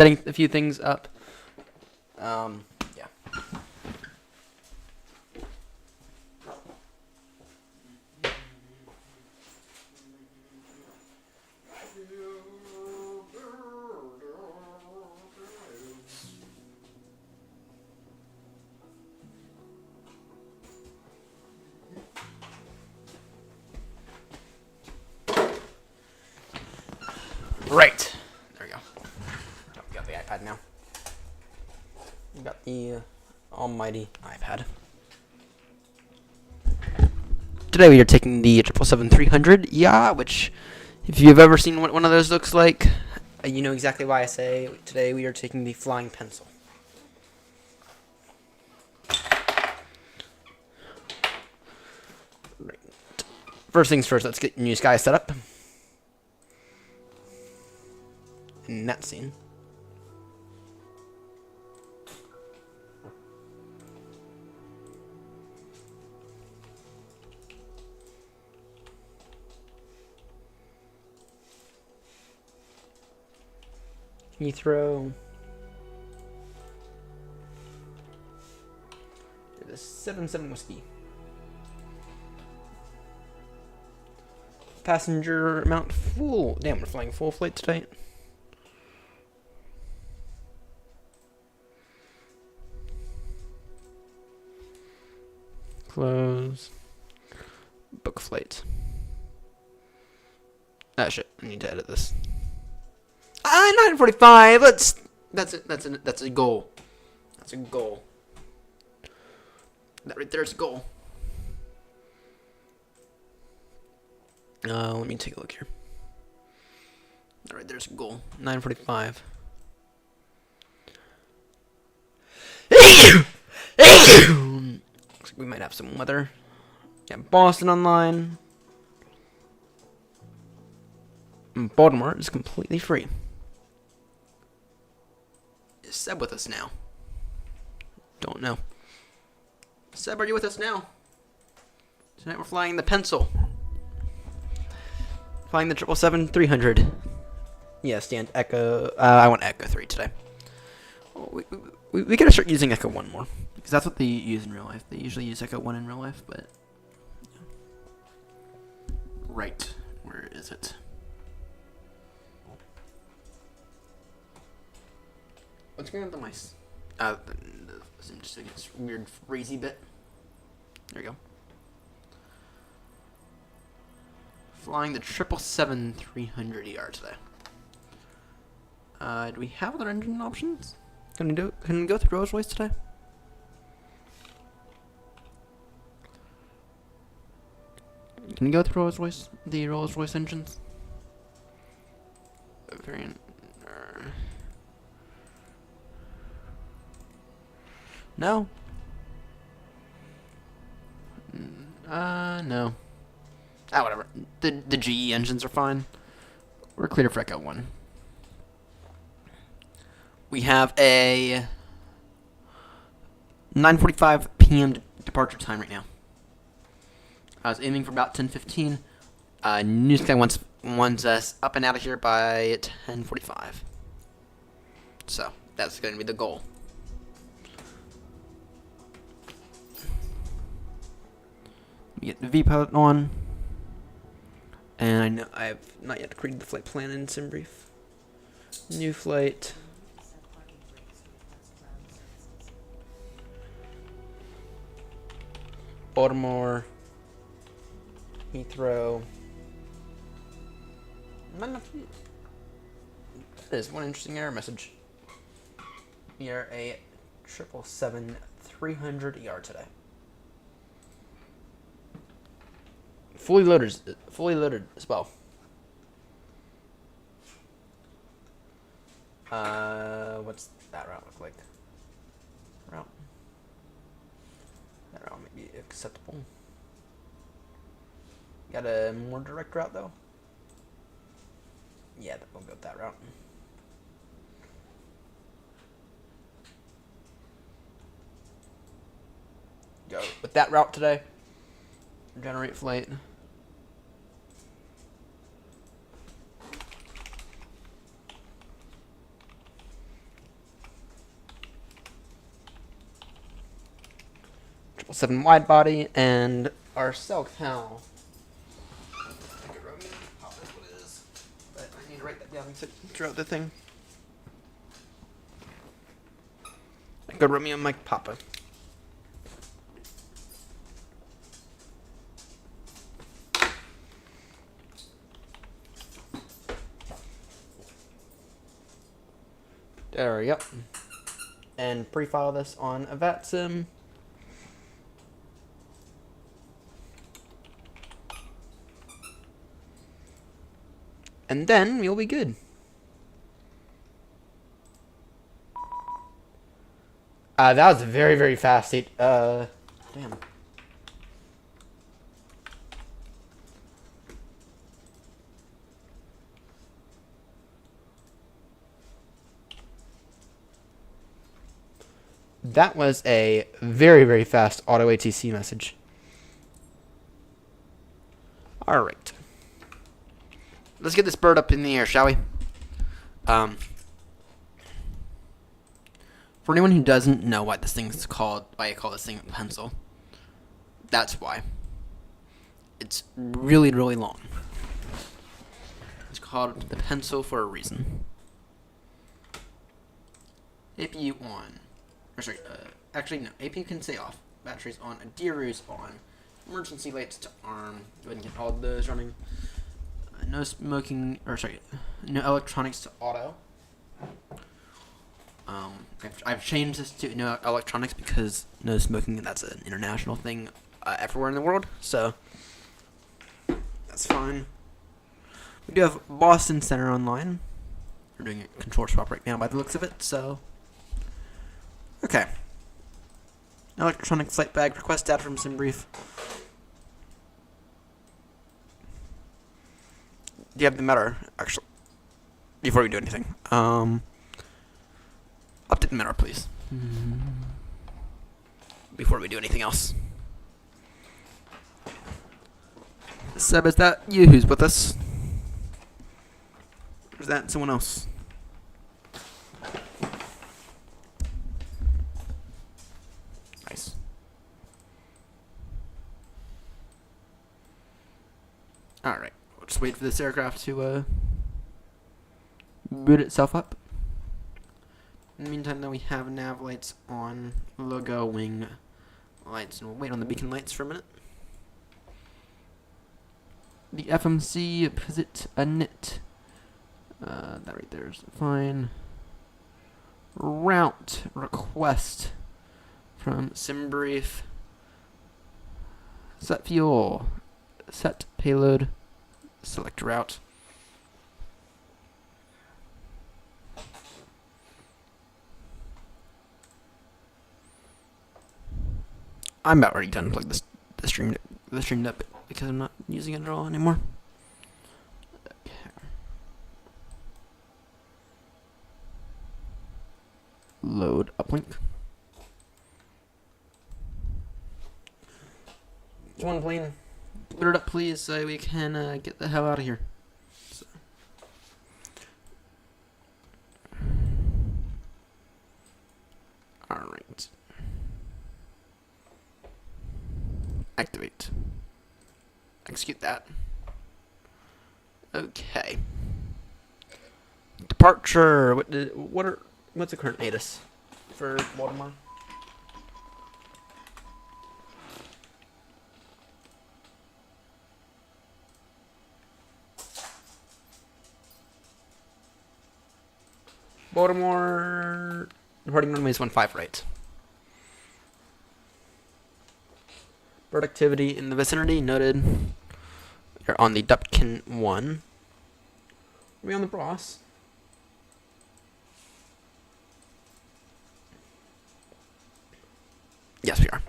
setting a few things up. Yeah. Right. There we go. Oh, we got the iPad now. We got the almighty iPad. Today we are taking the 777-300, yeah, which, if you've ever seen what one of those looks like, you know exactly why I say today we are taking the flying pencil. Right. First things first, let's get new sky set up. In that scene. Heathrow. The 77 whiskey. Passenger amount full. Damn, we're flying full flight tonight. Close. Book flight. Ah, shit. I need to edit this. 9:45. That's it. That's a goal. That's a goal. That right there's a goal. Let me take a look here. All right, there's a goal. 9:45. Looks like we might have some weather. Yeah, Boston online. And Baltimore is completely free. Is Seb with us now? Don't know. Seb, are you with us now? Tonight we're flying the pencil. Flying the 777-300. Yeah, stand Echo. I want Echo 3 today. Oh, we gotta start using Echo 1 more. Because that's what they use in real life. They usually use Echo 1 in real life, but... Yeah. Right. Where is it? What's going on with the mice? It's interesting. It's weird, crazy bit. There you go. Flying the 777-300ER today. Do we have other engine options? Can we go through Rolls-Royce today? Can we go through Rolls-Royce? The Rolls-Royce engines? Variant. No. No. Whatever. The GE engines are fine. We're clear for Echo 1. We have a 9:45 p.m. departure time right now. I was aiming for about 10:15. New Sky wants us up and out of here by 10:45. So that's going to be the goal. We get the V-pilot on. And I know I have not yet created the flight plan in SimBrief. New flight. Baltimore. Heathrow. That is one interesting error message. We are a 777-300ER today. Fully loaded as well. What's that route look like? That route might be acceptable. Got a more direct route though? Yeah, we'll go with that route. Go with that route today. Generate flight. 7 wide body, and our cell cow. But I need to write that down throughout the thing. Good Romeo, Mike Papa. There we go. And pre-file this on AvatSim. And then we'll be good. That was very, very fast. Damn. That was a very, very fast auto ATC message. Alright. Let's get this bird up in the air, shall we? For anyone who doesn't know what this thing's called, why I call this thing a pencil, that's why. It's really, really long. It's called the pencil for a reason. APU on. Or sorry, actually no, APU can stay off. Batteries on, Adiru's on. Emergency lights to arm. Go ahead and get all of those running. No smoking, or sorry, no electronics to auto. I've changed this to no electronics because no smoking, that's an international thing everywhere in the world, so that's fine. We do have Boston Center online. We're doing a control swap right now by the looks of it, so okay. Electronic flight bag request data from SimBrief. Do you have the matter, actually? Before we do anything. Update the matter, please. Before we do anything else. Seb, is that you who's with us? Or is that someone else? Nice. Alright. We'll just wait for this aircraft to boot itself up. In the meantime, though, we have nav lights on, logo, wing lights, and we'll wait on the beacon lights for a minute. The FMC, visit a knit. That right there is fine. Route request from SimBrief. Set fuel. Set payload. Select route. I'm about ready to unplug the stream up because I'm not using it at all anymore. Okay. Load uplink. Just one plane. Put it up, please, so we can get the hell out of here. So. All right. Activate. Execute that. Okay. Departure. What's the current ATIS for Baltimore? Baltimore departing runway is 15 right. Bird activity in the vicinity noted. You're on the Dupkin 1. Are we on the Bros? Yes, we are.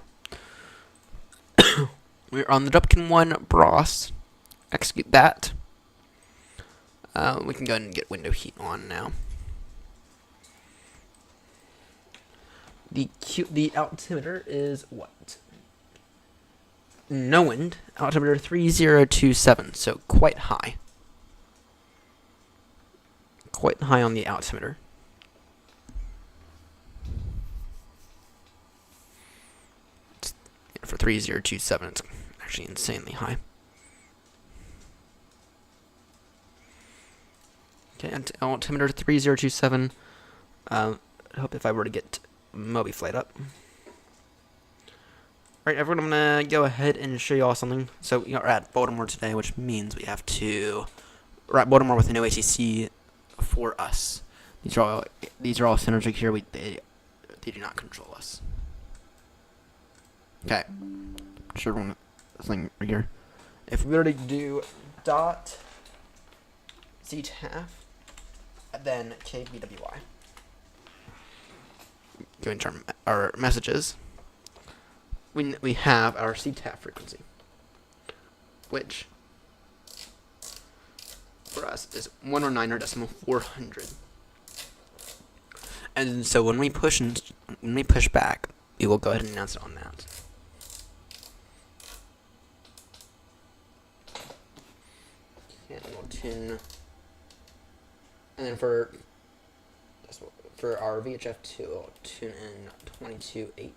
We're on the Dupkin 1 Bros. Execute that. We can go ahead and get window heat on now. The altimeter is what? No wind. Altimeter 3027, so quite high. Quite high on the altimeter. 3027. It's actually insanely high. Okay, altimeter 3027. I hope if I were to get Moby flight up. Alright, everyone, I'm gonna go ahead and show you all something. So, we're at Baltimore today, which means we're at Baltimore with no ACC for us. These are all synergic here. They do not control us. Okay. Sure, one thing right here. If we were to do dot ZTAF, then KBWI. Go into our messages. We have our CTAF frequency, which for us is 109.400. And so when we push back, we will go ahead and announce it on that. And we'll tune. And then for our VHF2, we'll tune in 22.8.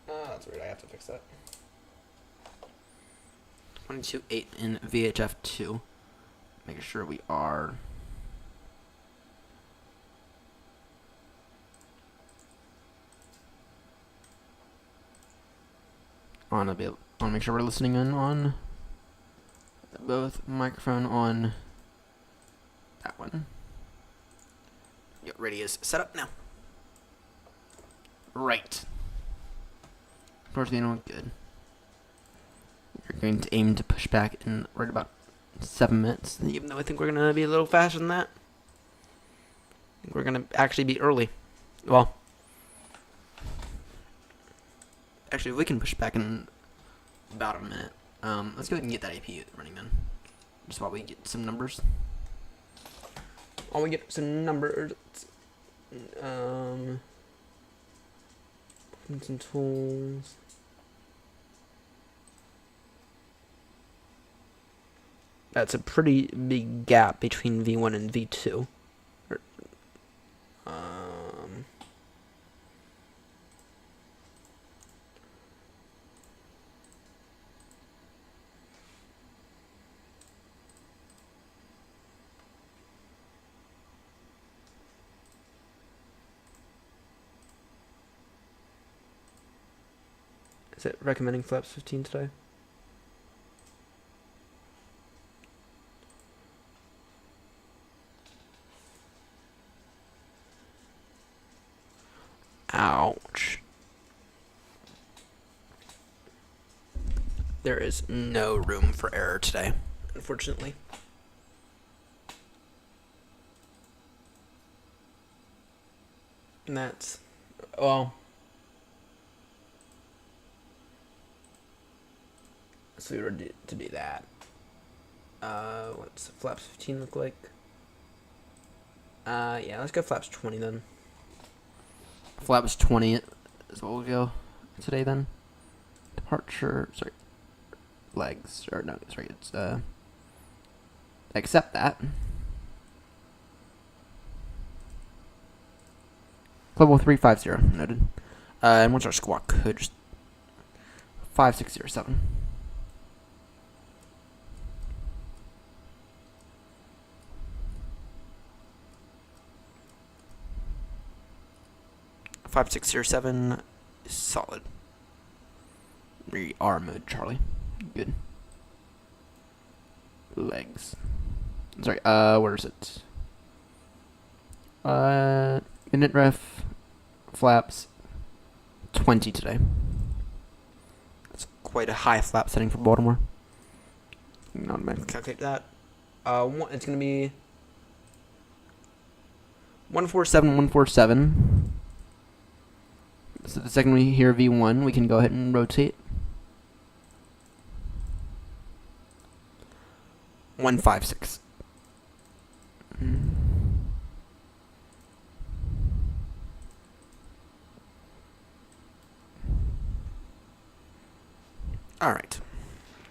That's weird. I have to fix that. 22.8 in VHF2. Making sure we are on a bit. I want to make sure we're listening in on both microphone on that one. Yep, ready is set up now. Right. Of course, they don't look good. We're going to aim to push back in right about 7 minutes, even though I think we're going to be a little faster than that. I think we're going to actually be early. Well, actually, if we can push back in about a minute. Let's go ahead and get that APU running then. Just while we get some numbers. While we get some numbers. Some tools. That's a pretty big gap between V1 and V2. Is it recommending flaps 15 today? Ouch. There is no room for error today, unfortunately. And that's, well, so we were to do that. What's flaps 15 look like? Yeah, let's go flaps 20 then. Flaps 20 is what we'll go today then. Departure, sorry, legs, or no, sorry, it's, accept that. Level 350, noted. And what's our squawk code? Just 5607. Five, 6, 0, 7 is solid. R mode, Charlie. Good. Legs. Sorry, where is it? Init ref, flaps, 20 today. That's quite a high flap setting for Baltimore. Not going to calculate that. It's going to be 147, 147. So the second we hear V1, we can go ahead and rotate. 156. Alright.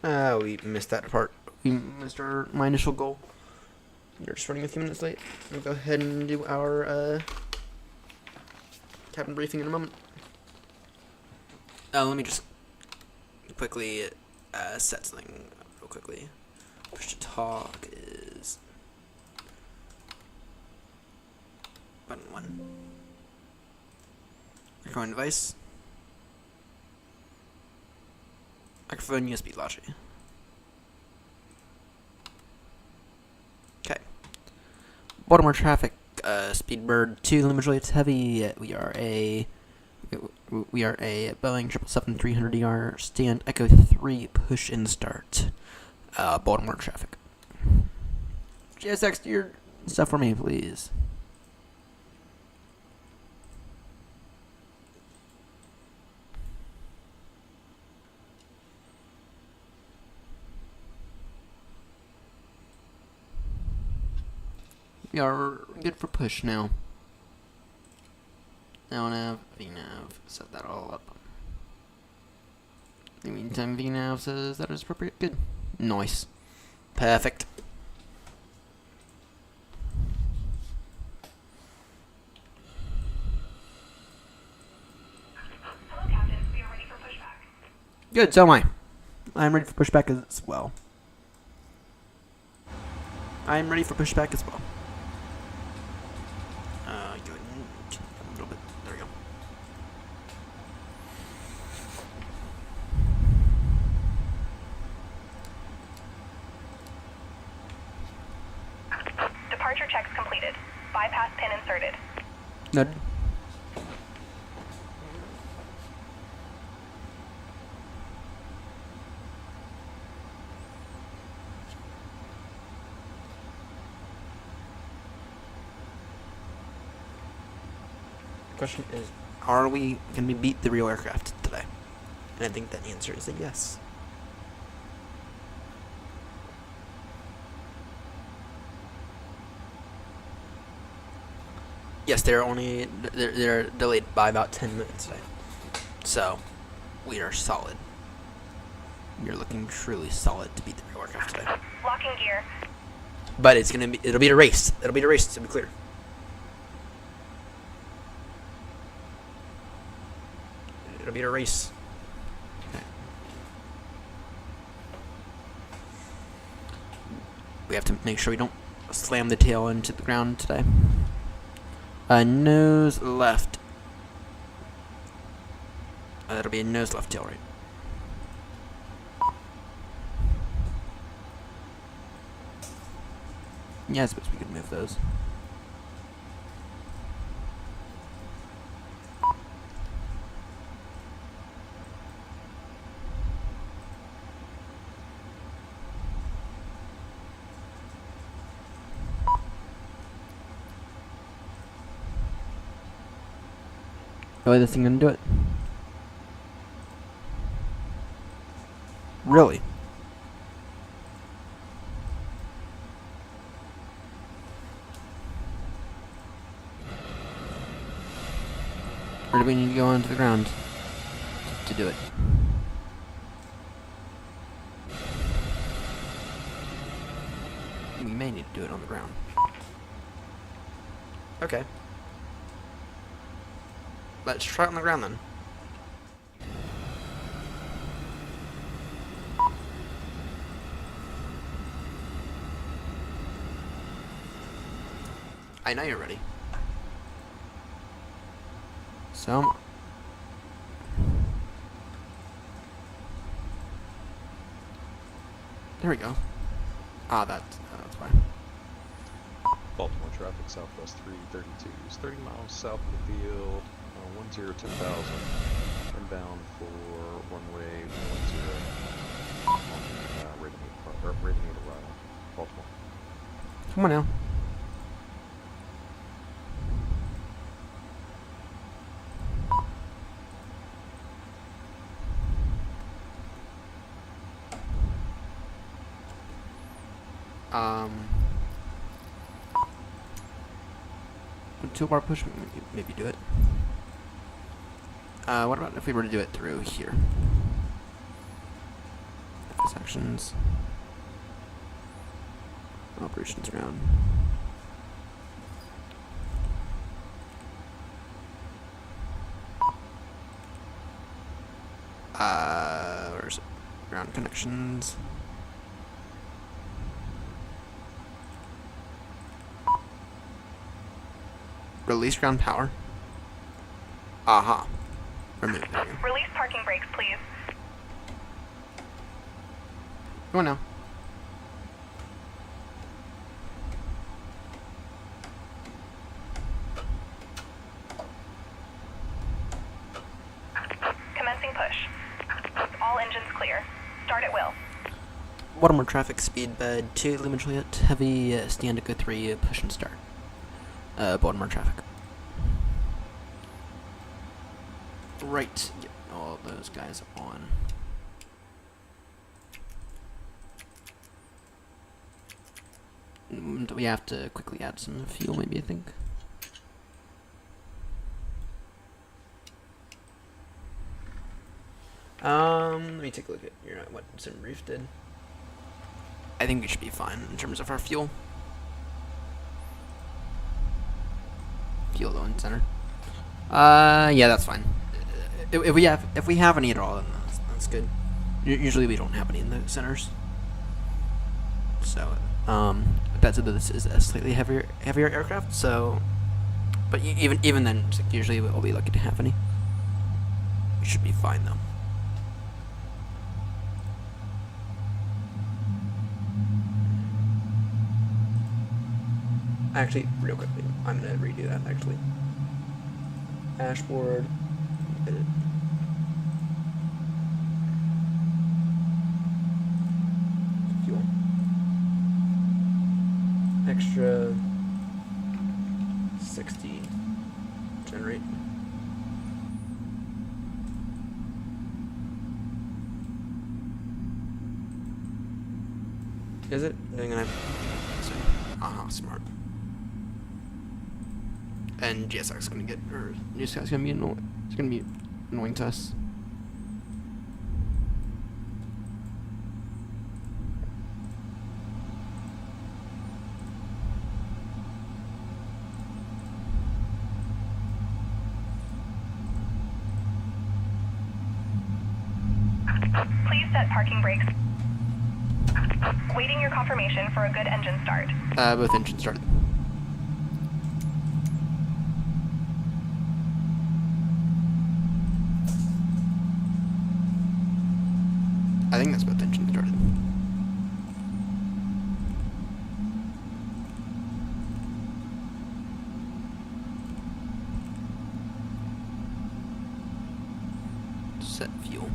We missed that part. We missed my initial goal. You're just running a few minutes late. We'll go ahead and do our cabin briefing in a moment. Let me just quickly set something real quickly. Push to talk is button 1. Recording device. Microphone USB logic. Okay. Baltimore traffic. Speedbird 2 limit it's heavy. We are a Boeing 777-300ER stand Echo 3 push and start. Baltimore traffic. JSX, do your stuff for me, please. We are good for push now. Now nav, VNav, set that all up. In the meantime, VNav says that is appropriate. Good. Nice. Perfect. Hello, Captain. We are ready for pushback. Good, so am I. I'm ready for pushback as well. I'm ready for pushback as well. Go ahead and a little bit. There we go. Departure checks completed. Bypass pin inserted. Noted. Question is, are we going to beat the real aircraft today? And I think that answer is a yes. Yes, they're delayed by about 10 minutes today. So, we are solid. We are looking truly solid to beat the real aircraft today. Locking gear. But it'll be a race. It'll be a race, to be clear. It'll be a race. Okay. We have to make sure we don't slam the tail into the ground today. Nose left. That'll be a nose left tail right. Yeah, I suppose we could move those. Really, this thing gonna do it? Really? Or do we need to go onto the ground to do it? We may need to do it on the ground. Okay. Let's try it on the ground then. I know you're ready. So, there we go. Ah, that's fine. Baltimore traffic southwest 332 is 30 miles south of the field, 10-10,000, inbound for runway 10, rating 8 arrival, Baltimore. Come on now. Would 2-bar push maybe do it? What about if we were to do it through here? Sections. Oh, operations ground. Where's it? Ground connections. Release ground power. Aha. Remove. There you go. Release parking brakes, please. Go on now. Commencing push. All engines clear. Start at will. Baltimore traffic speed bed 2, Lima Juliet, heavy, stand echo 3, push and start. Baltimore traffic. Right, get all those guys on. We have to quickly add some fuel, maybe, I think. Let me take a look at what Sim Brief did. I think we should be fine in terms of our fuel. Fuel low and center. Yeah, that's fine. If we have any at all, then that's good. Usually we don't have any in the centers. So, that said, this is a slightly heavier aircraft. So, but even then, usually we'll be lucky to have any. We should be fine though. Actually, real quickly, I'm gonna redo that. Actually, dashboard, edit. Fuel, extra 60, generate. Is it? Smart. And GSX is gonna get, or GSX is gonna be annoying. It's gonna be annoying to us. Please set parking brakes. Waiting your confirmation for a good engine start. Both engines started. I think that's both engines started. Set fuel.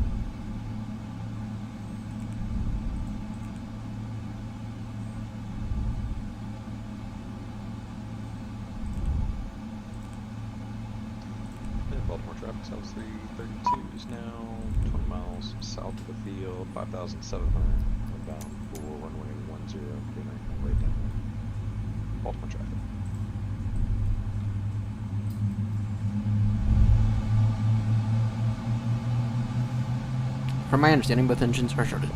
Baltimore traffic, South 332 is now 20 miles south of the field, 5,700. We're bound for runway 10, getting our way down. Baltimore traffic. From my understanding, both engines are started.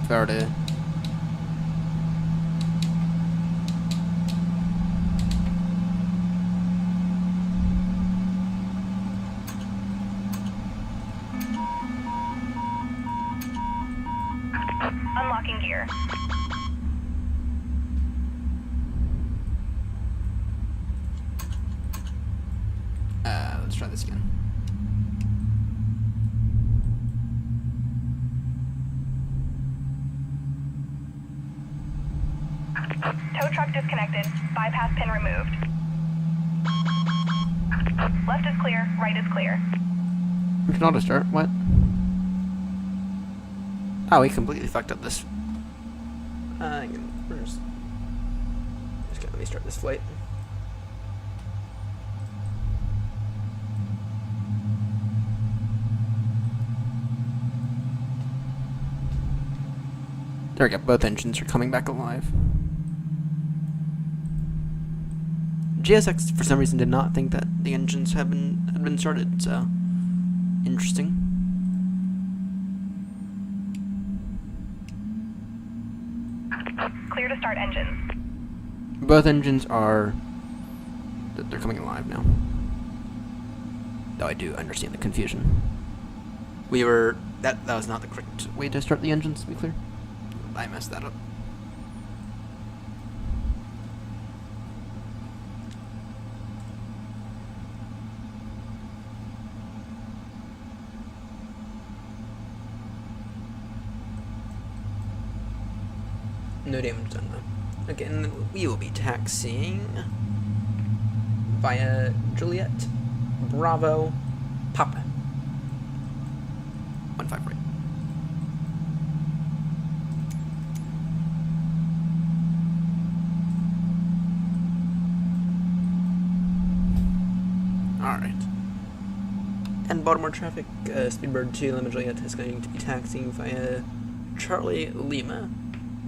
Started. Unlocking gear. Let's try this again. Tow truck disconnected. Bypass pin removed. Left is clear. Right is clear. We can auto start. What? Oh, we completely fucked up this. Let me start this flight. There we go. Both engines are coming back alive. GSX for some reason did not think that the engines had been started. So interesting. Clear to start engines. Both engines are... They're coming alive now. Though I do understand the confusion. We were... That was not the correct way to start the engines, to be clear. I messed that up. No damage done though. Again, we will be taxiing via Juliet, Bravo, Papa. 15 right. Alright. And Baltimore traffic, Speedbird 2 Lima Juliet is going to be taxiing via Charlie Lima,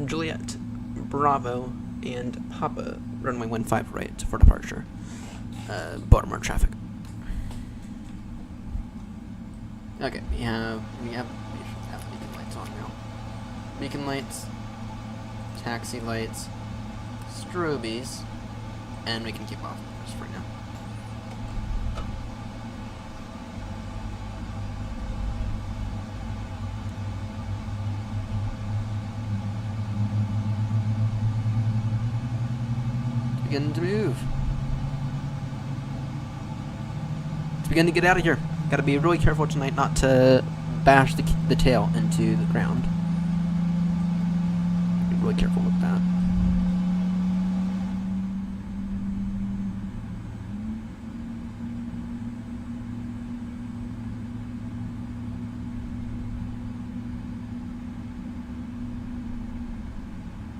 Juliet, Bravo, and Papa, runway 15 right for departure. Baltimore traffic. Okay, we should have beacon lights on now. Beacon lights, taxi lights, strobies, and we can keep off just for now. Begin to move. Let's begin to get out of here. Gotta be really careful tonight not to bash the tail into the ground. Be really careful with that.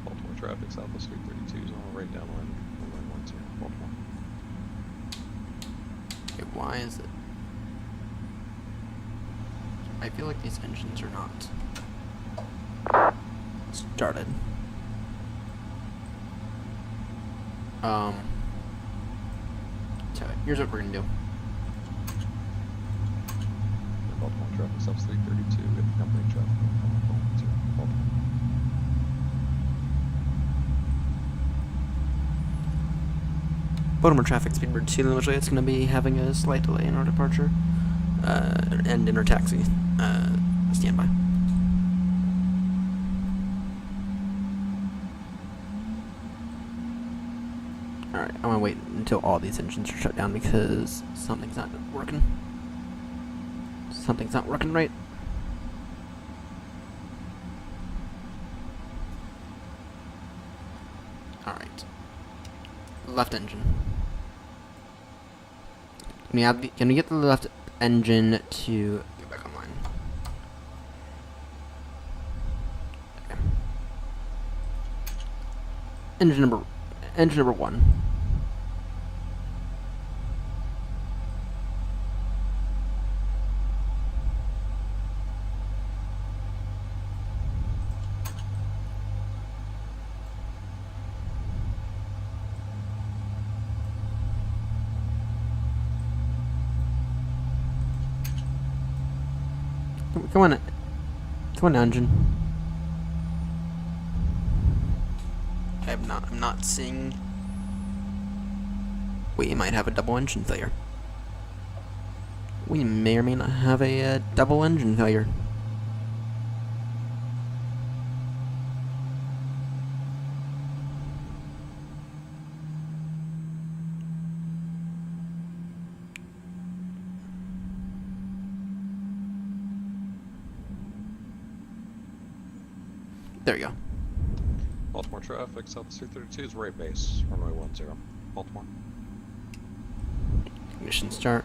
Baltimore traffic, Southwest 332 is on right downwind. Runway 10, Baltimore. Okay, why is it? I feel like these engines are not started. So here's what we're gonna do. Baltimore traffic, Southwest 332, with the company traffic on Baltimore 10, Baltimore. Baltimore traffic, Speedbird 2 Lima Juliet, it's gonna be having a slight delay in our departure. And in our taxi. Stand by. Alright, I'm gonna wait until all these engines are shut down because something's not working. Something's not working right. Alright. Left engine. Can we get the left engine to get back online? Okay. Engine number 1. Come on, engine. I'm not seeing. We might have a double engine failure. We may or may not have a double engine failure. There you go. Baltimore traffic, Southwest 332 is right base, runway 10, Baltimore. Ignition start.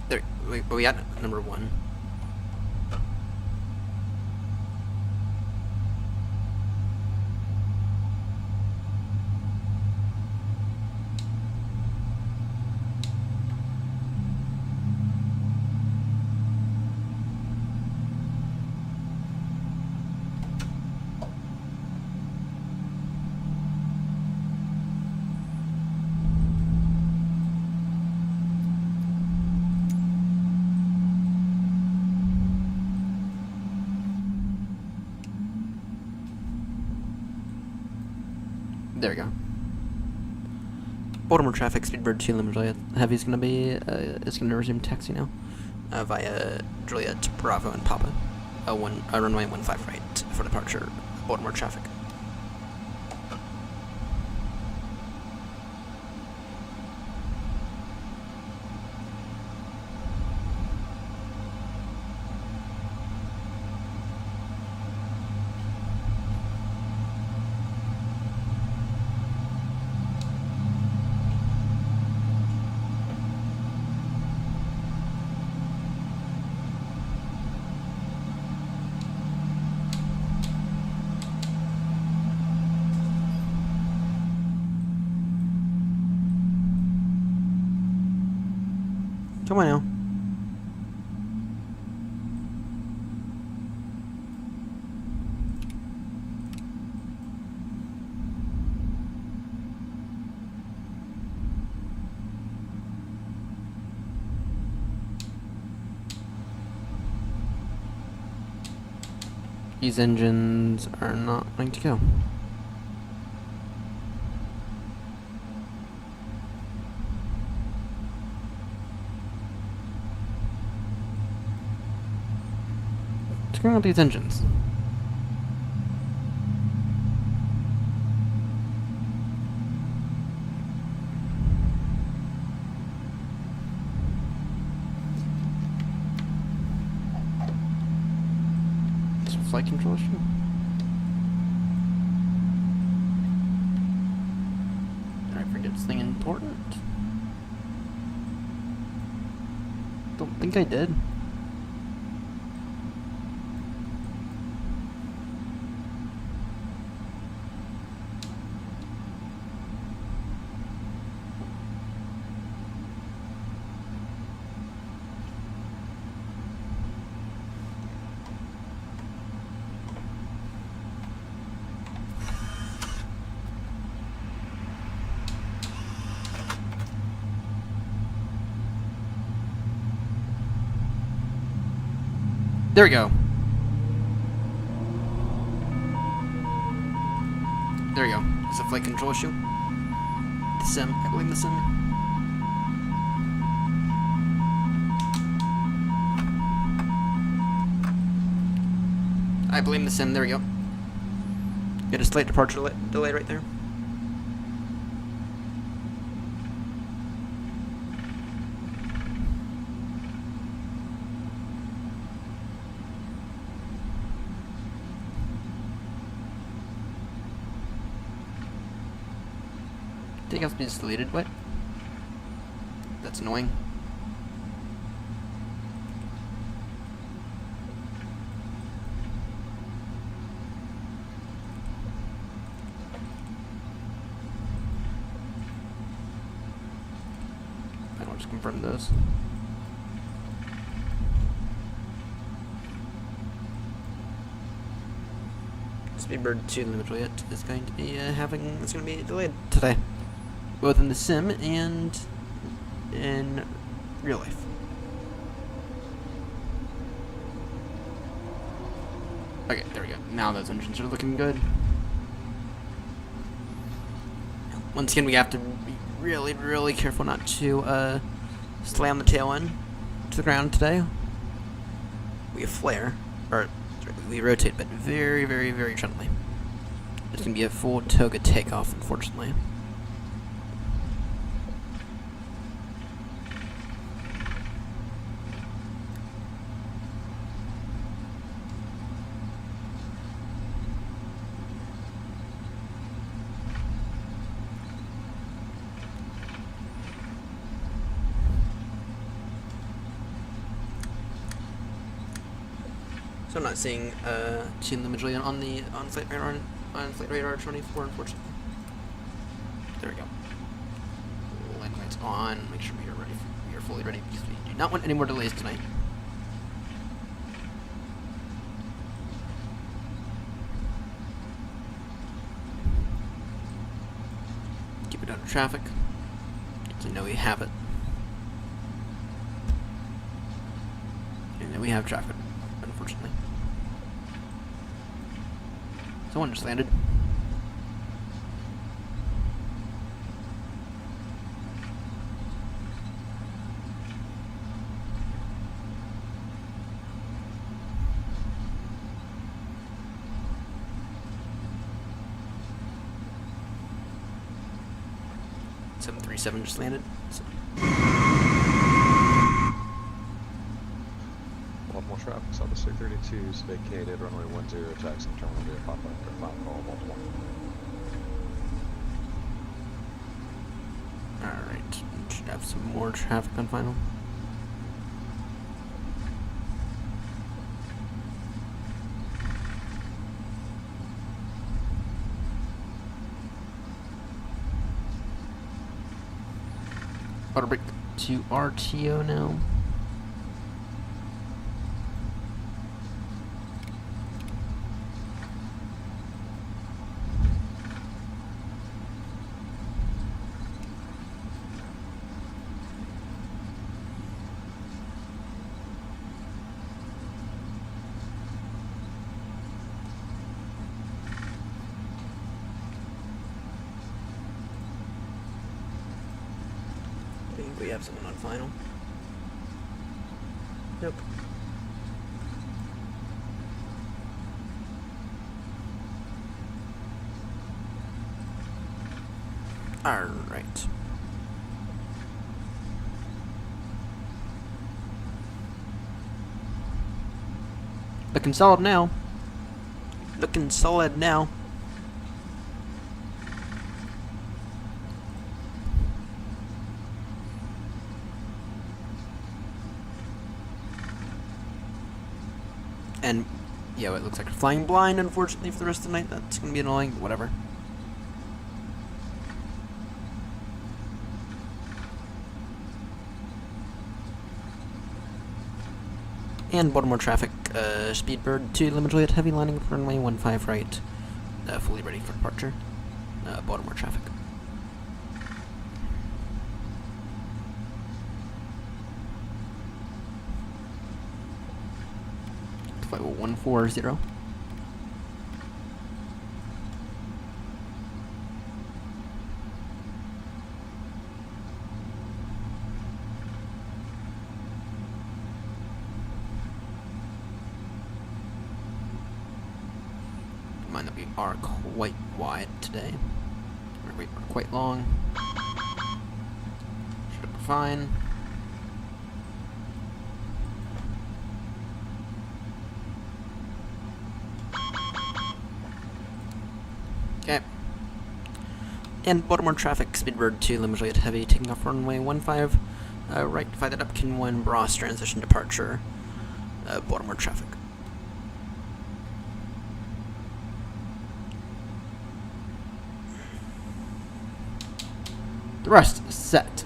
There, we got number 1. There we go. Baltimore traffic, Speedbird 2, Lima Juliet. Heavy's gonna be, is gonna resume taxi now. Via Juliet, Bravo, and Papa. Runway 15 right for departure, Baltimore traffic. Come on now. These engines are not going to go. What's going on with these engines? It's a flight control issue? Did I forget something important? Don't think I did. There we go. There we go. It's a flight control issue. The sim. I blame the sim. I blame the sim. There we go. Get a slight departure delay right there. Take has been deleted. What? That's annoying. I'll just confirm those. Speedbird 2 Lima Juliet is going to be it's going to be delayed today, both in the sim and in real life. Okay, there we go. Now those engines are looking good. Once again, we have to be really, really careful not to slam the tail end to the ground today. We flare, or we rotate, but very, very, very gently. It's going to be a full toga takeoff, unfortunately. So I'm not seeing Team Lima Juliet on flight radar 24, unfortunately. There we go. Line lights on. Make sure we are ready. We are fully ready because we do not want any more delays tonight. Keep it out of traffic, so you know we have it. And then we have traffic, unfortunately. Someone just landed. 737 just landed. So. Baltimore traffic, South Pacific 32's vacated, runway 10, Jackson Terminal, via pop up, final call, Baltimore. Alright, should have some more traffic on final. Auto brake to RTO now. I think we have someone on final. Nope. Alright. Looking solid now. Looking solid now. And, yeah, it looks like we're flying blind, unfortunately, for the rest of the night. That's going to be annoying, but whatever. And Baltimore traffic, Speedbird to Limit Juliet Heavy, landing with runway 15 right, fully ready for departure. Baltimore traffic. Flight 140. Mind that we are quite wide today. We're quite long. Should be fine. Okay. And Baltimore traffic, Speedbird to Limit Juliet Heavy, taking off runway 15 right, find that Upkin 1, Ross, transition departure, Baltimore traffic. Thrust set.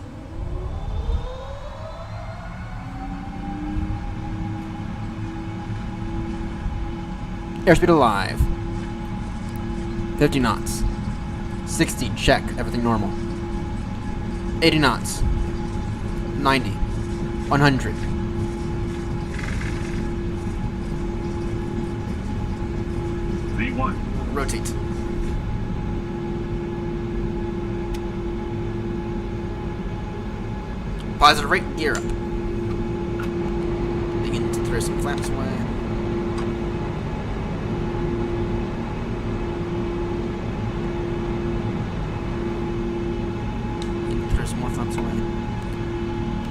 Airspeed alive. 50 knots. 60, check, everything normal. 80 knots. 90. 100. V1. Rotate. Positive rate, gear up. Begin to throw some flaps away. Throw some more flaps away.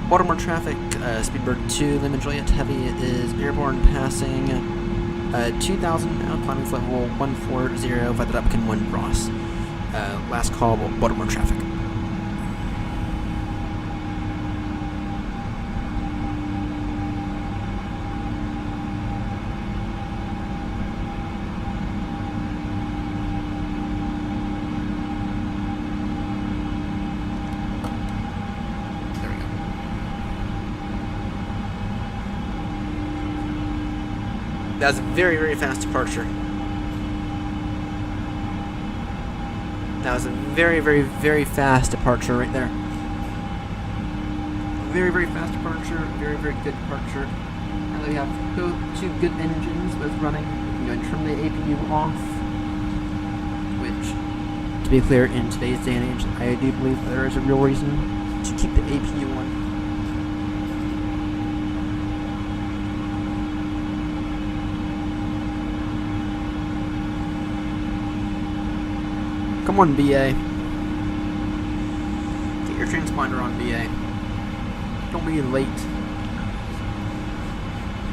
Baltimore traffic, Speedbird 2, Limit Juliet Heavy is airborne, passing 2,000 now, climbing flight level 140, by the Upkin 1 Ross. Last call, Baltimore traffic. That was a very, very fast departure. That was a very, very, very fast departure right there. Very, very fast departure. Very, very good departure. Now that we have two good engines both running, we can go and trim the APU off. Which, to be clear, in today's day and age, I do believe there is a real reason to keep the APU on. Come on, BA. your transponder on BA. Don't be late.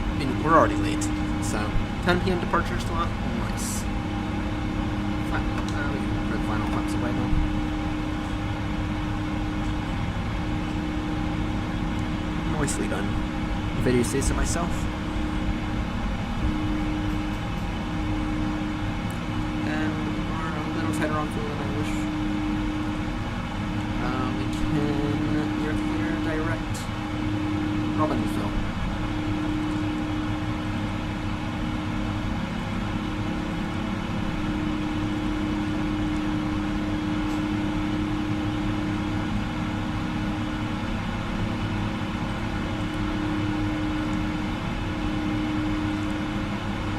I mean, we're already late, so 10 p.m. departure slot. Nice. For the final flaps away now. Nicely done. If I do say so myself. And we are a little tighter on fuel than I wish. You're clear direct. Robbinsville.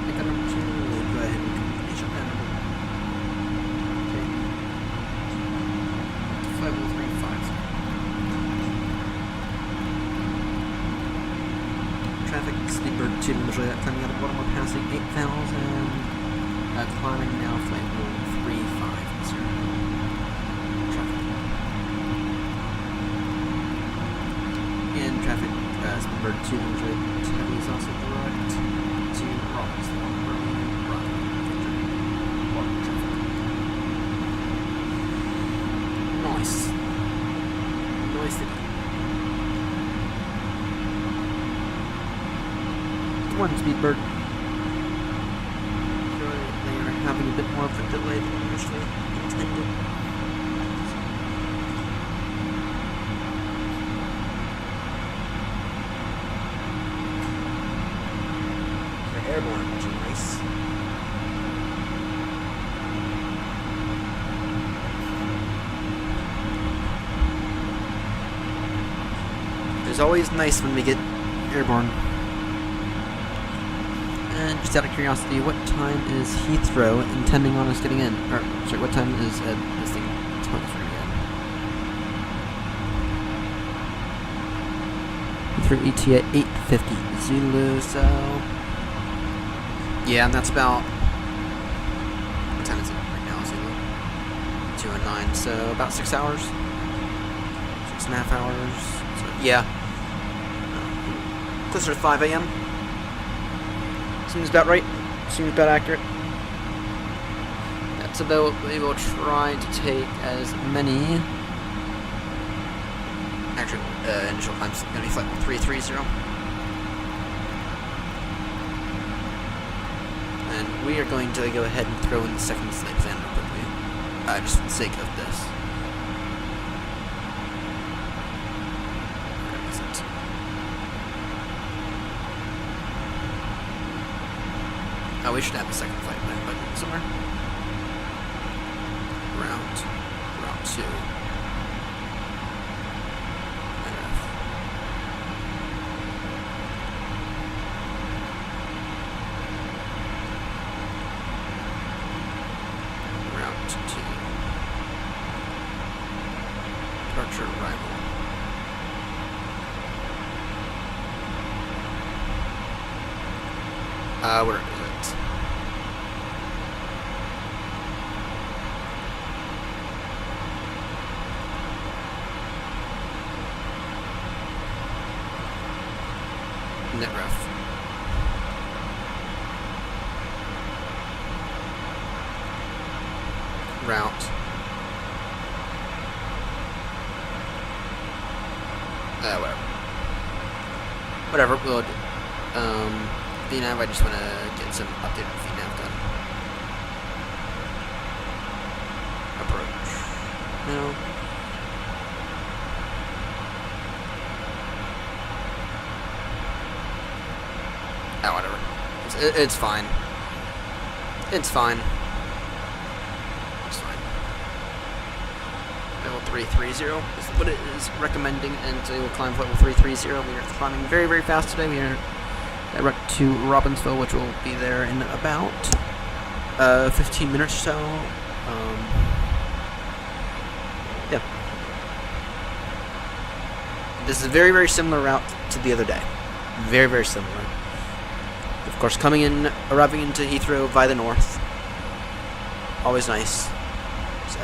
Pick up number 2. Go ahead and finish up that number. Okay. Flight level 35. Traffic Speedbird 2 measure that climbing out of Baltimore passing 8,000. Climbing now flight level 350. Traffic. And traffic Speedbird 2 measure that is also direct to Robbinsville. Nice. Nice to do. One Speedbird. They are having a bit more of a delay than initially intended. They're airborne, which is nice. It's always nice when we get airborne. And just out of curiosity, what time is Heathrow intending on us getting in? Or, sorry, what time is this thing supposed to get in? Heathrow ETA 8:50 Zulu, so... Yeah, and that's about... What time is it right now, Zulu? 2:09, so about 6 hours? 6.5 hours? So, yeah. Closer to 5 a.m. Seems about right. Seems about accurate. Yeah, so we will try to take as many. Actually, initial time's going to be flight 330. And we are going to go ahead and throw in the second slate fan real quickly. Just for the sake of this. Where is it? Oh, we should have a second flight plan button somewhere. Route 2. Route 2. Departure arrival. Where is it? Netref. Route. Whatever, we'll do. VNAV, I just want to get some updated VNAV done. Approach. No. Oh, whatever. It's fine. It's fine. It's fine. Level 330 is what it is recommending, and so we'll climb level 330. We are climbing very, very fast today. We are direct to Robbinsville, which will be there in about 15 minutes or so. Yeah. This is a very, very similar route to the other day. Very, very similar. Of course, arriving into Heathrow via the north. Always nice. So,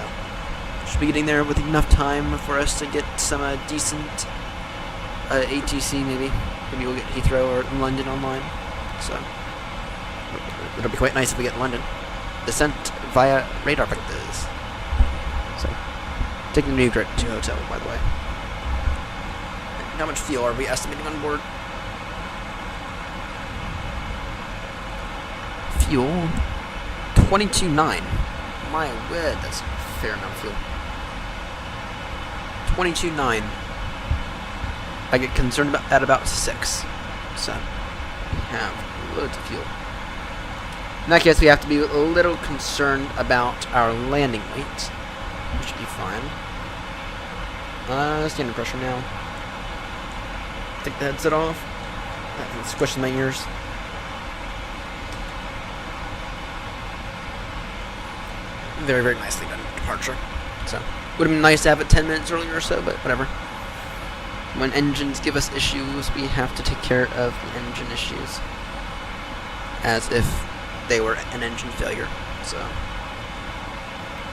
Should be getting there with enough time for us to get some decent ATC maybe. Maybe we'll get Heathrow or London online. So it'll be quite nice if we get London. Descent via radar vectors. So taking the new direct to hotel, by the way. How much fuel are we estimating on board? Fuel 22.9. My word, that's a fair amount of fuel. 22.9. I get concerned at about 6. So we have loads of fuel. In that case, we have to be a little concerned about our landing weight. We should be fine. Standard pressure now. Take the headset off. That squishes my ears. Very, very nicely done departure. So, would have been nice to have it 10 minutes earlier or so, but whatever. When engines give us issues, we have to take care of the engine issues. As if they were an engine failure. So,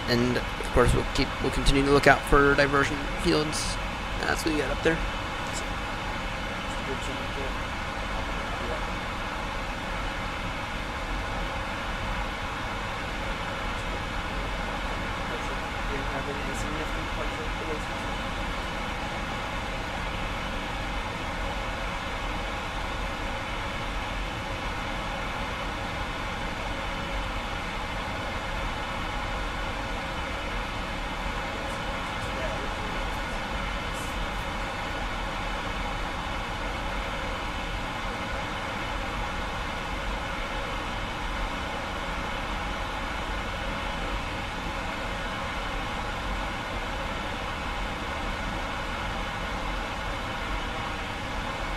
and of course we'll continue to look out for diversion fields as we get up there. So,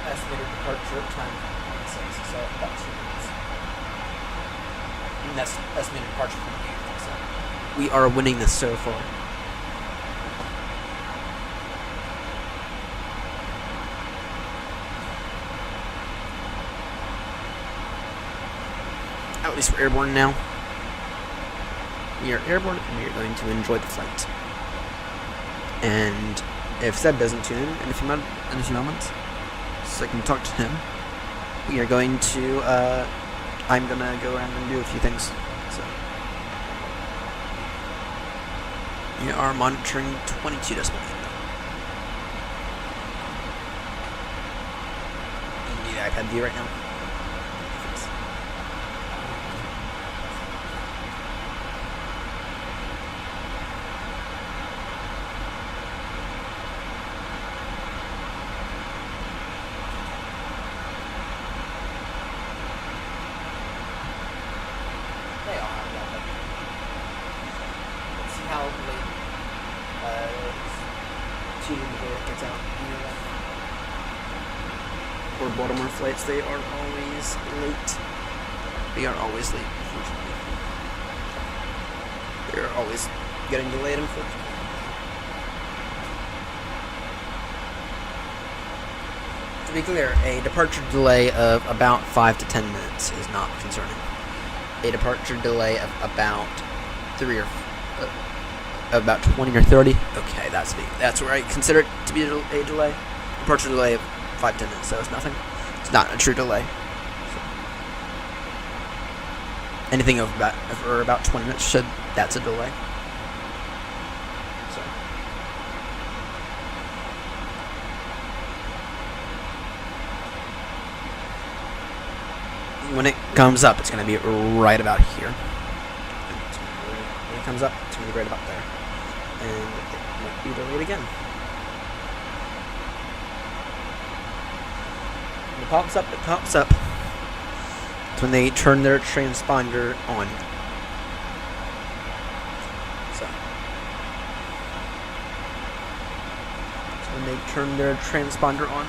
estimated departure time, so about 2 minutes. And that's estimated departure from the gate, so we are winning this so far. At least we're airborne now. We are airborne and we are going to enjoy the flight. And if Seb doesn't tune in a few moments, so I can talk to him, we are going to, I'm going to go around and do a few things. So we are monitoring 22 decibel. You need the iPad view right now. How late cheating before it gets out. For Baltimore flights, they are always late. They are always late, unfortunately. They are always getting delayed, unfortunately. To be clear, a departure delay of about 5 to 10 minutes is not concerning. A departure delay of about 3 or about 20 or 30. Okay, that's where I consider it to be a delay. Departure delay of 5 to 10 minutes, so it's nothing. It's not a true delay. So anything over about 20 minutes that's a delay. So when it comes up, it's going to be right about here. When it comes up, it's going to be right about there. And it might be delayed again. When it pops up, it pops up. It's when they turn their transponder on. So it's when they turn their transponder on.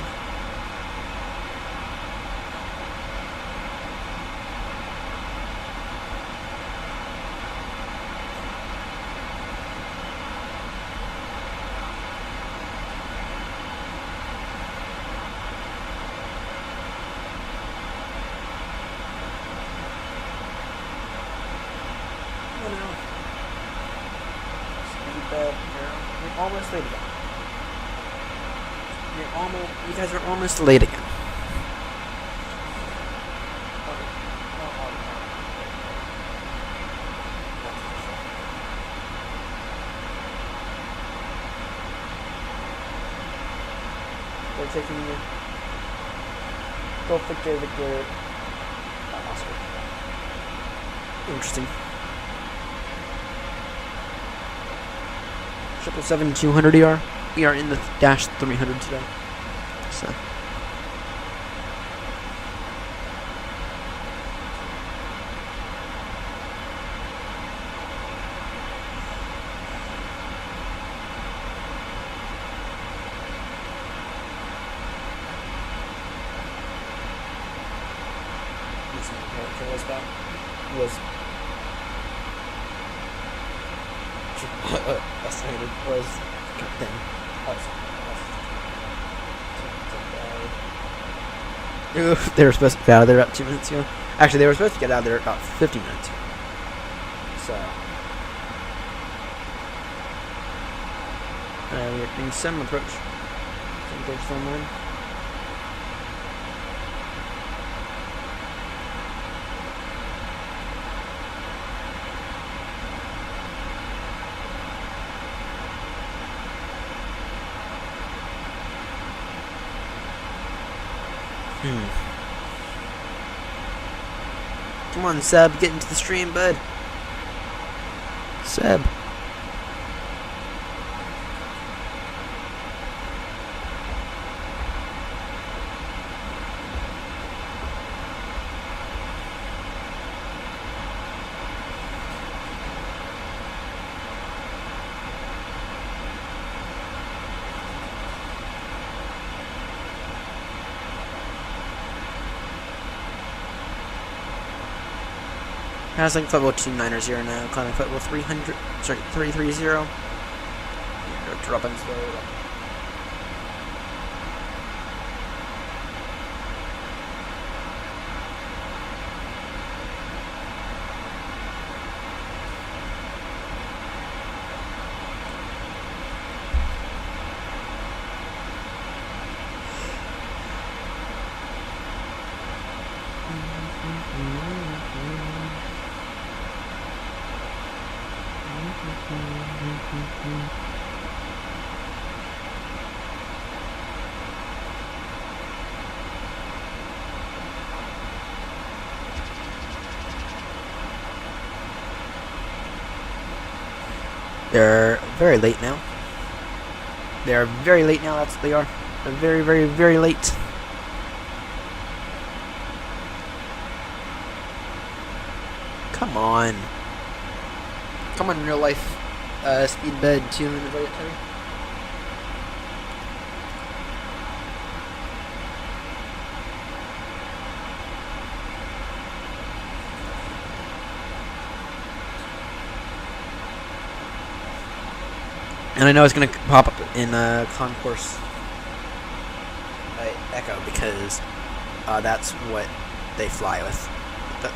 You're almost late again. You guys are almost late again. They're taking you. Go Victor. Oscar. Interesting. 777-200 ER. We are in the dash 300 today. So. Estimated was then also. They were supposed to get out of there about 2 minutes ago. Actually, they were supposed to get out of there about 50 minutes ago. So. We're getting some approach. I think there's someone. Come on, Seb, get into the stream, bud. Seb. Passing football 290 now, climbing football 300, sorry, 330. Yeah, dropping slow. They're very late now. They are very late now, that's what they are. They're very, very, very late. Come on. Come on, real life. Speed bed 200 military. And I know it's going to pop up in Concourse Echo because that's what they fly with.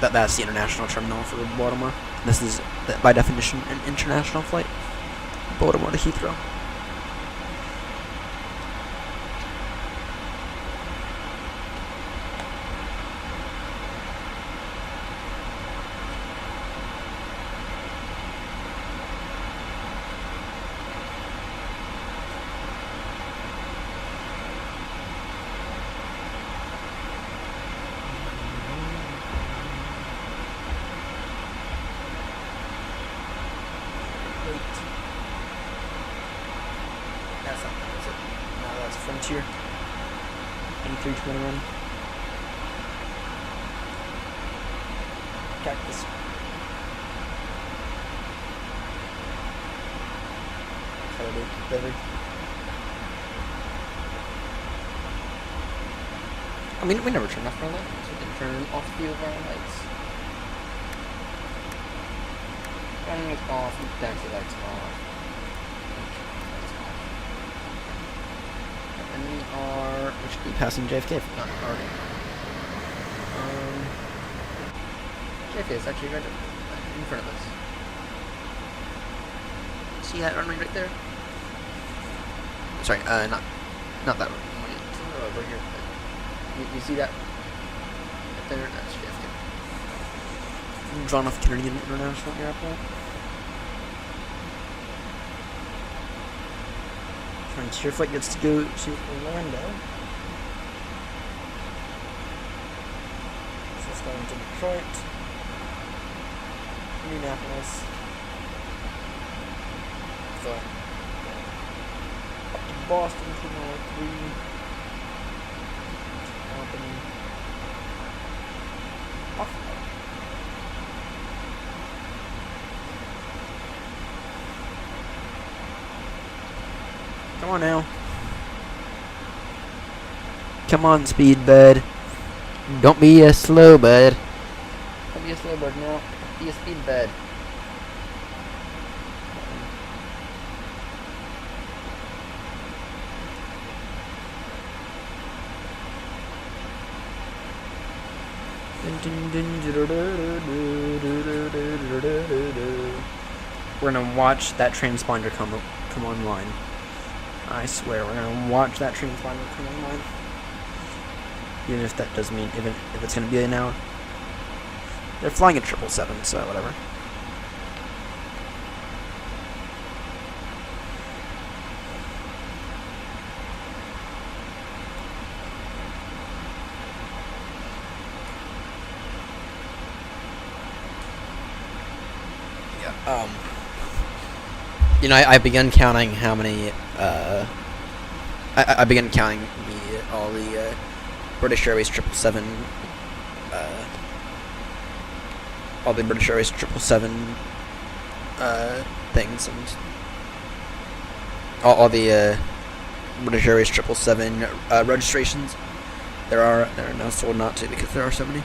That's the international terminal for Baltimore. This is, by definition, an international flight. Baltimore to Heathrow. That's not bad, is it? No, that's Frontier. 8321. Cactus. Holiday delivery. I mean, we never turned off our lights. We didn't turn off the overall lights. Running is off, taxi lights off. And we should be passing JFK if not already. JFK is actually right in front of us. see that runway right there? Sorry, not that runway. It's over here. You see that? Right there? That's JFK. John F. Kennedy International Airport. Frontier flight gets to go to Orlando. So it's going to Detroit, Indianapolis, so up to Boston, 203, Albany, Buffalo. Come on now. Come on, speed bud. Don't be a slow bud. Don't be a slow bird now. Be a speed bud. We're gonna watch that transponder come online. I swear, we're gonna watch that transponder come online. Even if that does mean, even if it's gonna be an hour. They're flying a 777, so whatever. Yeah. You know, I began counting how many. I began counting all the British Airways 777. All the British Airways 777 things, and all the British Airways 777 registrations. There are now sold not to because there are so many.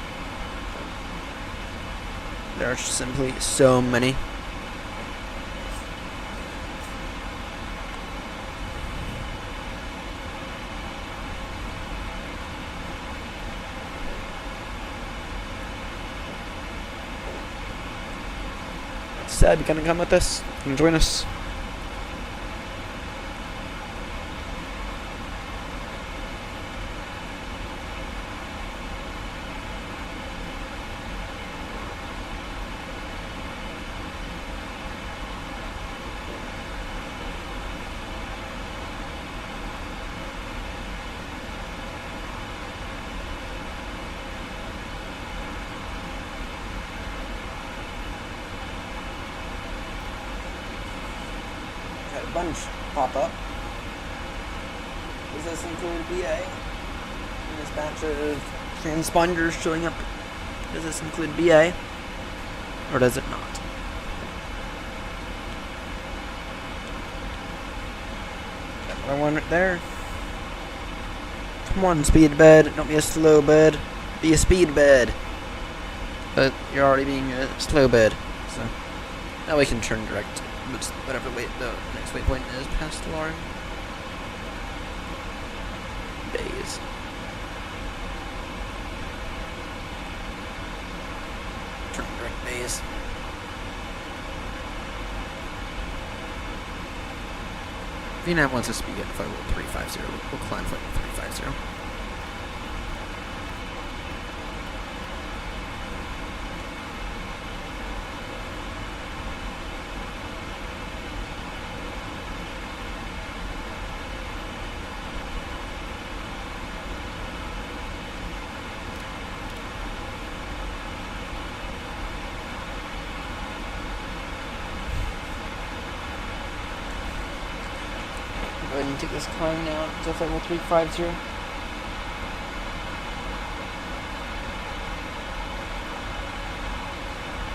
There are simply so many. Seb, you gonna come with us? Gonna join us? Bunch pop up. Does this include BA? In this batch of transponders showing up, does this include BA? Or does it not? Got another one right there. Come on, speed bed. Don't be a slow bed. Be a speed bed. But you're already being a slow bed. So now we can turn direct. Whatever the next waypoint is past Lauren Bays. Turn direct Bays. VNAV wants us to be at flight level 350. We'll climb flight level 350. Go ahead and take this climb now to flight level 350.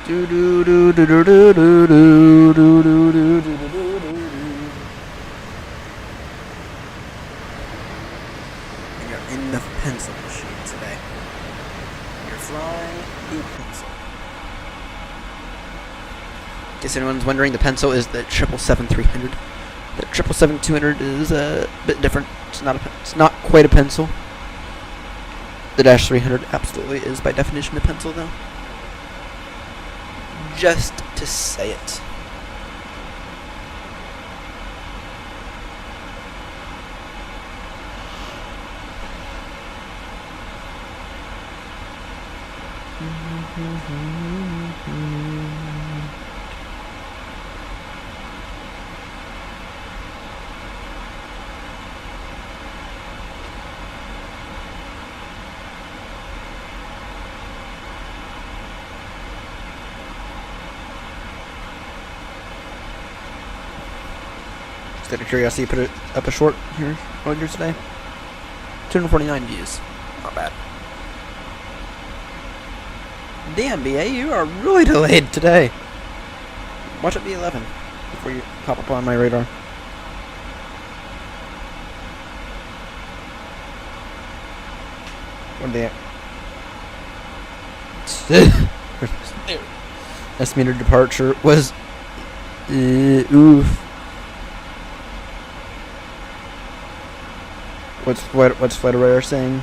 Do do do do do do do do do do do do do do. And you're in the pencil machine today. You're flying a pencil. In case anyone's wondering, the pencil is the 777-300. The 777-200 is a bit different. It's not quite a pencil. The Dash 300 absolutely is by definition a pencil, though. Just to say it. Just out of curiosity, put it up a short here earlier today. 249 views. Not bad. Damn, BA, you are really delayed today. Watch it be 11 before you pop up on my radar. What are they at? Estimated departure was oof. What's FlightAware saying?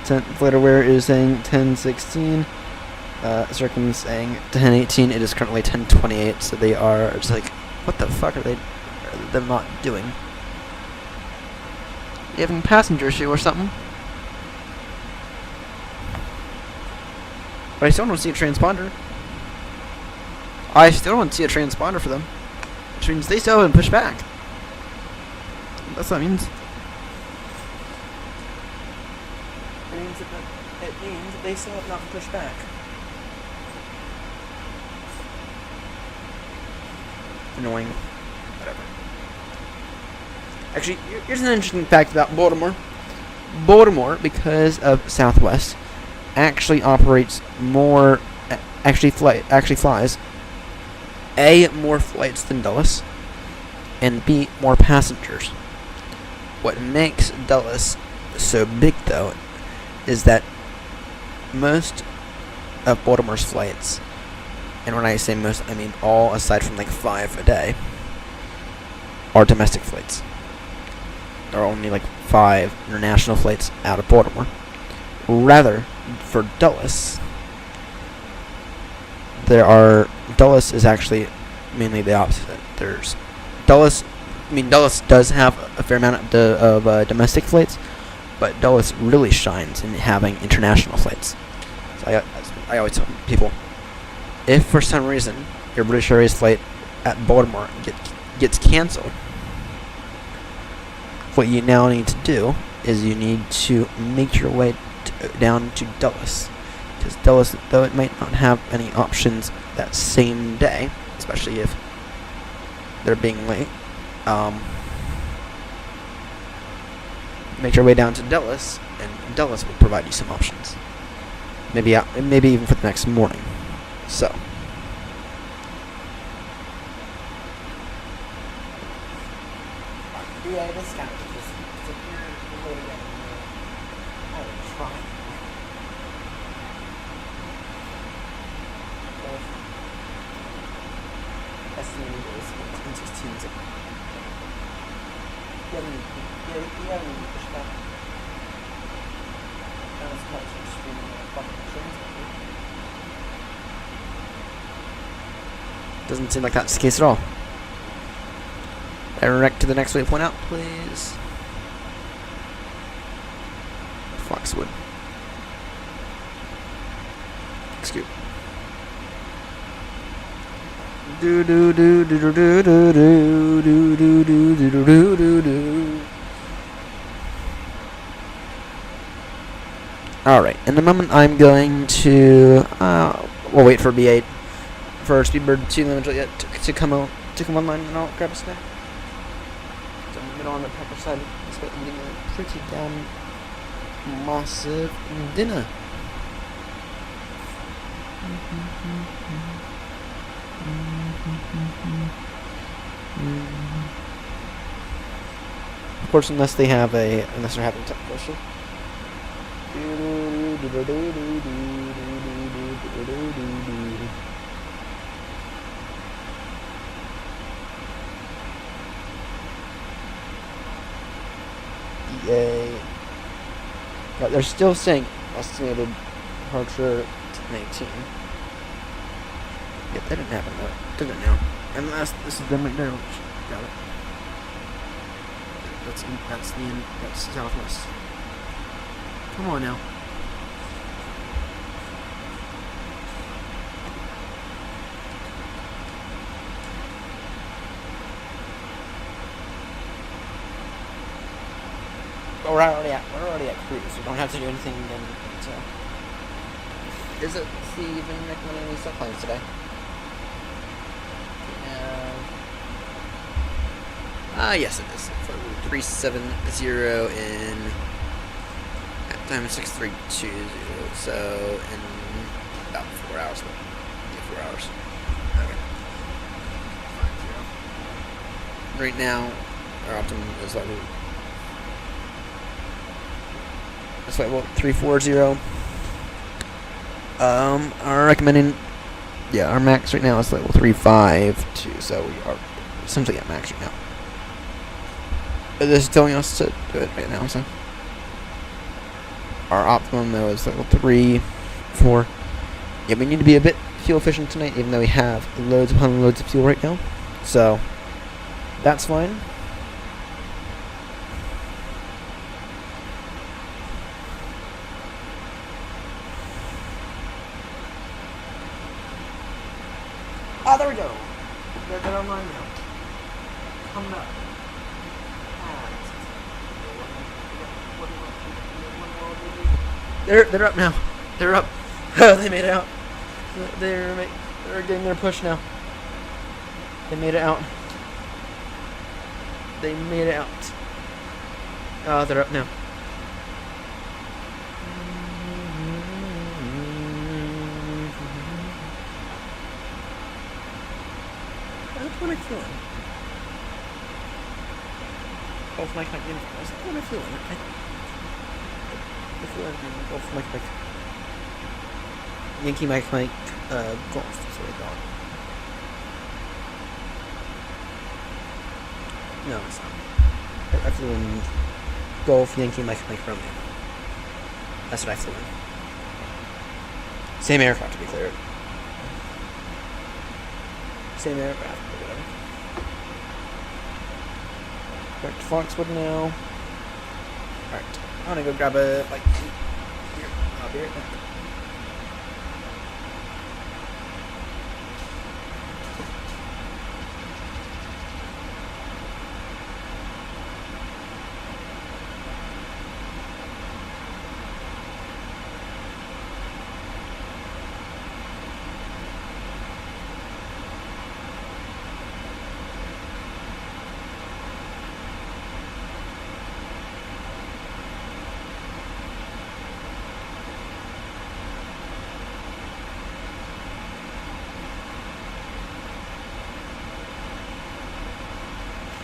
FlightAware is saying 10:16. Circum saying 10:18. It is currently 10:28. So they are just like, what the fuck are they not doing? You having passenger issue or something? But I still don't see a transponder. I still don't see a transponder for them, which means they still haven't pushed back. That's what that means. It means that they still have not pushed back. Annoying. Whatever. Actually, here's an interesting fact about Baltimore. Baltimore, because of Southwest, actually operates more. Actually flies. A, more flights than Dulles, and B, more passengers. What makes Dulles so big, though, is that most of Baltimore's flights, and when I say most, I mean all aside from like 5 a day, are domestic flights. There are only like 5 international flights out of Baltimore. Rather, for Dulles, Dulles is actually mainly the opposite. Dulles does have a fair amount of domestic flights, but Dulles really shines in having international flights. So I always tell people, if for some reason your British Airways flight at Baltimore gets canceled, what you now need to do is you need to make your way down to Dulles. Because Dulles, though it might not have any options that same day, especially if they're being late, make your way down to Dulles, and Dulles will provide you some options. Maybe even for the next morning. So. Yeah, this guy just I will try. Estimated is 10:16. You haven't pushed back. Not as much as streaming fucking transport. Doesn't seem like that's the case at all. Direct to the next waypoint out, please. Foxwood. Excuse. Do do do do do do do do do do do do do do. All right. In a moment, I'm going to we'll wait for B8 for Speedbird 2 Limited to come online, and I'll grab a snack. So I'm on the pepper side. It's eating a pretty damn massive dinner. Of course, unless they're having technical issue. Yay. But they're still saying estimated departure 10:18. Yep, that didn't happen though. Did it now? Unless this is them right now. Got it. That's the end. That's Southwest. Come on now. we're already at cruise. We don't have to do anything again. So, is it even recommending any subplanes today? Yes, it is. 370 in at time 6320. So in about 4 hours. Yeah, 4 hours. Okay. Right now, our optimum is level. That's right. Well, 340. Our recommending. Yeah, our max right now is level 352. So we are essentially at max right now. This is telling us to do it right now, so. Our optimum, though, is level 3, 4. Yeah, we need to be a bit fuel efficient tonight, even though we have loads upon loads of fuel right now. So, that's fine. Ah, there we go. They're online now. Coming up. They're up now. They're up. Oh, they made it out. They're getting their push now. They made it out. They made it out. Oh, they're up now. That's what I'm feeling. Both Mike uniforms. That's what I'm feeling. Golf Mike. Yankee Mike, golf. That's what I thought. No, it's not. I flew in golf, Yankee Mike Romeo. That's what I flew in. Same aircraft, to be clear. Same aircraft, but whatever. Back to Foxwood now. Alright. I'm gonna go grab a bite to eat. Here, I'll be right back.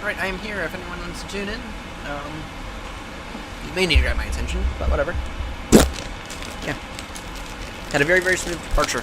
Alright, I am here if anyone wants to tune in. You may need to grab my attention, but whatever. Yeah. Had a very, very smooth departure.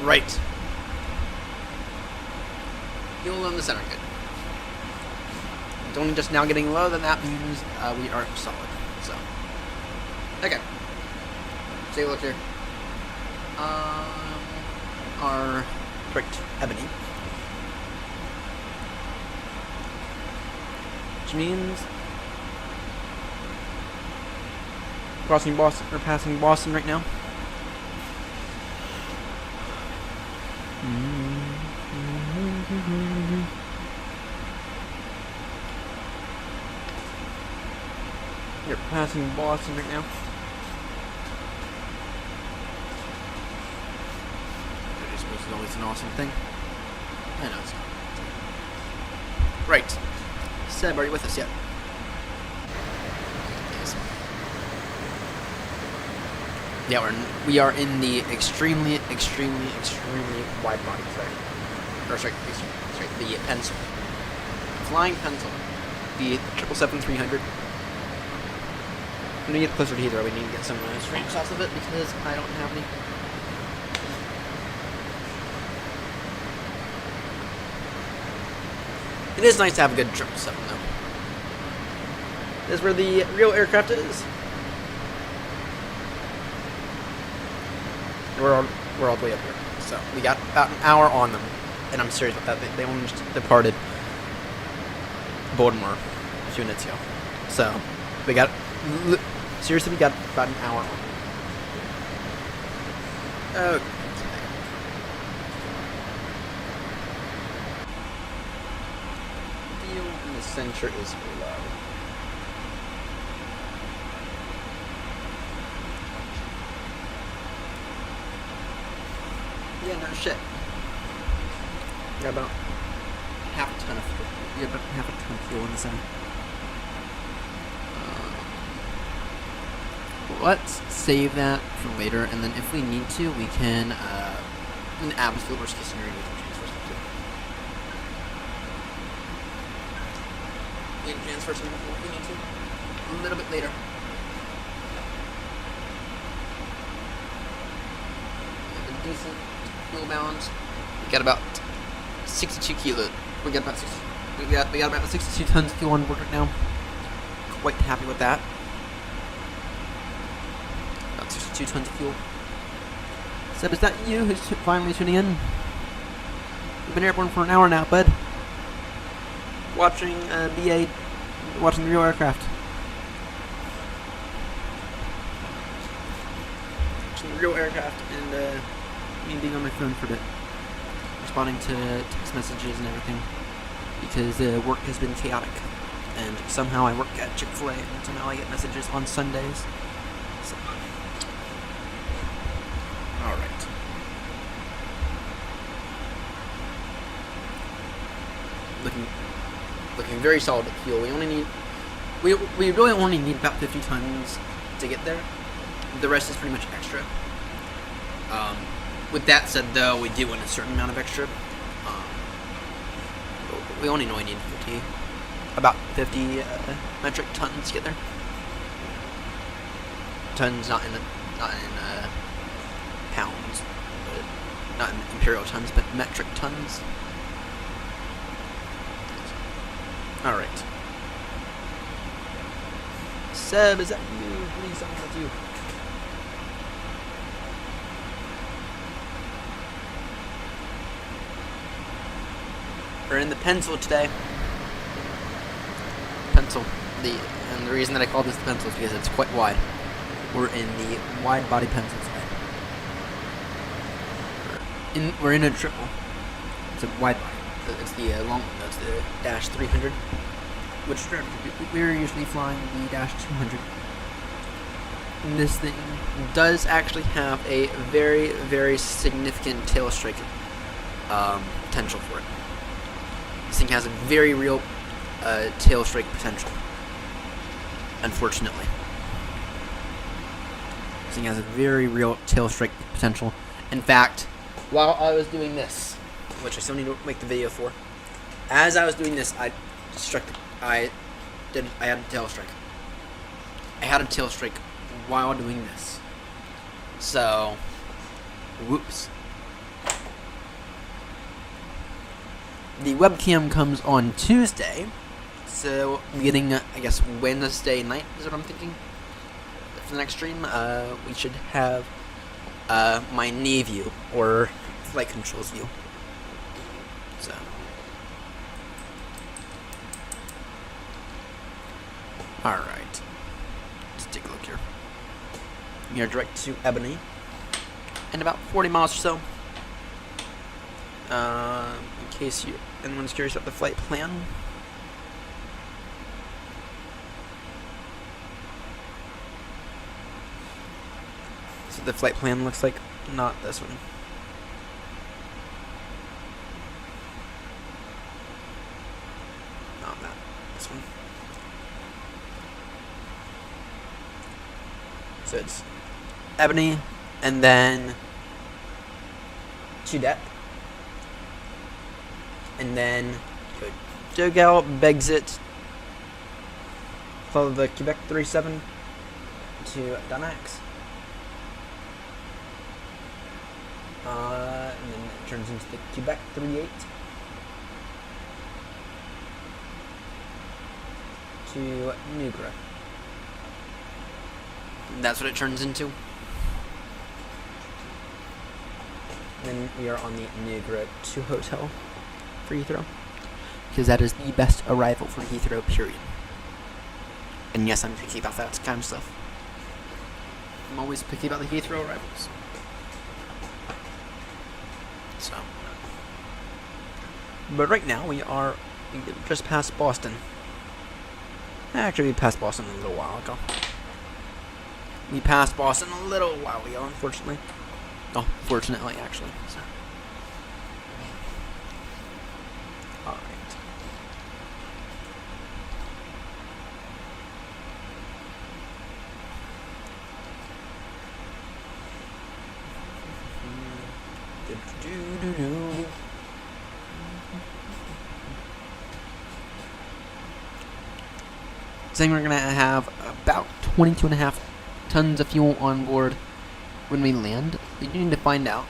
Right. Fuel in the center, good. It's only just now getting low, then that means we are solid. So, okay. Take a look here. Our correct ebony, which means crossing Boston or passing Boston right now. You're passing Boston right now. This is always an awesome thing. I know it's not. Right. Seb, are you with us yet? Yes. Yeah, we are in the extremely wide body the pencil. Flying pencil. The 777-300. When we get closer to Heathrow, we need to get some stream shots of it because I don't have any. It is nice to have a good 777 though. This is where the real aircraft is. We're all the way up here. So we got about an hour on them. And I'm serious about that. They only just departed Baltimore a few minutes ago. So we got seriously we got about an hour on them. Okay. Fuel in the center is low. Yeah, no shit. Got about half a ton of fuel. Yeah, about half a ton of fuel in the center. Let's save that for later, and then if we need to, we can, in the absolute worst case scenario, we can transfer some fuel. We can transfer some fuel if we need to. A little bit later. We have a decent fuel balance. We got about 62 kilos. We got about 62 tons of fuel on board right now. Quite happy with that. About 62 tons of fuel. Seb, is that you who's finally tuning in? You've been airborne for an hour now, bud. Watching BA, watching the real aircraft. Watching the real aircraft and me being on my phone for a bit. Responding to text messages and everything because work has been chaotic, and somehow I work at Chick-fil-A and somehow I get messages on Sundays. So. All right. Looking very solid at fuel. We really only need about 50 tons to get there. The rest is pretty much extra. With that said, though, we do want a certain amount of extra. We only need about 50 metric tons to get there. Tons, not in pounds, not in imperial tons, but metric tons. All right. Seb, is that you? Please tell me that's you. We're in the pencil today. Pencil. And the reason that I call this the pencil is because it's quite wide. We're in the wide body pencil today. We're in a triple. It's a wide body. It's the that's the Dash 300, which we're usually flying the Dash 200. And this thing does actually have a very, very significant tail strike potential for it. This thing has a very real tail strike potential. Unfortunately, this thing has a very real tail strike potential. In fact, while I was doing this, which I still need to make the video for, as I was doing this, I had a tail strike. I had a tail strike while doing this. So, whoops. The webcam comes on Tuesday, so beginning, I guess, Wednesday night is what I'm thinking. For the next stream, we should have my knee view, or flight controls view. So. Alright. Let's take a look here. We are direct to Ebony. In about 40 miles or so. In case anyone's curious about the flight plan. So the flight plan looks like, not this one. Not that. This one. So it's Ebony, and then Tudet, and then Dogal, Begsit, follow the Quebec 37 to Danax, and then it turns into the Quebec 38 to Nugra. That's what it turns into. Then we are on the Nugra 2 hotel for Heathrow, because that is the best arrival for Heathrow, period. And yes, I'm picky about that kind of stuff. I'm always picky about the Heathrow arrivals. So, but right now we are just past Boston. Actually, we passed Boston a little while ago. We passed Boston a little while ago, unfortunately. Oh, fortunately, actually. So. Alright. Saying we're gonna have about 22.5 tons of fuel on board when we land. We do need to find out.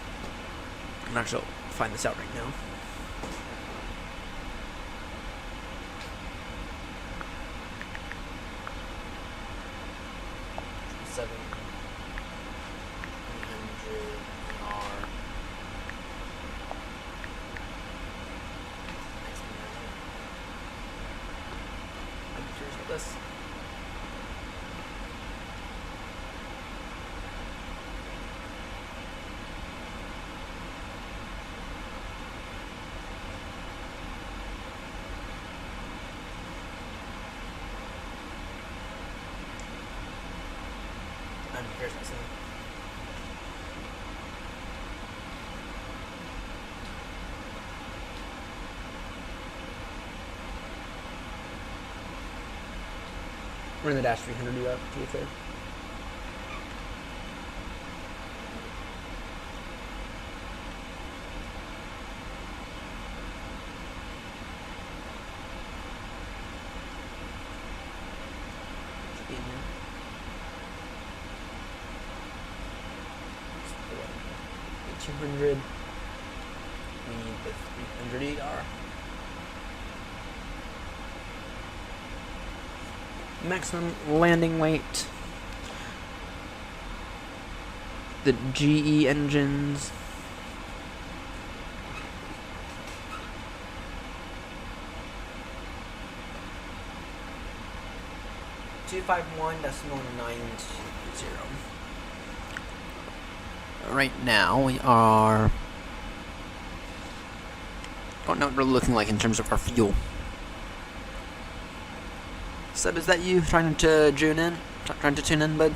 I'm actually find this out right now. This. I'm curious about something. We're in the Dash 300 to be fair. Should be in here. 200. We need the 300 ER. Maximum landing weight. The GE engines. .920. Right now we are. Don't know what we're looking like in terms of our fuel. Seb, is that you trying to tune in? Trying to tune in, bud?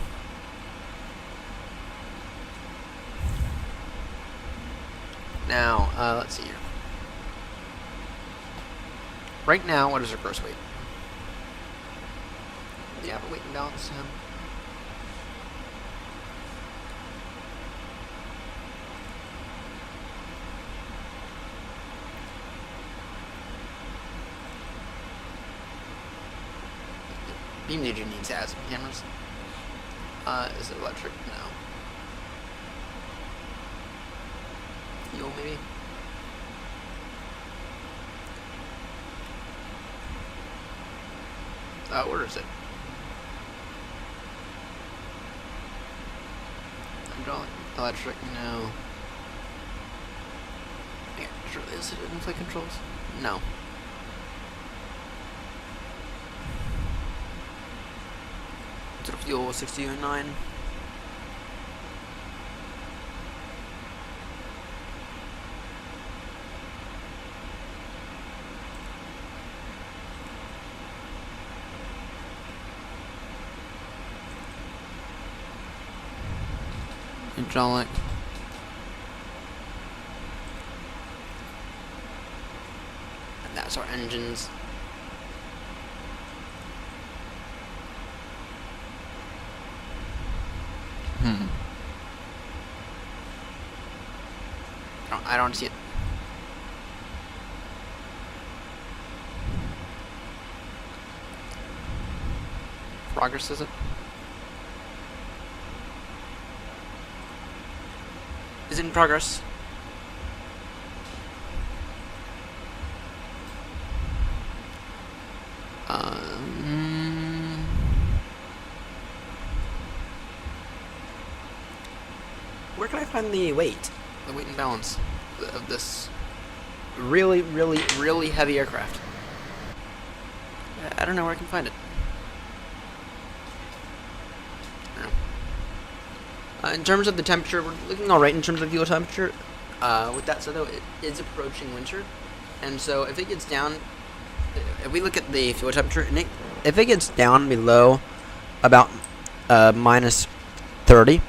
Now, let's see here. Right now, what is our gross weight? Do you have a weight and balance, Sam? Beam Ninja needs ASM cameras. Is it electric? No. Fuel, maybe? Where is it? Hydraulic, electric, no. Yeah, is it in flight controls? No. Sort of fuel 69. Hydraulic. And that's our engines. I don't see it. Progress, is it? Is it in progress? Where can I find the weight? The weight and balance of this really, really, really heavy aircraft. I don't know where I can find it. In terms of the temperature, we're looking alright in terms of fuel temperature. With that said, though, it is approaching winter, and so if it gets down, if we look at the fuel temperature, and if it gets down below about minus 30,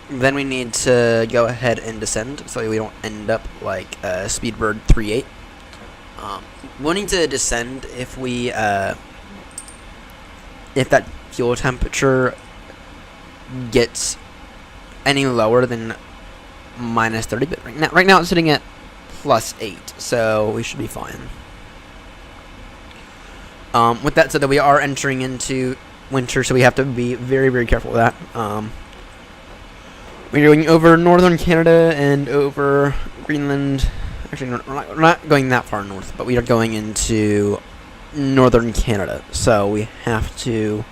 then we need to go ahead and descend so we don't end up like Speedbird 3.8. We'll need to descend if we if that fuel temperature gets any lower than minus 30, but right now it's sitting at plus 8, so we should be fine. With that said, that we are entering into winter, so we have to be very, very careful with that. We're going over northern Canada and over Greenland. Actually, we're not going that far north, but we are going into northern Canada, so we have to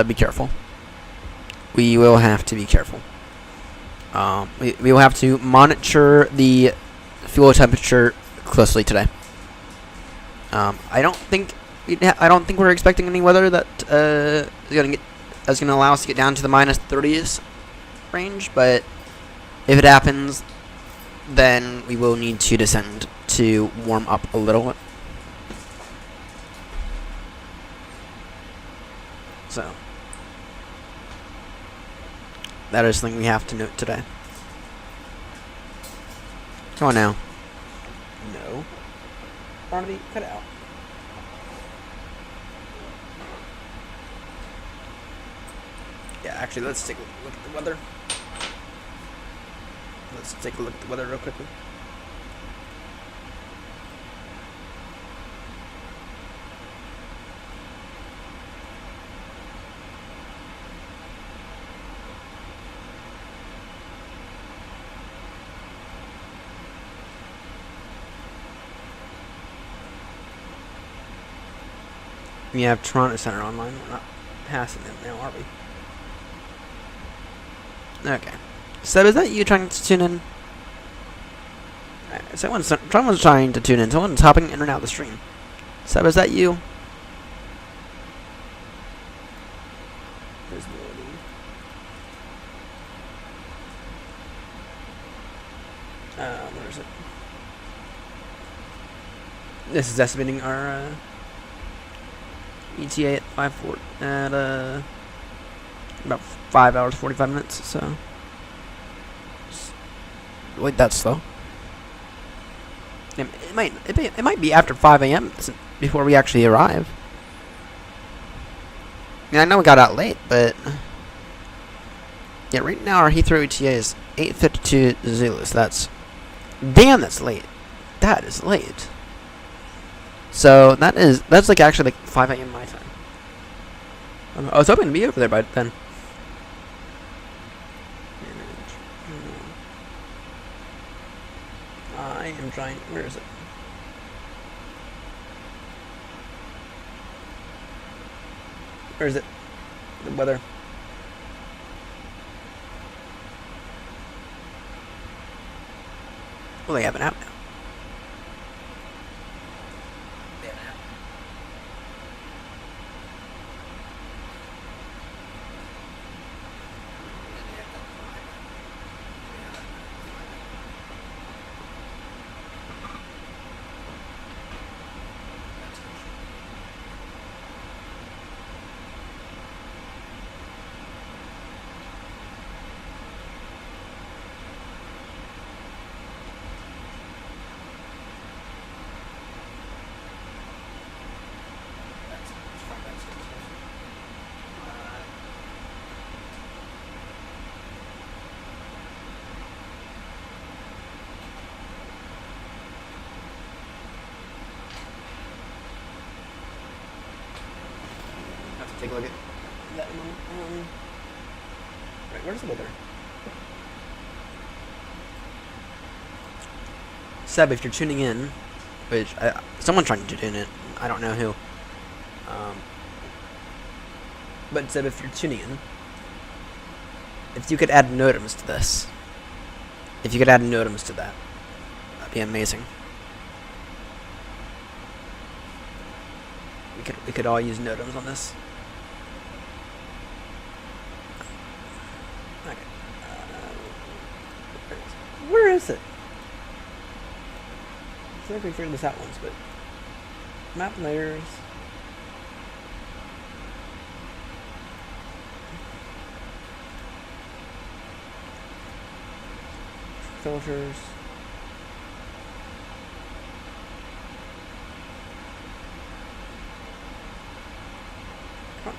be careful. We will have to be careful. We will have to monitor the fuel temperature closely today. I don't think we're expecting any weather that is going to allow us to get down to the minus 30s range, but if it happens, then we will need to descend to warm up a little. So that is something we have to note today. Come on now. No. Barnaby, cut it out. Yeah, actually, let's take a look at the weather. Let's take a look at the weather real quickly. We have Toronto Center online. We're not passing them now, are we? Okay. Seb, is that you trying to tune in? Someone's trying to tune in. Someone's hopping in and out of the stream. Seb, is that you? Visibility. Where is it? This is estimating our ETA at 5:40 at about 5 hours 45 minutes. So wait, that's slow. It might be after 5 a.m. before we actually arrive. I mean, I know we got out late, but yeah, right now our Heathrow ETA is 8:52 Zulu. So that's late. That is late. So that's like actually like 5 a.m. my time. I was hoping to be over there by then. I am trying. Where is it? Or is it the weather? Well, they have it out now. They have it out. Take a look at that one. Right, where's the weather? Seb, if you're tuning in, which someone's trying to tune in, I don't know who. But Seb, if you're tuning in, if you could add notems to this, if you could add notems to that, that'd be amazing. We could all use notems on this. Okay. Where is it? I feel like we figured this out once, but map layers. Filters.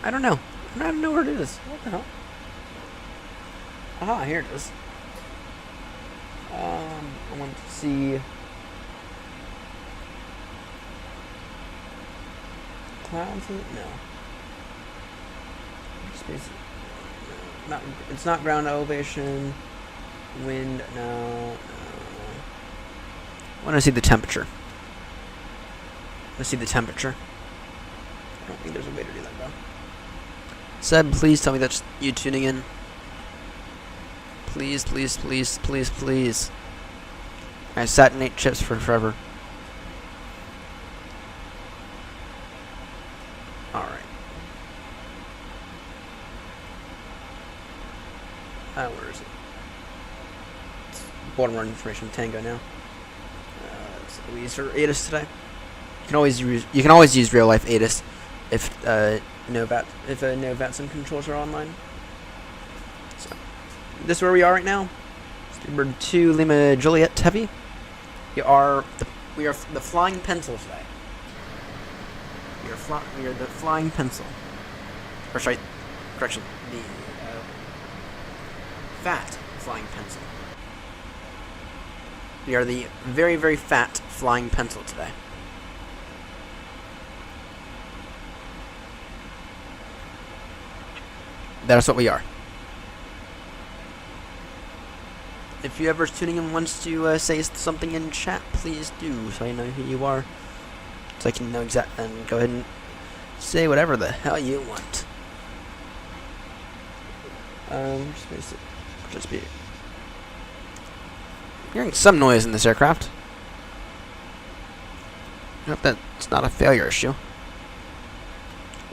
I don't know. I don't know where it is. What the hell? Aha, here it is. I want to see clouds. No. Space. No. Not. It's not ground elevation. Wind. No. No. I want to see the temperature. Let's see the temperature. I don't think there's a way to do that though. Seb, please tell me that's you tuning in. Please, please, please, please, please. I sat and ate chips for forever. Alright. Where is it? It's Baltimore information Tango now. It's Louise or ATIS today. You can always use real life ATIS if Novats and controls are online. So this is where we are right now. Bird 2 Lima Juliet Heavy. We are the flying pencil today. We are the flying pencil. Or sorry, correction, the fat flying pencil. We are the very, very fat flying pencil today. That's what we are. If you ever tuning in wants to say something in chat, please do, so I know who you are. So I can know exactly, and go ahead and say whatever the hell you want. Just be hearing some noise in this aircraft. I hope that's not a failure issue.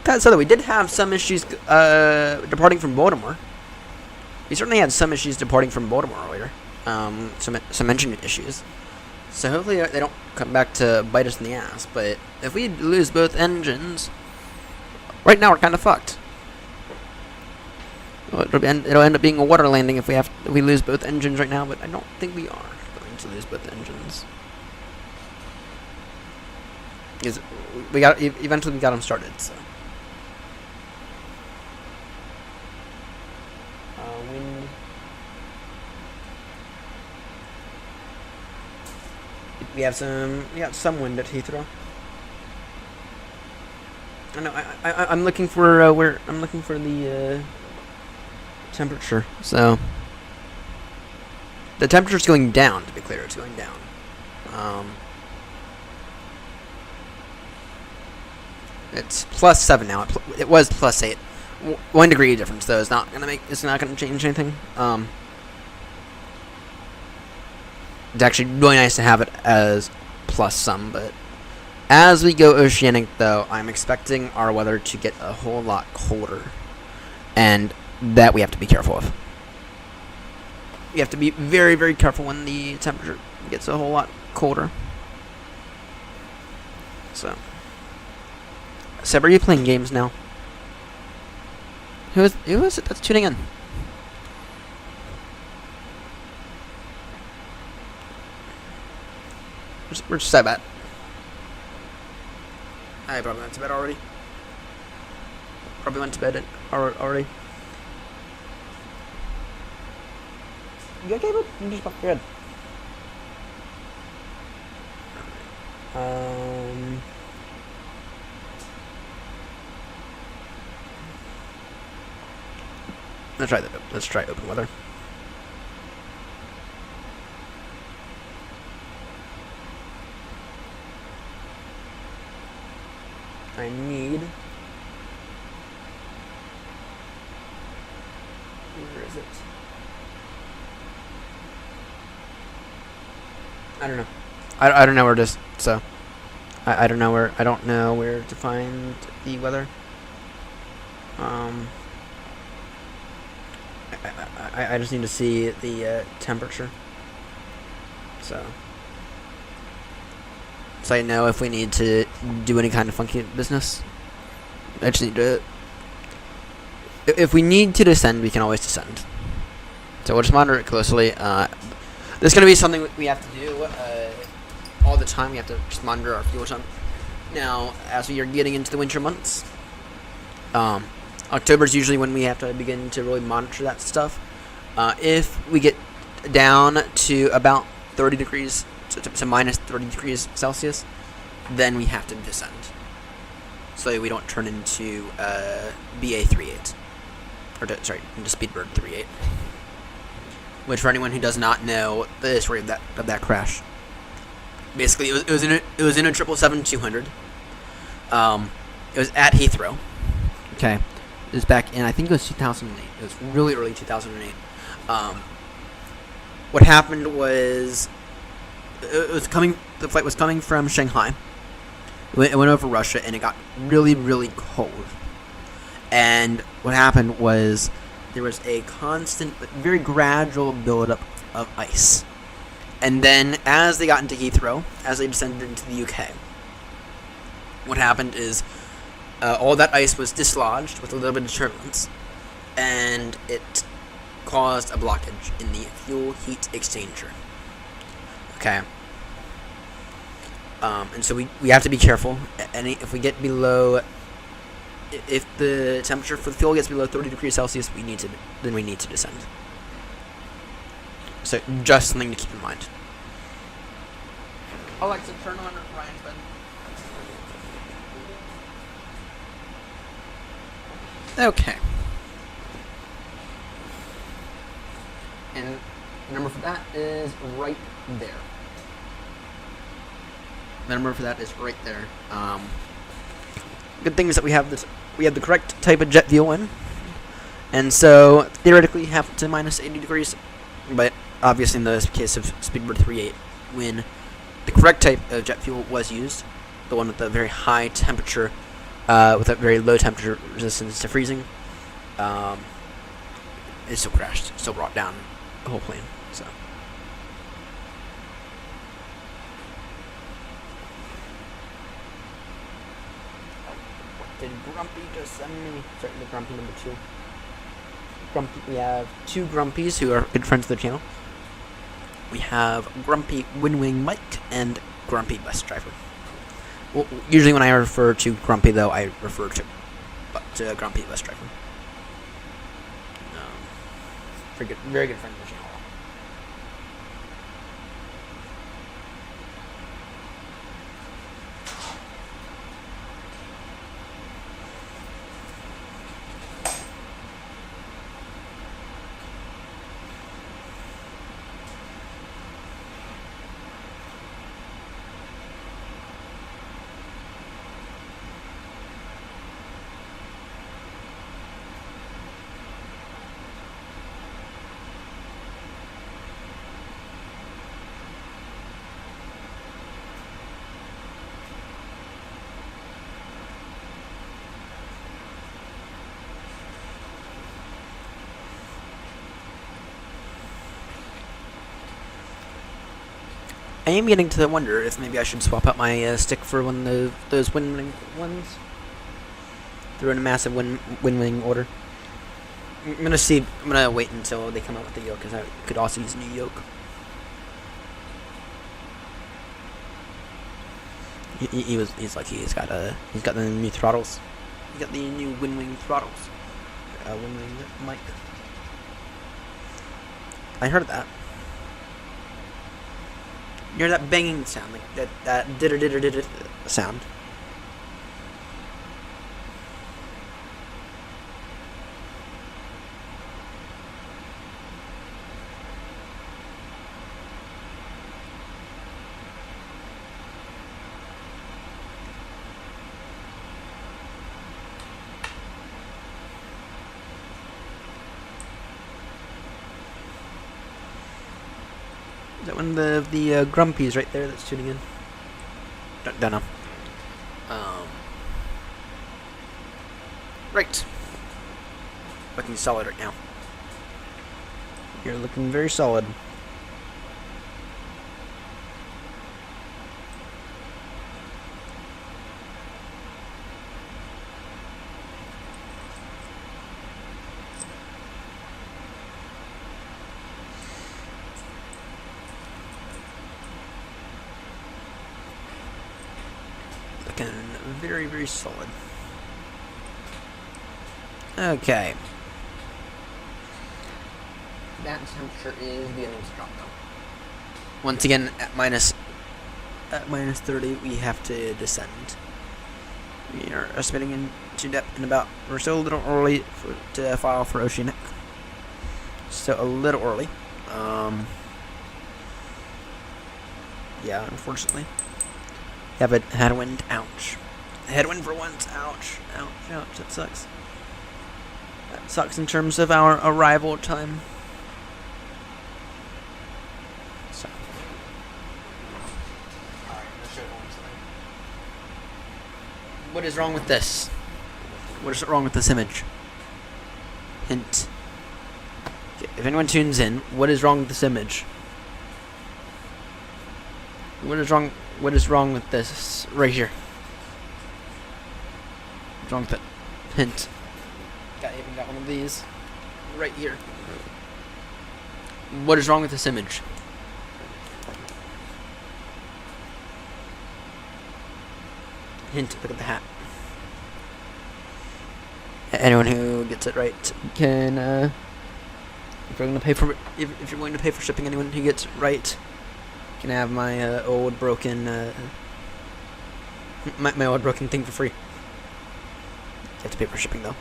That said, we did have some issues departing from Baltimore. We certainly had some issues departing from Baltimore earlier. Some engine issues. So hopefully they don't come back to bite us in the ass. But if we lose both engines, right now we're kind of fucked. It'll end up being a water landing if we lose both engines right now. But I don't think we are going to lose both engines. Because eventually we got them started. So. Wind. We got some wind at Heathrow. I know. I'm looking for I'm looking for the temperature. So the temperature's going down. To be clear, it's going down. It's +7 now. It was +8. 1 degree difference though is not gonna it's not gonna change anything. It's actually really nice to have it as plus some, but as we go oceanic though, I'm expecting our weather to get a whole lot colder, and that we have to be careful of. We have to be very, very careful when the temperature gets a whole lot colder. So, Seb, are you playing games now? Who is it that's tuning in? Where's Seb at? I probably went to bed already. Already. You okay, bud? You just bumped your head. Let's try open weather. I need. Where is it? I don't know. I don't know where it is. So I don't know where to find the weather. I just need to see the temperature. So I know if we need to do any kind of funky business. I just need to. If we need to descend, we can always descend. So we'll just monitor it closely. This is going to be something we have to do all the time. We have to just monitor our fuel ton. Now, as we are getting into the winter months, October is usually when we have to begin to really monitor that stuff. If we get down to about 30 degrees, to minus 30 degrees Celsius, then we have to descend. So we don't turn into BA 38. Into Speedbird 38. Which, for anyone who does not know the story of that crash, basically it was in a 777-200. It was at Heathrow. Okay, it was back in, I think it was 2008. It was really early 2008. What happened was the flight was coming from Shanghai. It went over Russia, and it got really, really cold. And what happened was there was a constant, but very gradual buildup of ice. And then as they got into Heathrow, as they descended into the UK, what happened is all that ice was dislodged with a little bit of turbulence, and it caused a blockage in the fuel heat exchanger. Okay. And so we have to be careful. And if we get below, if the temperature for the fuel gets below 30 degrees Celsius, we need to descend. So just something to keep in mind. Alexa, turn on Ryan's bed. Okay. And the number for that is right there. The number for that is right there. Good thing is that we have the correct type of jet fuel in, and so theoretically have to minus 80 degrees. But obviously, in the case of Speedbird 38, when the correct type of jet fuel was used, the one with the very high temperature, with a very low temperature resistance to freezing, it still crashed, still brought down the whole plane. So. Did Grumpy just send me? Sorry, the Grumpy number 2. We have 2 Grumpies who are good friends of the channel. We have Grumpy Windwing Mike and Grumpy Bus Driver. Well, usually when I refer to Grumpy, though, I refer to Grumpy Bus Driver. Very good friend of the channel. I am getting to wonder if maybe I should swap out my stick for one of those wind-winning ones. They're in a massive wind-winning order. I'm gonna see. I'm gonna wait until they come out with the yoke, because I could also use a new yoke. He's got the new throttles. He's got the new wind-wing throttles. Wind-wing mic. I heard that. You hear that banging sound, like that ditter sound. Is that one of the grumpies right there that's tuning in? Don't know. Right. Looking solid right now. You're looking very solid. Looking very, very solid. Okay. That temperature is beginning to drop though. Once again, at minus 30, we have to descend. We are estimating into depth in about. We're still a little early to file for oceanic. So a little early. Yeah, unfortunately. Have a headwind. Ouch. Headwind for once. Ouch. Ouch. Ouch. That sucks. That sucks in terms of our arrival time. So. Alright, let's show something. What is wrong with this? What is wrong with this image? Hint. If anyone tunes in, what is wrong with this image? What is wrong with this right here? What's wrong with it? Hint. Even got one of these right here. What is wrong with this image? Hint, look at the hat. Anyone who gets it right can if you're going to pay for shipping, anyone who gets it right can have my old broken my old broken thing for free. You have to pay for shipping though.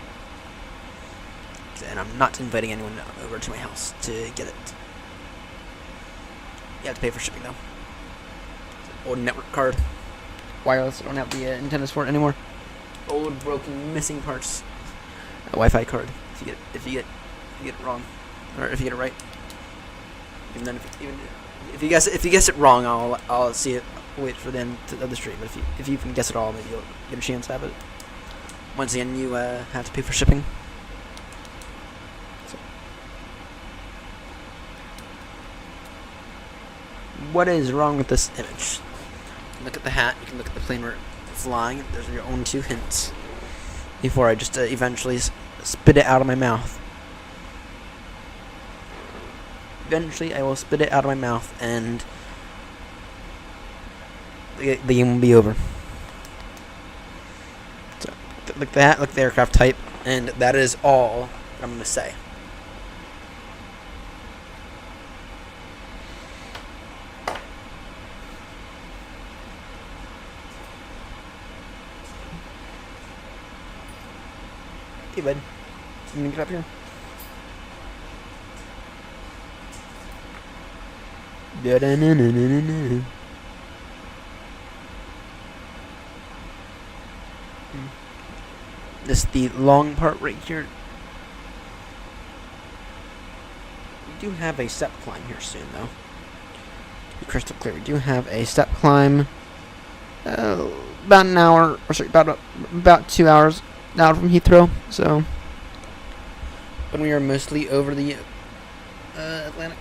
And I'm not inviting anyone over to my house to get it. You have to pay for shipping though. Old network card. Wireless, I don't have the antennas for it anymore. Old broken missing parts. A Wi-Fi card. If you get it wrong. Or if you get it right. Even then if you guess it wrong, I'll see it. Wait for the end of the stream. But if you can guess it all, maybe you'll get a chance to have it. Once again, you have to pay for shipping. So. What is wrong with this image? Look at the hat. You can look at the plane we're flying. Those are your own two hints. Before I just eventually spit it out of my mouth. Eventually, I will spit it out of my mouth, and the game will be over. So, look at that. Look at the aircraft type, and that is all I'm going to say. Hey, bud. You gonna get up here? Da-da-na-na-na-na-na. This the long part right here. We do have a step climb here soon, though. To be crystal clear, we do have a step climb. About an hour, or sorry, about 2 hours out from Heathrow. So when we are mostly over the Atlantic.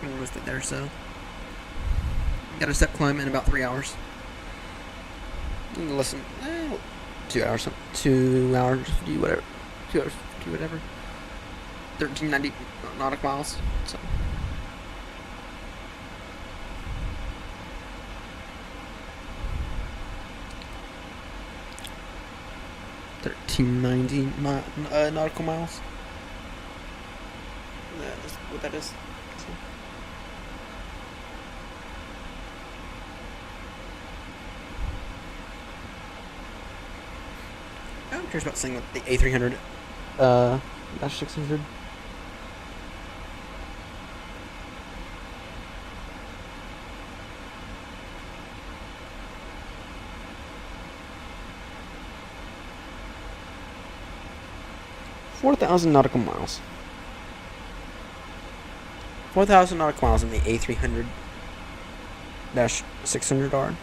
We're mostly there, so Got a step climb in about 3 hours. Listen, 2 hours. 2 hours. Do whatever. 2 hours. Do whatever. 1390 nautical miles. So. Nautical miles. That's what that is. I'm curious about saying what the A300 dash 600. $4,000 nautical miles. 4,000 nautical miles in the A300 dash 600R.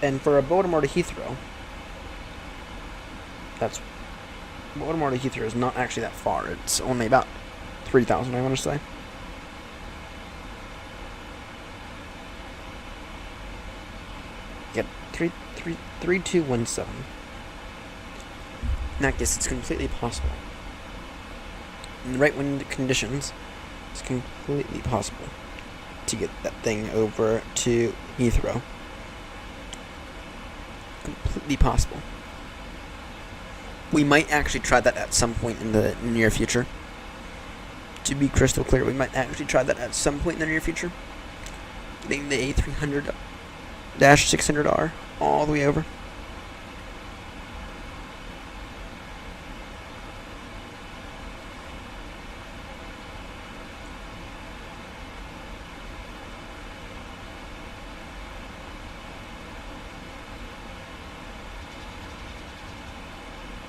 And for a Baltimore to Heathrow, Baltimore to Heathrow is not actually that far. It's only about 3,000, I want to say. Yep, 3217. In that case, it's completely possible. In the right wind conditions, it's completely possible to get that thing over to Heathrow. Completely possible. We might actually try that at some point in the near future. To be crystal clear, we might actually try that at some point in the near future. Getting the A300-600R all the way over.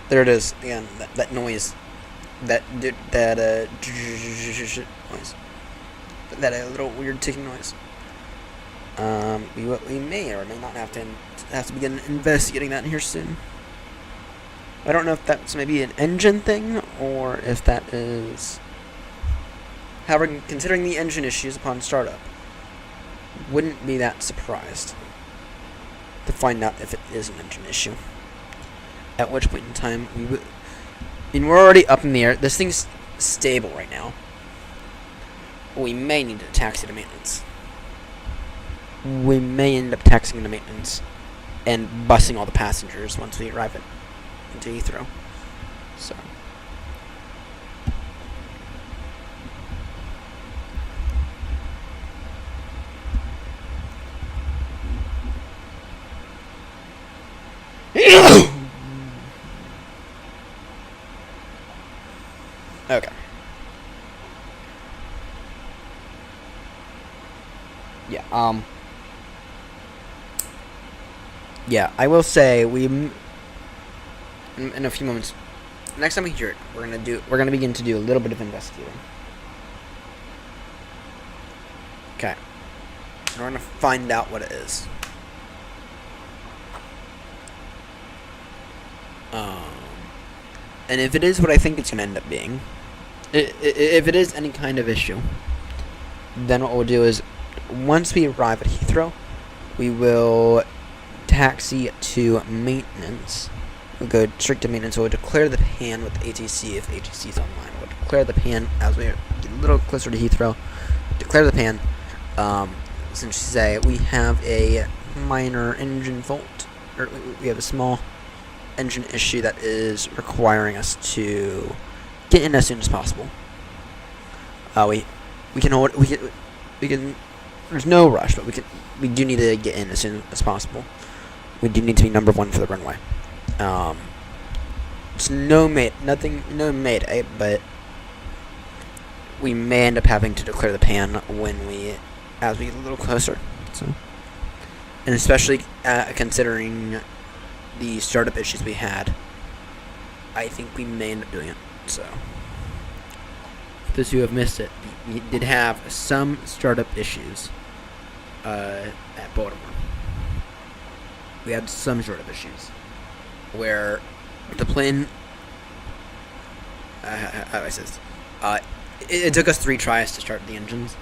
There it is again. That noise, that noise, that little weird ticking noise. We may or may not have to begin investigating that here soon. I don't know if that's maybe an engine thing or if that is. However, considering the engine issues upon startup, wouldn't be that surprised to find out if it is an engine issue. At which point in time, we're already up in the air. This thing's stable right now. We may need to taxi to maintenance. We may end up taxiing to maintenance and busing all the passengers once we arrive into Heathrow. So. Okay. Yeah, yeah, I will say in a few moments, next time we hear it, we're gonna begin to do a little bit of investigating. Okay. And we're gonna find out what it is. And if it is what I think it's gonna end up being, if it is any kind of issue, then what we'll do is, once we arrive at Heathrow, we will taxi to maintenance. We'll go straight to maintenance. We'll declare the pan with ATC if ATC is online. We'll declare the pan as we get a little closer to Heathrow. Declare the pan. Since you say we have a minor engine fault, or we have a small engine issue that is requiring us to get in as soon as possible. We can. There's no rush, but we do need to get in as soon as possible. We do need to be number one for the runway. It's no mayday, but we may end up having to declare the pan as we get a little closer. So, and especially considering the startup issues we had, I think we may end up doing it. So, for those who have missed it, we did have some startup issues at Baltimore. We had some startup issues. where the plane. How do I say this? It took us 3 tries to start the engines.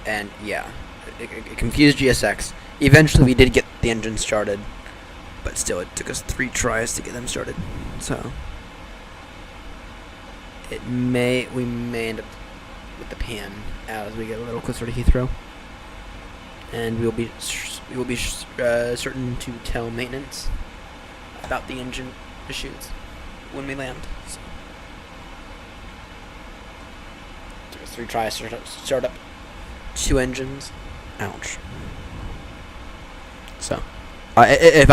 And yeah, it confused GSX. Eventually, we did get the engine started, but still, it took us 3 tries to get them started. So we may end up with the pan as we get a little closer to Heathrow, and we will be certain to tell maintenance about the engine issues when we land. So, took us 3 tries to start up 2 engines. Ouch. So, if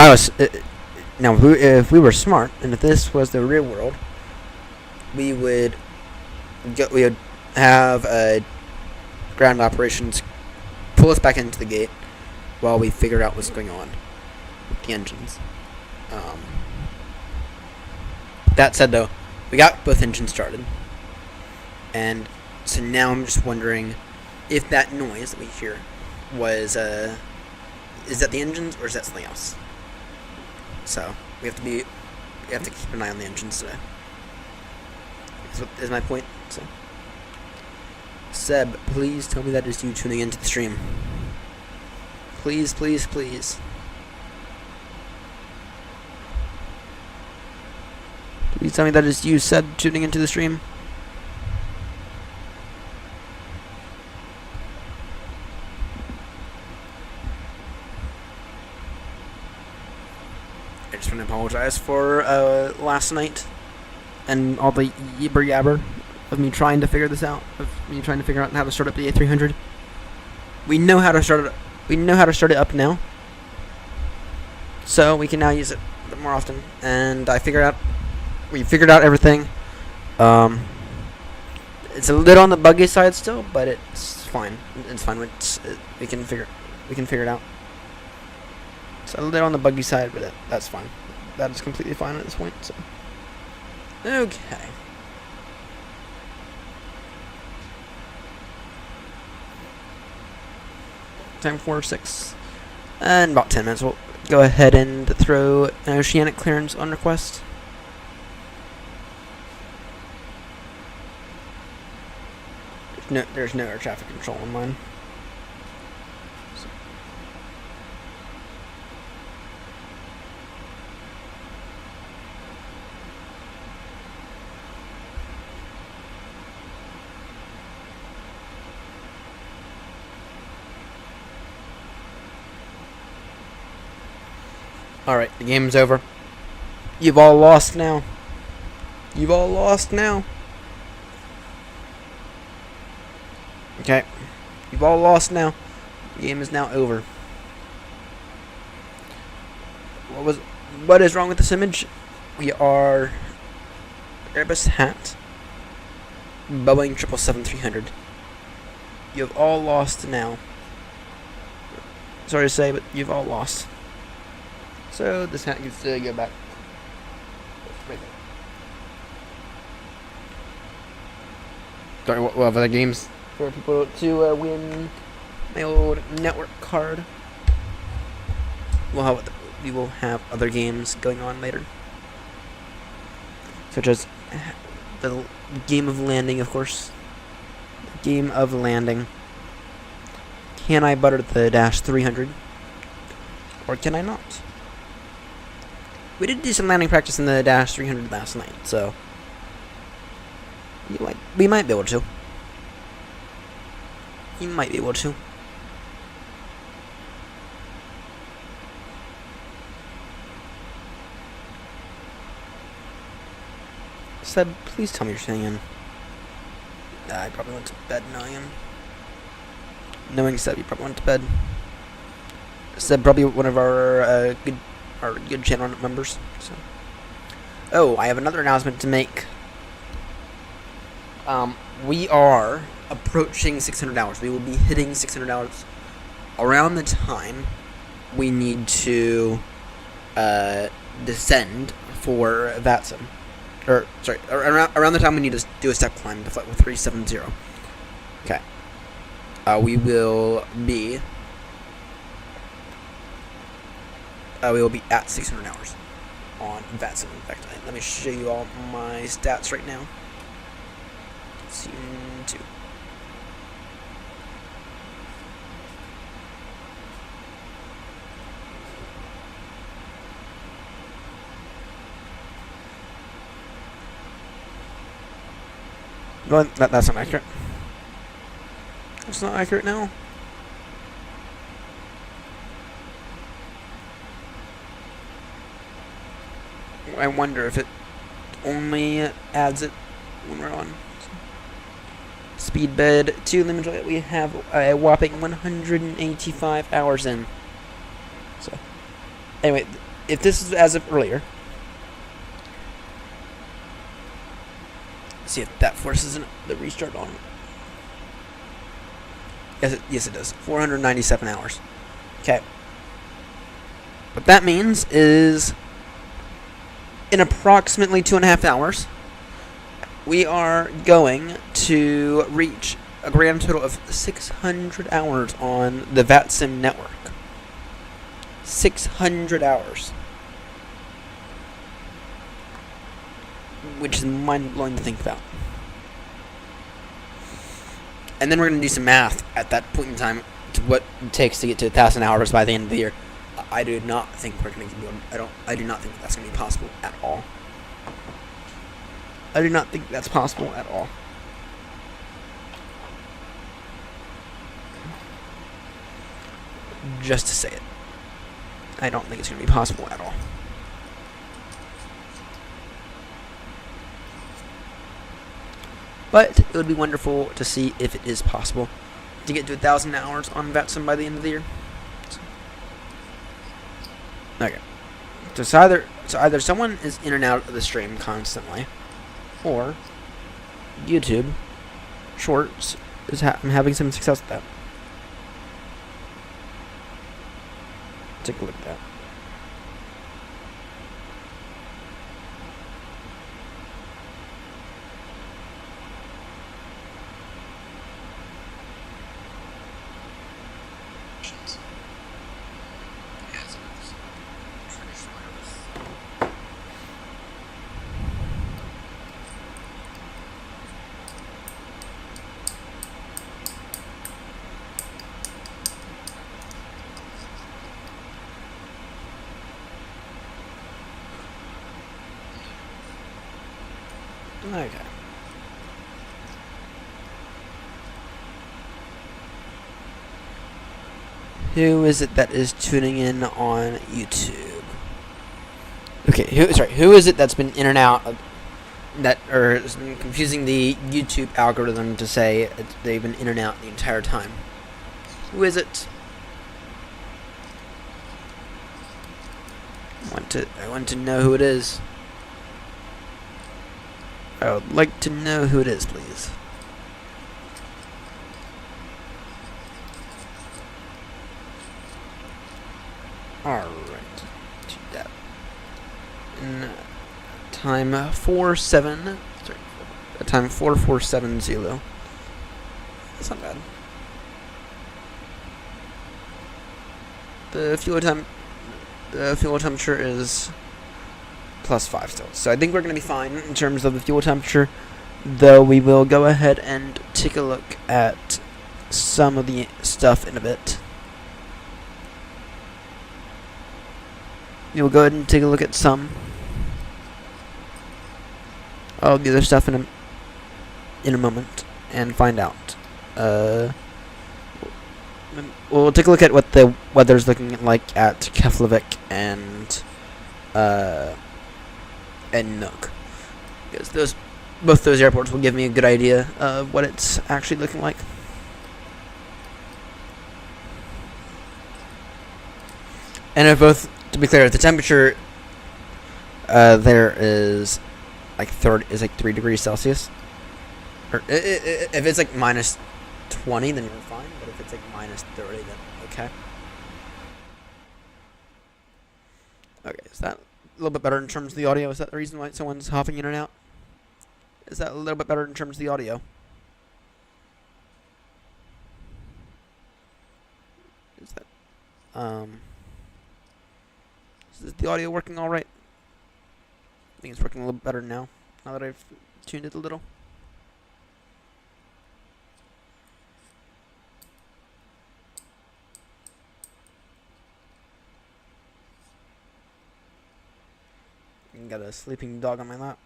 we were smart, and if this was the real world, we would have ground operations pull us back into the gate while we figure out what's going on with the engines. That said, though, we got both engines started, and so now I'm just wondering if that noise that we hear was is that the engines or is that something else? So we have to keep an eye on the engines today. Is my point. So, Seb, please tell me that is you tuning into the stream. Please, please, please. Please tell me that is you, Seb, tuning into the stream. I just want to apologize for last night and all the yibber yabber of me trying to figure this out, of me trying to figure out how to start up the A300. We know how to start it. We know how to start it up now, so we can now use it a bit more often. And we figured out everything. It's a little on the buggy side still, but it's fine. It's fine. We can figure it out. It's a little on the buggy side, but that's fine. That is completely fine at this point. So, okay. Time for 6. And about 10 minutes. We'll go ahead and throw an oceanic clearance on request. There's no air traffic control on mine. Alright, the game's over. You've all lost now. You've all lost now. Okay. You've all lost now. The game is now over. What is wrong with this image? We are Airbus hat, Boeing 777-300. You have all lost now. Sorry to say, but you've all lost. So this hat gets to go back. Right there. We'll have other games for people to win my old network card. We will have other games going on later, such as the game of landing, of course. The game of landing. Can I butter the Dash 300, or can I not? We did do some landing practice in the Dash 300 last night, so we might be able to. You might be able to. Seb, please tell me you're staying in. I probably went to bed knowing Knowing Seb, you probably went to bed. Seb, probably one of our good channel members. So. Oh, I have another announcement to make. We are approaching 600 hours. We will be hitting 600 hours around the time we need to descend for VATSIM. Or, sorry, around the time we need to do a step climb to flight with 370. Okay. We will be we will be at 600 hours on VATSIM. In fact, let me show you all my stats right now. Scene 2. No, that's not accurate. It's not accurate now. I wonder if it only adds it when we're on speed bed 2. Let me tell you, we have a whopping 185 hours in. So, anyway, if this is as of earlier, see if that forces the restart on. Yes, it does. 497 hours. Okay. What that means is, in approximately 2.5 hours, we are going to reach a grand total of 600 hours on the VATSIM network. 600 hours. Which is mind-blowing to think about. And then we're going to do some math at that point in time to what it takes to get to 1,000 hours by the end of the year. I do not think we're going to do. I do not think that's going to be possible at all. I do not think that's possible at all. Just to say it, I don't think it's going to be possible at all. But it would be wonderful to see if it is possible to get to 1,000 hours on VATSIM by the end of the year. Okay. So either someone is in and out of the stream constantly, or YouTube Shorts is I'm having some success with that. Take a look at that. Okay. Who is it that is tuning in on YouTube? Okay, who is it that's been in and out of that, or is confusing the YouTube algorithm to say they've been in and out the entire time? Who is it? I want to know who it is. I would like to know who it is, please. Alright. Do that. In time 4470. That's not bad. The fuel temperature is +5 still. So I think we're going to be fine in terms of the fuel temperature, though we will go ahead and take a look at some of the stuff in a bit. We'll go ahead and take a look at some of the other stuff in a moment and find out. We'll take a look at what the weather's looking like at Keflavik and Nuuk, because both those airports will give me a good idea of what it's actually looking like. And if both, to be clear, the temperature there is like 3 degrees Celsius, or if it's like -20, then you're fine. But if it's like -30, then okay. Okay, is that a little bit better in terms of the audio? Is that the reason why someone's hopping in and out? Is that a little bit better in terms of the audio? Is that Is the audio working all right? I think it's working a little better now. Now that I've tuned it a little. Got a sleeping dog on my lap.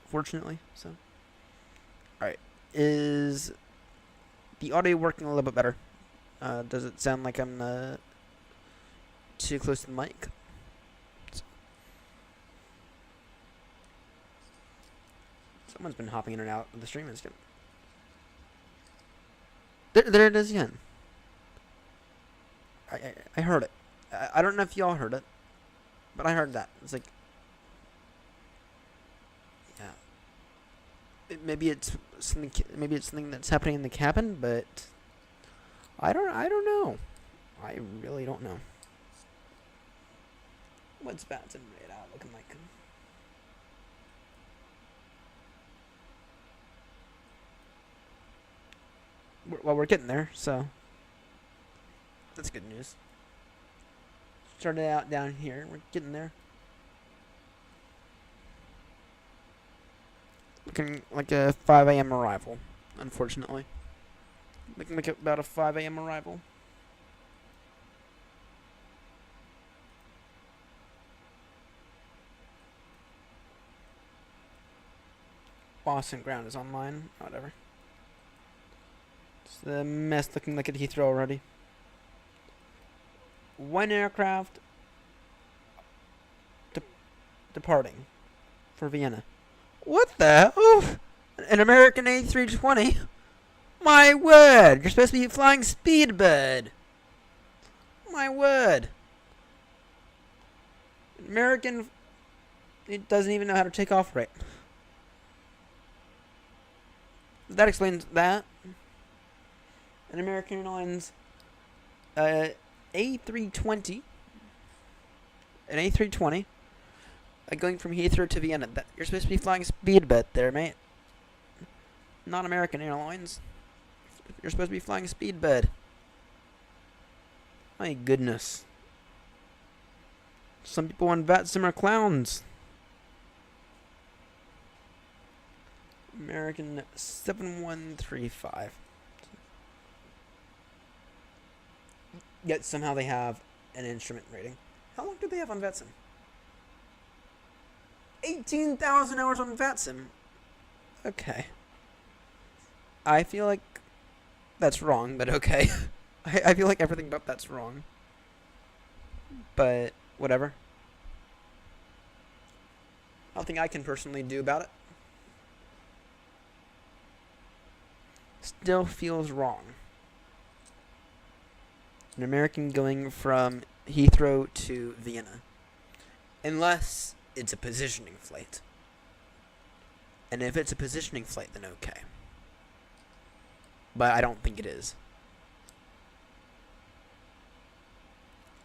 Fortunately, so. Alright. Is the audio working a little bit better? Does it sound like I'm too close to the mic? Someone's been hopping in and out of the stream. There it is again. I heard it. I don't know if y'all heard it, but I heard that. It's like, yeah. Maybe it's something that's happening in the cabin, but I don't know. I really don't know. What's Batson radar looking like? Well, we're getting there, so that's good news. Started out down here. We're getting there. Looking like a 5 a.m. arrival, unfortunately. Looking like about a 5 a.m. arrival. Boston ground is online. Whatever. It's the mess looking like at Heathrow already. One aircraft departing for Vienna. What the hell? An American A320? My word! You're supposed to be flying Speedbird. My word. American... It doesn't even know how to take off right. That explains that. An American Airlines... A320, an A320, going from Heathrow to Vienna. You're supposed to be flying Speedbird there, mate. Not American Airlines. You're supposed to be flying Speedbird. My goodness. Some people on VATSIM are clowns. American 7135. Yet somehow they have an instrument rating. How long do they have on VATSIM? 18,000 hours on VATSIM. Okay. I feel like that's wrong, but okay. I feel like everything about that's wrong. But whatever. Nothing I can personally do about it. Still feels wrong. An American going from Heathrow to Vienna. Unless it's a positioning flight. And if it's a positioning flight, then okay. But I don't think it is.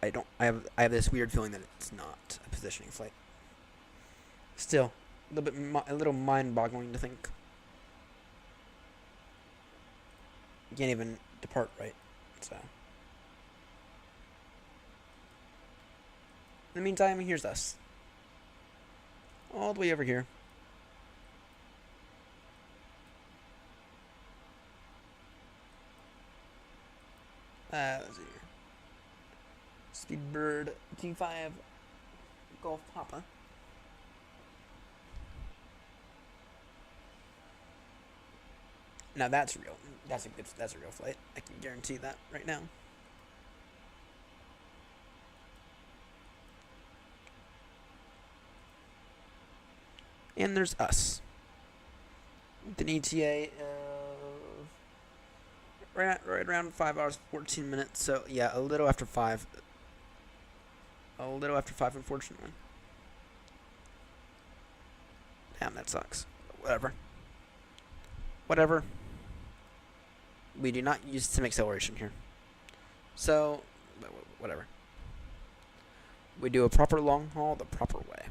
I have this weird feeling that it's not a positioning flight. Still, a little mind-boggling to think. You can't even depart right, so. In the meantime, here's us. All the way over here. Let's see here. Speedbird T5 Golf Papa. Now that's real. That's a real flight. I can guarantee that right now. And there's us. With an ETA of right around 5 hours 14 minutes. So yeah, a little after 5. A little after 5, unfortunately. Damn, that sucks. Whatever. Whatever. We do not use sim acceleration here. So, whatever. We do a proper long haul the proper way.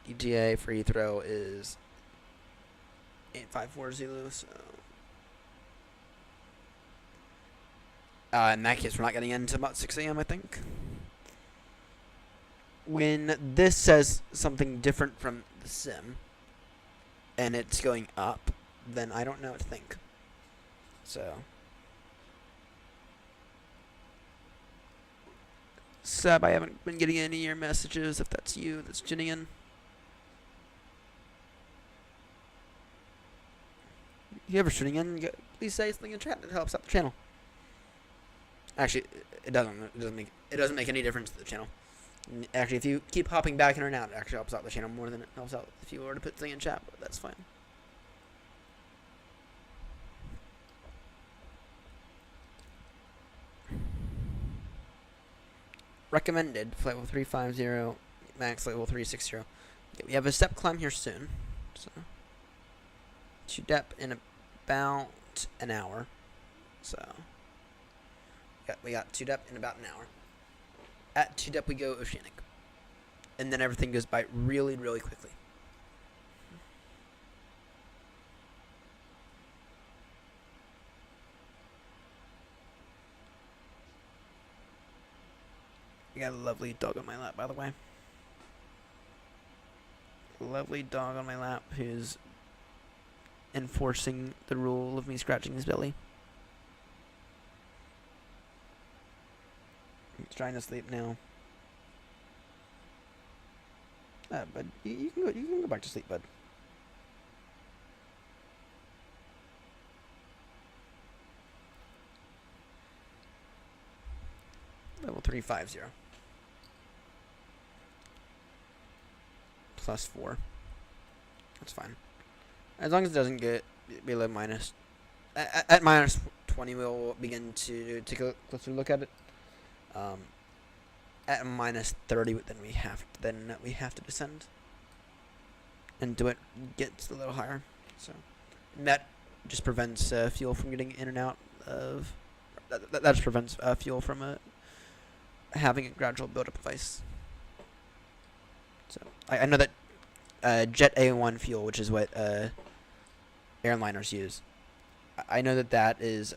ETA for Heathrow is 854 Zulu, so... in that case, we're not getting in until about 6 a.m., I think. When this says something different from the sim, and it's going up, then I don't know what to think. So... Seb, I haven't been getting any of your messages, if that's you that's tuning in. Whoever's tuning in, please say something in chat. It helps out the channel. Actually, it doesn't make any difference to the channel. Actually, if you keep hopping back in or out, it actually helps out the channel more than it helps out if you were to put something in chat, but that's fine. Recommended, flight level 350, max level 360. Okay, we have a step climb here soon. So, 2 dep in about an hour. So, we got 2 dep in about an hour. At 2 dep we go oceanic. And then everything goes by really, really quickly. I got a lovely dog on my lap, by the way. Lovely dog on my lap who's enforcing the rule of me scratching his belly. He's trying to sleep now. Bud, you can go back to sleep, bud. Level 350. +4. That's fine. As long as it doesn't get below minus. At minus 20, we'll begin to take a closer look at it. At minus 30, then we have to descend. And do it gets a little higher. So and that just prevents fuel from getting in and out of. That just prevents fuel from having a gradual buildup of ice. So I know that Jet A1 fuel, which is what airliners use, I know that is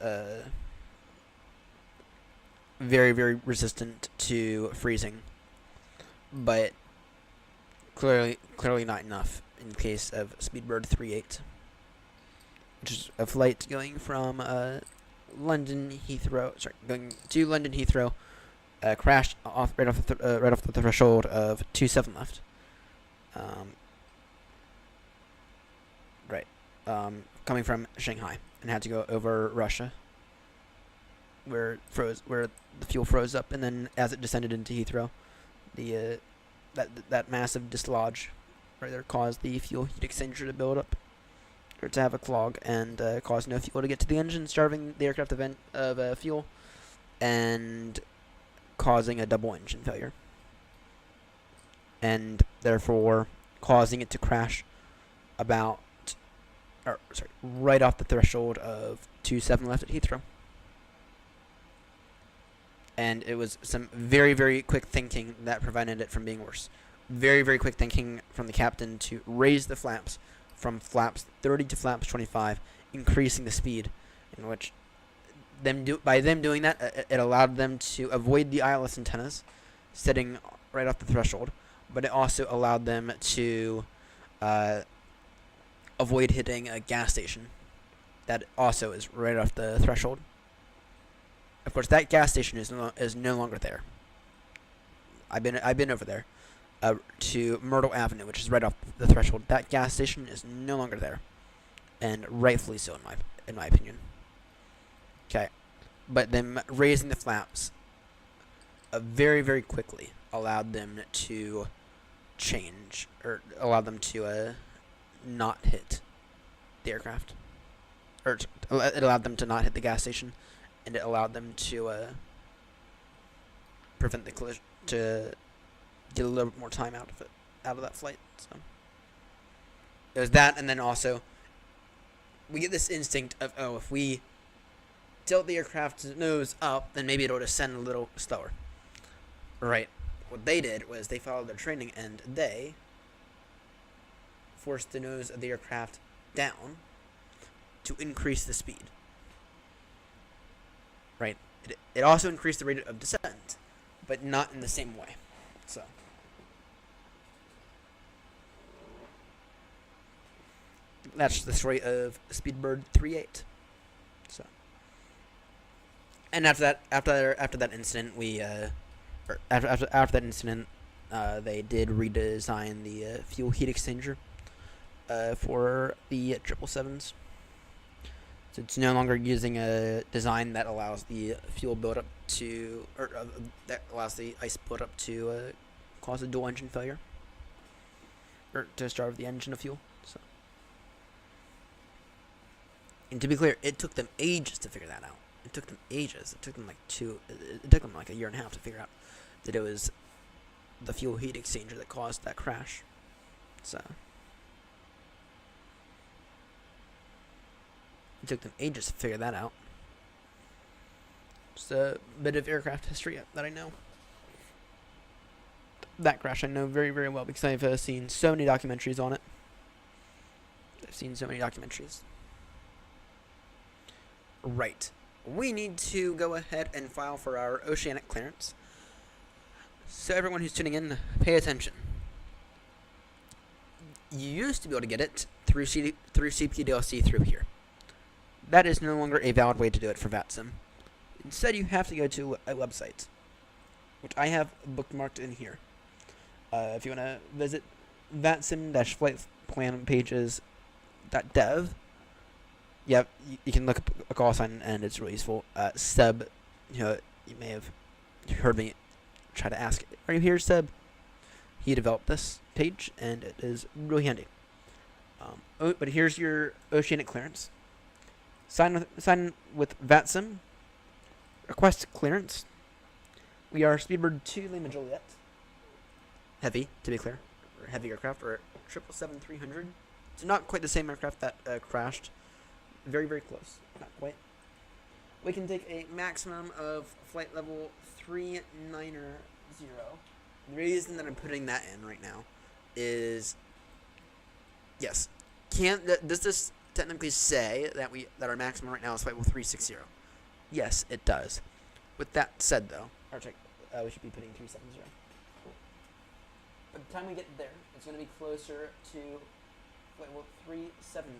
very, very resistant to freezing, but clearly not enough in the case of Speedbird 38, which is a flight going from London Heathrow. Sorry, going to London Heathrow. Crashed right off the threshold of 27 left. Coming from Shanghai and had to go over Russia, where the fuel froze up, and then as it descended into Heathrow, that massive dislodge right there caused the fuel heat exchanger to build up, or to have a clog, and caused no fuel to get to the engine, starving the aircraft of fuel, and causing a double engine failure, and therefore causing it to crash right off the threshold of 27 left at Heathrow. And it was some very, very quick thinking that prevented it from being worse. Very, very quick thinking from the captain to raise the flaps from flaps 30 to flaps 25, increasing the speed, in which by them doing that, it allowed them to avoid the ILS antennas sitting right off the threshold, but it also allowed them to avoid hitting a gas station that also is right off the threshold. Of course, that gas station is no longer there. I've been over there to Myrtle Avenue, which is right off the threshold. That gas station is no longer there, and rightfully so in my opinion. Okay, but them raising the flaps very, very quickly allowed them to change, or allowed them to not hit the aircraft, or it allowed them to not hit the gas station, and it allowed them to prevent the collision, to get a little bit more time out of that flight. So it was that, and then also we get this instinct of, oh, if we tilt the aircraft's nose up, then maybe it'll descend a little slower. Right. What they did was they followed their training, and they forced the nose of the aircraft down to increase the speed. Right. It also increased the rate of descent, but not in the same way. So. That's the story of Speedbird 3.8. So. And after that incident, after that incident, they did redesign the fuel heat exchanger for the 777s. So it's no longer using a design that allows the fuel buildup to, that allows the ice buildup to cause a dual engine failure, or to starve the engine of fuel. So, and to be clear, it took them ages to figure that out. It took them ages. It took them like a year and a half to figure out that it was the fuel heat exchanger that caused that crash. So. It took them ages to figure that out. Just a bit of aircraft history that I know. That crash I know very, very well because I've seen so many documentaries on it. I've seen so many documentaries. Right. We need to go ahead and file for our oceanic clearance. So everyone who's tuning in, pay attention. You used to be able to get it through CPDLC through here. That is no longer a valid way to do it for VATSIM. Instead, you have to go to a website, which I have bookmarked in here. If you want to visit vatsim-flightplanpages.dev, you can look up a call sign, and it's really useful. Seb, you may have heard me try to ask, "Are you here, Seb?" He developed this page, and it is really handy. But here's your oceanic clearance. Sign with VATSIM. Request clearance. We are Speedbird 2 Lima Juliet. Heavy, to be clear. Or heavy aircraft, or 777-300. It's not quite the same aircraft that crashed. Very, very close. Not quite. We can take a maximum of flight level 390. The reason that I'm putting that in right now is, yes, does this technically say that our maximum right now is flight level 360? Yes, it does. With that said, though, we should be putting 370. By the time we get there, it's going to be closer to flight level 370.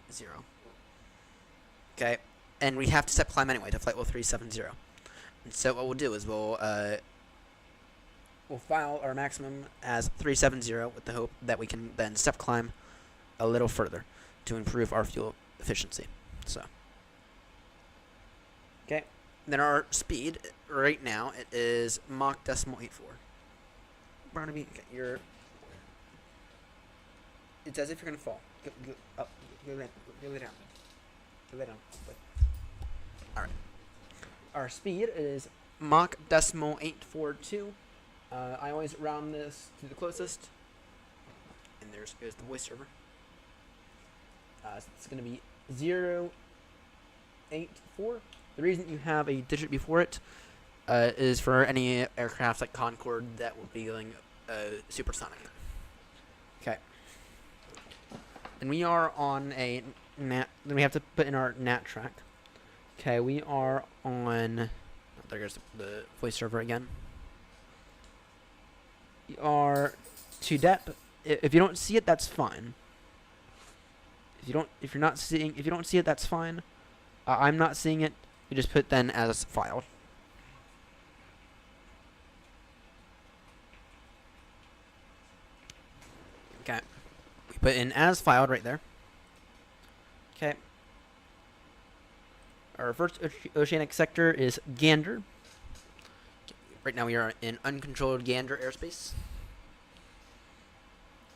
Okay, and we have to set climb anyway to flight level 370. And so what we'll do is we'll file our maximum as 370 with the hope that we can then step climb a little further to improve our fuel efficiency. So, okay, then our speed right now, it is Mach 0.84. Barnaby, okay, it's as if you're gonna fall. Go up, go lay down. Go lay down. All right. Our speed is Mach 0.842. I always round this to the closest, and there's goes the voice server. So it's going to be 0.84. The reason you have a digit before it is for any aircraft like Concorde that will be going supersonic. Okay. And we are on a NAT. Then we have to put in our NAT track. Okay, we are on. Oh, there goes the voice server again. We are to depth. If you don't see it, that's fine. If you don't see it, that's fine. I'm not seeing it. You just put then as filed. Okay. We put in as filed right there. Okay. Our first oceanic sector is Gander. Right now we are in uncontrolled Gander airspace.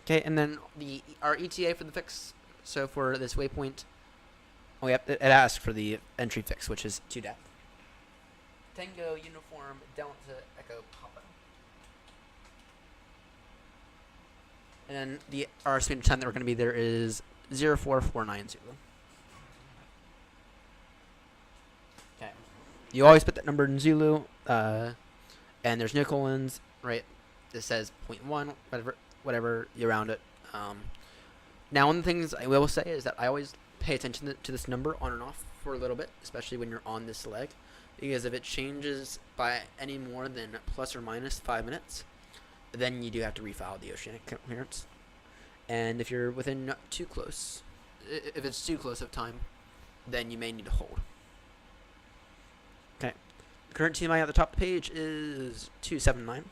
Okay, and then our ETA for the fix. So for this waypoint, it asks for the entry fix, which is to depth. Tango Uniform Delta Echo Papa. And then our speed time that we're going to be there is 04490. Okay. You always put that number in Zulu, and there's no colons, right? This says 0.1, whatever you round it. Now, one of the things I will say is that I always pay attention to this number on and off for a little bit, especially when you're on this leg, because if it changes by any more than plus or minus 5 minutes, then you do have to refile the oceanic clearance. And if you're within too close, if it's too close of time, then you may need to hold. Okay. The current TMI at the top of the page is 279.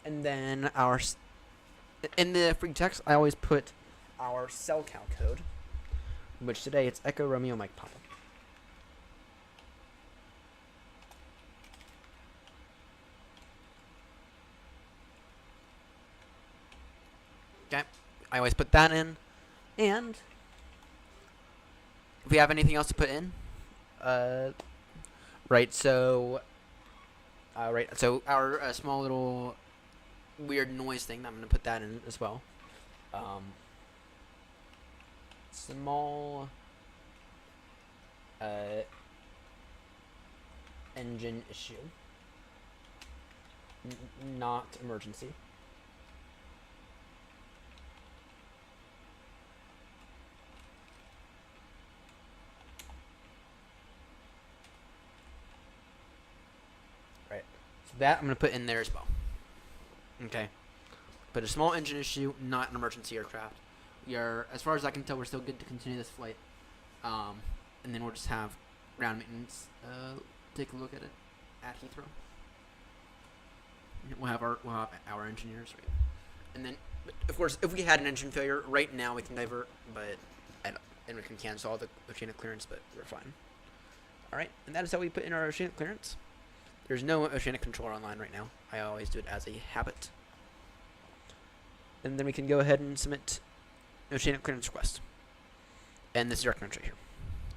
And then in the free text, I always put our CellCal code, which today it's Echo Romeo Mike Papa. Okay, I always put that in, and if we have anything else to put in, so our small little weird noise thing, I'm going to put that in as well. Small engine issue, not emergency. Right, so that I'm going to put in there as well. Okay, but a small engine issue, not an emergency aircraft. We are, as far as I can tell, we're still good to continue this flight. And then we'll just have ground maintenance take a look at it at Heathrow. We'll have our engineers, right? And then, of course, if we had an engine failure right now, we can divert, and we can cancel all the oceanic clearance, but we're fine. All right, and that is how we put in our oceanic clearance. There's no oceanic controller online right now. I always do it as a habit. And then we can go ahead and submit oceanic clearance request. And this is our clearance right here.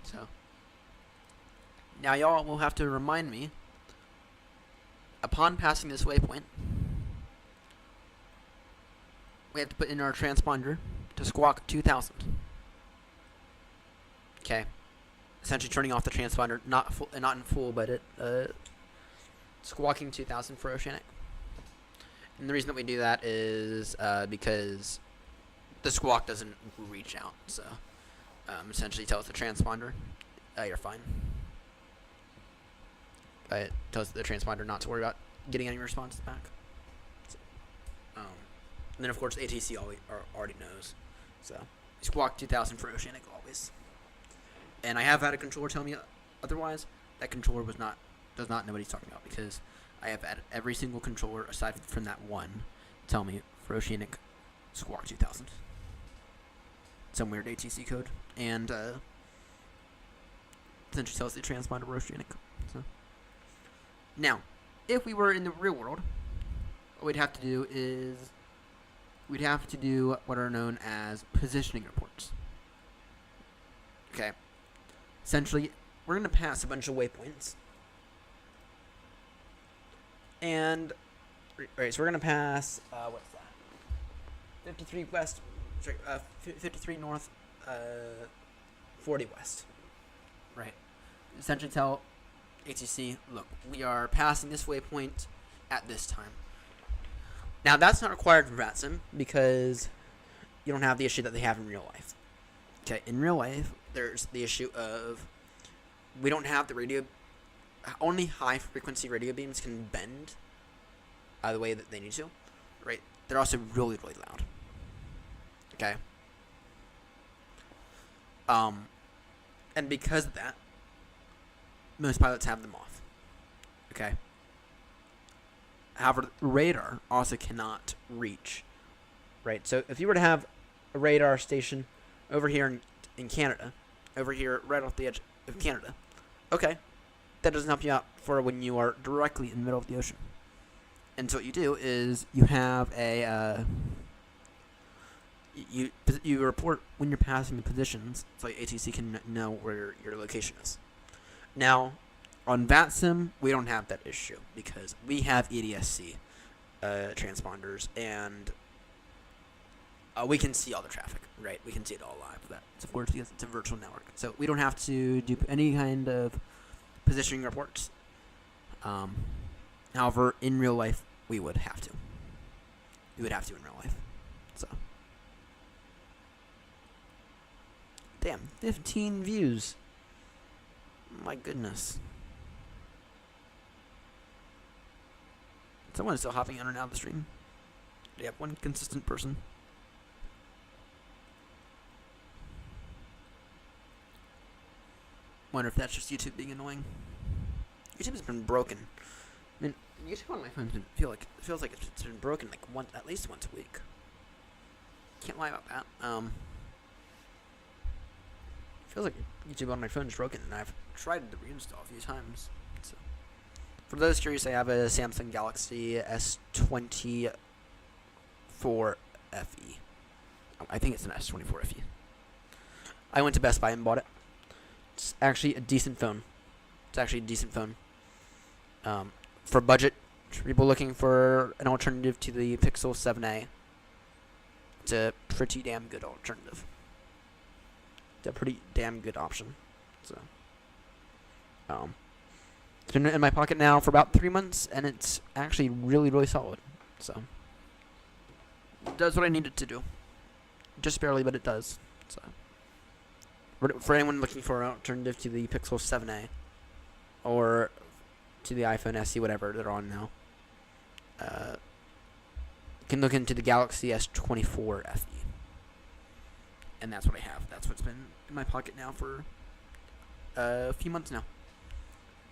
So now y'all will have to remind me, upon passing this waypoint, we have to put in our transponder to squawk 2000. Okay. Essentially turning off the transponder, not in full, but it squawking 2000 for oceanic. And the reason that we do that is because the squawk doesn't reach out. So essentially tells the transponder, you're fine. It tells the transponder not to worry about getting any responses back. So, and then of course ATC already knows. So squawk 2000 for oceanic always. And I have had a controller tell me otherwise. That controller does not know what he's talking about, because I have had every single controller aside from that one tell me for oceanic squawk 2000. Some weird ATC code, and essentially tells the transponder we're oceanic. So now, if we were in the real world, what we'd have to do is we'd have to do what are known as positioning reports. Okay. Essentially, we're going to pass a bunch of waypoints. And, right, so we're going to pass, what's that? 53 west, sorry, 53 north, 40 west. Right. Essentially tell ATC, look, we are passing this waypoint at this time. Now, that's not required for VATSIM because you don't have the issue that they have in real life. Okay, in real life, there's the issue of we don't have the radio. Only high-frequency radio beams can bend the way that they need to. Right? They're also really, really loud. Okay? And because of that, most pilots have them off. Okay? However, radar also cannot reach. Right? So if you were to have a radar station over here in Canada, over here right off the edge of Canada, okay, that doesn't help you out for when you are directly in the middle of the ocean. And so what you do is you have a you report when you're passing the positions, so ATC can know where your location is. Now, on VATSIM, we don't have that issue because we have EDSC transponders, and we can see all the traffic, right? We can see it all live. That's of course because it's a virtual network, so we don't have to do any kind of positioning reports. However, in real life, we would have to. you would have to in real life. So, damn, 15 views. My goodness. Someone is still hopping in and out of the stream. You have one consistent person. Wonder if that's just YouTube being annoying. YouTube has been broken. I mean, YouTube on my phone feels like it's been broken like at least once a week. Can't lie about that. Feels like YouTube on my phone is broken, and I've tried to reinstall a few times. So, for those curious, I have a Samsung Galaxy S24 FE. I think it's an S24 FE. I went to Best Buy and bought it. It's actually a decent phone. For budget, for people looking for an alternative to the Pixel 7a, it's a pretty damn good alternative. It's a pretty damn good option. So, it's been in my pocket now for about 3 months, and it's actually really, really solid. So, it does what I need it to do. Just barely, but it does. So, for anyone looking for an alternative to the Pixel 7a, or to the iPhone SE, whatever they're on now, you can look into the Galaxy S24 FE. And that's what I have. That's what's been in my pocket now for a few months now.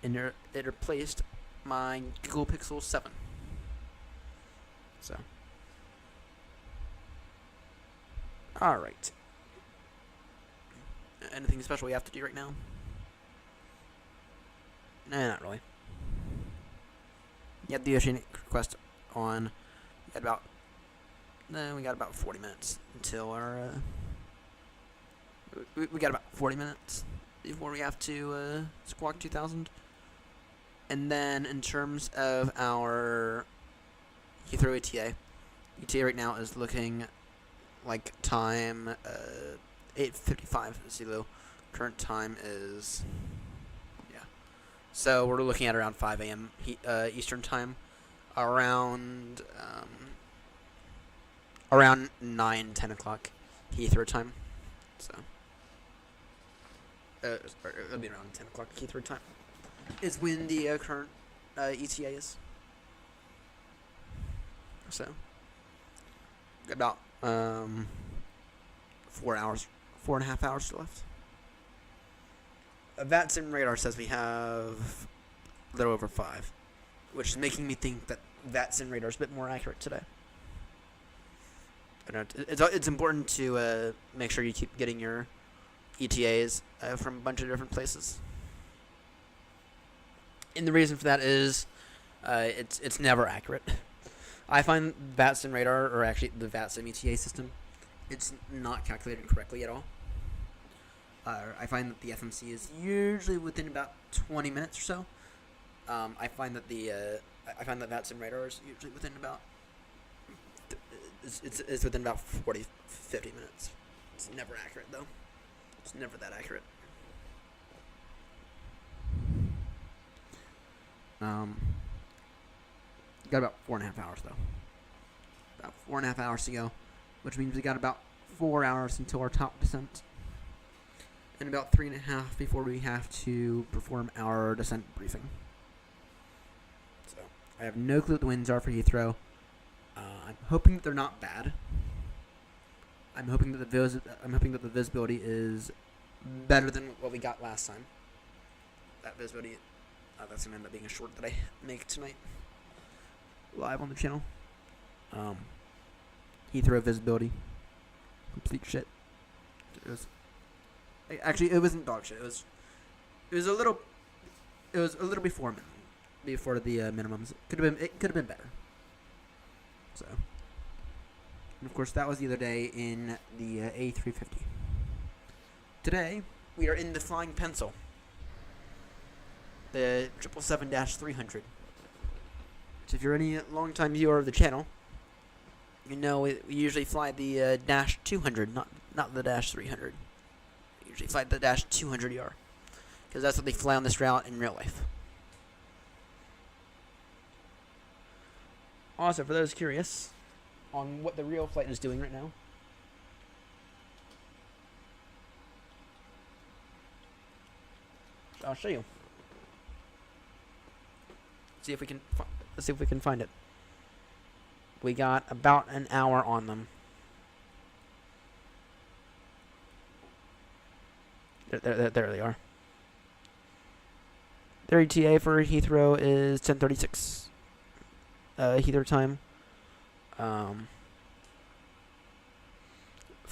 And it replaced my Google Pixel 7. So. Alright. Anything special we have to do right now? Nah, not really. You had the Oceanic request on. We got about 40 minutes until our. We got about 40 minutes before we have to squawk 2000. And then in terms of our Heathrow ETA right now is looking like time 8:55 Zulu. Current time is so we're looking at around 5 a.m. Eastern time, around 9-10 o'clock Heathrow time. So it'll be around 10 o'clock Heathrow time is when the current ETA is. So about 4.5 hours left. VATSIM radar says we have a little over 5, which is making me think that VATSIM radar is a bit more accurate today. I don't know, it's important to make sure you keep getting your ETAs from a bunch of different places. And the reason for that is it's never accurate. I find VATSIM radar, or actually the VATSIM ETA system, it's not calculated correctly at all. I find that the FMC is usually within about 20 minutes or so. I find that VATSIM radar is usually within about it's within about 40-50 minutes. It's never accurate though. It's never that accurate. Got about 4.5 hours though. About 4.5 hours to go, which means we got about 4 hours until our top descent, and about 3.5 before we have to perform our descent briefing. So I have no clue what the winds are for Heathrow. I'm hoping that they're not bad. I'm hoping that the visibility is better than what we got last time. That visibility, that's gonna end up being a short that I make tonight, live on the channel. Heathrow visibility, complete shit. It wasn't dog shit. It was a little before the minimums. It could have been better. So, and of course that was the other day in the A350. Today we are in the Flying Pencil, the 777-300. So if you're any long-time viewer of the channel, you know we usually fly the Dash 200, not the Dash 300. We usually fly the Dash 200ER, because that's what they fly on this route in real life. Also, for those curious, on what the real flight is doing right now. I'll show you. See if we can. Let's see if we can find it. We got about an hour on them. There they are. Their ETA for Heathrow is 10:36. Heathrow time. Of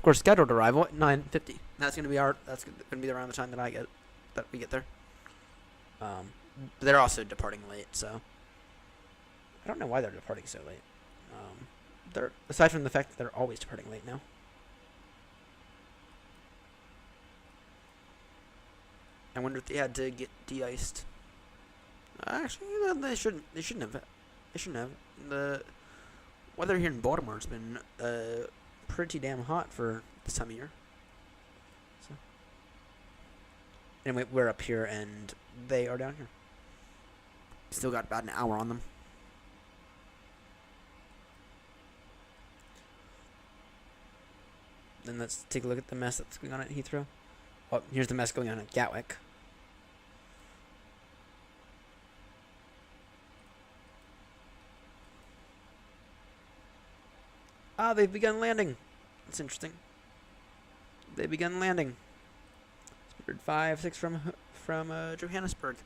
course, scheduled arrival at 9:50. That's gonna be around the time that we get there. They're also departing late, so I don't know why they're departing so late. They're aside from the fact that they're always departing late now. I wonder if they had to get de-iced. Actually, they shouldn't. They shouldn't have. They shouldn't have. The weather here in Baltimore has been pretty damn hot for this time of year. So anyway, we're up here and they are down here. Still got about an hour on them. Then let's take a look at the mess that's going on at Heathrow. Oh, here's the mess going on at Gatwick. Ah, they've begun landing. That's interesting. They've begun landing. Spirit 5-6 from Johannesburg.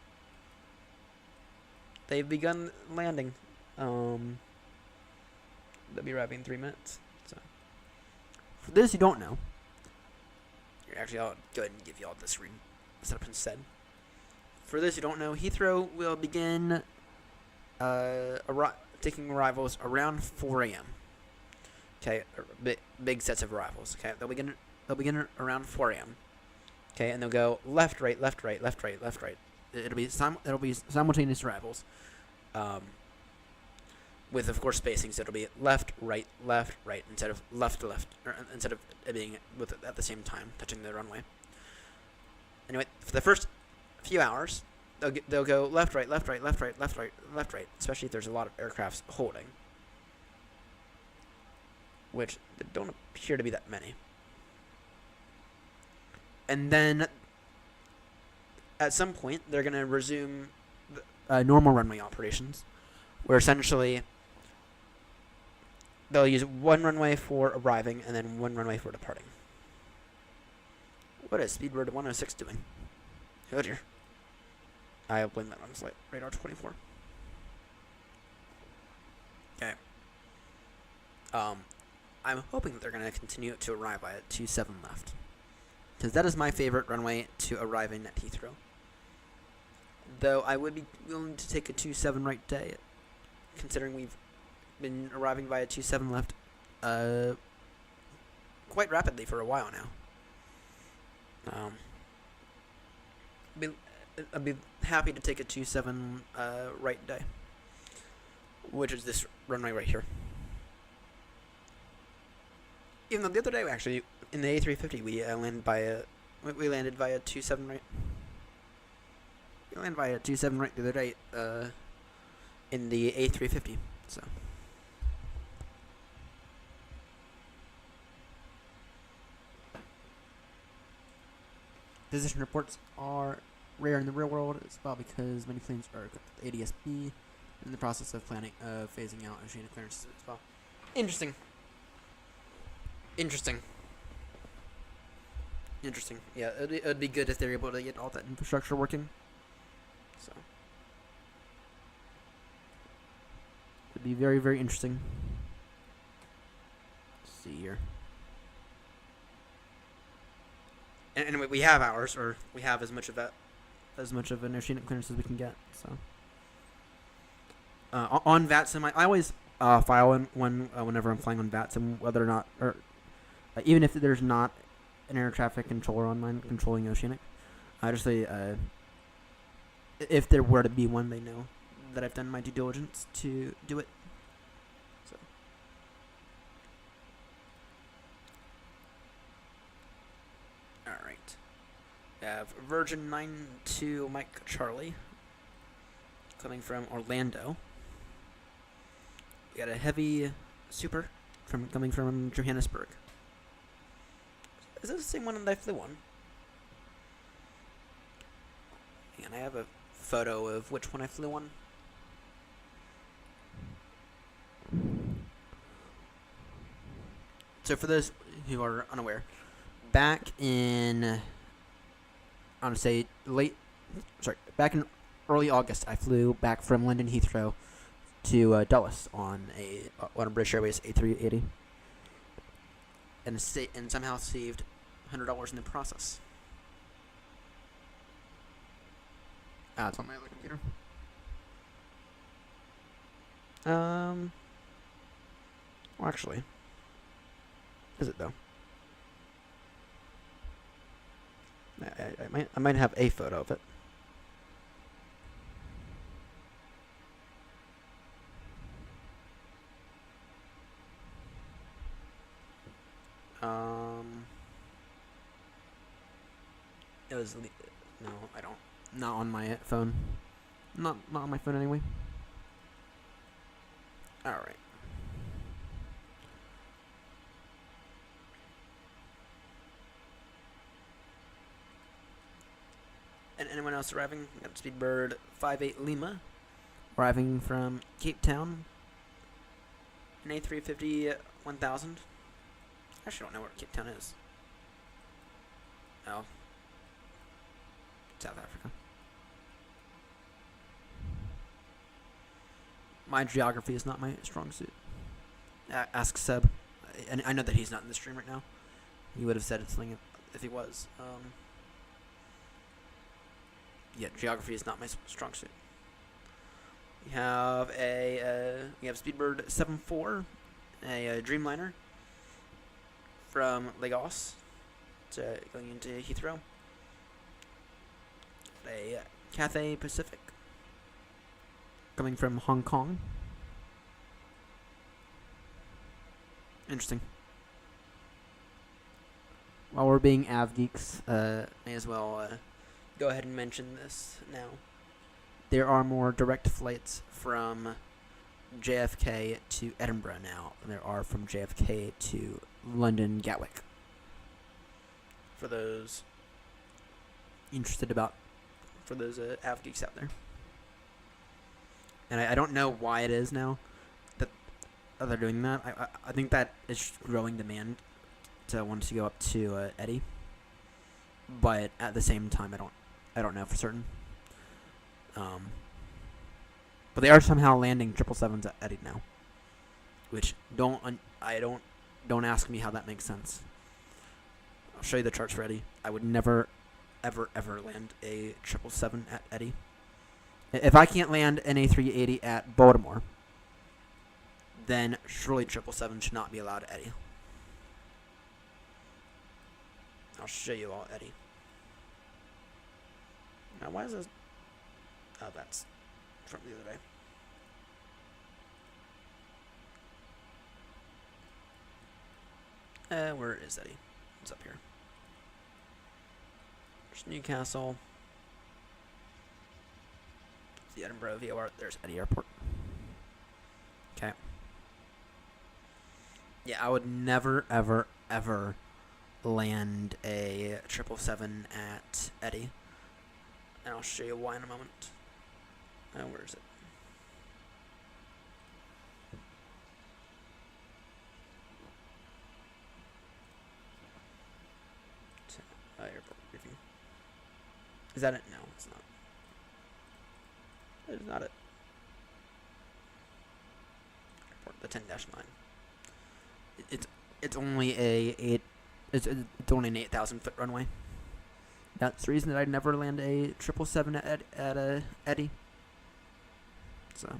They've begun landing. They'll be arriving in 3 minutes. So, for those who don't know, actually, I'll go ahead and give you all this setup instead. For those who don't know, Heathrow will begin taking arrivals around 4 a.m. Okay, big sets of arrivals. Okay, they'll begin around 4 a.m. Okay, and they'll go left, right, left, right, left, right, left, right. It'll be simultaneous arrivals, with of course spacing. So it'll be left, right, instead of left to left, or instead of it being at the same time touching the runway. Anyway, for the first few hours, they'll go left, right, left, right, left, right, left, right, left, right. Especially if there's a lot of aircrafts holding, which there don't appear to be that many. And then at some point, they're going to resume normal runway operations, where essentially they'll use one runway for arriving and then one runway for departing. What is Speedbird 106 doing? Oh dear. I'll blame that on flight radar 24. Okay. I'm hoping that they're going to continue to arrive by a 27 left, because that is my favorite runway to arrive in at Heathrow. Though I would be willing to take a 27 right day, considering we've been arriving by a 27 left quite rapidly for a while now. I'd be happy to take a 27 right day, which is this runway right here. Even though the other day, actually, in the A350, we landed by a 27 right. We landed by a 27 right the other day in the A350. So position reports are rare in the real world as well, because many planes are equipped with ADS-B in the process of planning phasing out oceanic clearances as well. Interesting. Yeah, it'd be good if they're able to get all that infrastructure working. So it'd be very, very interesting. Let's see here. And anyway, we have ours, or we have as much of an oceanic clearance as we can get. So on VATSIM, I always file in one whenever I'm flying on VATSIM, whether or not, or even if there's not an air traffic controller online controlling oceanic. I just say if there were to be one, they know that I've done my due diligence to do it. So all right, we have Virgin 92 Mike Charlie coming from Orlando. We got a heavy super from coming from Johannesburg. Is this the same one that I flew on? And I have a photo of which one I flew on. So for those who are unaware, back in, I want to say back in early August, I flew back from London Heathrow to Dulles on British Airways A380, and somehow saved $100 in the process. It's on my other computer. Well, actually, is it though? I might have a photo of it. It was no, I don't. Not on my phone. Not on my phone anyway. All right. And anyone else arriving? Got Speedbird 58 Lima, arriving from Cape Town. An A350 1000. I actually don't know where Cape Town is. Oh. South Africa. My geography is not my strong suit. Ask Seb. I know that he's not in the stream right now. He would have said something if he was. Yeah, geography is not my strong suit. We have Speedbird 74, a Dreamliner from Lagos going into Heathrow. A Cathay Pacific coming from Hong Kong. Interesting. While we're being av geeks, may as well go ahead and mention this now. There are more direct flights from JFK to Edinburgh now than there are from JFK to London Gatwick. For those interested about, for those av geeks out there. And I don't know why it is now that they're doing that. I think that is growing demand to want to go up to Eddie. But at the same time, I don't know for certain. But they are somehow landing 777s at Eddie now, which don't ask me how that makes sense. I'll show you the charts for Eddie. I would never, ever land a 777 at Eddie. If I can't land an A380 at Baltimore, then surely 777 should not be allowed at Eddie. I'll show you all Eddie. Now, why is this? Oh, that's from the other day. Where is Eddie? It's up here. There's Newcastle. The Edinburgh VOR. There's Eddie Airport. Okay. Yeah, I would never, ever, ever land a 777 at Eddie. And I'll show you why in a moment. Where is it? Airport review. Is that it? No, it's not. It is not it. Airport, the 10-9. It's only it's only an 8,000 foot runway. That's the reason that I'd never land a 777 at Eddie. So,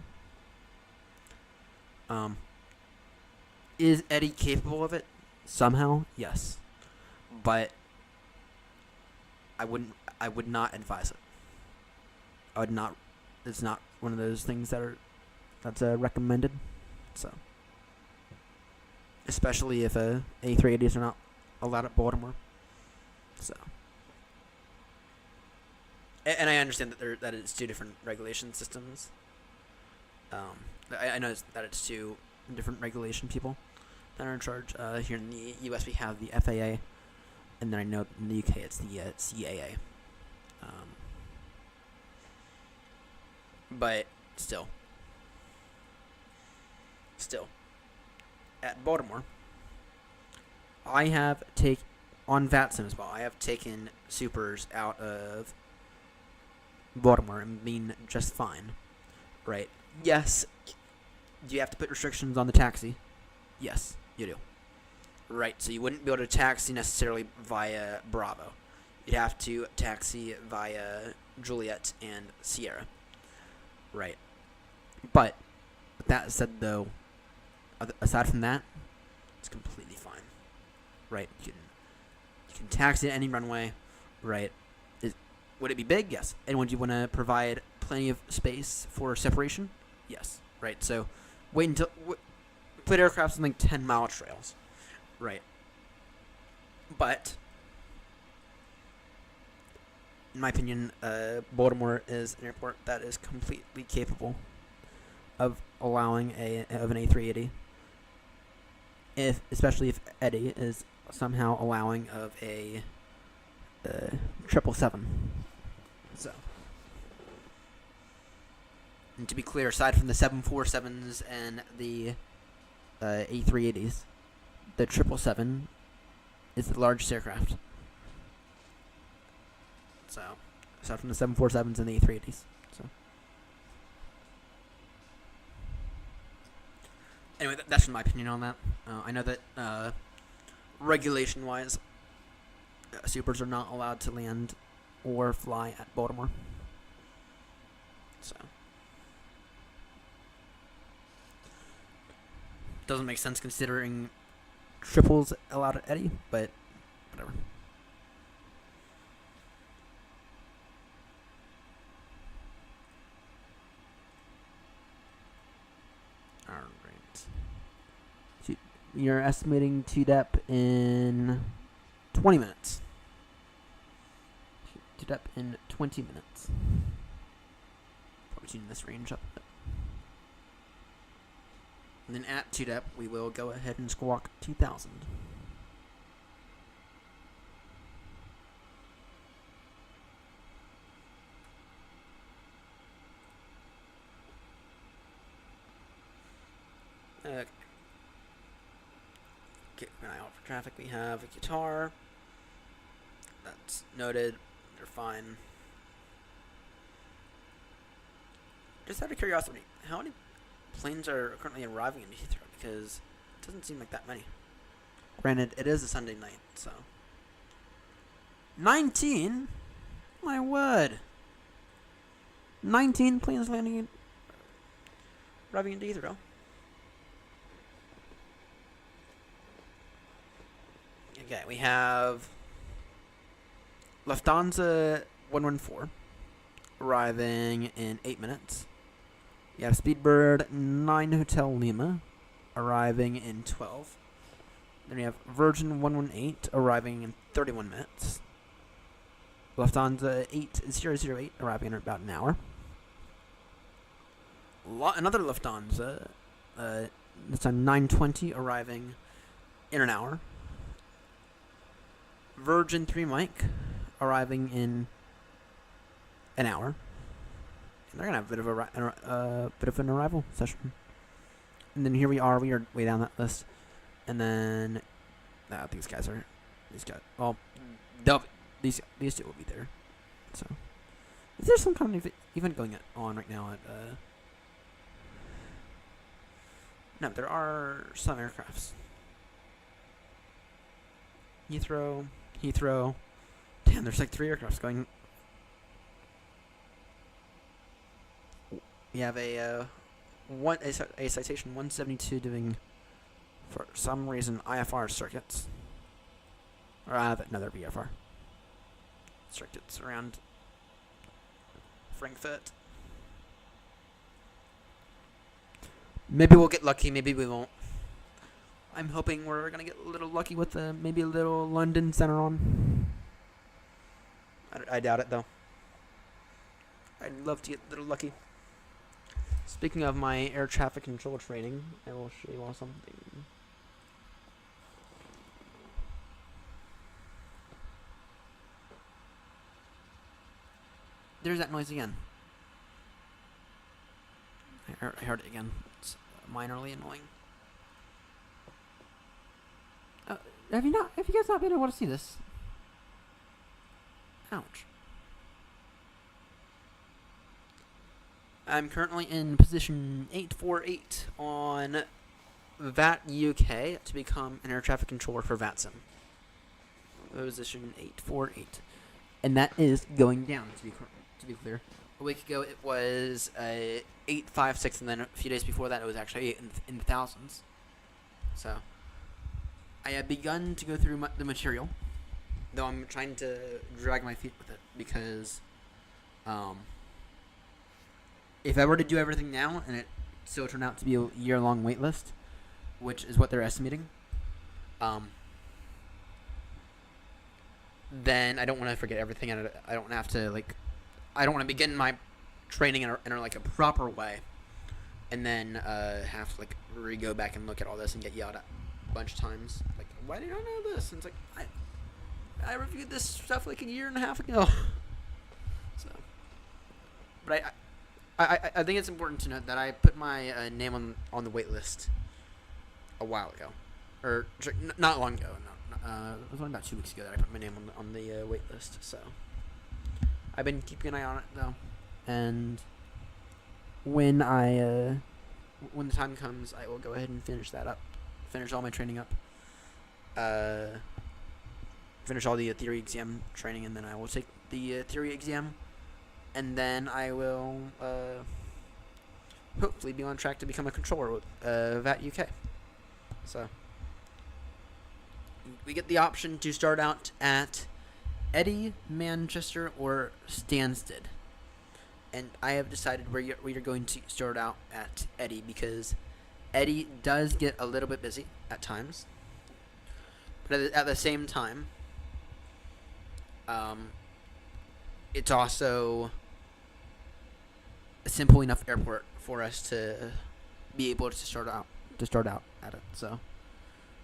is Eddie capable of it? Somehow, yes, but I would not advise it. I would not. It's not one of those things that's recommended. So, especially if A380s are not allowed at Baltimore. So. And I understand that it's two different regulation systems. I know that it's two different regulation people, that are in charge. Here in the U.S. we have the FAA, and then I know in the UK it's the CAA. But still, at Baltimore, I have on VATSIM as well. I have taken supers out of Baltimore and been just fine. Right? Yes. Do you have to put restrictions on the taxi? Yes, you do. Right, so you wouldn't be able to taxi necessarily via Bravo. You'd have to taxi via Juliet and Sierra. Right. But, with that said though, aside from that, it's completely fine. Right, you can taxi at any runway. Right. Would it be big? Yes. And would you want to provide plenty of space for separation? Yes. Right, so wait until... put aircrafts in like 10-mile trails. Right. But, in my opinion, Baltimore is an airport that is completely capable of allowing an A380. Especially if Eddie is somehow allowing of a 777. So, and to be clear, aside from the 747s and the A380s, the 777 is the largest aircraft. So, aside from the 747s and the A380s. So, anyway, that's my opinion on that. I know that regulation-wise, supers are not allowed to land or fly at Baltimore. So, doesn't make sense considering triples allowed at Eddie, but whatever. Alright. So you're estimating TDEP in 20 minutes. TDEP in 20 minutes. Probably tuning this range up a bit. And then at TDEP, we will go ahead and squawk 2000. Okay. Keep an eye out for traffic. We have a guitar. That's noted. They're fine. Just out of curiosity, how many planes are currently arriving in Heathrow? Because it doesn't seem like that many. Granted, it is a Sunday night, so 19. My word. 19 planes arriving into Heathrow. Okay, we have Lufthansa 114 arriving in 8 minutes. You have Speedbird 9 Hotel Lima arriving in 12. Then we have Virgin 118 arriving in 31 minutes. Lufthansa 8008 arriving in about an hour. Another Lufthansa, this time 920 arriving in an hour. Virgin 3 Mike arriving in an hour. And they're gonna have a bit of an arrival session. And then here we are way down that list. And then these guys. Well, these two will be there. So, is there some kind of event going on right now at? No, there are some aircrafts. Heathrow. Damn, there's like 3 aircrafts going. We have a Citation 172 doing, for some reason, IFR circuits. Or another VFR circuits around Frankfurt. Maybe we'll get lucky, maybe we won't. I'm hoping we're gonna get a little lucky with maybe a little London Center on. I doubt it though. I'd love to get a little lucky. Speaking of my air traffic control training, I will show you all something. there's that noise again. I heard it again. It's minorly annoying. Have you guys not been able to see this? Ouch. I'm currently in position 848 on VAT UK to become an air traffic controller for VATSIM. Position 848. And that is going down, to be clear. A week ago it was 856, and then a few days before that it was actually 8 in the thousands. So, I have begun to go through the material, though I'm trying to drag my feet with it, because if I were to do everything now, and it still turned out to be a year-long wait list, which is what they're estimating, then I don't want to forget everything, and I don't have to, like, I don't want to begin my training in a proper way, and then have to, like, go back and look at all this and get yelled at a bunch of times. Like, why did I know this? And it's like, I reviewed this stuff like a year and a half ago. So, but I think it's important to note that I put my name on the wait list a while ago, or not long ago. No, it was only about 2 weeks ago that I put my name on the wait list. So I've been keeping an eye on it though, and when when the time comes, I will go ahead and finish that up, finish all my training up, finish all the theory exam training, and then I will take the theory exam. And then I will hopefully be on track to become a controller with VAT UK. So we get the option to start out at Eddy, Manchester, or Stansted. And I have decided where you're going to start out at Eddy, because Eddy does get a little bit busy at times. But at the same time, it's also a simple enough airport for us to be able to start out at it. So,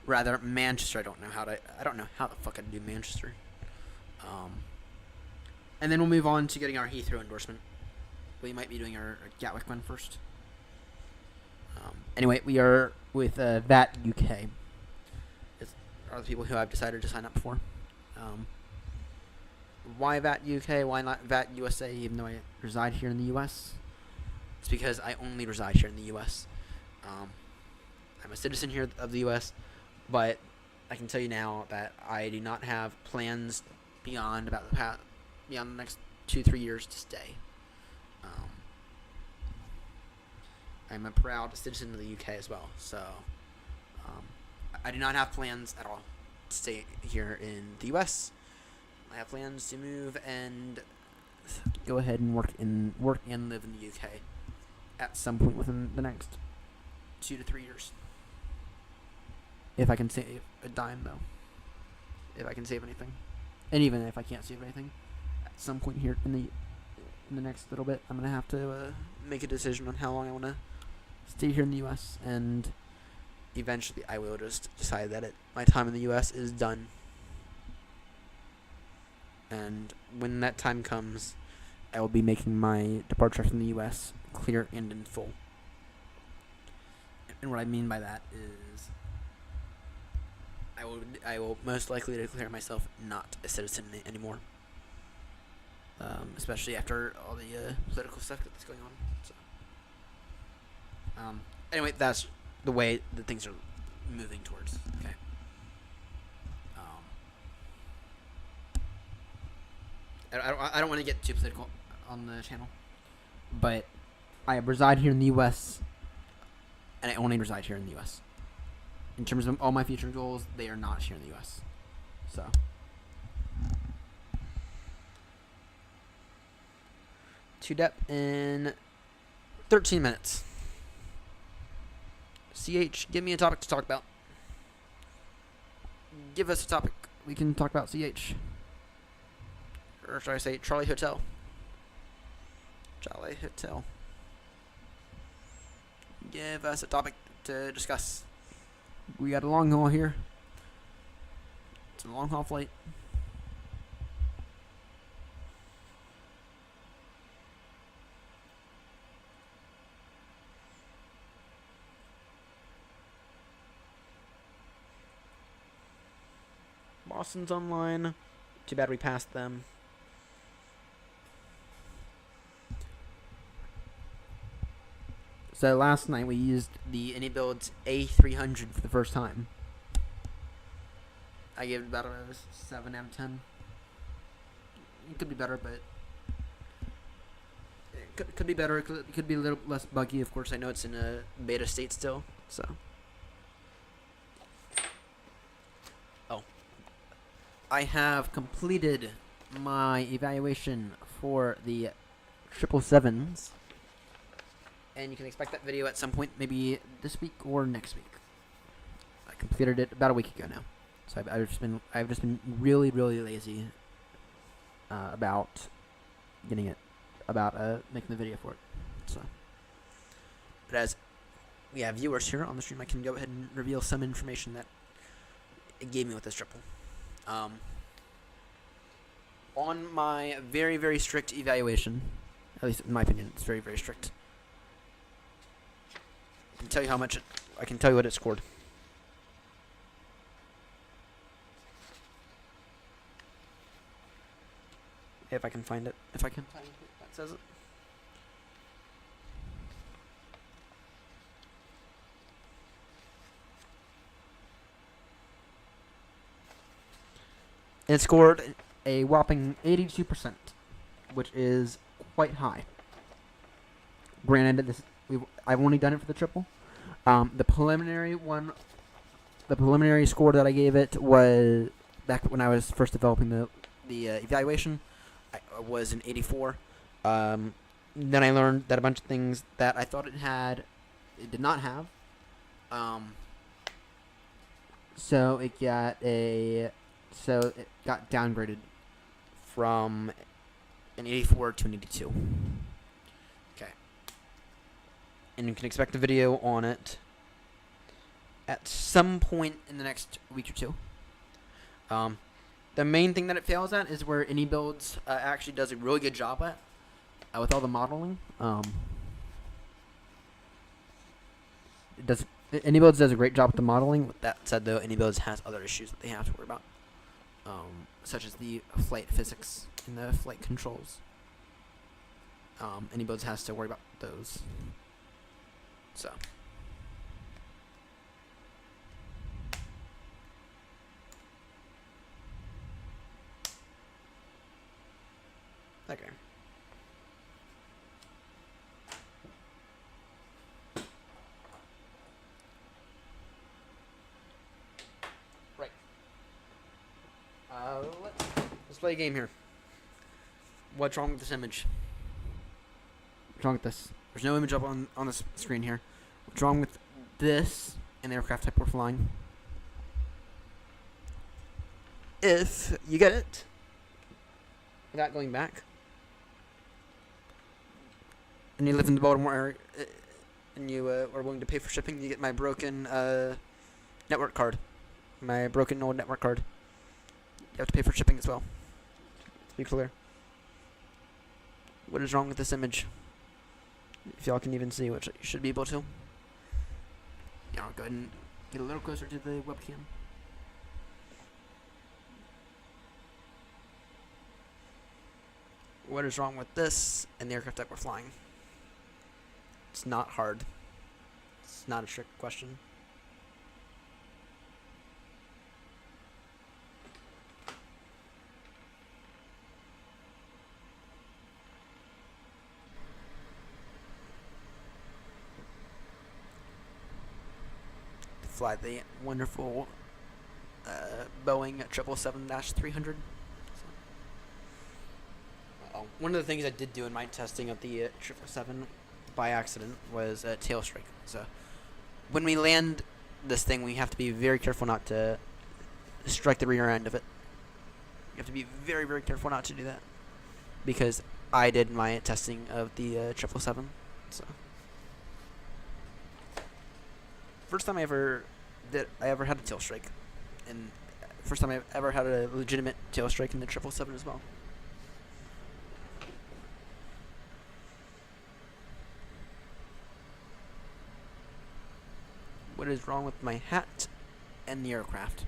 rather Manchester, I don't know how the fuck I'd do Manchester. And then we'll move on to getting our Heathrow endorsement. We might be doing our Gatwick one first. Anyway, we are with VAT UK. Are the people who I've decided to sign up for. Why VAT UK? Why not VAT USA? Even though I reside here in the US, it's because I only reside here in the US. I'm a citizen here of the US, but I can tell you now that I do not have plans beyond the next 2-3 years to stay. I'm a proud citizen of the UK as well, so I do not have plans at all to stay here in the US. I have plans to move and go ahead and work and live in the UK at some point within the next 2 to 3 years. If I can save a dime, though. If I can save anything. And even if I can't save anything, at some point here in the next little bit, I'm going to have to make a decision on how long I want to stay here in the US, and eventually I will just decide that my time in the US is done. And when that time comes, I will be making my departure from the US clear and in full. And what I mean by that is I will most likely declare myself not a citizen anymore. Especially after all the political stuff that's going on. So, anyway, that's the way that things are moving towards. Okay. I don't want to get too political on the channel, but I reside here in the U.S., and I only reside here in the U.S. In terms of all my future goals, they are not here in the U.S. So, to depth in 13 minutes. CH, give me a topic to talk about. Give us a topic we can talk about, CH. Or should I say Charlie Hotel? Charlie Hotel. Give us a topic to discuss. We got a long haul here. It's a long haul flight. Boston's online. Too bad we passed them. So last night we used the AnyBuilds A300 for the first time. I gave it about a 7 out of 10. It could be better, but it could be better. It could be a little less buggy. Of course, I know it's in a beta state still. So, I have completed my evaluation for the 777s, and you can expect that video at some point, maybe this week or next week. I completed it about a week ago now, so I've just been really lazy about getting it, about making the video for it. So, but as we have viewers here on the stream, I can go ahead and reveal some information that it gave me with this triple. On my very strict evaluation, at least in my opinion, it's very strict. I can tell you how much I can tell you what it scored. If I can find it. If I can find it, that says it. It scored a whopping 82%, which is quite high. Granted, I've only done it for the triple. The preliminary score that I gave it was back when I was first developing the evaluation. I was an 84. Then I learned that a bunch of things that I thought it did not have. So it got downgraded from an 84 to an 82. Okay. And you can expect a video on it at some point in the next week or two. The main thing that it fails at is where AnyBuilds actually does a really good job at with all the modeling. AnyBuilds does a great job with the modeling. With that said, though, AnyBuilds has other issues that they have to worry about, such as the flight physics and the flight controls. AnyBuilds has to worry about those. So. Okay. Right. Let's play a game here. What's wrong with this image? What's wrong with this? There's no image up on the screen here. What's wrong with this and the aircraft type we're flying? If you get it, without going back, and you live in the Baltimore area, and you are willing to pay for shipping, you get my broken network card. My broken old network card. You have to pay for shipping as well. To be clear. What is wrong with this image? If y'all can even see, which you should be able to. Yeah, I'll go ahead and get a little closer to the webcam. What is wrong with this and the aircraft that we're flying? It's not hard. It's not a trick question. Fly the wonderful Boeing 777-300. One of the things I did do in my testing of the 777 by accident was tail strike. So when we land this thing, we have to be very careful not to strike the rear end of it. You have to be very careful not to do that, because I did my testing of the 777. So first time I ever had a tail strike, and first time I ever had a legitimate tail strike in the 777 as well. What is wrong with my hat and the aircraft?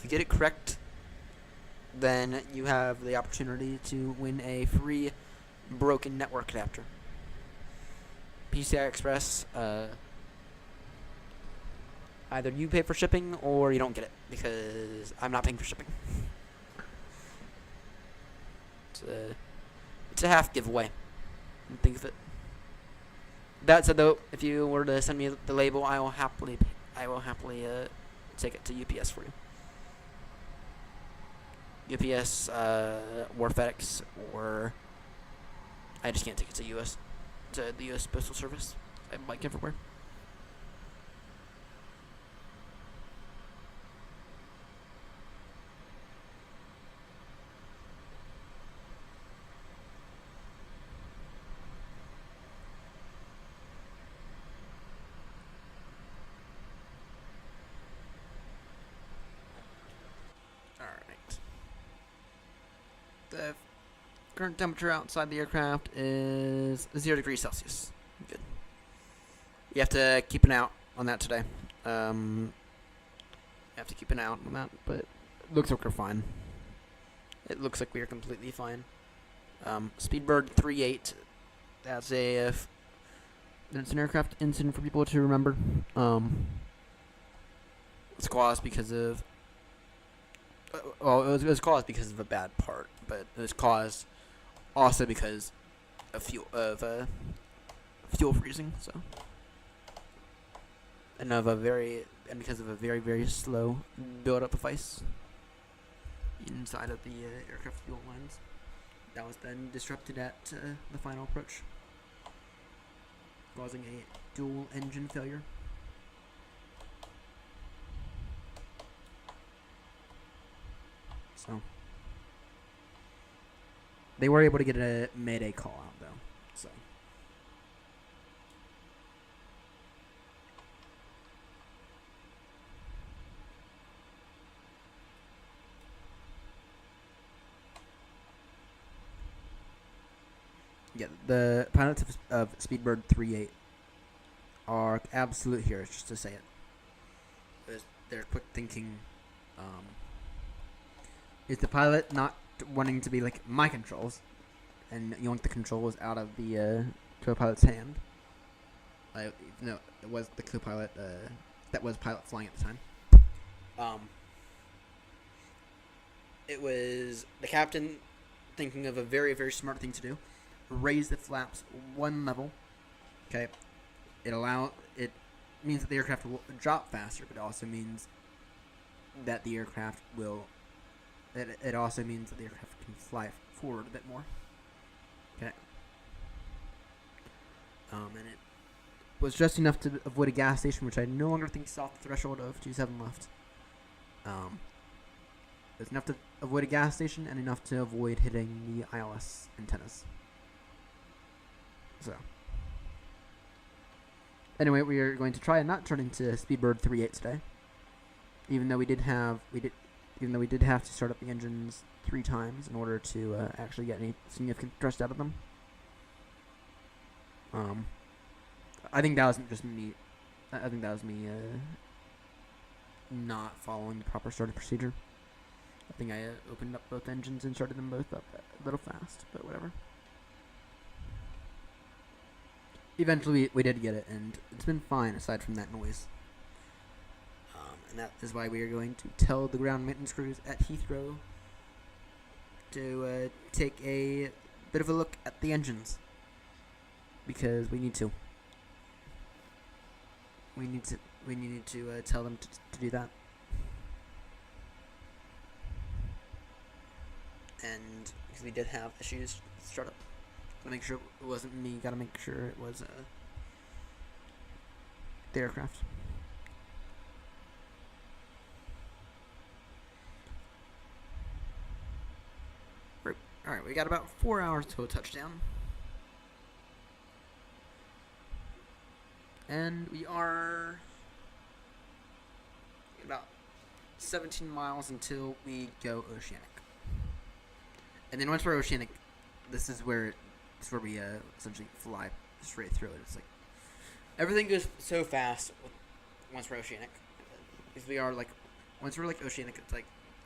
If you get it correct, then you have the opportunity to win a free broken network adapter. PCI Express, either you pay for shipping or you don't get it, because I'm not paying for shipping. It's a half giveaway. Think of it. That said, though, if you were to send me the label, I will happily take it to UPS for you. UPS, or FedEx, or I just can't take it to the U.S. Postal Service. I have bike everywhere. The current temperature outside the aircraft is 0 degrees Celsius. Good. You have to keep an eye out on that today. You have to keep an eye out on that, but it looks like we're fine. It looks like we are completely fine. Speedbird 38. That's it's an aircraft incident for people to remember. It's caused because of. Well, it was caused because of a bad part, but it was caused also because of fuel freezing. So, and because of a very, very slow buildup of ice inside of the aircraft fuel lines, that was then disrupted at the final approach, causing a dual engine failure. So they were able to get a mayday call out though. So yeah, the pilots of Speedbird 38 are absolute heroes, just to say it. They're quick thinking. Is the pilot not wanting to be like my controls, and yank the controls out of the co-pilot's hand? No, it was the co-pilot that was pilot flying at the time. It was the captain thinking of a very, very smart thing to do. Raise the flaps one level. Okay, it means that the aircraft will drop faster, but it also means that the aircraft will. It also means that the aircraft can fly forward a bit more. Okay. And it was just enough to avoid a gas station, which I no longer think is off the threshold of 27 left. It's enough to avoid a gas station and enough to avoid hitting the ILS antennas. So. Anyway, we are going to try and not turn into Speedbird 38 today. Even though we did have to start up the engines 3 times in order to actually get any significant thrust out of them. I think that was just me. I think that was me not following the proper startup procedure. I think I opened up both engines and started them both up a little fast, but whatever. Eventually, we did get it, and it's been fine aside from that noise. And that is why we are going to tell the ground maintenance crews at Heathrow to take a bit of a look at the engines, because we need to. We need to tell them to do that. And because we did have issues with startup, gotta make sure it wasn't me. Gotta make sure it was the aircraft. Alright, we got about 4 hours to a touchdown. And we are about 17 miles until we go oceanic. And then once we're oceanic, this is where we essentially fly straight through it. It's like everything goes so fast once we're oceanic, because we are like once we're like Oceanic, it's like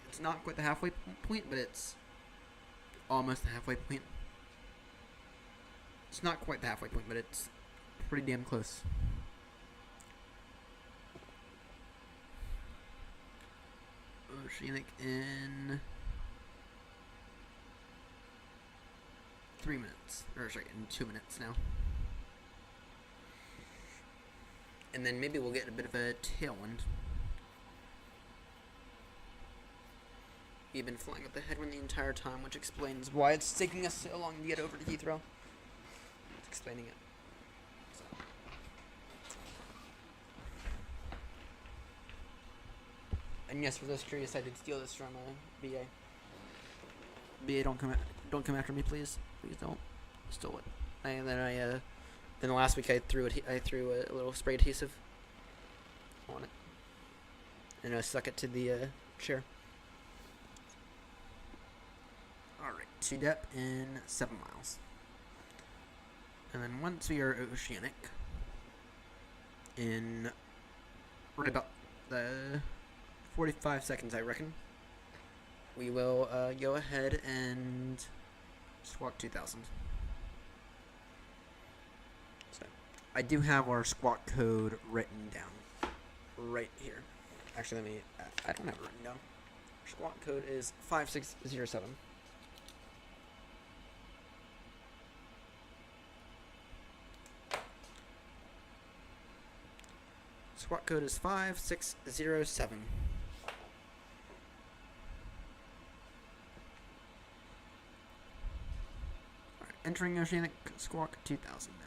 it's not quite the halfway point, but it's almost the halfway point. It's not quite the halfway point, but it's pretty damn close. Oceanic in 3 minutes, or sorry, in 2 minutes now. And then maybe we'll get a bit of a tailwind. We've been flying with the headwind the entire time, which explains why it's taking us so long to get over to Heathrow. It's explaining it. So. And yes, for those curious, I did steal this from BA. BA, don't come after me, please. Please don't. I stole it. And then then last week I threw a little spray adhesive on it, and I stuck it to the chair. Alright, CDEP in 7 miles. And then once we are oceanic, in right about the 45 seconds, I reckon, we will go ahead and squawk 2000. So, I do have our squawk code written down right here. Actually, I don't have it written down. Our squawk code is 5607. Squawk code is 5607. Alright, entering Oceanic Squawk 2000 now.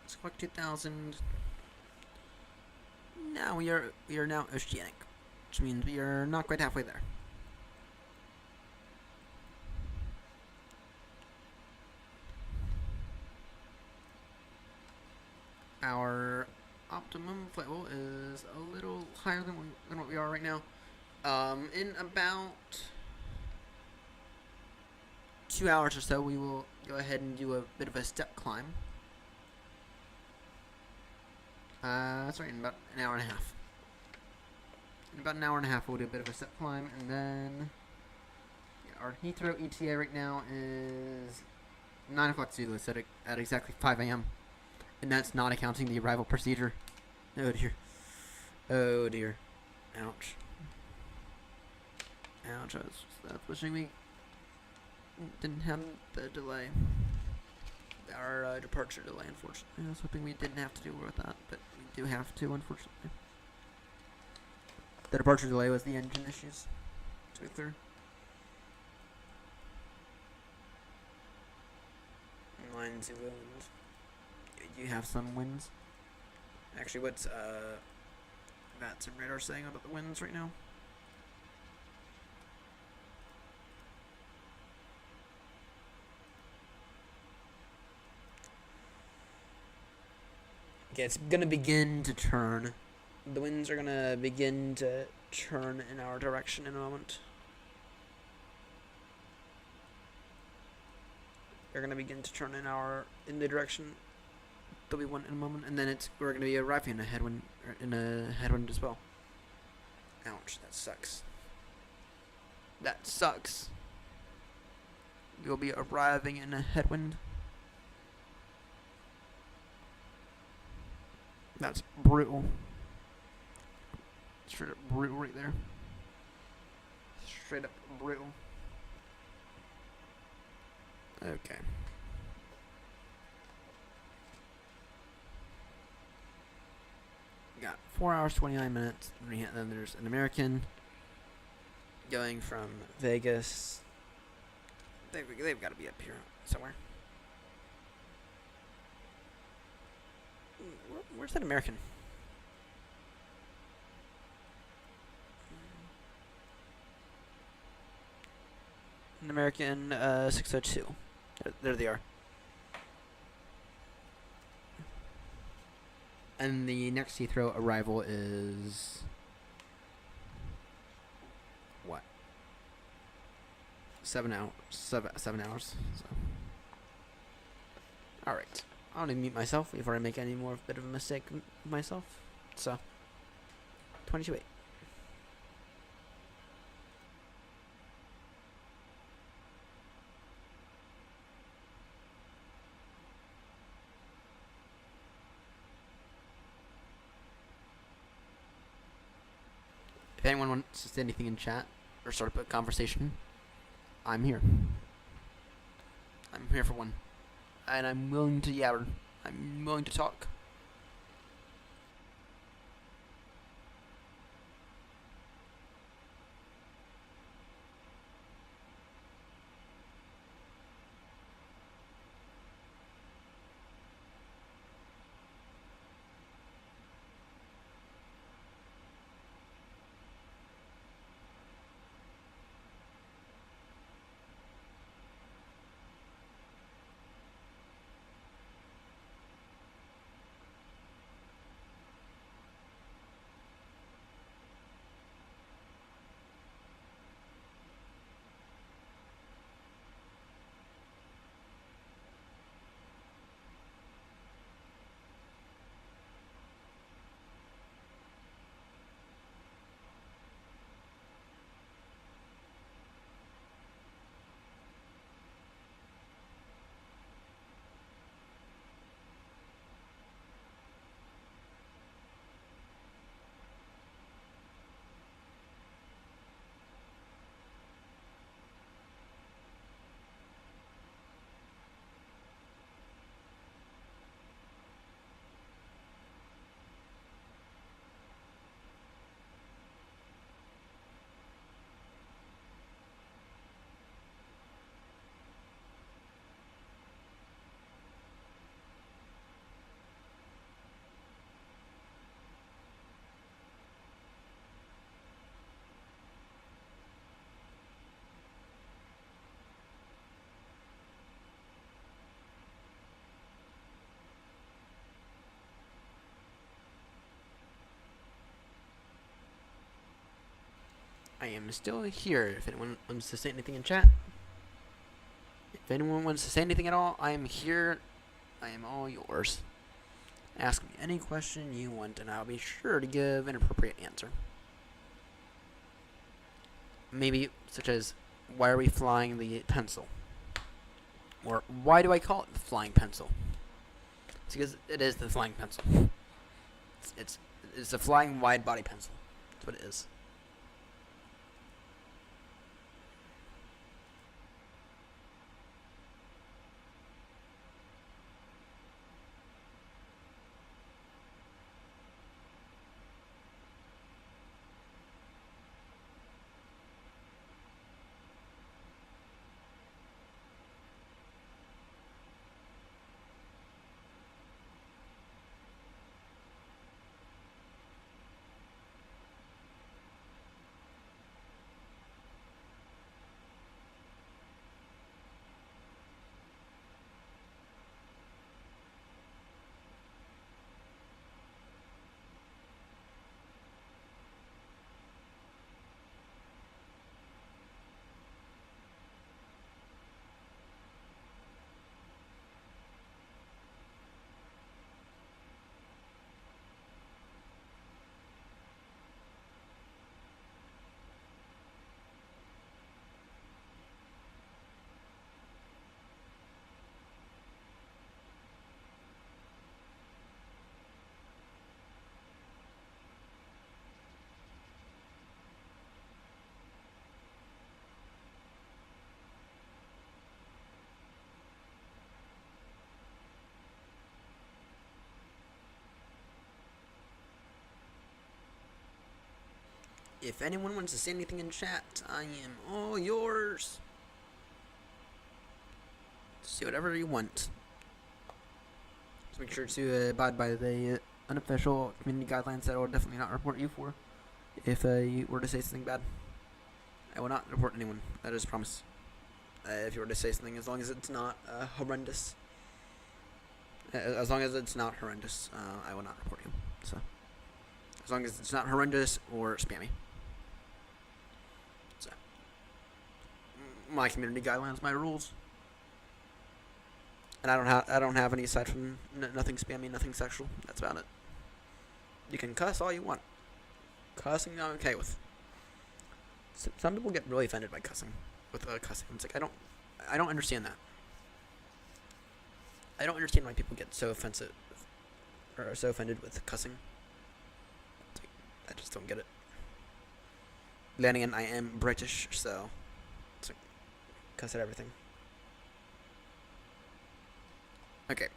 Squawk 2000. Now we are now Oceanic, which means we are not quite halfway there. Our optimum flight level is a little higher than what we are right now. In about 2 hours or so, we will go ahead and do a bit of a step climb. That's right, in about an hour and a half. In about an hour and a half, we'll do a bit of a step climb, and then our Heathrow ETA right now is 9 o'clock Zulu, set at exactly 5 a.m. And that's not accounting the arrival procedure. Oh dear. Oh dear. Ouch. Ouch. I was wishing we didn't have the delay. Our departure delay, unfortunately. I was hoping we didn't have to deal with that, but we do have to, unfortunately. The departure delay was the engine issues, to be clear. Line 0 winds. You have some winds. Actually, what's VATS and radar saying about the winds right now? Okay, it's gonna begin to turn. The winds are gonna begin to turn in our direction in a moment. They're gonna begin to turn in the direction that we want in a moment, and then we're gonna be arriving in a headwind as well. Ouch, that sucks. That sucks. We'll be arriving in a headwind. That's brutal. Straight up brutal right there. Straight up brutal. Okay. Got 4 hours, 29 minutes. Then there's an American going from Vegas. They've got to be up here somewhere. Where's that American? An American 602. There they are. And the next Heathrow arrival is what? 7 hours. So. All right. I don't need to mute myself before I make any more bit of a mistake myself. So. 22.8. If anyone wants to say anything in chat or start a conversation, I'm here. I'm here for one. And I'm willing to yabber. I'm willing to talk. I am still here. If anyone wants to say anything in chat, if anyone wants to say anything at all, I am here. I am all yours. Ask me any question you want, and I'll be sure to give an appropriate answer. Maybe such as, why are we flying the pencil? Or why do I call it the flying pencil? It's because it is the flying pencil. It's a flying wide body pencil. That's what it is. If anyone wants to say anything in chat, I am all yours. Say whatever you want. Just make sure to abide by the unofficial community guidelines that I will definitely not report you for. If you were to say something bad, I will not report anyone. That is a promise. If you were to say something, as long as it's not horrendous. As long as it's not horrendous, I will not report you. So, as long as it's not horrendous or spammy. So, my community guidelines, my rules. And I don't have any aside from nothing spammy, nothing sexual. That's about it. You can cuss all you want. Cussing I'm okay with. Some people get really offended by cussing. With cussing, it's like I don't understand that. I don't understand why people get so offensive or so offended with cussing. It's like, I just don't get it. Then again, I am British, so it's like, cuss at everything. Okay,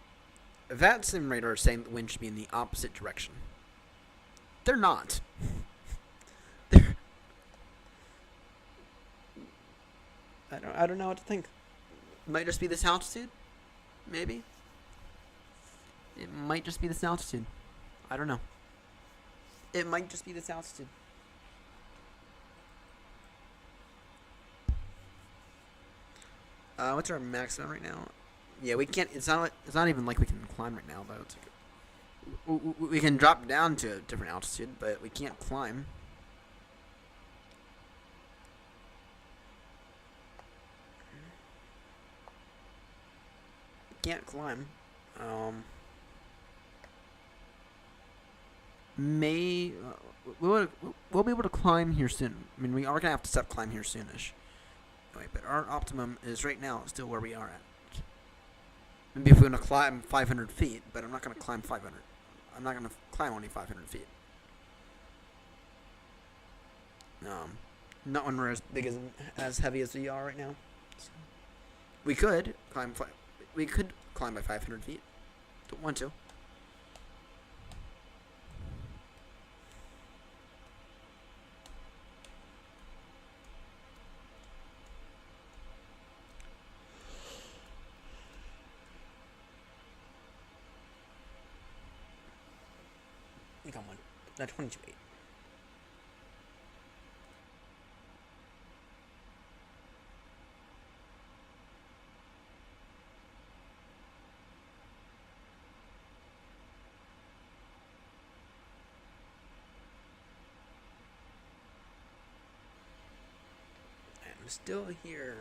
that simulator is saying the wind should be in the opposite direction. They're not. They're. I don't know what to think. It might just be this altitude, maybe. It might just be this altitude. I don't know. It might just be this altitude. What's our maximum right now? Yeah, we can't. It's not even like we can climb right now, though. It's like we can drop down to a different altitude, but we can't climb. Can't climb. We'll be able to climb here soon. I mean, we are gonna have to stop climb here soonish. Anyway, but our optimum is right now still where we are at. Maybe if we want to climb 500 feet, but I'm not gonna climb 500. I'm not gonna climb only 500 feet. Not when we're as big as heavy as we are right now. So we could climb. We could climb by 500 feet. Don't want to. Come on, not 22.8. I'm still here.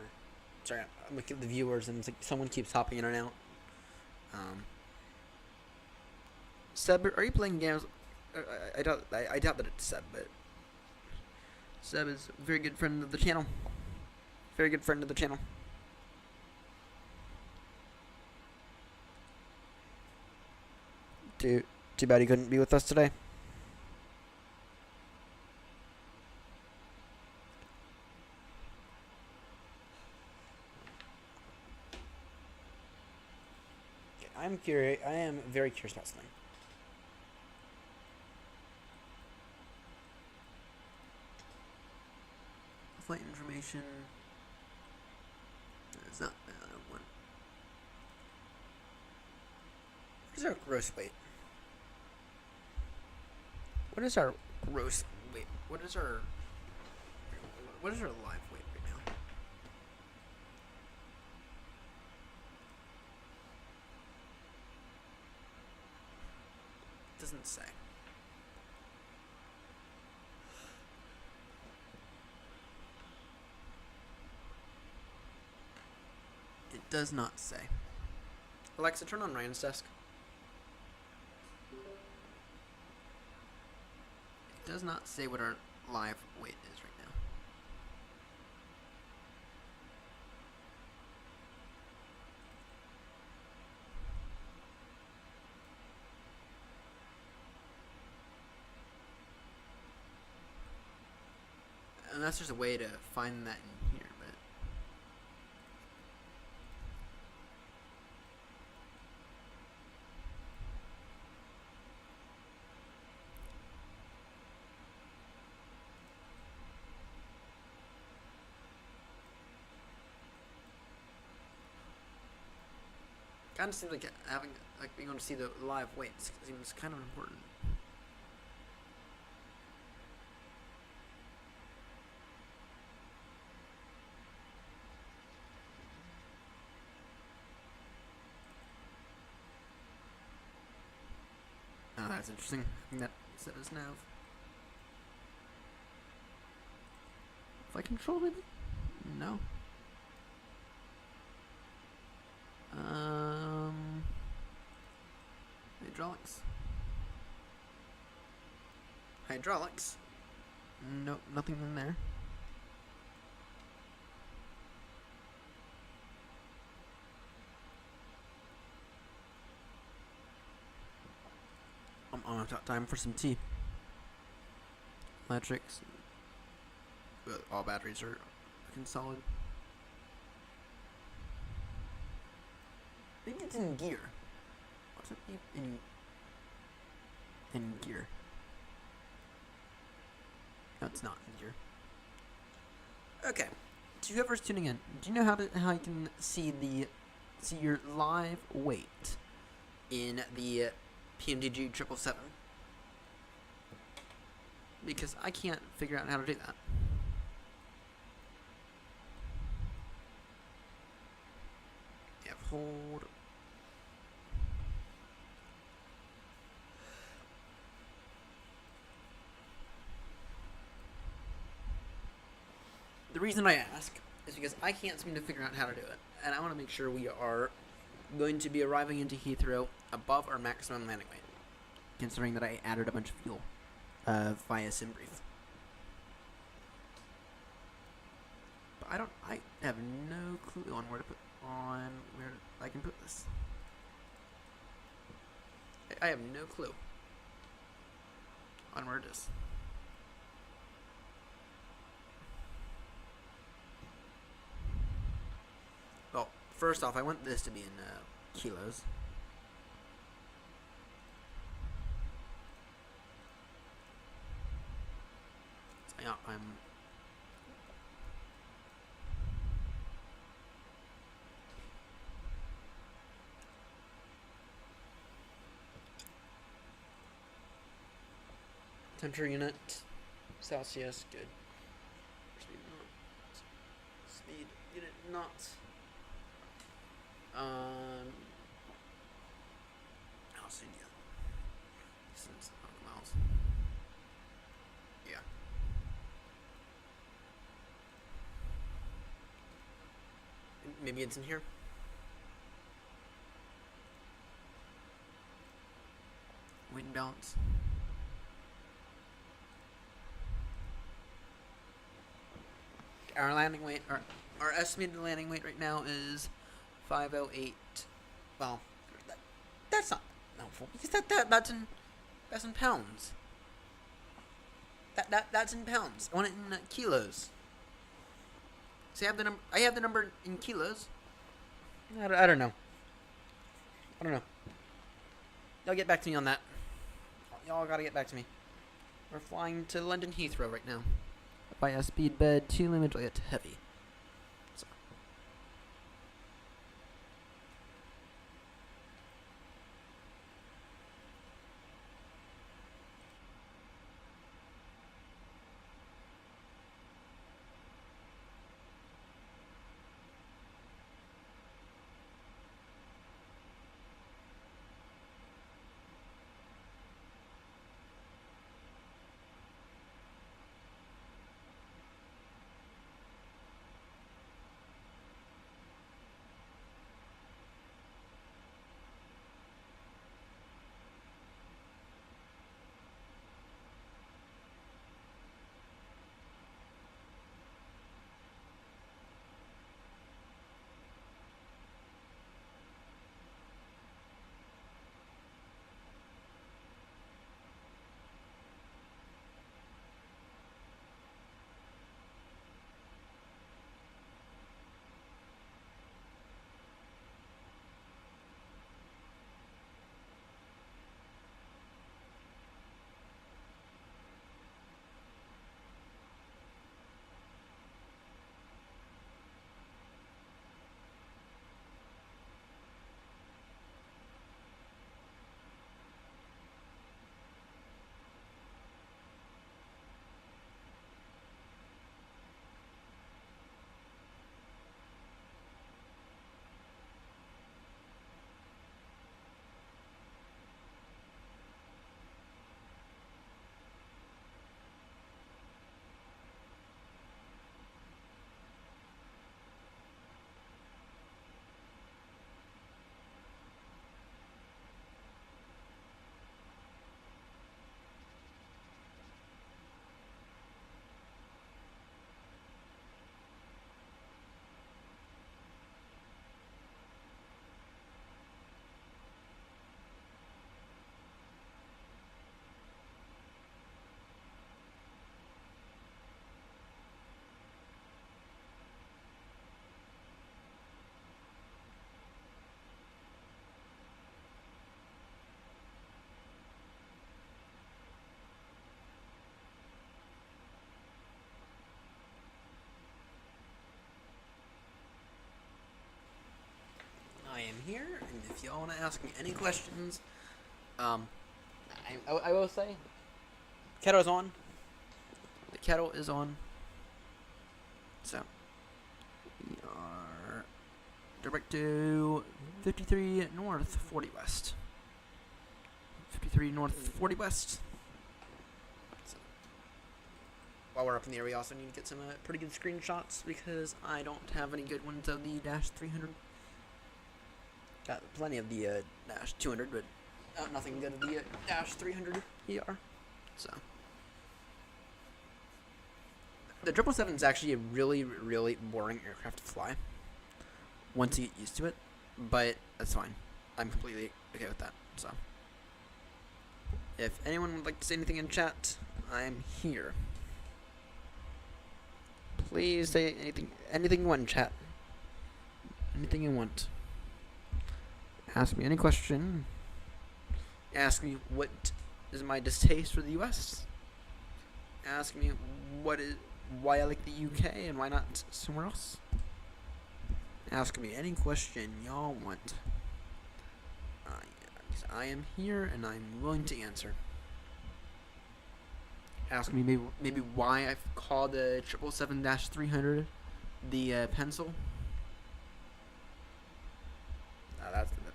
Sorry, I'm looking at the viewers and it's like someone keeps hopping in and out. Seb, are you playing games? I doubt that it's Seb, but Seb is a very good friend of the channel. Very good friend of the channel. Too bad he couldn't be with us today. I'm curious. I am very curious about something. Flight information. It's not one. What is our gross weight? What is our gross weight? What is our live weight right now? It doesn't say. It does not say. Alexa, turn on Ryan's desk. It does not say what our live weight is right now. Unless there's a way to find that in here, but kind of seems like being able to see the live weights seems kind of important. Oh, that's interesting. I think that set his nav. Flight control, maybe? No. Hydraulics. Hydraulics. Nope, nothing in there. I'm almost out time for some tea. Electrics. But all batteries are looking solid. Maybe it's in gear. What's it in gear? No, it's not in gear. Okay. To whoever's tuning in, do you know how you can see your live weight in the PMDG 777? Because I can't figure out how to do that. Yeah, hold. The reason I ask is because I can't seem to figure out how to do it, and I want to make sure we are going to be arriving into Heathrow above our maximum landing weight, considering that I added a bunch of fuel via SimBrief. But I have no clue on where I can put this. I have no clue on where it is. Well, first off, I want this to be in kilos. So, yeah, I'm... Temperature unit, Celsius, good. Speed unit knots. I'll see you. Distance, miles. Yeah. Maybe it's in here. Weight and balance. Our landing weight, our estimated landing weight right now is 508. Well, that's not helpful because that's in pounds. That's in pounds. I want it in kilos. See, I have the number in kilos. I don't know. I don't know. Y'all get back to me on that. Y'all gotta get back to me. We're flying to London Heathrow right now. By a speed bed 2 limit at heavy. So. here, and if y'all want to ask me any questions, I will say, kettle is on. The kettle is on. So, we are direct to 53 north, 40 west. 53 north, 40 west. So, while we're up in the air, we also need to get some pretty good screenshots because I don't have any good ones of the Dash 300. Got plenty of the Dash 200, but nothing good of the Dash 300 ER. So, the 777 is actually a really, really boring aircraft to fly once you get used to it, but that's fine. I'm completely okay with that. So, if anyone would like to say anything in chat, I'm here. Please say anything you want in chat. Anything you want. Ask me any question. Ask me what is my distaste for the US. Ask me why I like the UK and why not somewhere else. Ask me any question y'all want. I am here and I'm willing to answer. Ask me maybe why I've called the 777-300 the pencil.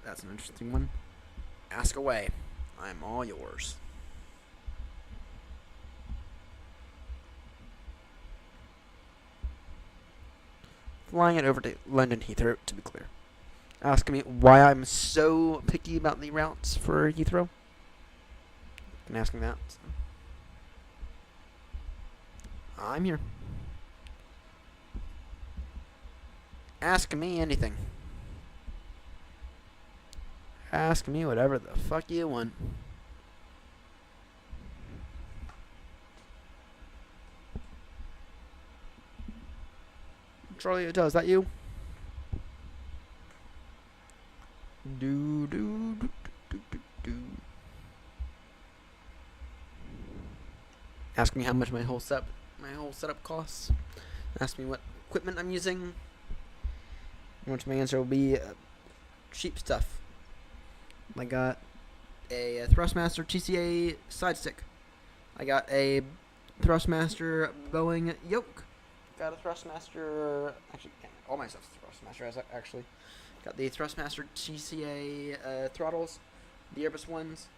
That's an interesting one. Ask away. I'm all yours. Flying it over to London Heathrow, to be clear. Asking me why I'm so picky about the routes for Heathrow. You can ask me that. So. I'm here. Ask me anything. Ask me whatever the fuck you want. Charlie, is that you? Do. Ask me how much my whole setup costs. Ask me what equipment I'm using. Which my answer will be cheap stuff. I got a Thrustmaster TCA side stick. I got a Thrustmaster Boeing yoke. Got a Thrustmaster. Actually, all my stuff's Thrustmaster. Actually, got the Thrustmaster TCA throttles, the Airbus ones,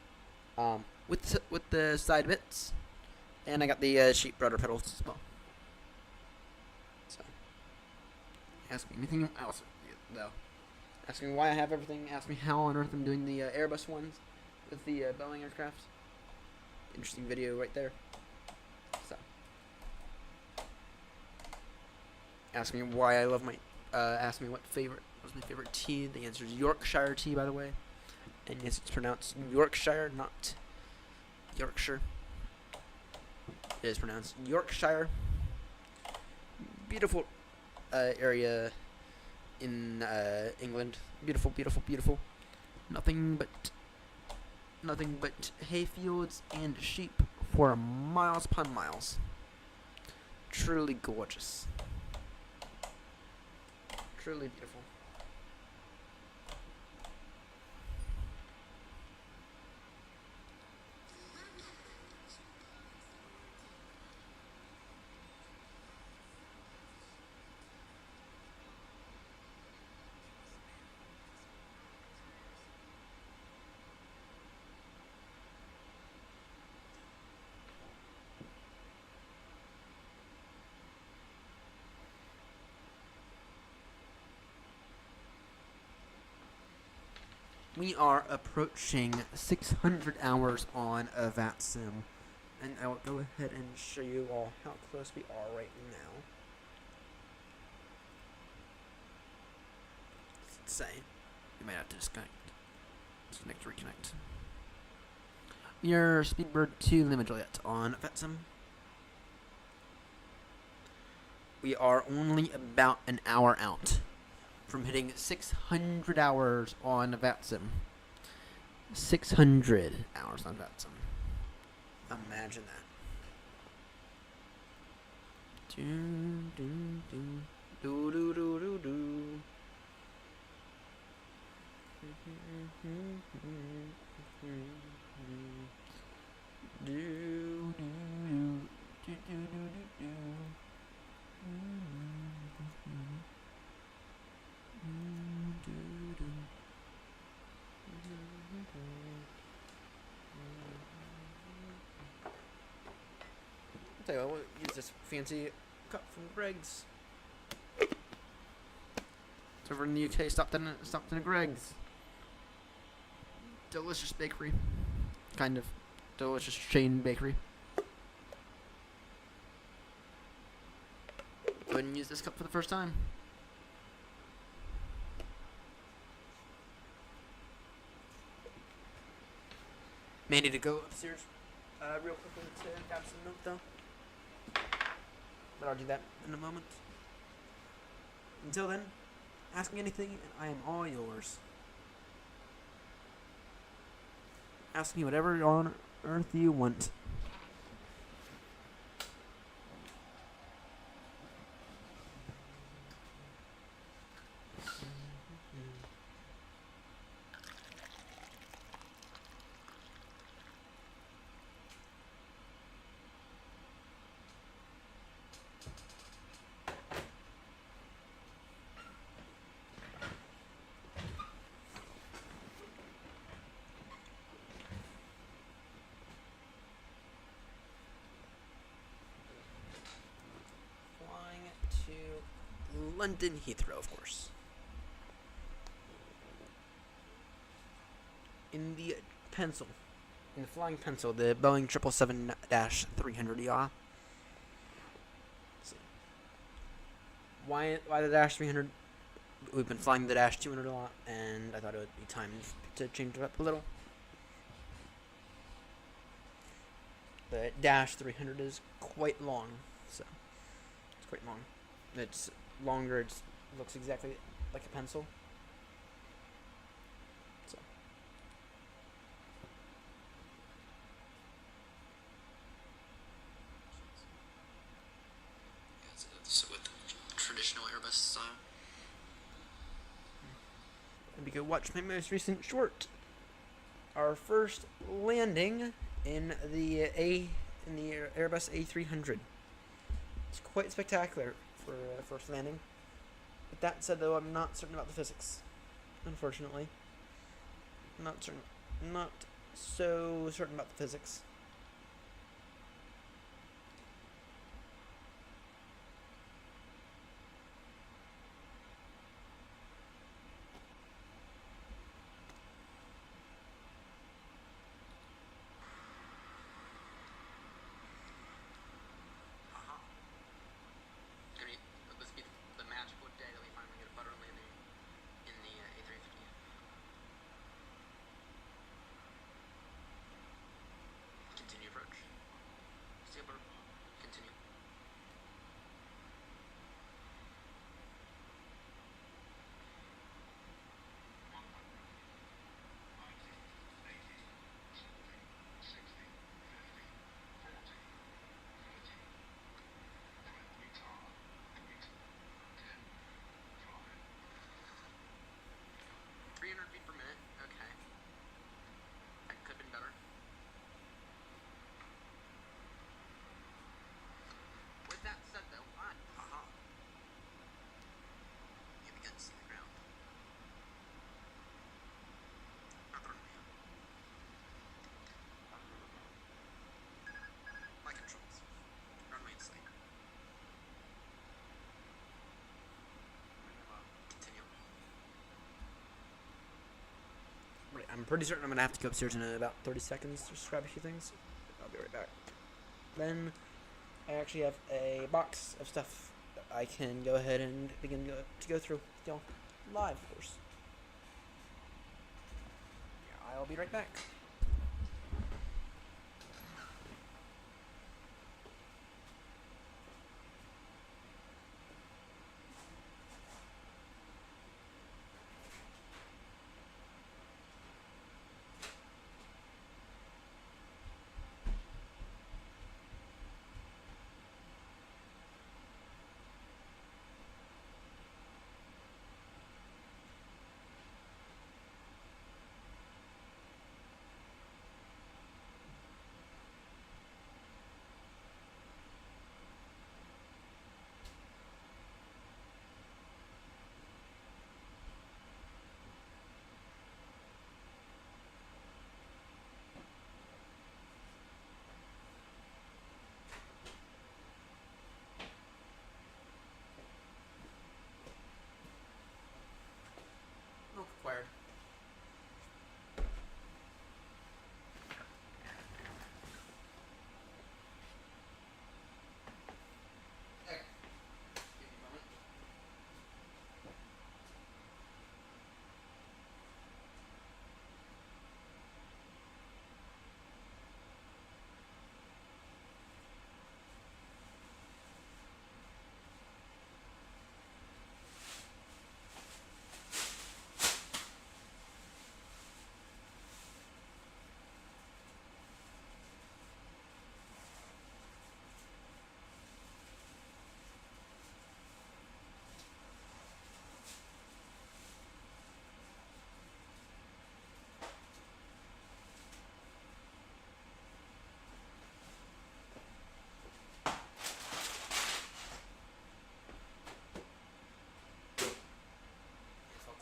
with the side bits, and I got the sheep rudder pedals as well. So, ask me anything else though. Ask me why I have everything. Ask me how on earth I'm doing the Airbus ones with the Boeing aircraft. Interesting video right there. So, ask me why I love my. Ask me what's my favorite tea. The answer is Yorkshire tea, by the way. And yes, it's pronounced Yorkshire, not Yorkshire. It is pronounced Yorkshire. Beautiful area in England. Beautiful, beautiful, beautiful. Nothing but hay fields and sheep for miles upon miles. Truly gorgeous. Truly beautiful. We are approaching 600 hours on a VATSIM, and I will go ahead and show you all how close we are right now. Let's say you might have to disconnect, reconnect. We are Speedbird 2 Lima Juliet on VATSIM. We are only about an hour out from hitting 600 hours on VATSIM. 600 hours on VATSIM. Imagine that. Tell you what, we'll use this fancy cup from Greg's. It's over in the UK. Stopped in a Greg's. Delicious bakery. Kind of delicious chain bakery. Go ahead and use this cup for the first time. May need to go upstairs real quickly to grab some milk though. But I'll do that in a moment. Until then, ask me anything and I am all yours. Ask me whatever on earth you want. Flying to London Heathrow, of course. In the pencil. In the flying pencil, the Boeing 777-300 yaw. Why the Dash 300? We've been flying the Dash 200 a lot, and I thought it would be time to change it up a little. The Dash 300 is quite long, so it's quite long. It's longer. It looks exactly like a pencil. So. Yeah, it's with traditional Airbus style. And we could watch my most recent short. Our first landing in the Airbus A300. It's quite spectacular for a first landing. With that said, though, I'm not certain about the physics. Unfortunately, not so certain about the physics. This be the magical day that we finally get a butter landing in the A350. Continue approach. Sailor, continue. Feet per minute. Okay. That could have been better. With that said, though, haha. You begin to see the ground. Not the runway. My controls. Runway in sight. Continue. Right, I'm pretty certain I'm going to have to go upstairs in about 30 seconds just to grab a few things. I'll be right back. Then I actually have a box of stuff that I can go ahead and begin to go through with y'all live, of course. Yeah, I'll be right back.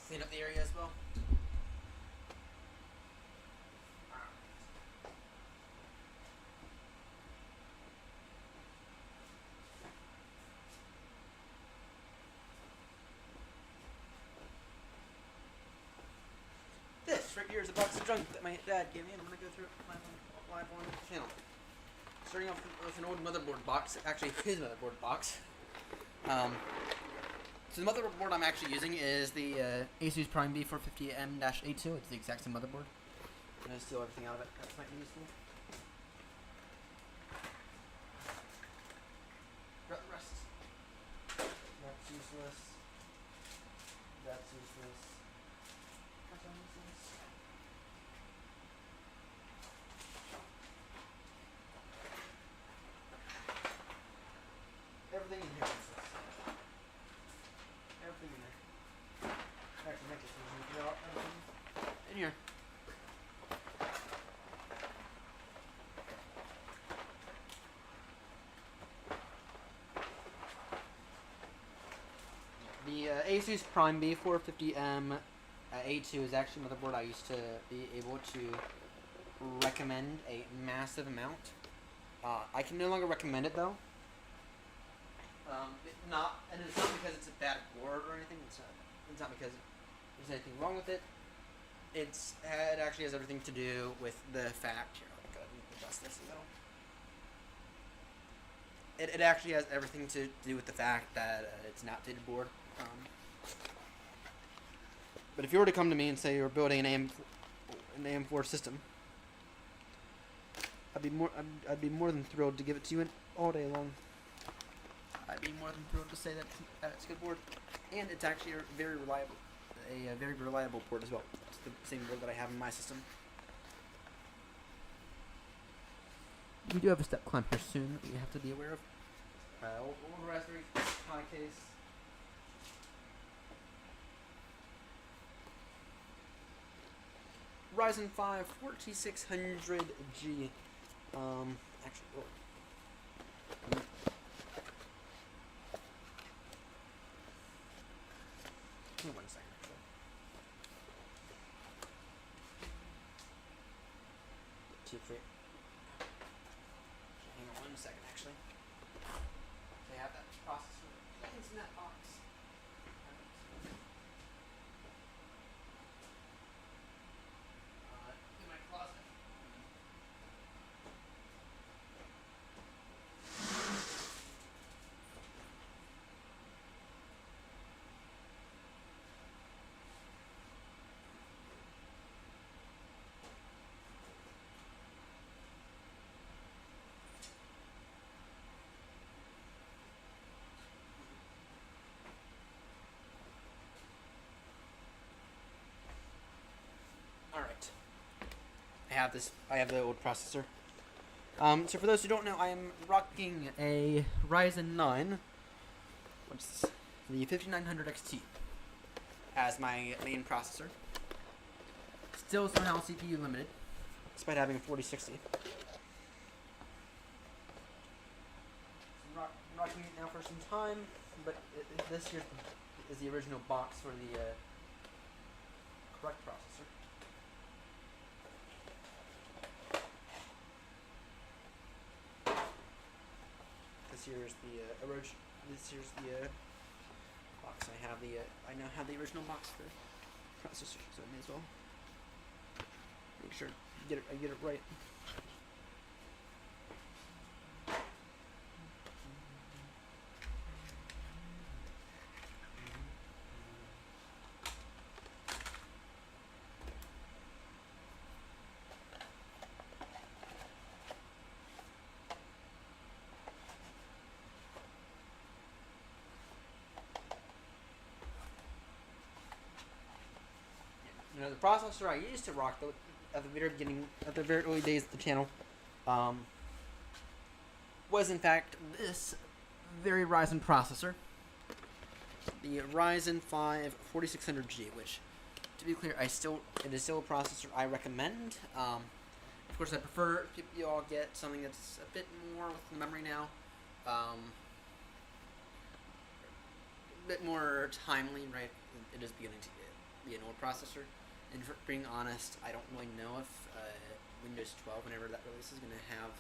clean up the area as well. This right here is a box of junk that my dad gave me, and I'm gonna go through it live on the channel. Starting off with an old motherboard box, actually his motherboard box. So the motherboard I'm actually using is the Asus Prime B450M-A2. It's the exact same motherboard. I'm gonna steal everything out of it. That might be useful. Got the rest. That's useless. That's useless. That's useless. Everything in here is useless. Everything in there. Actually, make it so you can get out everything in here. The Asus Prime B450M A2 is actually a motherboard I used to be able to recommend a massive amount. I can no longer recommend it though. It's not because it's a bad board or anything. It's not because there's anything wrong with it. It actually has everything to do with the fact. Here, I'll go ahead and adjust this a little. It actually has everything to do with the fact that it's an outdated board. But if you were to come to me and say you're building an AM4 system, I'd be more than thrilled to give it to you all day long. I'd be more than thrilled to say that it's a good board, and it's actually a very reliable board as well. It's the same board that I have in my system. We do have a step clamp here soon that we have to be aware of. Old Raspberry Pi case. Ryzen 5 4600G. Actually, give me 1 second, actually. Too free. Hang on 1 second, actually. They have that processor. It's in that box. In my closet. Alright. I have the old processor. So for those who don't know, I am rocking a Ryzen 9, which is the 5900 XT, as my main processor. Still somehow CPU limited, despite having a 4060. I'm rocking it now for some time, but this here is the original box for the correct processor. This here's the box. I now have the original box for processor, so I may as well make sure I get it right. You know, the processor I used to rock at the very early days of the channel, was in fact this very Ryzen processor, the Ryzen 5 4600G, which, to be clear, it is still a processor I recommend. Of course, I prefer you all get something that's a bit more with the memory now, a bit more timely, right? It is beginning to be an old processor. And for being honest, I don't really know if Windows 12, whenever that release, is going to have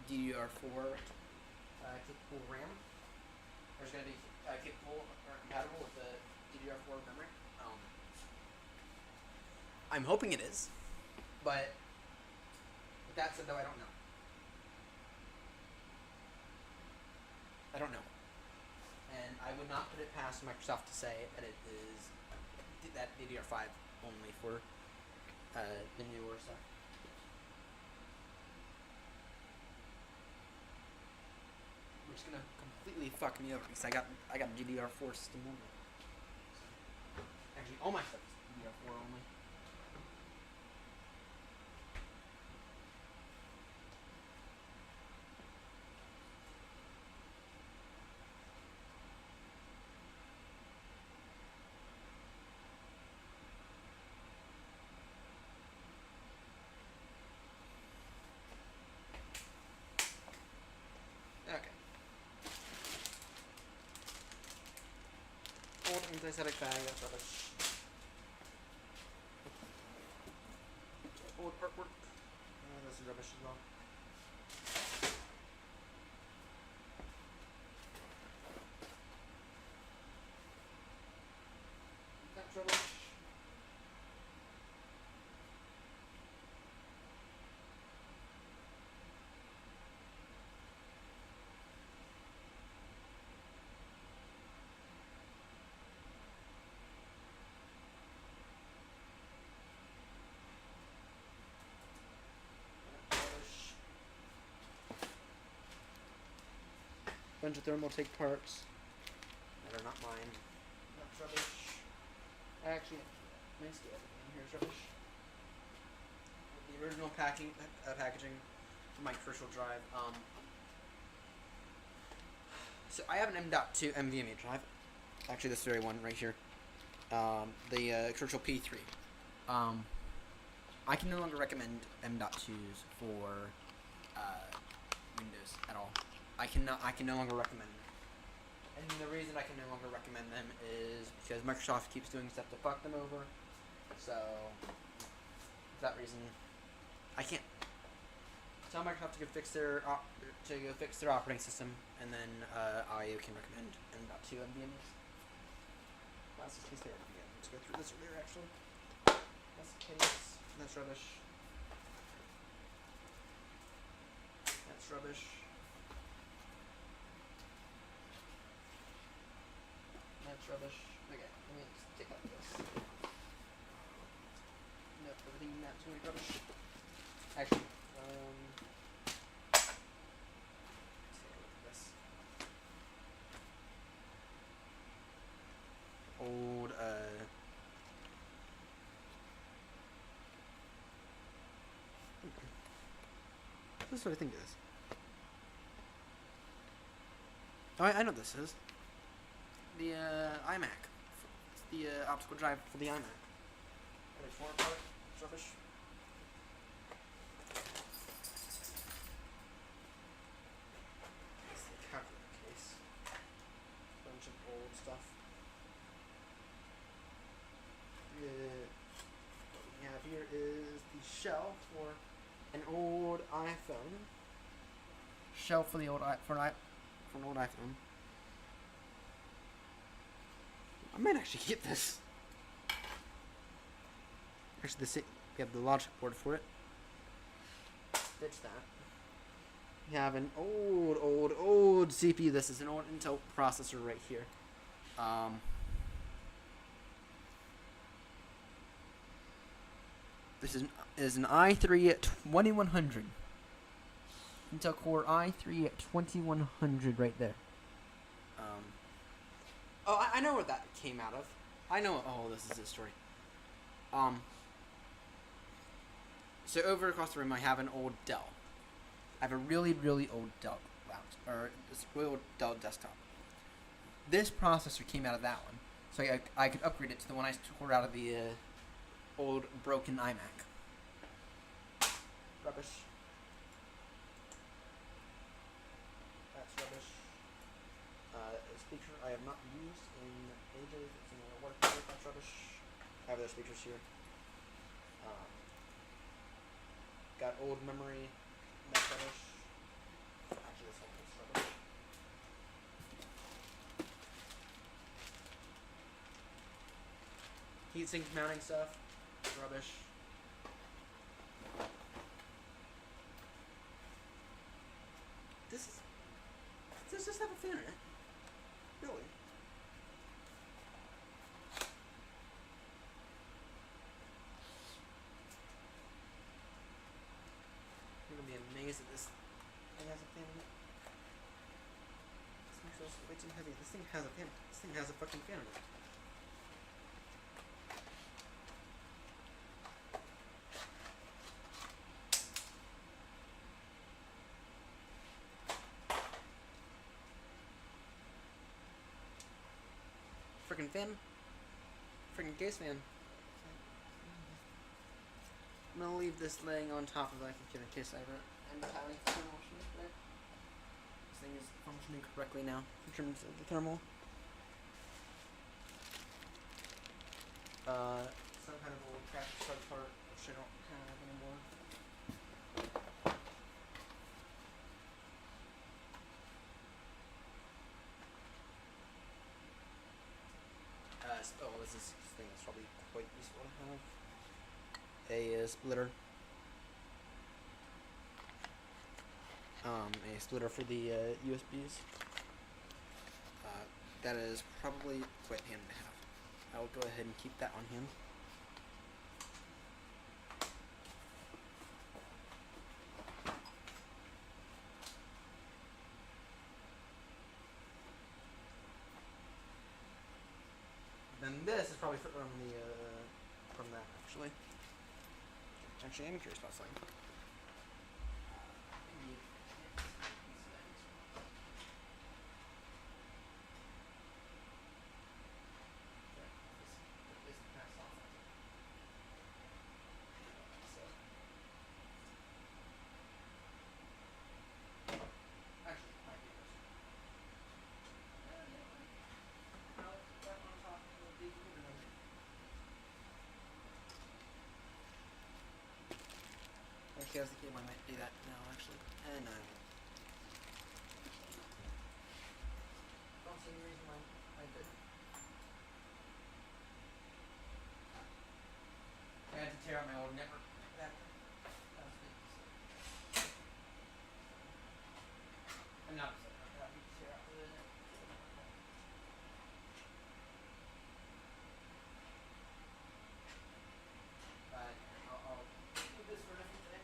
DDR4 capable RAM. Or is going to be capable or compatible with the DDR4 memory. I'm hoping it is, but with that said, though, I don't know. I don't know. And I would not put it past Microsoft to say that it is that DDR5 only for the newer stuff. Which is gonna completely fuck me over because I got DDR4 system only. So, actually, all my stuff is DDR4 only. Okay. Old anti-static bag, that's rubbish. Old artwork. This is rubbish as well. That's rubbish. Bunch of thermal take parts that are not mine. That's rubbish. Actually, basically everything in here is rubbish. The original packaging for my crucial drive. So I have an M.2 NVMe drive. Actually, this very one right here. The Crucial P3. I can no longer recommend M.2s for Windows at all. I can no longer recommend them. And the reason I can no longer recommend them is because Microsoft keeps doing stuff to fuck them over. So, for that reason, I can't tell Microsoft to go fix their operating system, and then I can recommend M.2 NVMe's. That's the case there. Yeah, let's go through this earlier actually. That's the case. That's rubbish. That's rubbish. That's rubbish. Okay, let me just take out this. Nope, everything in that's really rubbish. Actually, let's take a look at this. Old, this is what I think it is. Oh, I know what this is. The iMac. It's the optical drive for the iMac. Are they torn apart? It's rubbish. It's the calculator case. Bunch of old stuff. What we have here is the shell for an old iPhone. Shell for the old for an old iPhone. I might actually get this. Actually, we have the logic board for it. Ditch that. We have an old CPU. This is an old Intel processor right here. This is an i3 at 2100. Intel Core i3 at 2100 right there. Oh, I know where that came out of. I know. Oh, this is a story. So over across the room, I have an old Dell. I have a really old Dell this really old Dell desktop. This processor came out of that one, so I could upgrade it to the one I tore out of the old broken iMac. Rubbish. That's rubbish. A speaker I have not used in ages. It's in a waterproof. That's rubbish. have other speakers here. Got old memory. MSFS. Actually, this one is rubbish. Heatsink mounting stuff. Rubbish. Does this have a fan in it? Really? You're gonna be amazed that this thing has a fan in it. This thing feels way too heavy. This thing has a fan. This thing has a fucking fan in it. Freaking fan. Freaking case fan. I'm gonna leave this laying on top of my computer in case I ever end up having thermal issues, but this thing is functioning correctly now in terms of the thermal. Some kind of old cracked stud part, which I don't have anymore. This thing is probably quite useful to have. A splitter. A splitter for the USBs. That is probably quite handy to have. I will go ahead and keep that on hand. Then this is probably from that actually. Actually, I'm curious about something. Actually, I was thinking I might do that now, actually. And I don't see any reason why I did. I had to tear out my old network adapter. That was big. I'm not upset about that. I need to tear out the network. But I'll do this for a different day.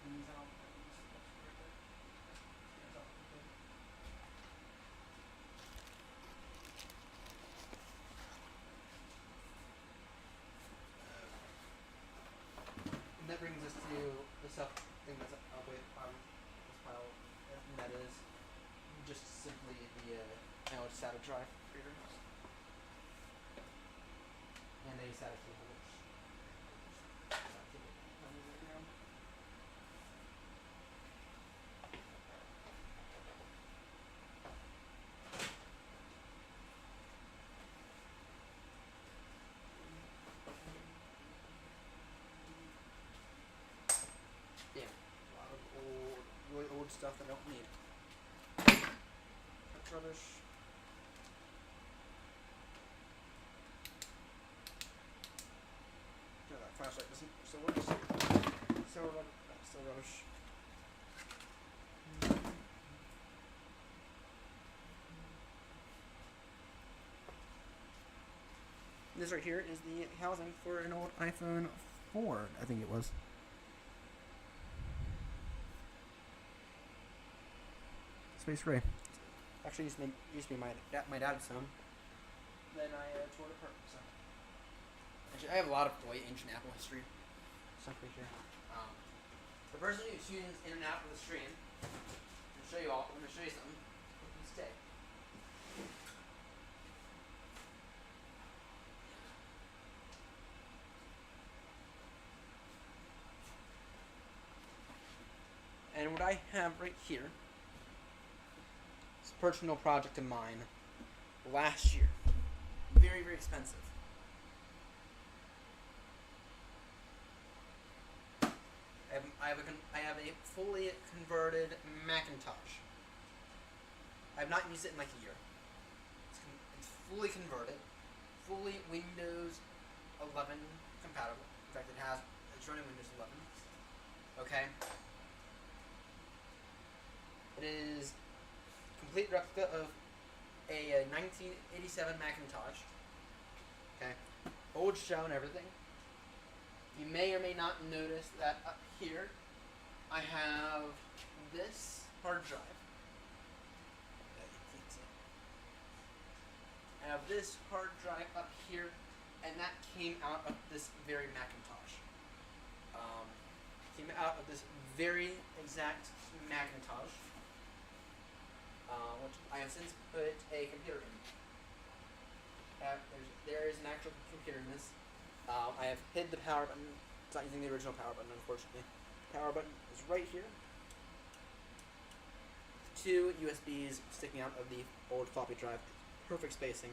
And then I'll use it right there. Here's all the thing. And that brings us to the stuff thing that's up with this pile, and that is just simply the old SATA drive reader and a SATA cable, which yeah, a lot of old, really old stuff that I don't need. That's rubbish. No, that flashlight doesn't still works. Still rubbish. This right here is the housing for an old iPhone 4, I think it was. Space Gray. Actually, used to be my dad's phone. Then I tore it apart. So, actually, I have a lot of really ancient Apple history. Stuff right here. The person who tunes in and out of the stream, I'm going to show you something. Please stay. And what I have right here is a personal project of mine last year. Very, very expensive. I have a fully converted Macintosh. I have not used it in like a year. It's fully converted, fully Windows 11 compatible. In fact, it's running Windows 11. Okay. It is a complete replica of a 1987 Macintosh. Okay. Old shell and everything. You may or may not notice that up here I have this hard drive. I have this hard drive up here, and that came out of this very Macintosh. Came out of this very exact Macintosh, which I have since put a computer in. There is an actual computer in this. I have hid the power button. It's not using the original power button, unfortunately. The power button is right here. Two USBs sticking out of the old floppy drive. Perfect spacing.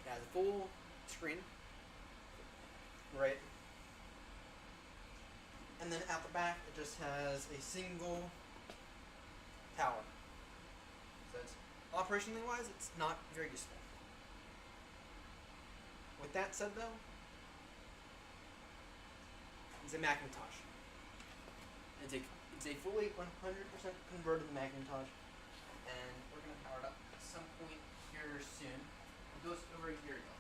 It has a full screen. Right. And then at the back, it just has a single power. So it's, operationally wise, it's not very useful. With that said, though, it's a Macintosh. It's a fully 100% converted Macintosh, and we're going to power it up at some point here soon. It goes over a year ago.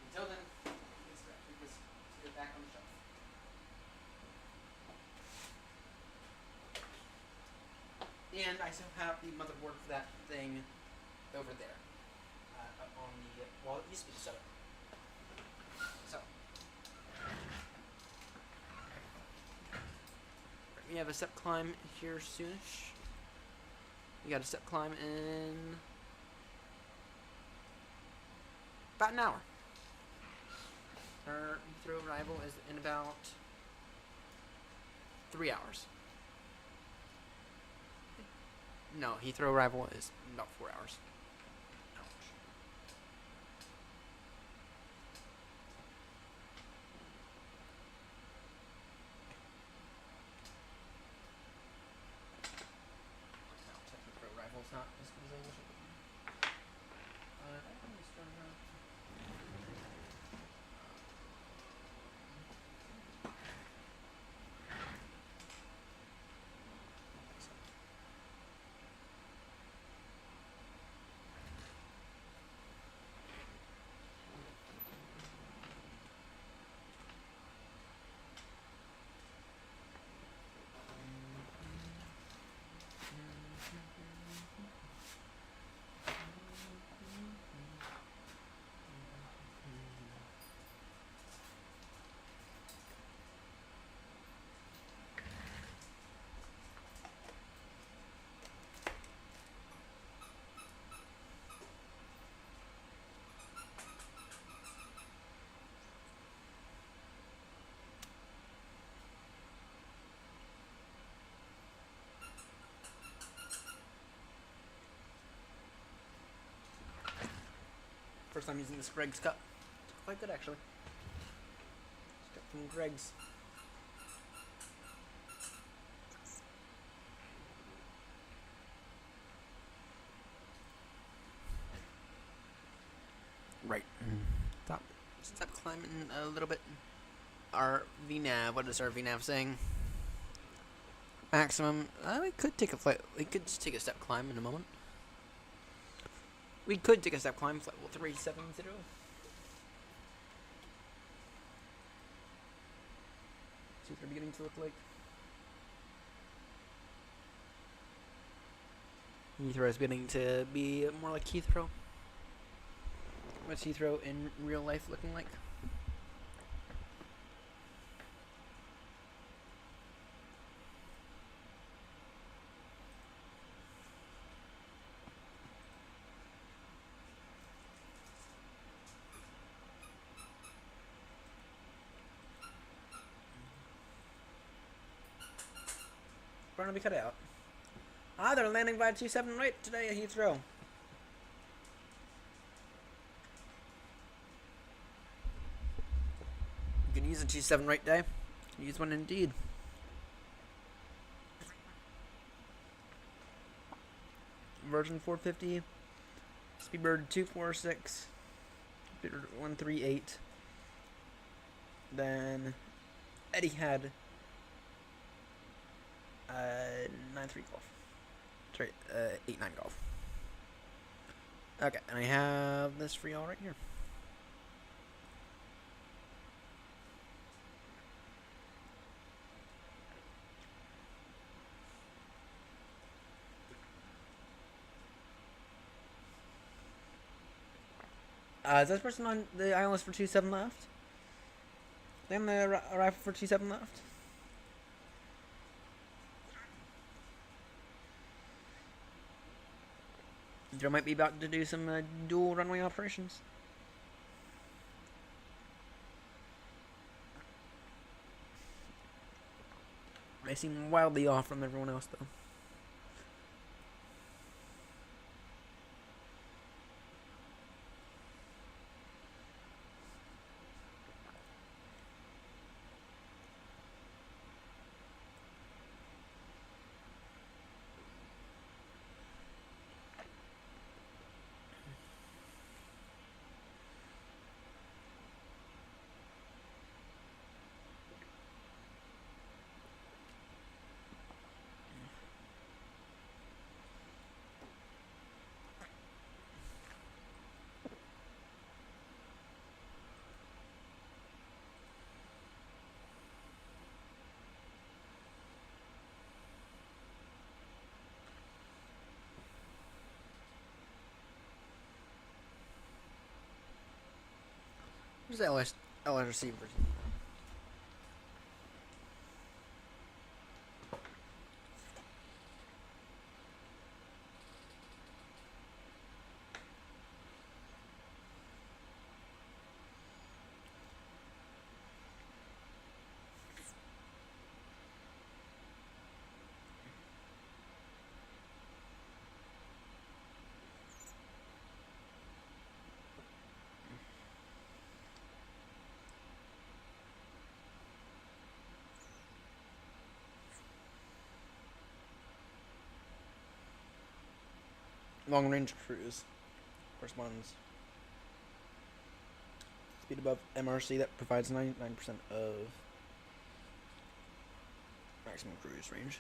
Until then, we just put it back on the shelf. And I still have the motherboard for that thing over there. Up on the, well, it used to be the setup. So, we have a step climb here soonish. We got a step climb in about an hour. Our Heathrow arrival is in about 3 hours. No, Heathrow arrival is about 4 hours. Heathrow arrival is not as good as I wish it would be. I can just turn around. First time using this Greg's cup. It's quite good, actually. It's got from Greg's. Right. Stop climbing a little bit. Our VNAV, what is our VNAV saying? Maximum. We could take a flight. We could just take a step climb in a moment. We could take a step climb, flight 370. See what they're beginning to look like. Heathrow is beginning to be more like Heathrow. What's Heathrow in real life looking like? Barnaby cut out. Ah, they're landing by 27 right today at Heathrow. You can use a 27 right day. Use one indeed. Version 450. Speedbird 246. Speedbird 138. Then Eddie had 9-3 golf. Sorry, 8-9 golf. Okay, and I have this for y'all right here. Is this person on the island for 27 left? They on the rifle for 27 left? They might be about to do some dual runway operations. They seem wildly off from everyone else, though. Where's the LRC version? Long range cruise corresponds speed above MRC that provides 99% of maximum cruise range.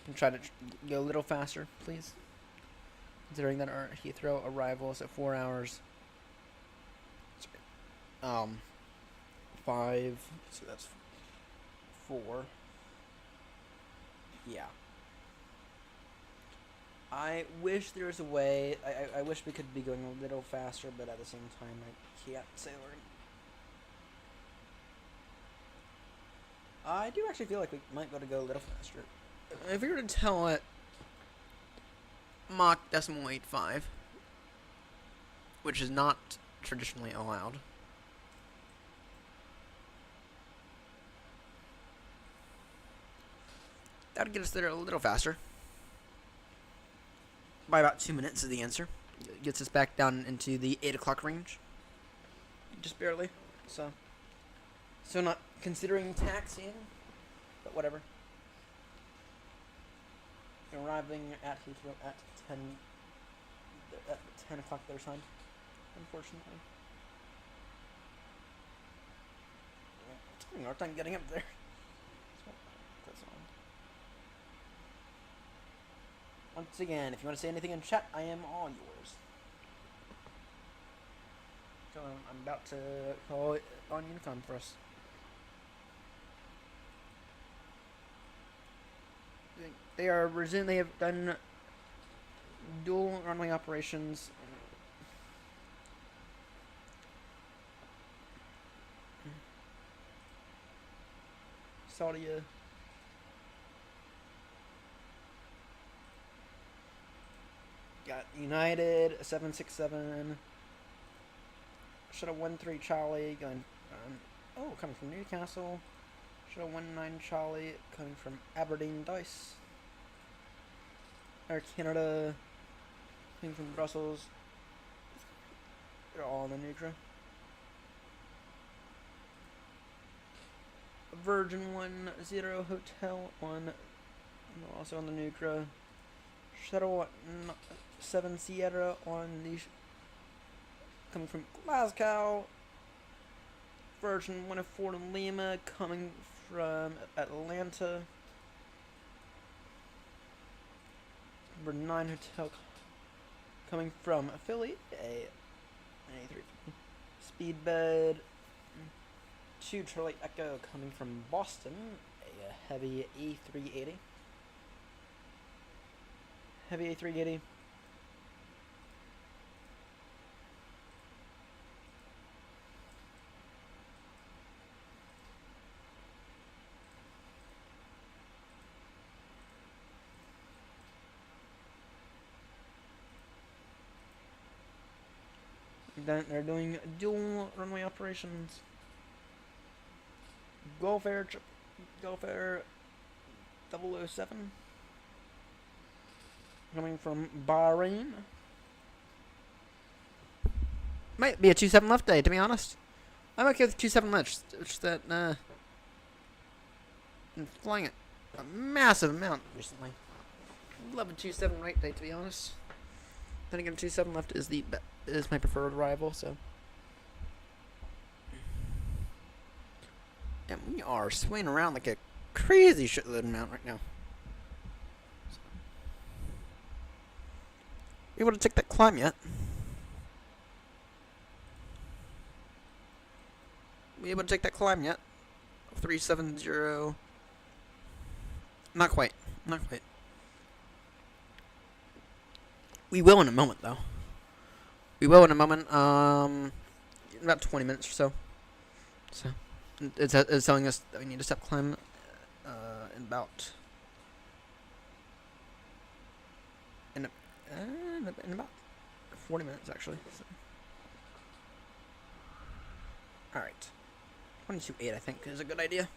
Can try to go a little faster, please. Considering that our Heathrow arrival is at 4 hours. Sorry. 5. So that's 4. Yeah. I wish there was a way. I wish we could be going a little faster, but at the same time, I can't say we're. I do actually feel like we might be able to go a little faster. If we were to tell it Mach decimal 85, which is not traditionally allowed. That would get us there a little faster. By about 2 minutes is the answer. Gets us back down into the 8 o'clock range. Just barely. So not considering taxiing, but whatever. Arriving at Heathrow at 10 o'clock their time, unfortunately. It's having a hard time getting up there. That's all. Once again, if you want to say anything in chat, I am all yours. So I'm about to call it on Unicom for us. They are resumed. They have done dual runway operations. Saudi. Got United 767. Should have 13 Charlie going Oh, coming from Newcastle. Show 19 Charlie coming from Aberdeen Dice. Air Canada coming from Brussels. They're all on the Nutra. Virgin 10 Hotel on, also on the Nutra. Shuttle 7 Sierra on the coming from Glasgow. Virgin 104 Lima coming from Atlanta. Number 9 Hotel coming from Philly. A 93 Speedbed. 2 Charlie Echo coming from Boston. A heavy A380. Heavy A380. Then they're doing dual runway operations. Gulf Air 007 coming from Bahrain. Might be a 27 left day, to be honest. I'm okay with 27 left. It's just that I'm flying it a massive amount recently. Love a 27 right day, to be honest. Then again, 27 left is my preferred rival, so. Damn, we are swaying around like a crazy shitload amount right now. You able to take that climb yet? We able to take that climb yet? 370. Not quite. Not quite. We will in a moment, though. We will in a moment. In about 20 minutes or so. So, it's telling us that we need to step climb in about in about 40 minutes actually. So. All right, 22.8 I think is a good idea.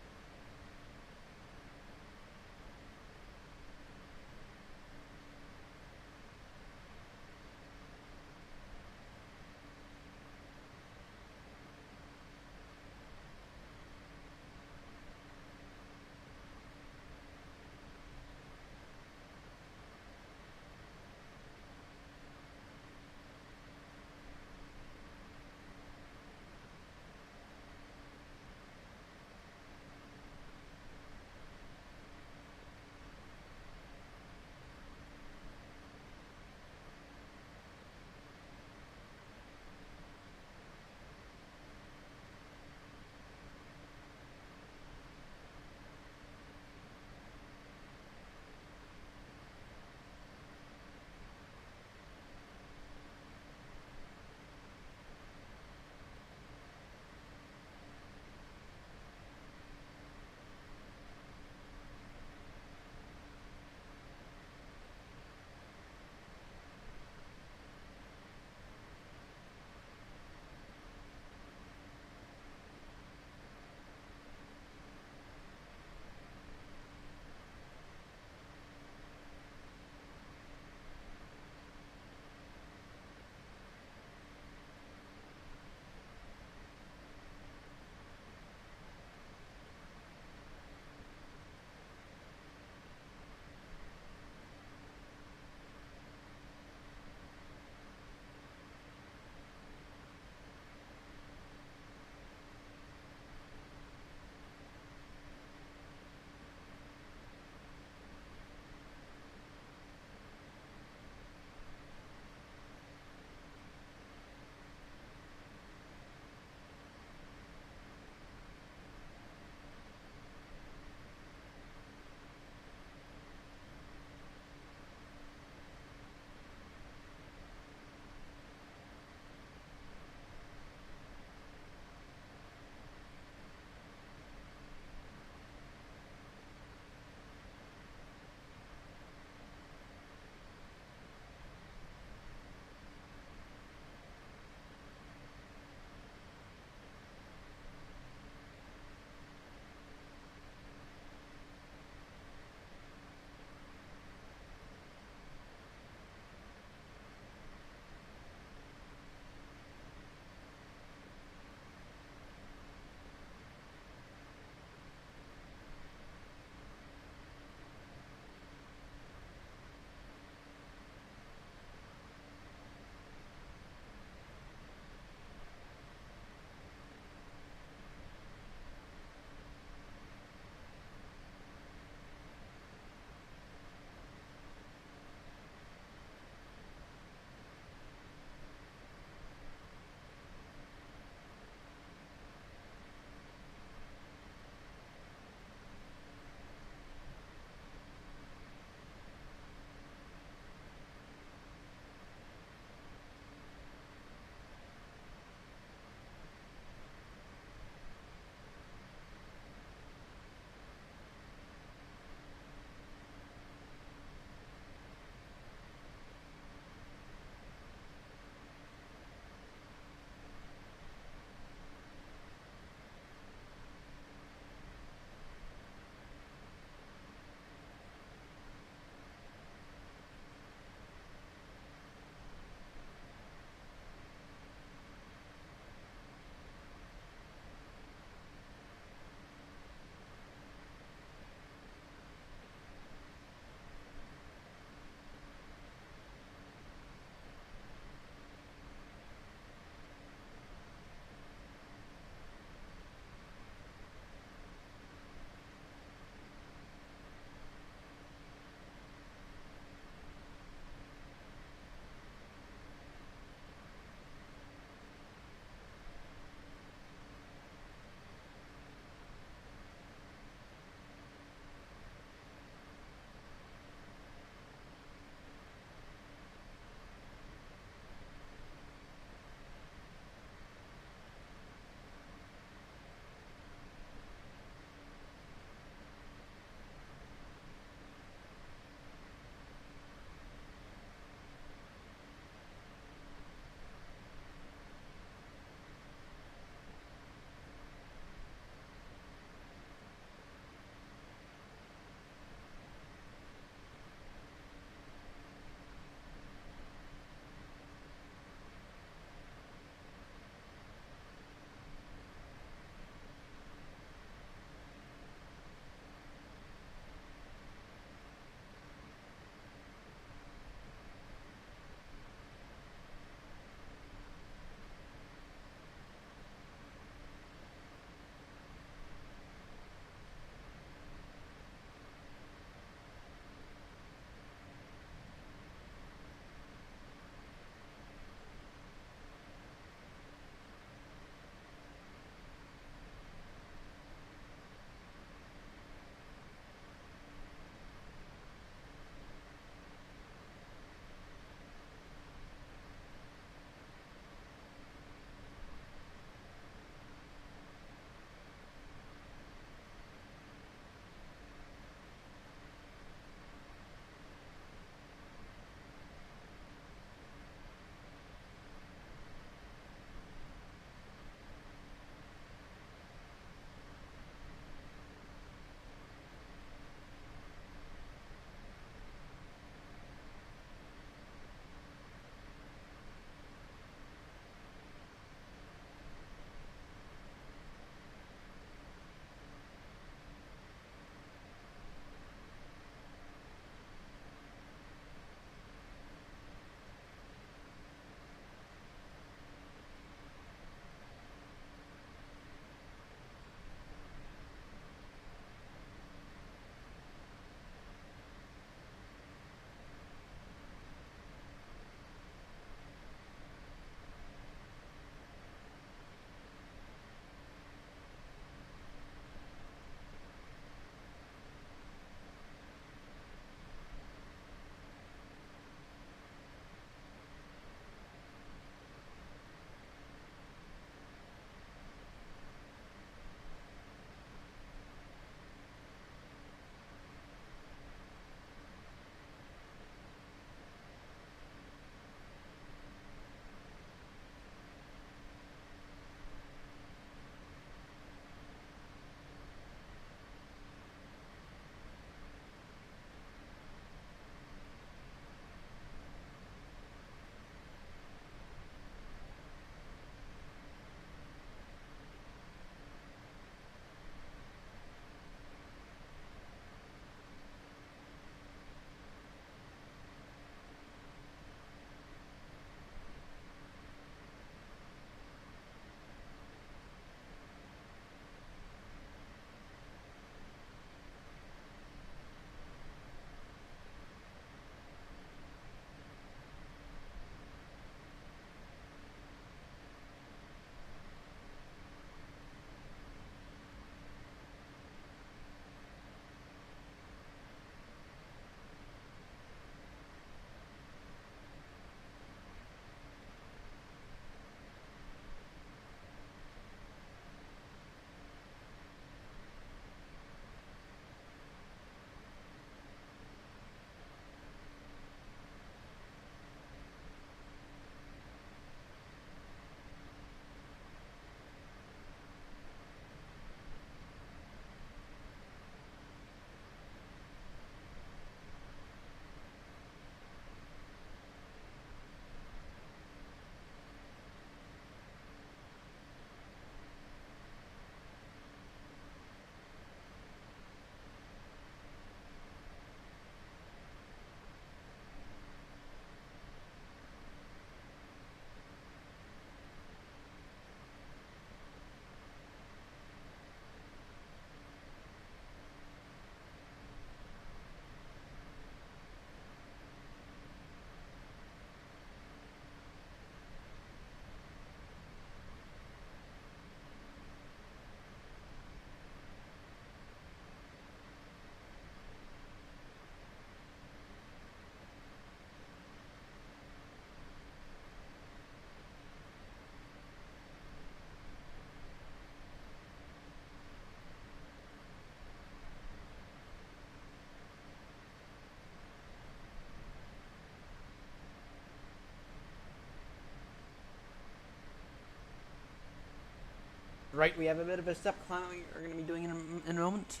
right, we have a bit of a step climb that we are going to be doing in a moment.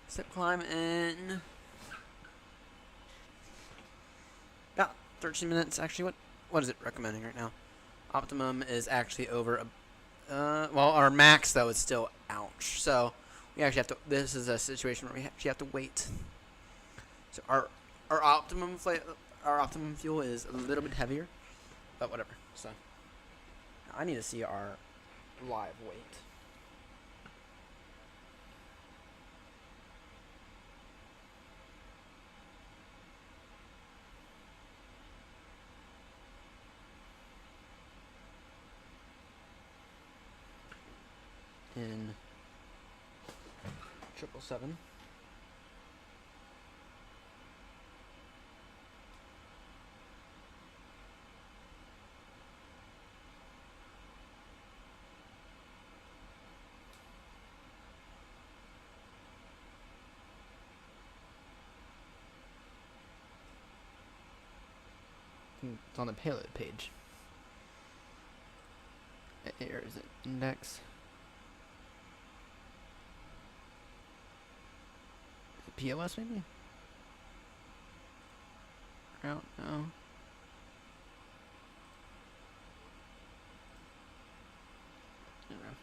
Step climb in about 13 minutes. Actually, what is it recommending right now? Optimum is actually over. Well, our max though is still ouch. So we actually have to. This is a situation where we actually have to wait. So our optimum fuel is a little bit heavier, but whatever. So I need to see our live weight. In 777. It's on the payload page. Here is it. Index. POS maybe? Route, no. I don't know.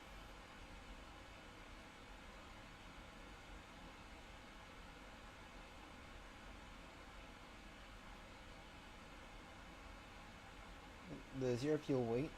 The zero fuel weight.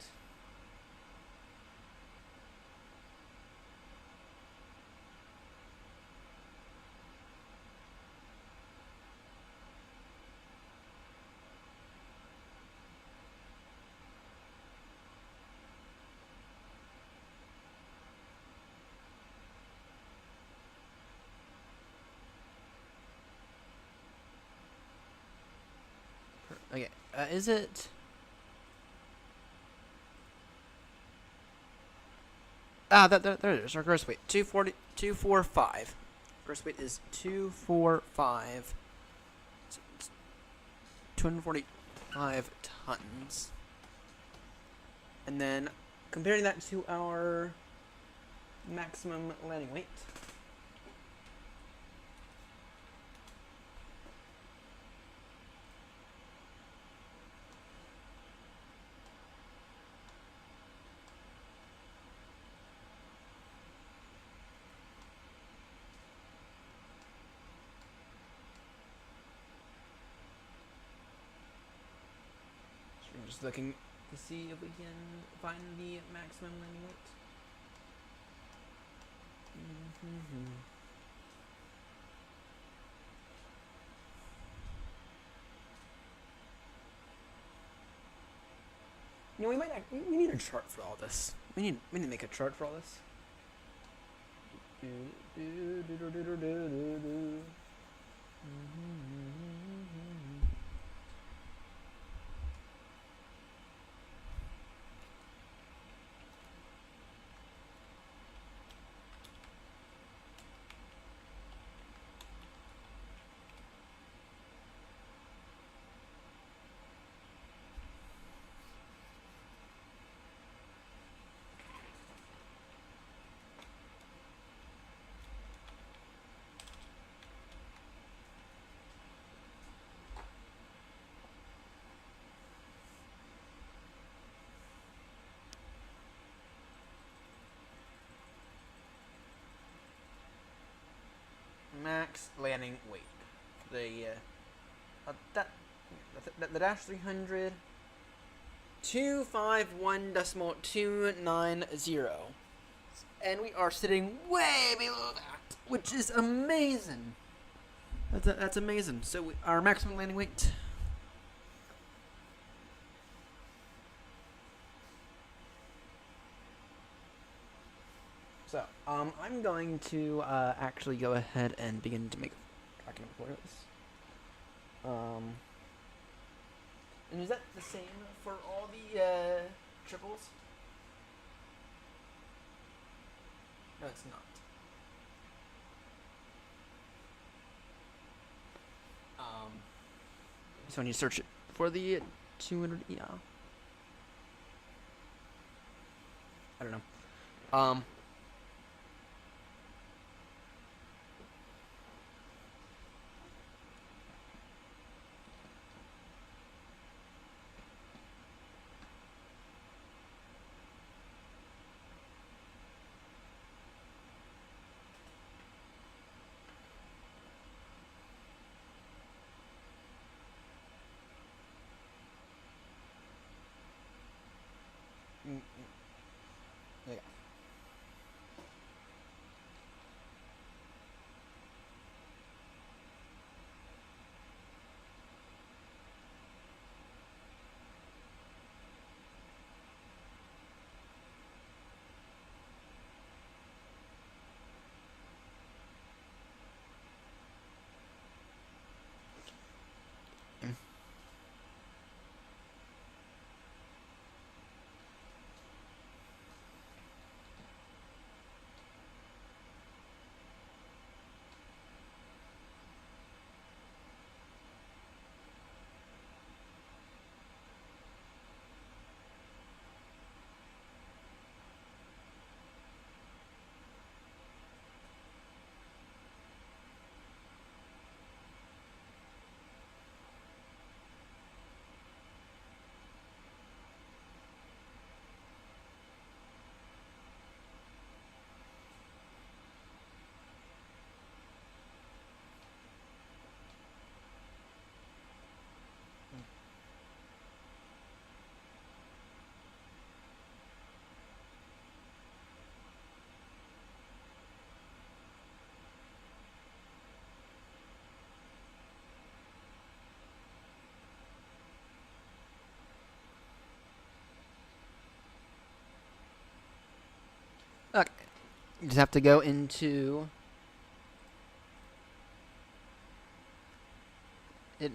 Okay, is it? There it is. Our gross weight 245. Gross weight is 245. 245 tons. And then comparing that to our maximum landing weight. I'm just looking to see if we can find the maximum landing weight. You know, we need a chart for all this. We need to make a chart for all this. Max landing weight. The dash 300 251.290, and we are sitting way below that, which is amazing. That's amazing. So our maximum landing weight. So, I'm going to actually go ahead and begin to make a tracking for this. And is that the same for all the triples? No, it's not. So when you search it for the 200, yeah. I don't know. Um. Yeah. Okay. You just have to go into it.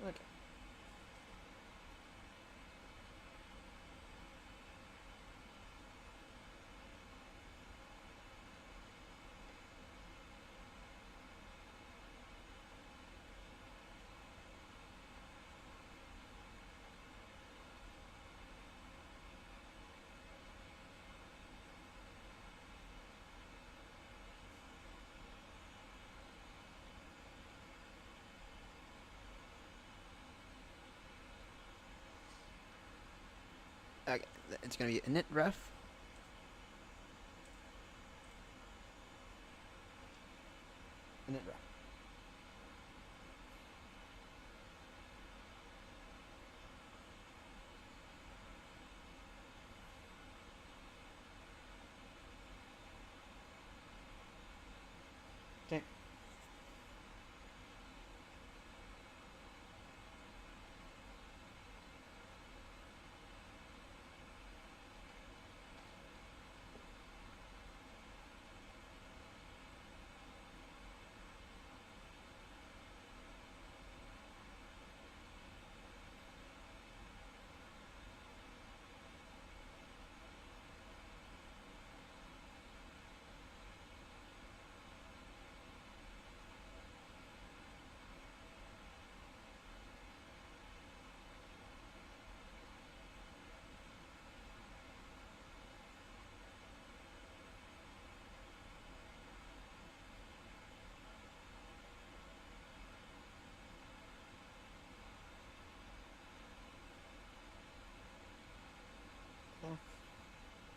Okay. Okay. It's gonna be init ref. Init ref. Okay.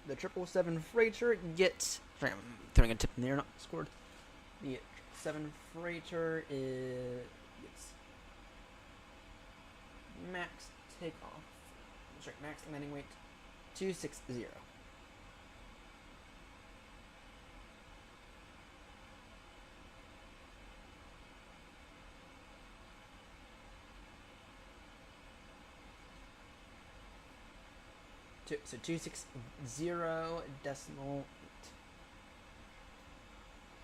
The 777 freighter gets. Sorry, I'm throwing a tip in there, not scored. The 7 freighter is gets max takeoff. Sorry, max landing weight 260. So 260 decimal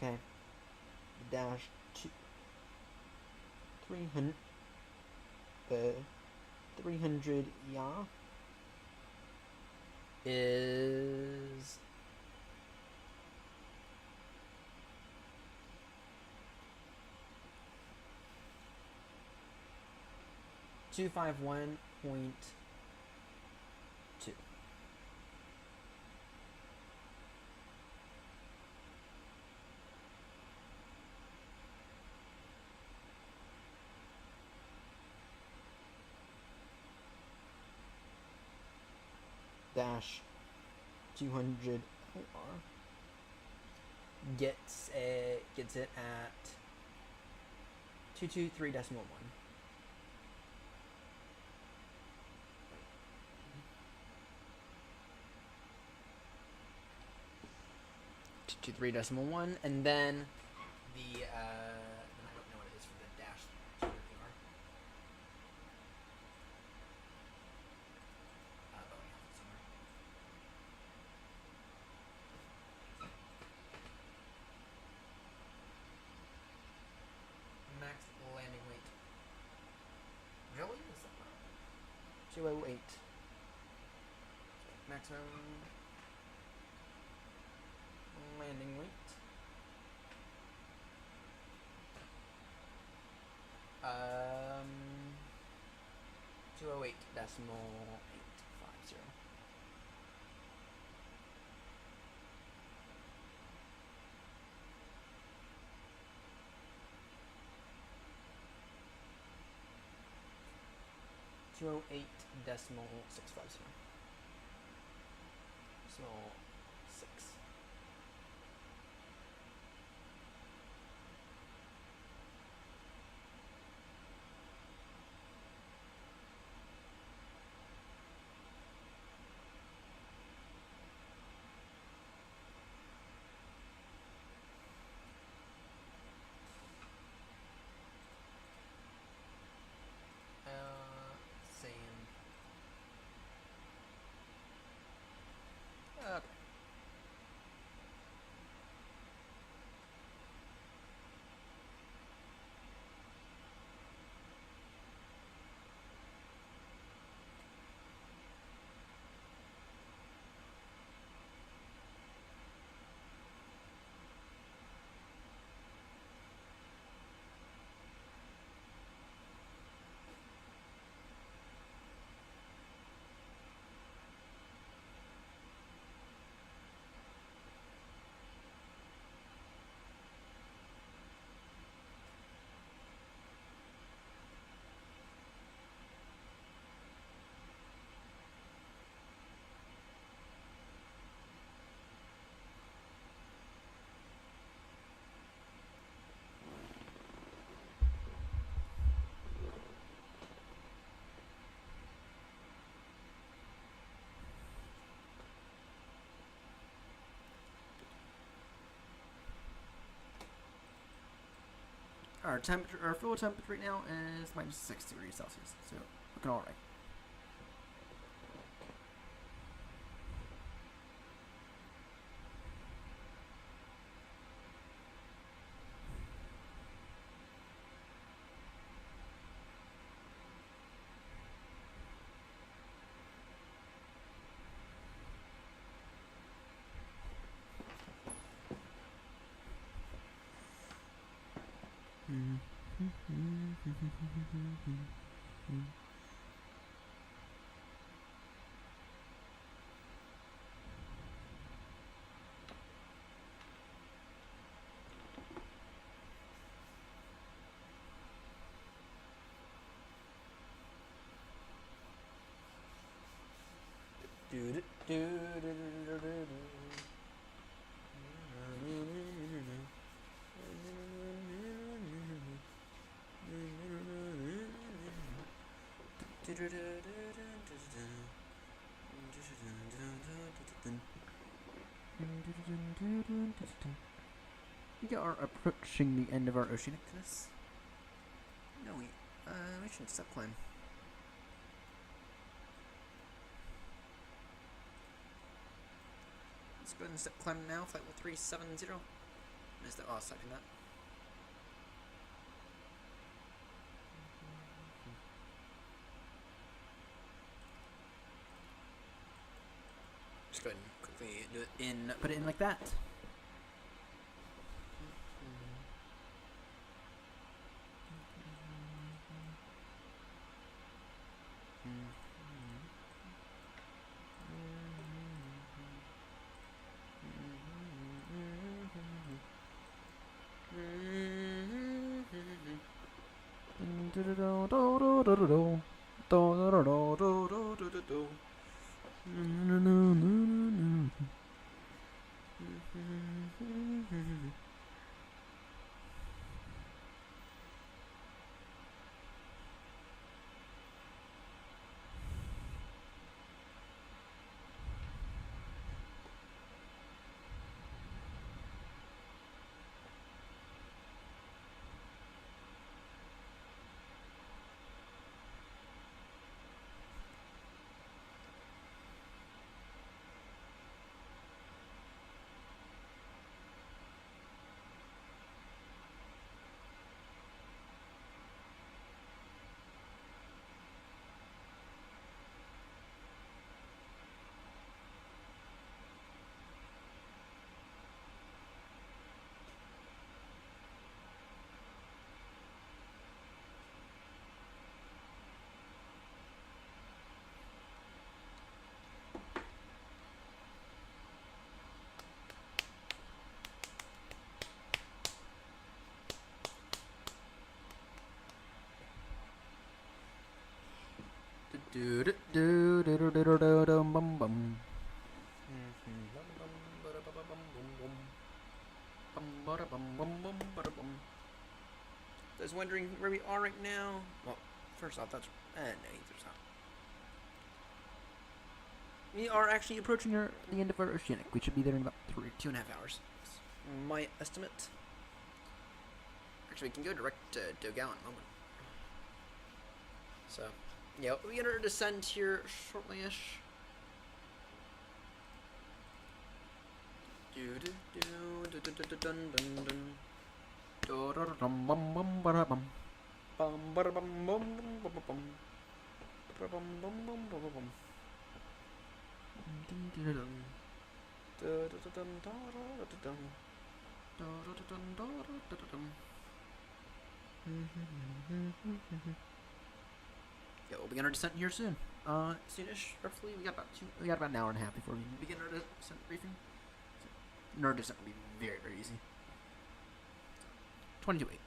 8. Okay. Dash 300. 300 yaw is 251.2 200 OR gets it at 223.1. To 3.1, and then the then I don't know what it is for the dash PR. Oh yeah, somewhere. Max landing weight. Really? Is that not? 208. Maximum landing weight. 208.850. .650. Small 6. Same. Okay. Our temperature, our fuel temperature right now is -6 degrees Celsius, so looking all right. We are approaching the end of our oceanicness. No, we shouldn't stop climb. Let's go ahead and step climb now, flight 370. Is that typing that? Just go ahead and quickly do it in, put it in like that. Just wondering where we are right now. Well, first off, that's no, there's not. We are actually approaching the end of our oceanic. We should be there in about 2.5 hours. That's my estimate. Actually, we can go direct to Dogal in a moment. So, yeah, we enter descent here shortly-ish. Yeah, we'll begin our descent here soon. Soonish, roughly. We got about an hour and a half before we begin our descent briefing. So, our descent will be very, very easy. 22.8.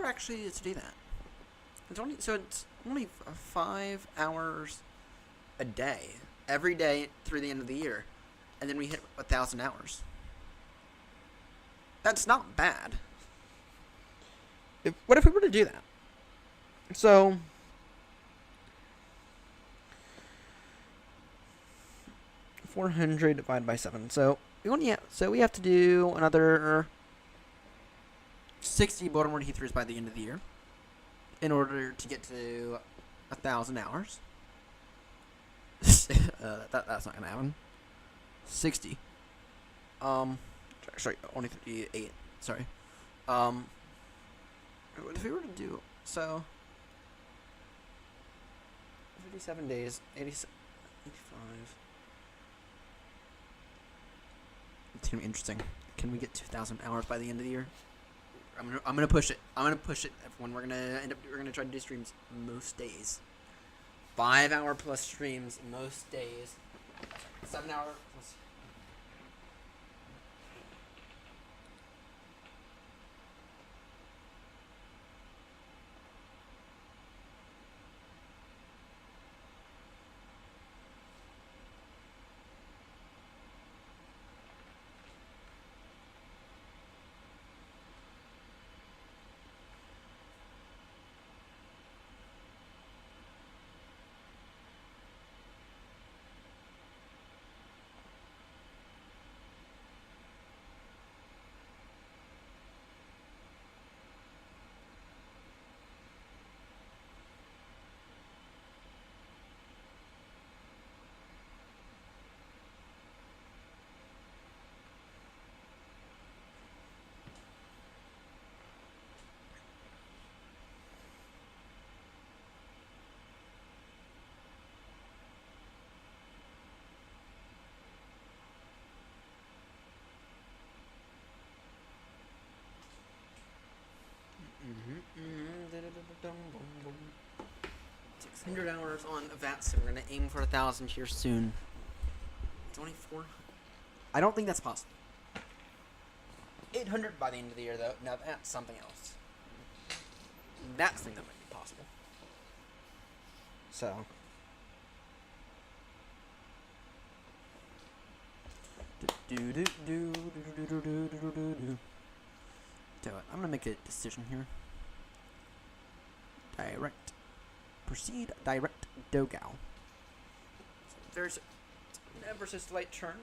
actually to do that. It's only 5 hours a day, every day through the end of the year, and then we hit 1,000 hours. That's not bad. What if we were to do that? So, $400 divided by 7. So we have to do another 60 Baltimore to Heathrows by the end of the year in order to get to 1,000 hours. That's not gonna happen. 60. Sorry, only 58. Sorry. What if we were to do 57 days, 85. It's gonna be interesting. Can we get 2,000 hours by the end of the year? I'm gonna push it. I'm gonna push it. When we're gonna try to do streams most days. 5 hour plus streams most days. 7 hour plus. Mm-hmm. 600 hours on VATS, and we're gonna aim for 1,000 here soon. It's only 4. I don't think that's possible. 800 by the end of the year, though. Now that's something else. That's something that might be possible. So. Tell you what, I'm gonna make a decision here. Direct. Proceed direct Dogal. So there's never so slight turn.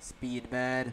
Speed bad.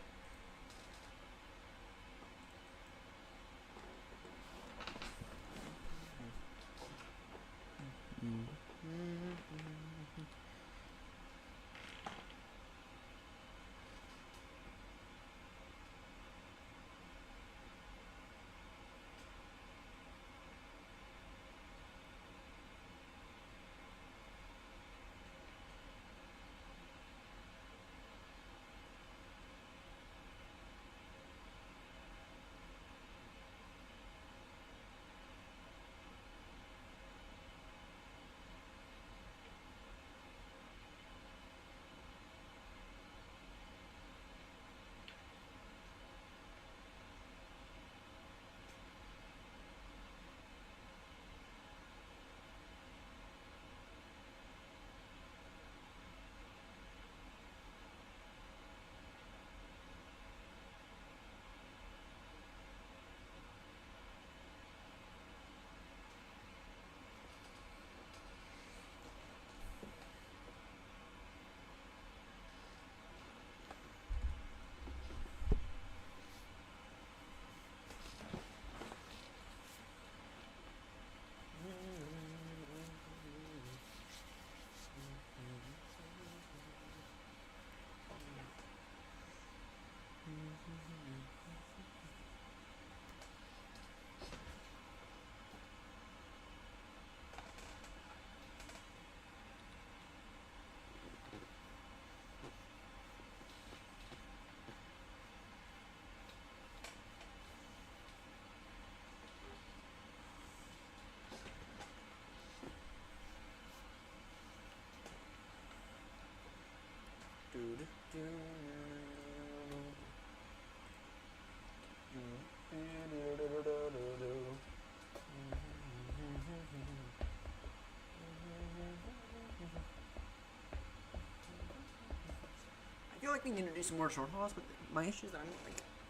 like we need to do some more short hauls, but my issue is that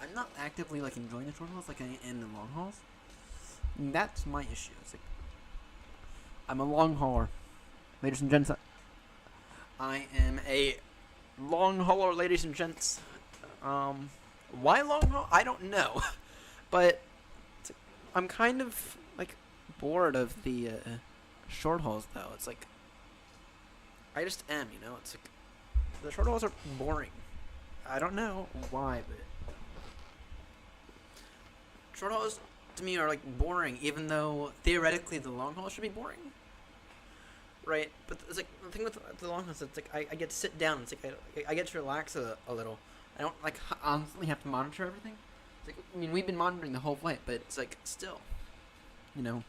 I'm not actively like enjoying the short hauls like I am the long hauls. And that's my issue. It's like I'm a long hauler, ladies and gents. I am a long hauler, ladies and gents. Why long haul? I don't know, but I'm kind of like bored of the short hauls though. It's like I just am, you know. It's like the short hauls are boring. I don't know why, but short hauls to me are like boring, even though theoretically the long haul should be boring, right? But it's like the thing with the long hauls, it's like I get to sit down. It's like I get to relax a little. I don't like honestly have to monitor everything. It's like, I mean, we've been monitoring the whole flight, but it's like still, you know.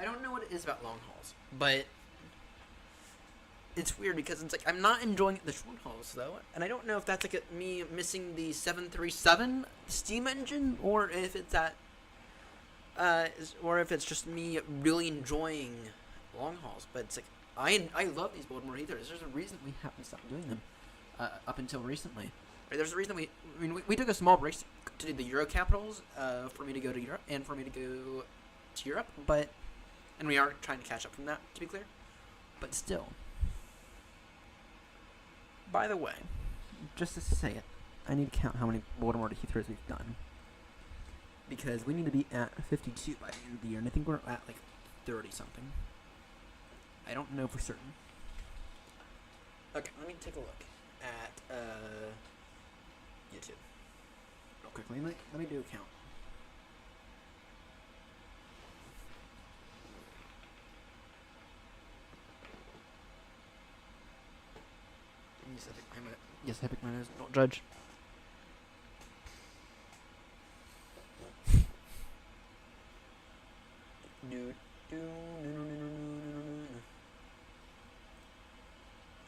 I don't know what it is about long hauls, but it's weird because it's like I'm not enjoying the short hauls though, and I don't know if that's like me missing the 737 steam engine, or if it's that, or if it's just me really enjoying long hauls. But it's like I love these Baltimore Heathrows. There's a reason we haven't stopped doing them up until recently. There's a reason we took a small break to do the Euro capitals for me to go to Europe and for me to go to Europe, but and we are trying to catch up from that, to be clear, but still. By the way, just to say it, I need to count how many Baltimore to Heathrows we've done, because we need to be at 52 by the end of the year, and I think we're at like 30 something. I don't know for certain. Okay, let me take a look at YouTube real quickly. Let me do a count. Yes, I pick my nose. Don't judge.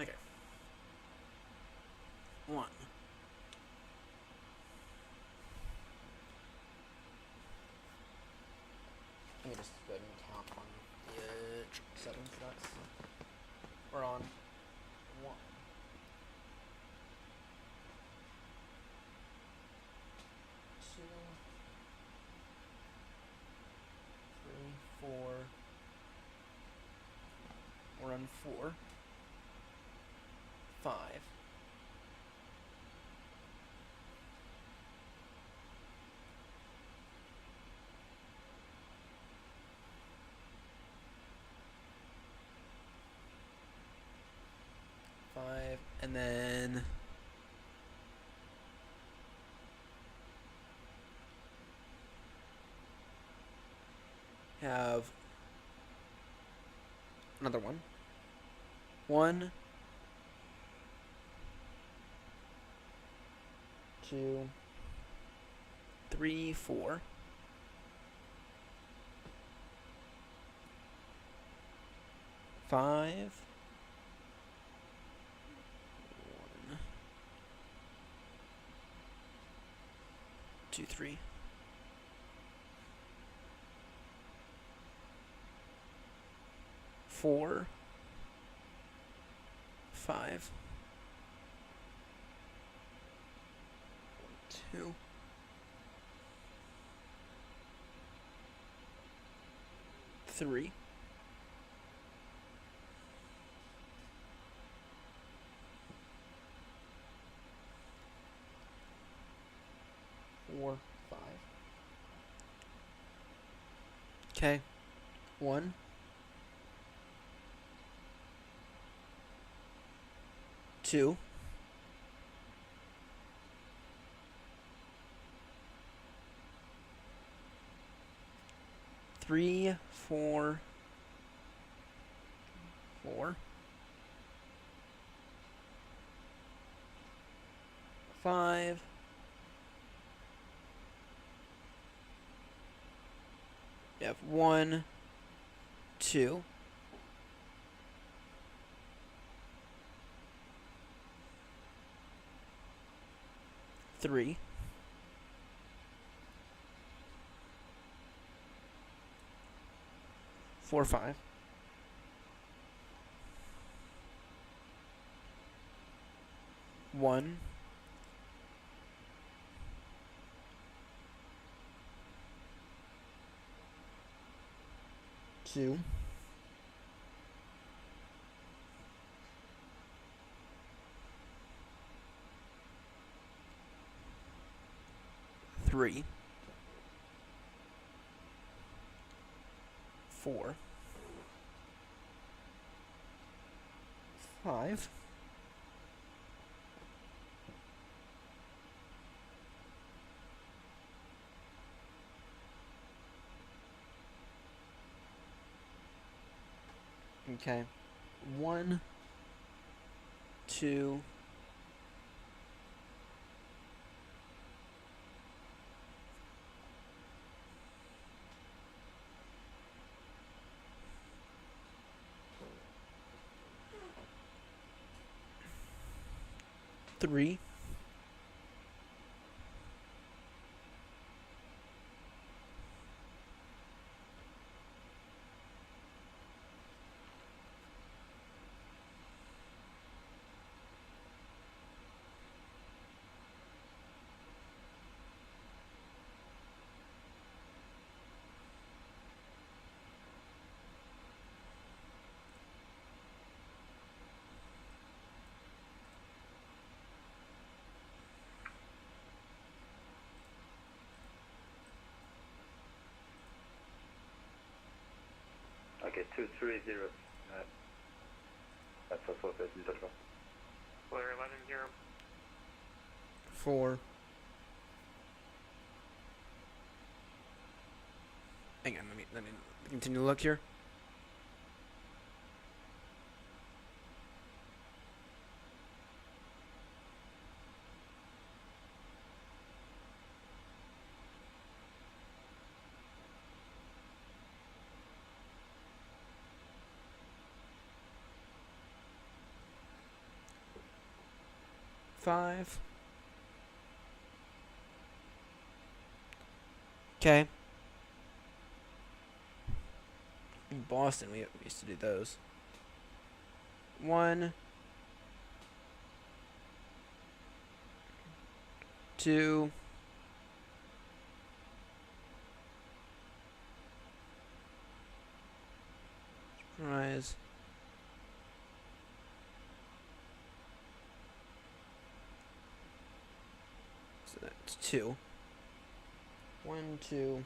Okay. 1. Let me just go ahead and count on the 7. So that's we're on 1. 2, 3, 4. We're on 4, 5. 5, and then have another one. 1, 2, 3, 4. 5. 1, 2, 3. 4, 5. 2. 3. 4, 5. Okay. 1. 2. 3, 4. 4. 5. You have 1, 2. 3. 4, 5. 1, 2, 3, 4, 5, 1, 2, 3, Okay, 230. That's a 450. Clear 11-0. 4. Hang on, let me continue to look here. Five. Okay. In Boston, we used to do those. 1, 2, 'Surprise. So that's 2. 1, 2.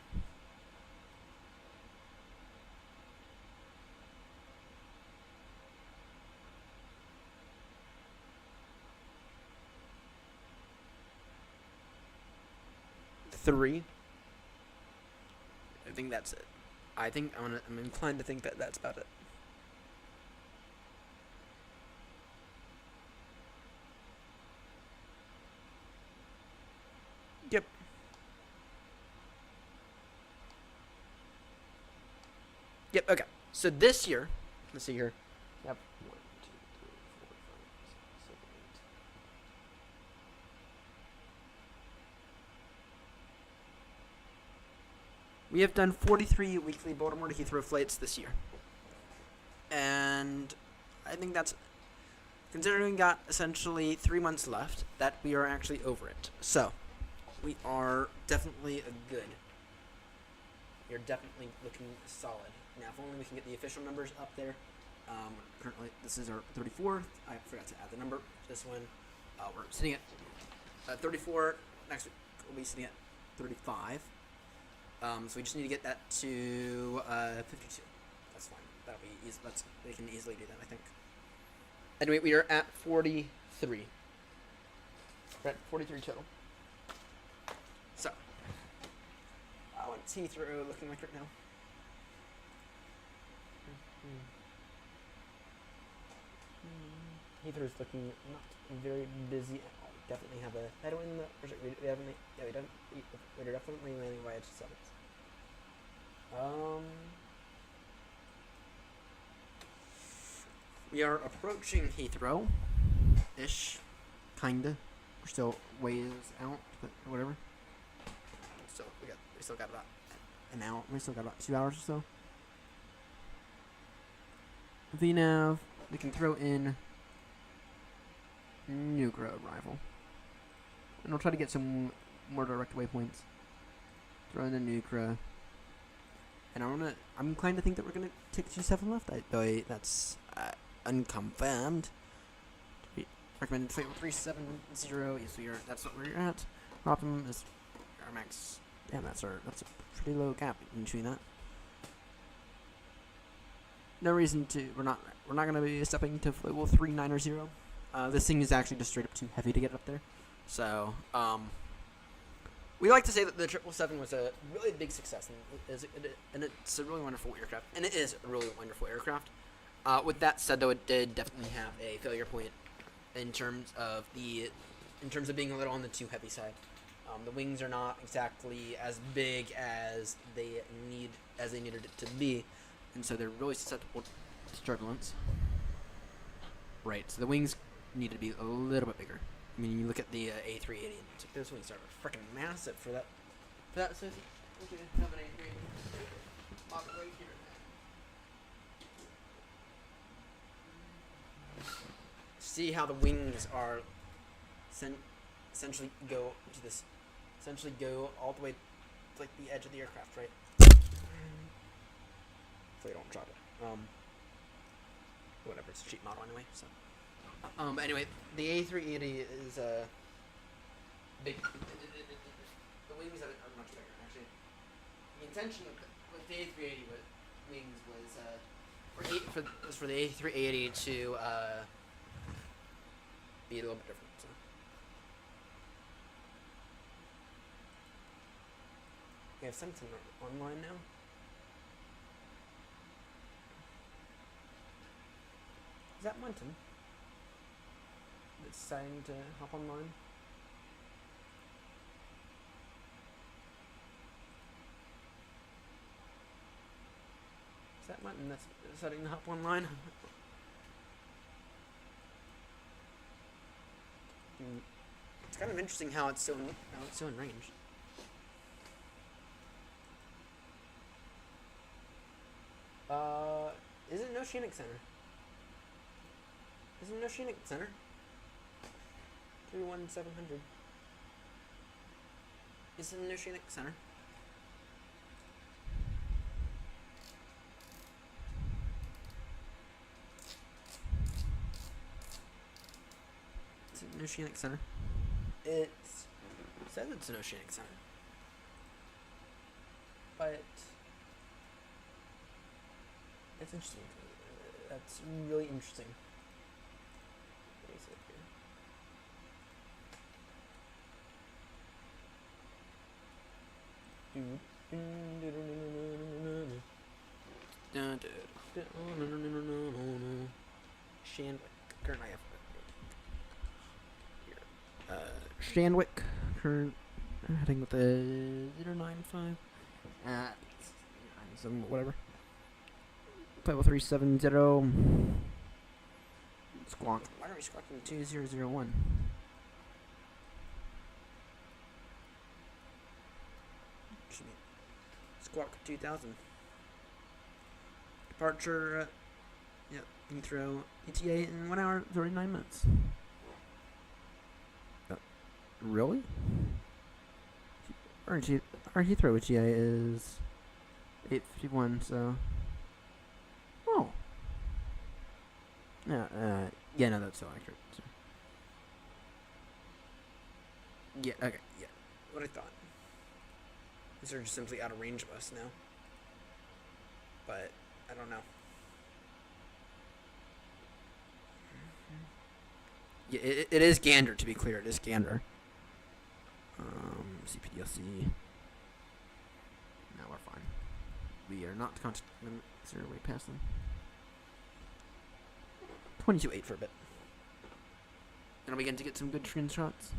3. I think that's it. I'm inclined to think that that's about it. Yep. Yep, okay. So this year, let's see here. Yep. 1, 2, 3, 4, 5, 6, 7, 8. We have done 43 weekly Baltimore to Heathrow flights this year. And I think that's, considering we got essentially 3 months left, that we are actually over it. So, we are definitely good. You're definitely looking solid. Now, if only we can get the official numbers up there. Currently, this is our 34th. I forgot to add the number. This one, we're sitting at 34. Next week, we'll be sitting at 35. So we just need to get that to 52. That's fine. That'll be easy. We can easily do that, I think. Anyway, we are at 43. We're at 43 total. So, what's Heathrow looking like right now? Heathrow's looking not very busy at all. Definitely have a headwind. We haven't. Yeah, we don't. We're definitely landing by edge sevens. We are approaching Heathrow, ish, kinda. We're still ways out, but whatever. So we still got about an hour. We still got about 2 hours or so. VNav, we can throw in. No. Nucra arrival. And we'll try to get some more direct waypoints. Throw in a Nucra. And I'm inclined to think that we're gonna take G7 left. Though that's unconfirmed. Recommended flight 370. Yes, that's what we're at. Optimum is our max. Damn, that's a pretty low gap in between that. No reason to. We're not gonna be stepping to flight level 390. This thing is actually just straight up too heavy to get up there. So we like to say that the 777 was a really big success, and it's a really wonderful aircraft, and it is a really wonderful aircraft. With that said, though, it did definitely have a failure point in terms of being a little on the too heavy side. The wings are not exactly as big as they needed it to be, and so they're really susceptible to turbulence. Right. So the wings need to be a little bit bigger. I mean, you look at the A380, and it's like those wings are freaking massive for that. So okay, have an A380. Pop it right here. See how the wings are essentially go all the way to like the edge of the aircraft, right? So you don't drop it. Whatever, it's a cheap model anyway. So, anyway, the A380 is big. The wings of it are much bigger. Actually, the intention with the A380 wings was for the A380 to be a little bit different. So. We have something online now. Is that Munton? That's deciding to hop online. Is that Munton that's deciding to hop online? It's kind of interesting how it's still in range. Is it an Oceanic Center? Is it an Oceanic Center? 31700. Is it an Oceanic Center? Is it an Oceanic Center? It says it's an Oceanic Center. But that's interesting. That's really interesting. What is it here? Shandwick. Current IF. Shandwick. Current heading with a 095. Some whatever. 50370. Squawk. Why are we squawking 2001? Squawk 2000. Departure, Heathrow, ETA in 1 hour, 39 minutes. Really? Our Heathrow ETA is 8:51, so... Oh. Yeah, no, that's so accurate. So. Yeah, okay, yeah. What I thought. These are just simply out of range of us now. But, I don't know. Yeah, it is Gander, to be clear. It is Gander. CPDLC. No, we're fine. We are not constantly way past them. 22.8 for a bit. And we begin to get some good screenshots.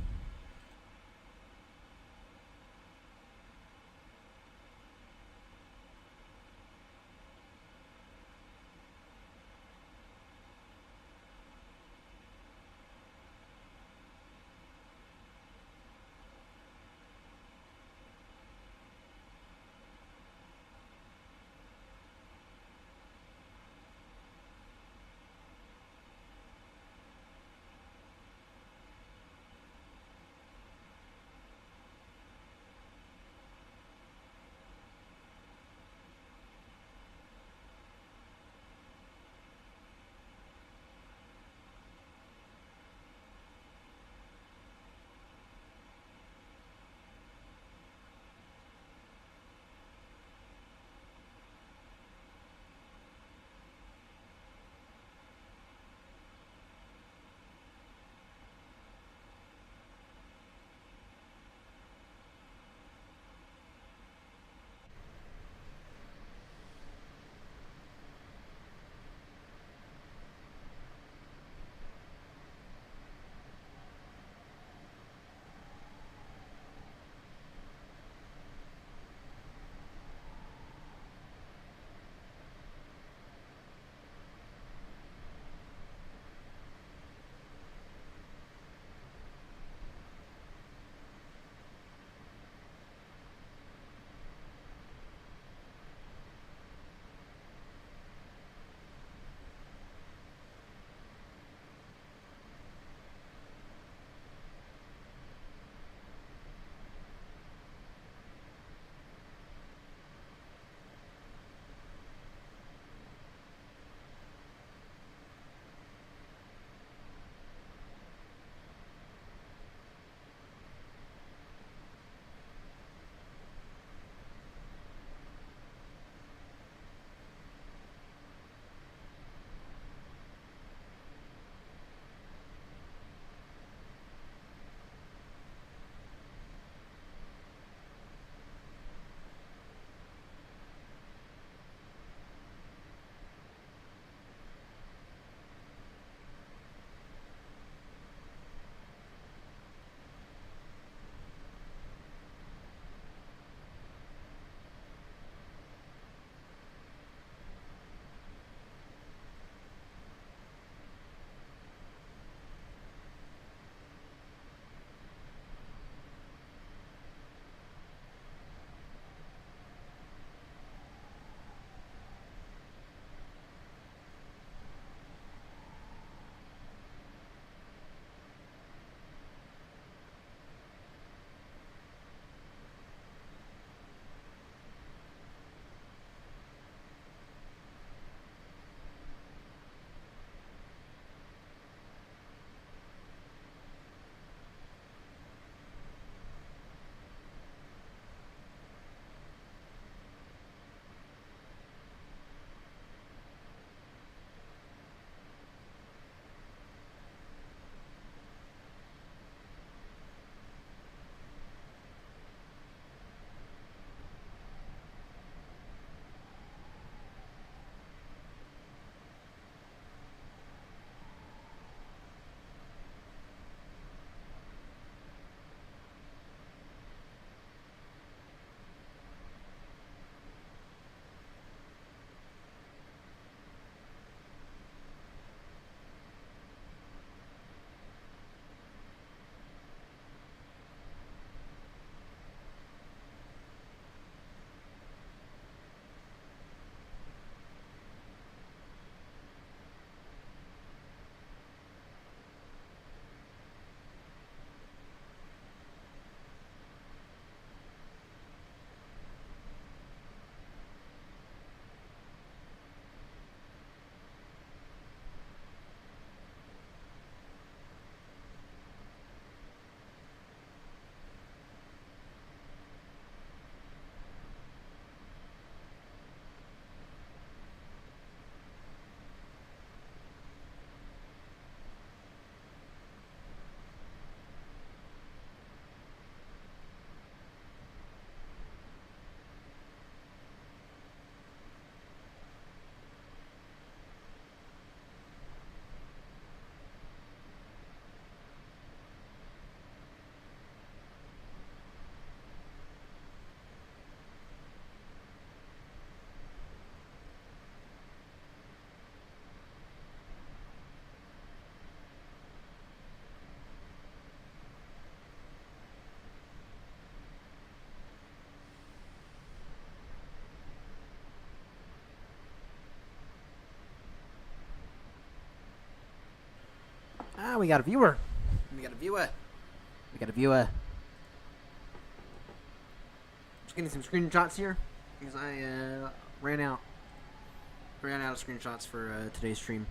we got a viewer. We got a viewer. We got a viewer. Just getting some screenshots here because I ran out of screenshots for today's stream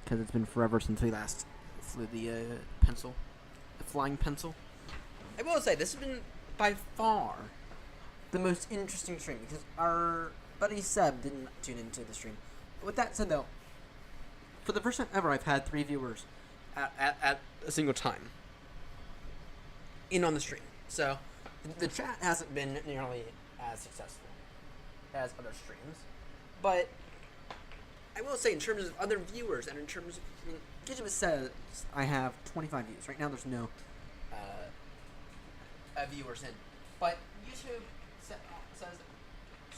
because it's been forever since we last flew the flying pencil. I will say this has been by far the most interesting stream because our buddy Seb didn't tune into the stream. But with that said, though, for the first time ever, I've had 3 viewers at a single time in on the stream. So the chat hasn't been nearly as successful as other streams, but I will say in terms of other viewers and in terms of, I mean, YouTube says I have 25 views right now. There's no viewers in, but YouTube says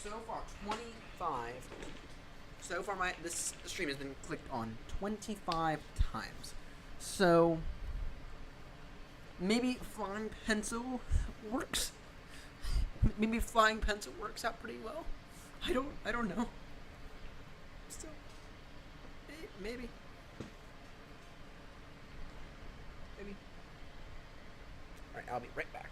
so far 25. So far, this stream has been clicked on 25 times. So maybe flying pencil works. Maybe flying pencil works out pretty well. I don't know. Still, maybe. All right, I'll be right back.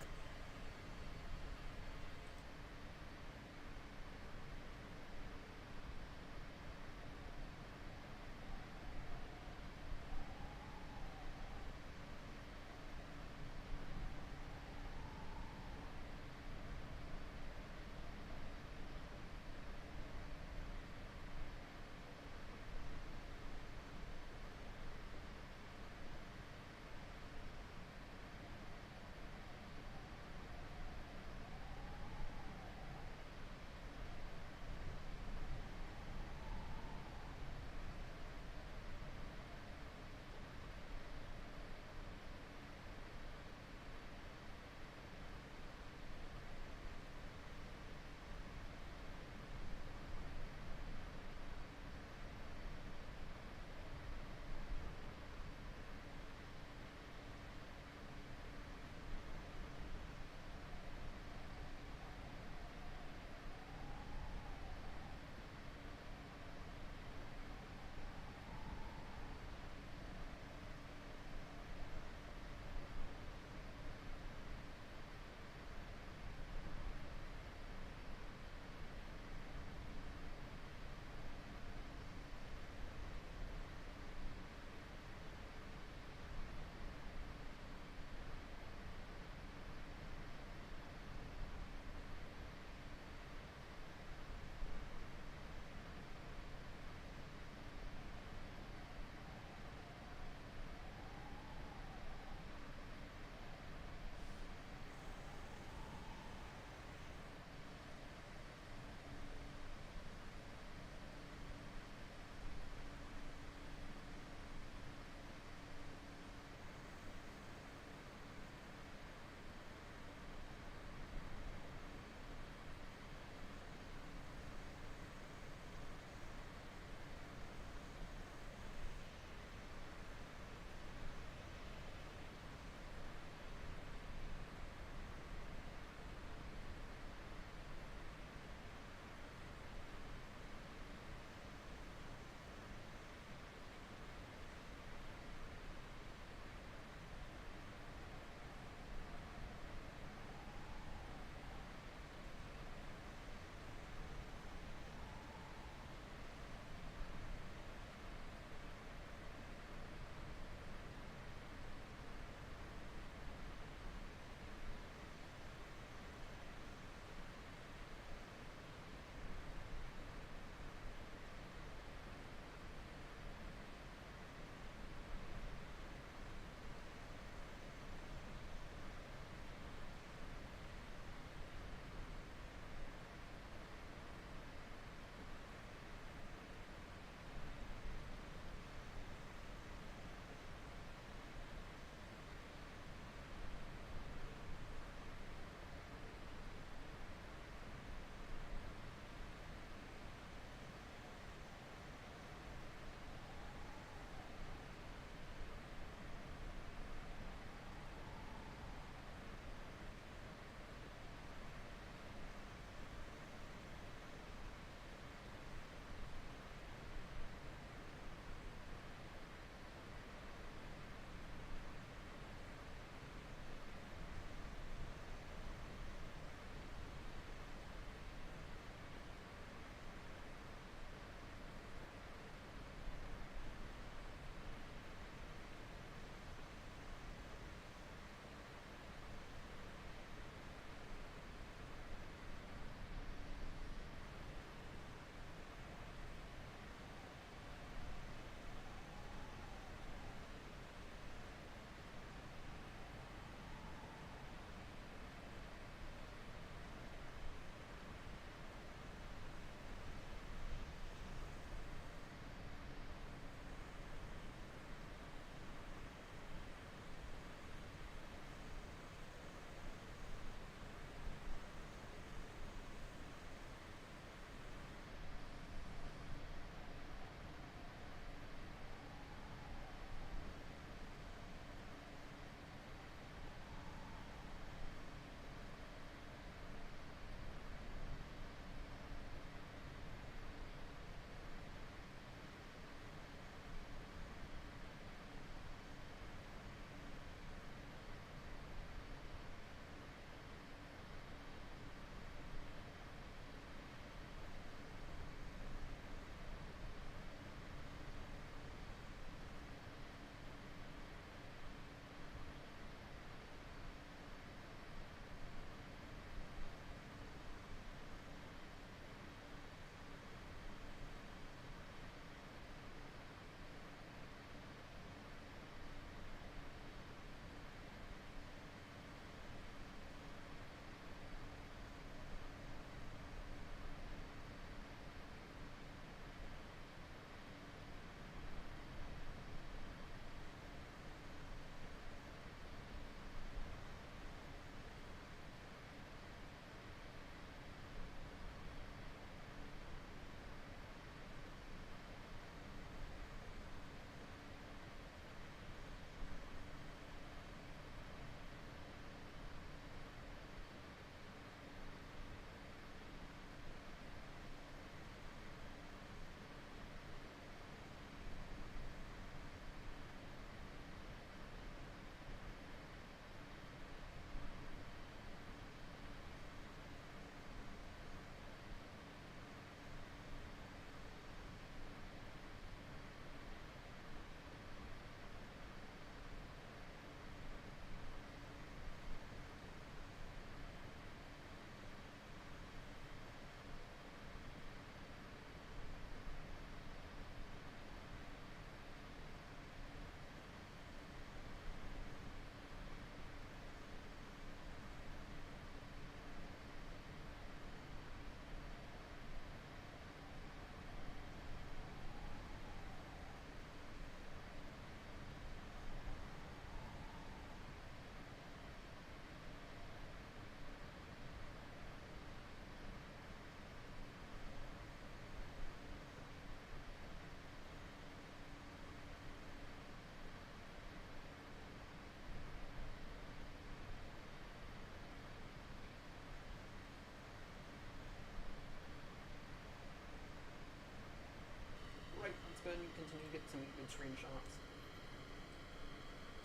continue to get some good screenshots.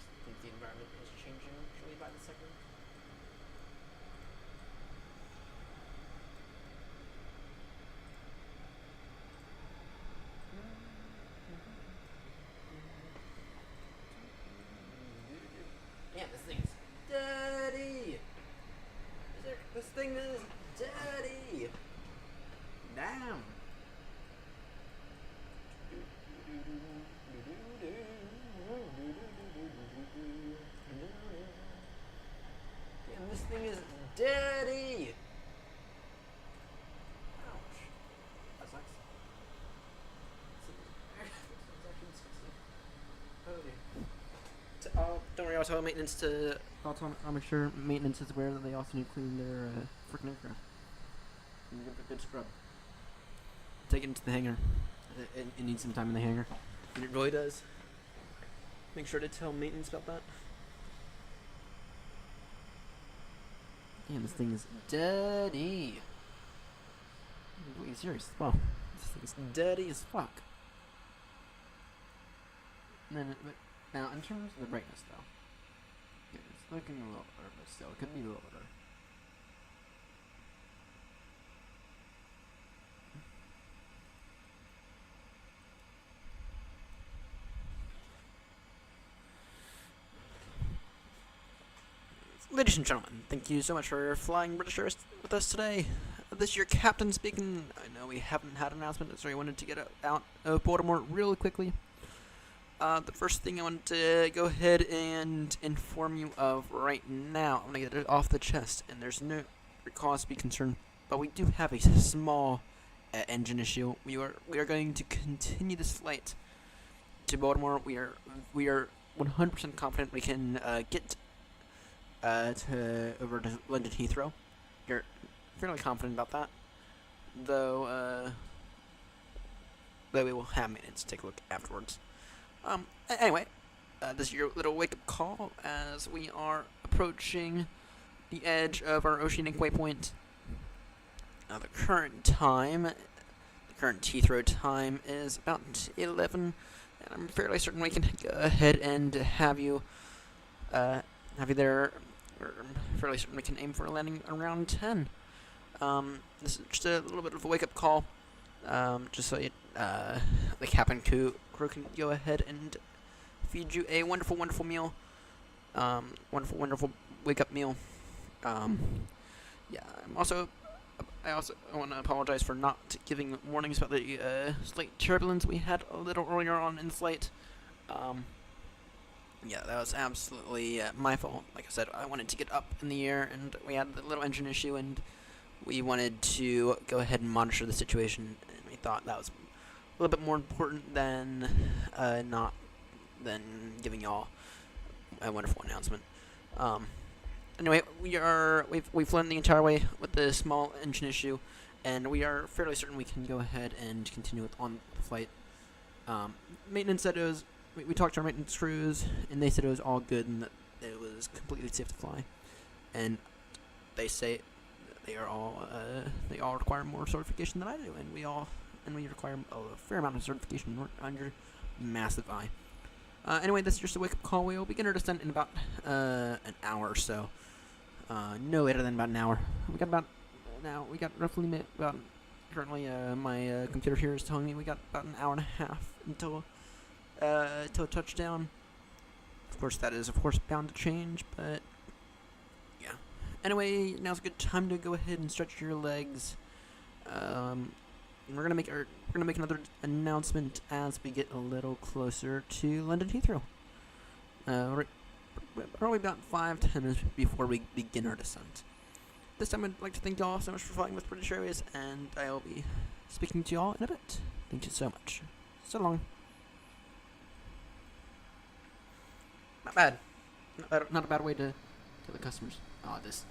I think the environment is changing actually by the second. Damn, this thing's dirty! This thing is dirty! Damn! Damn, this thing is dirty! Ouch. That sucks. This is actually disgusting. Oh dear. Don't worry, I'll tell maintenance to. I'll make sure maintenance is aware that they also need to clean their freaking aircraft. And give it a good scrub. Take it into the hangar. It needs some time in the hangar. And it really does. Make sure to tell maintenance about that. Damn, this thing is dirty. I'm being serious. Wow. This thing is dirty as fuck. And then, now, in terms of the brightness, though, it's looking a little better, but still, it could be a little better. Ladies and gentlemen, thank you so much for flying British Airways with us today. This is your captain speaking. I know we haven't had an announcement, so I wanted to get out of Baltimore really quickly. The first thing I wanted to go ahead and inform you of right now, I'm going to get it off the chest, and there's no cause to be concerned, but we do have a small engine issue. We are going to continue this flight to Baltimore. We are 100% confident we can get over to London Heathrow. You're fairly confident about that, though we will have maintenance take a look afterwards. Anyway, this is your little wake-up call as we are approaching the edge of our oceanic waypoint. Now, the current Heathrow time is about 11, and I'm fairly certain we can go ahead and have you there. Or I'm fairly certain we can aim for a landing around 10. This is just a little bit of a wake-up call, just so the captain crew can go ahead and feed you a wonderful, wonderful meal. Wonderful wake-up meal. Yeah, I also want to apologize for not giving warnings about the slight turbulence we had a little earlier on in the flight. Yeah, that was absolutely my fault. Like I said, I wanted to get up in the air, and we had the little engine issue, and we wanted to go ahead and monitor the situation, and we thought that was a little bit more important than giving y'all a wonderful announcement. Anyway, we've flown the entire way with the small engine issue, and we are fairly certain we can go ahead and continue on the flight. Maintenance said it was. We talked to our maintenance crews, and they said it was all good and that it was completely safe to fly. And they say they all require more certification than I do, and we require a fair amount of certification under massive eye. Anyway, this is just a wake-up call. We will begin our descent in about an hour or so. No later than about an hour. We got roughly about. Currently, my computer here is telling me we got about an hour and a half until touchdown. Of course, that is bound to change, but yeah. Anyway, now's a good time to go ahead and stretch your legs. We're gonna make another announcement as we get a little closer to London Heathrow. Probably about 5-10 minutes before we begin our descent. This time, I'd like to thank y'all so much for flying with British Airways, and I'll be speaking to y'all in a bit. Thank you so much. So long. Not bad. Not a bad way to tell the customers. Oh, I can't.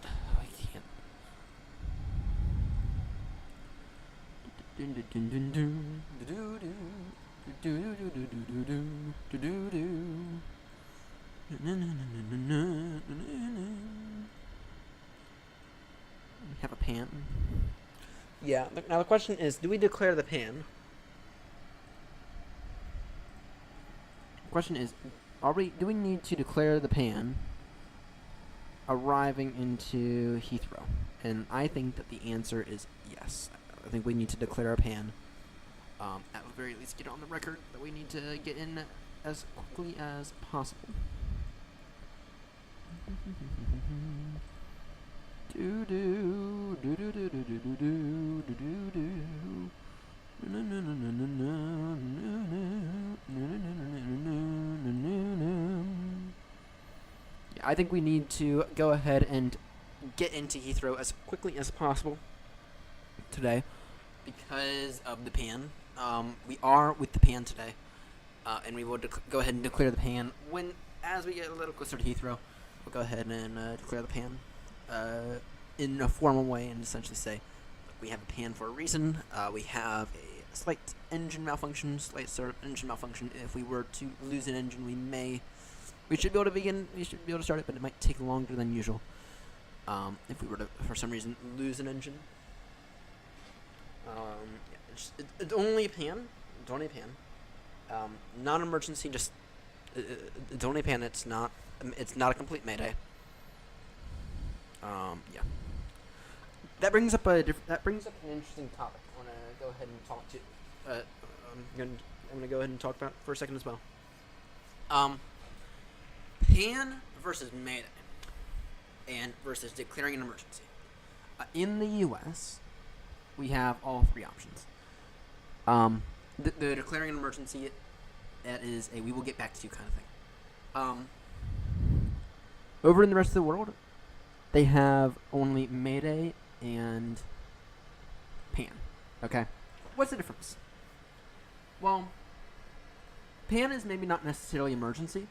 Have a pan. Yeah. Now the question is, do we declare the pan? question is, do we need to declare the pan arriving into Heathrow? And I think that the answer is yes. I think we need to declare a pan. At the very least, get on the record that we need to get in as quickly as possible. Do do do do do do do do do do do. Yeah, I think we need to go ahead and get into Heathrow as quickly as possible today because of the pan. We are with the pan today, and we will go ahead and declare the pan as we get a little closer to Heathrow. We'll go ahead and declare the pan in a formal way and essentially say we have a pan for a reason. We have a slight engine malfunction, slight sort of engine malfunction. If we were to lose an engine, we should be able to start it, but it might take longer than usual. If we were to, for some reason, lose an engine. It's only a pan. It's only a pan. Not an emergency. Just it's only a pan. It's not a complete mayday. Yeah. That brings up an interesting topic. I want to go ahead and talk to. I'm gonna go ahead and talk about it for a second as well. Pan versus mayday, and versus declaring an emergency. In the U.S., we have all three options. The declaring an emergency, that is a we will get back to you kind of thing. Over in the rest of the world, they have only mayday and pan. Okay? What's the difference? Well, pan is maybe not necessarily emergency,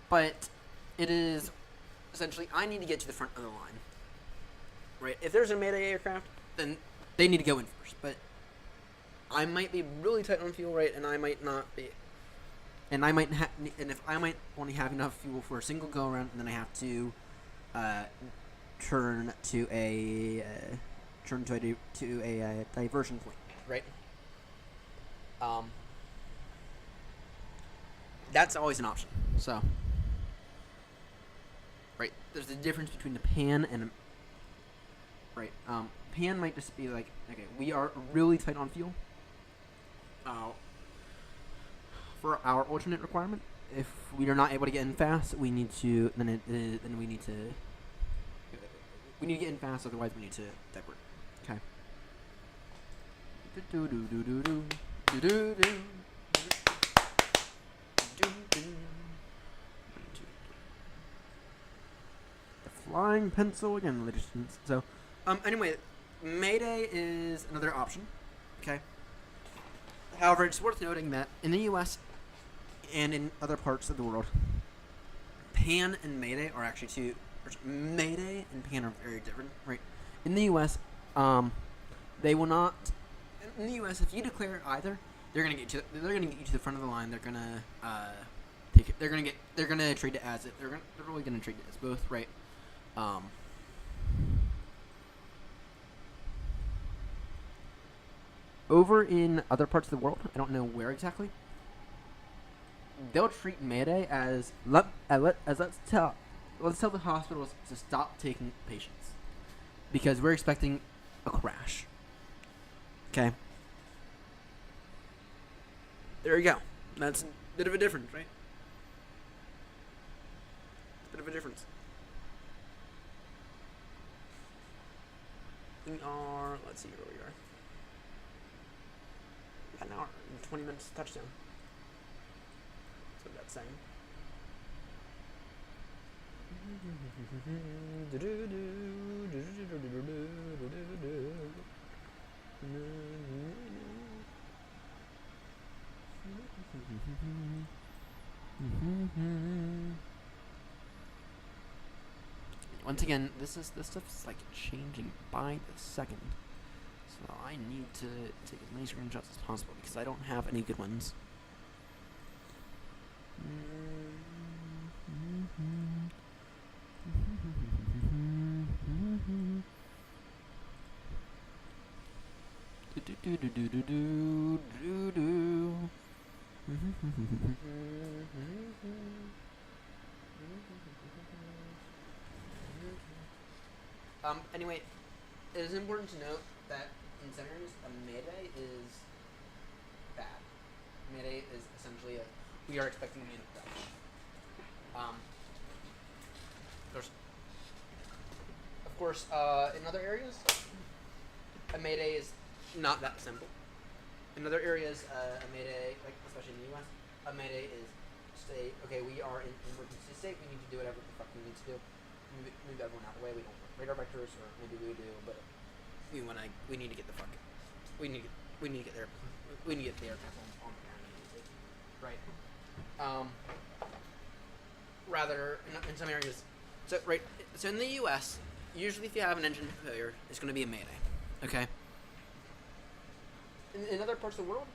but it is essentially I need to get to the front of the line. Right? If there's a mayday aircraft, then they need to go in first. But I might be really tight on fuel, right? And I might not be. And if I might only have enough fuel for a single go around, and then I have to turn to a diversion point, right? That's always an option. So, right, there's a difference between the pan and right. Pan might just be like, okay, we are really tight on fuel. For our alternate requirement, if we are not able to get in fast, we need to we need to get in fast. Otherwise, we need to divert. Okay. The flying pencil again, ladies and gentlemen. So, anyway, mayday is another option. Okay. However, it's worth noting that in the U.S. and in other parts of the world, pan and mayday are actually two. Mayday and pan are very different, right? In the U.S., they will not. In the U.S., if you declare either, they're gonna get you to the front of the line. They're gonna take it. They're gonna treat it as it. They're really gonna treat it as both, right? Over in other parts of the world, I don't know where exactly, they'll treat mayday as let's tell the hospitals to stop taking patients because we're expecting a crash. Okay. There you go. That's a bit of a difference, right? Bit of a difference. Let's see where we are. An hour and 20 minutes touchdown. That's what that's saying. Once again, this stuff's like changing by the second. So I need to take as many screenshots as possible because I don't have any good ones. Anyway, it is important to note that in some areas, a mayday is bad. Mayday is essentially we are expecting a main approach. There's, of course, in other areas, a mayday is not that simple. In other areas, a mayday, like especially in the U.S., a mayday is say, okay, we are in emergency state. We need to do whatever the fuck we need to do. Move everyone out of the way. We don't want radar vectors, or maybe we do, but we need to get the fuck. We need to get there. We need to get the aircraft on the ground immediately, right? Rather in some areas, so in the U.S., usually if you have an engine failure, it's going to be a mayday. Okay. In other parts of the world,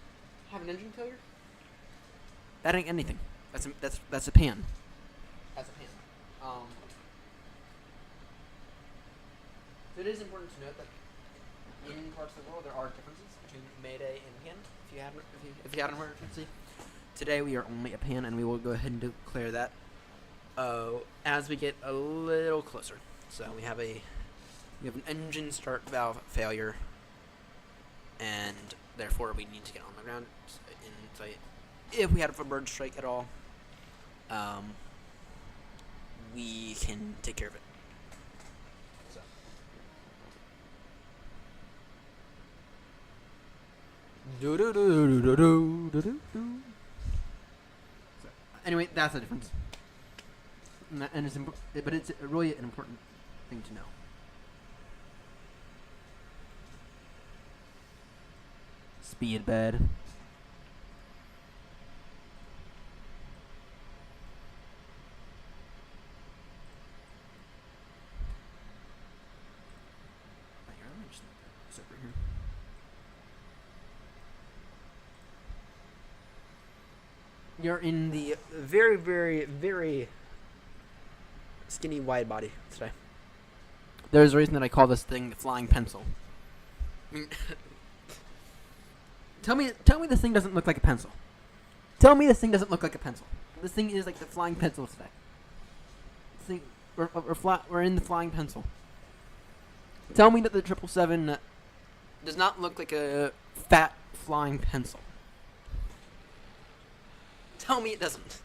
have an engine failure. That ain't anything. That's a pan. That's a pan. So it is important to note that in parts of the world there are differences between mayday and pan. If you have an emergency, today we are only a pan, and we will go ahead and declare that as we get a little closer. So we have an engine start valve failure, and therefore we need to get on the ground. So if we had a bird strike at all, we can take care of it. So. Anyway, that's the difference. And but it's really an important thing to know. Speed bed. Over here. You're in the very, very, very skinny wide body today. There's a reason that I call this thing the flying pencil. Tell me this thing doesn't look like a pencil. Tell me this thing doesn't look like a pencil. This thing is like the flying pencil today. This thing, we're in the flying pencil. Tell me that the 777 does not look like a fat flying pencil. Tell me it doesn't,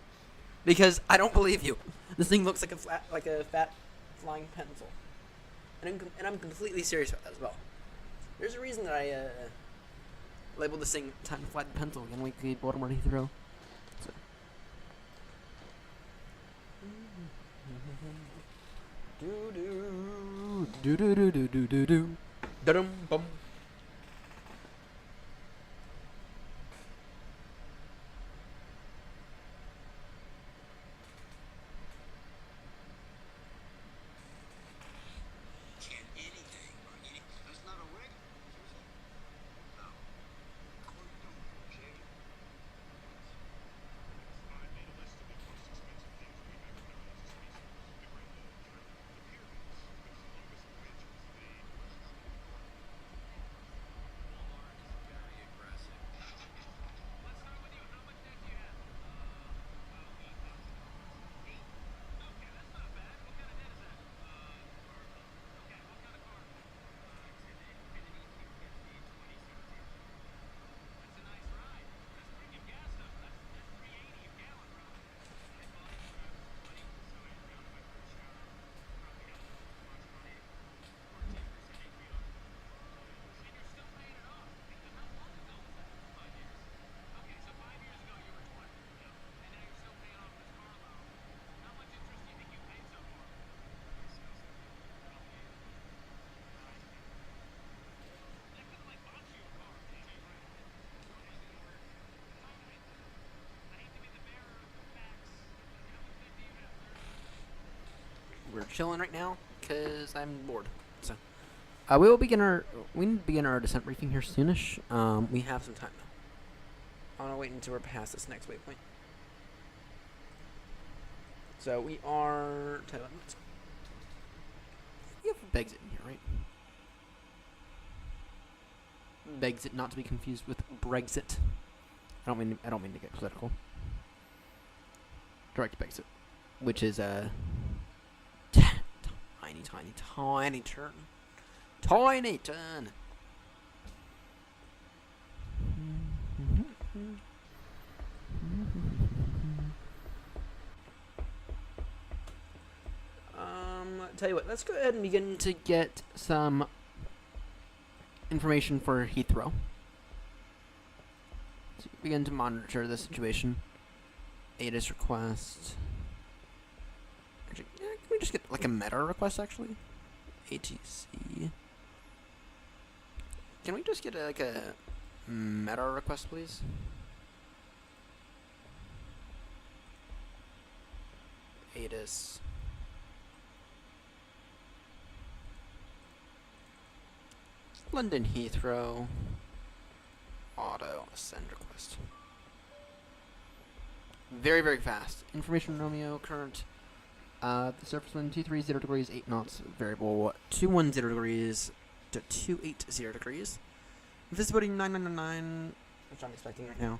because I don't believe you. This thing looks like a fat flying pencil, and I'm completely serious about that as well. There's a reason that I labeled this thing "Time to Fly the Pencil" again. Weekly Baltimore Heathrow. So. Da-dum bum. We're chilling right now because I'm bored. So we need to begin our descent briefing here soonish. We have some time though. I want to wait until we're past this next waypoint. So we are. We have Brexit in here, right? Brexit, not to be confused with Brexit. I don't mean to get political. Direct Brexit, which is tiny tiny turn. Tiny turn. Tell you what, let's go ahead and begin to get some information for Heathrow. So begin to monitor the situation. ATIS request. Actually, yeah, can we just get like a meta request actually? ATC. Can we just get like a meta request, please? ATIS. London Heathrow. Auto ascend request. Very, very fast. Information Romeo current. The surface wind 230 degrees, 8 knots. Variable 210 degrees to 280 degrees. Visibility 9999, which I'm expecting right now.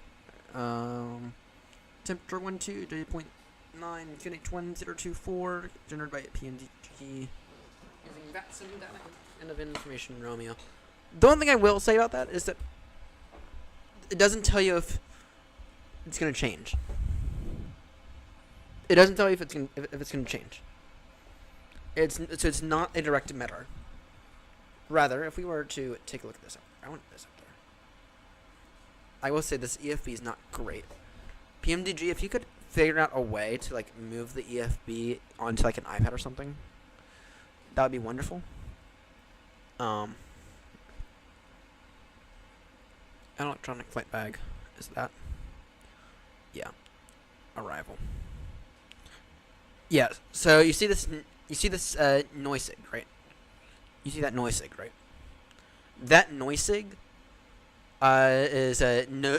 Temperature 12, 0.9, Unit 1024, generated by PMDG. Using vaccine data. End of information Romeo. The one thing I will say about that is that it doesn't tell you if it's going to change. It doesn't tell you if it's going to change. So it's not a direct emitter. Rather, if we were to take a look at this, I want this up there. I will say this EFB is not great. PMDG, if you could figure out a way to like move the EFB onto like an iPad or something, that would be wonderful. An electronic flight bag is that? Yeah. Arrival. Yeah. So you see this noisig, right? You see that noisig, right? That noisig is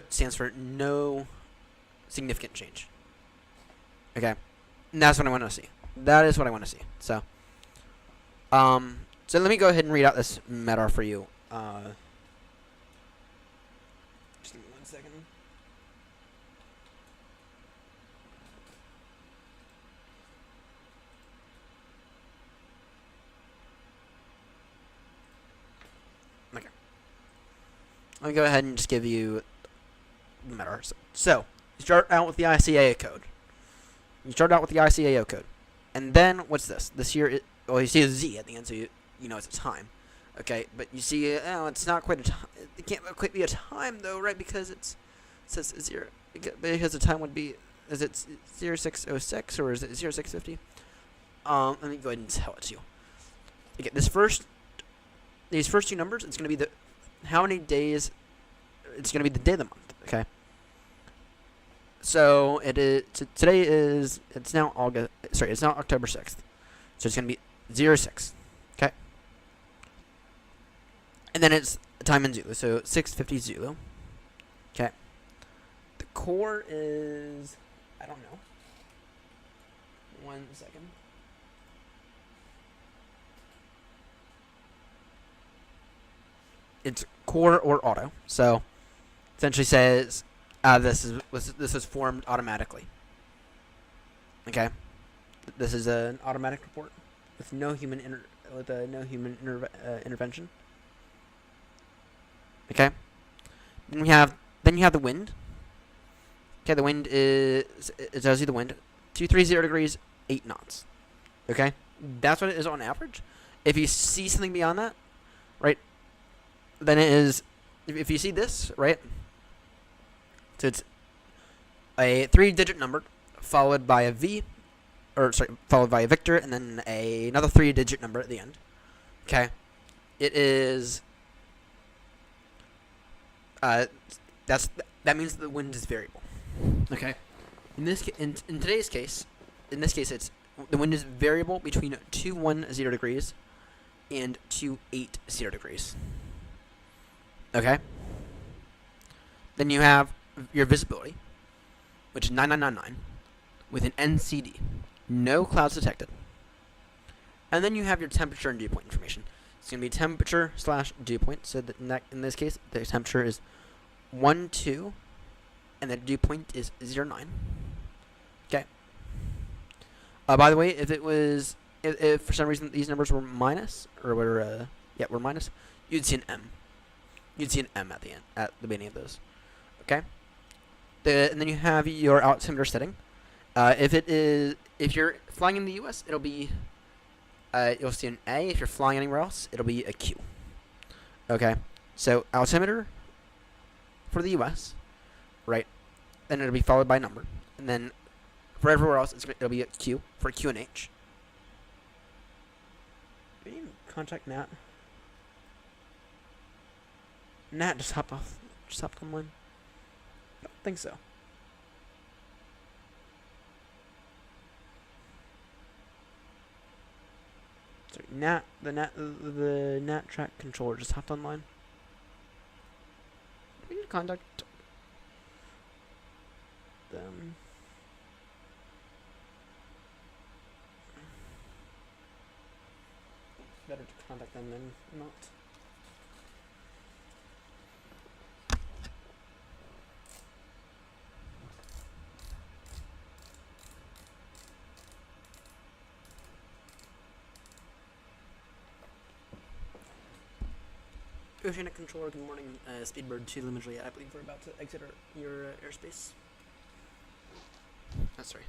stands for no significant change. Okay, and that's what I want to see. That is what I want to see. So let me go ahead and read out this meta for you. Just give me 1 second. Okay. Let me go ahead and just give you the meta. So you start out with the ICAO code. And then what's this? This here, well, you see a Z at the end, so you know it's a time. Okay, but you see, it's not quite a time. It can't quite be a time though, right? Because it says 0. Because the time would be, is it 0606 or is it 0650? Let me go ahead and tell it to you. Okay, these first two numbers, it's gonna be the how many days. It's gonna be the day of the month. Okay. So it is. Today is. It's now August. Sorry, it's now October 6th. So it's gonna be 06. Okay. And then it's time in Zulu. So 6:50 Zulu. Okay. The core is. I don't know. 1 second. It's core or auto. So essentially says. This was formed automatically. Okay, this is an automatic report with no human intervention. Okay, then you have the wind. Okay, the wind is it tells you the wind 230 degrees, 8 knots. Okay, that's what it is on average. If you see something beyond that, right, then it is. If you see this, right. So it's a 3-digit number followed by a V, followed by a Victor, and then another 3-digit number at the end. Okay, it is. That means the wind is variable. Okay, in today's case, it's the wind is variable between 210 degrees and 280 degrees. Okay. Then you have your visibility, which is 9999, with an NCD, no clouds detected. And then you have your temperature and dew point information. It's going to be temperature / dew point. So that in this case, the temperature is 12, and the dew point is 09. Okay. By the way, if if for some reason these numbers were minus, or were were minus, you'd see an M. You'd see an M at the end, at the beginning of those. Okay. And then you have your altimeter setting. If you're flying in the U.S., it'll be you'll see an A. If you're flying anywhere else, it'll be a Q. Okay. So altimeter for the U.S., right? Then it'll be followed by a number, and then for everywhere else, it'll be a Q for Q and H. Do you contact Nat? Nat just hopped off. Just hopped online. I don't think so. Sorry, the Nat track controller just hopped online. Do we need to contact them? Better to contact them than not. Oceanic controller, good morning. Speedbird 2 Limit I believe we're about to exit your airspace. That's right.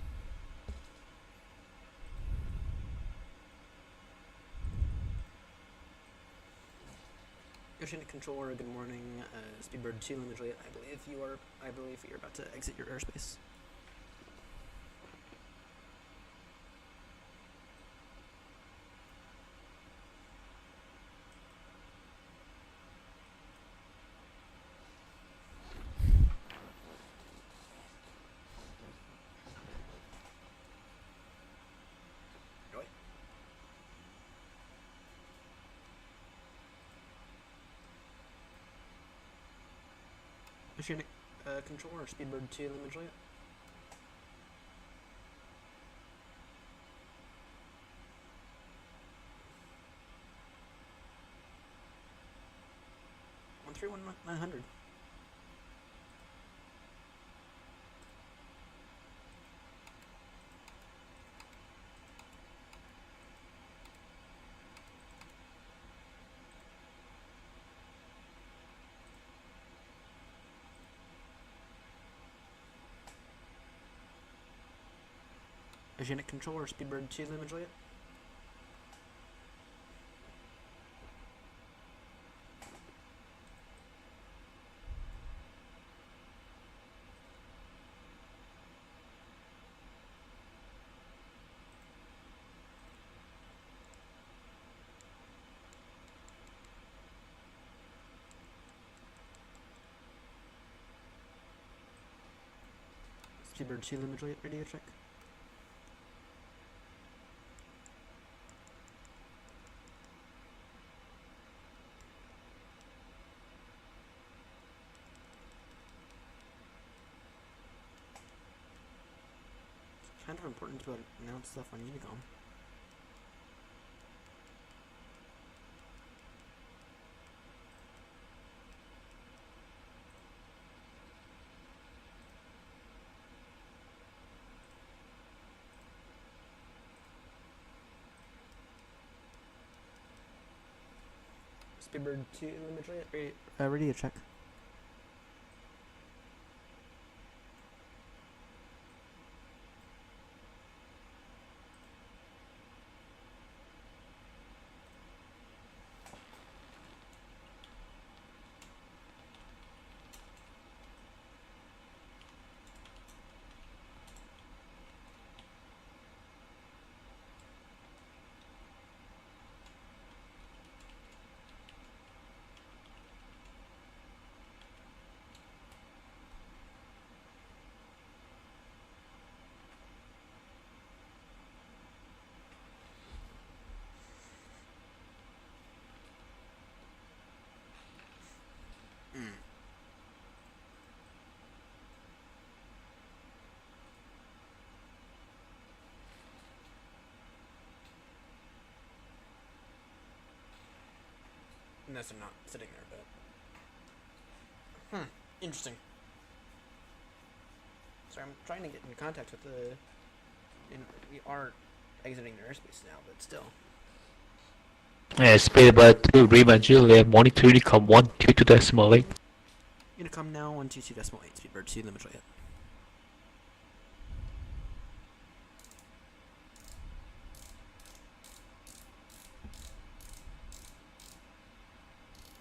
Oceanic controller, good morning. Speedbird 2 Limit I believe you're about to exit your airspace. Oceanic controller, Speedbird 2 Limit Juliet. One 900. Oceanic controller, Speedbird 2 Limit Juliet. Speedbird 2 Limit Juliet, radio check. Kind of important to announce stuff on Unicom. Speedbird 2 Limit radio check. Unless I'm not sitting there, but... interesting. Sorry, I'm trying to get in contact with the... we are exiting their airspace now, but still. Speedbird 2, Lima Juliet, monitor Unicom 122.8. Unicom now 122.8. Speedbird 2, Lima Juliet.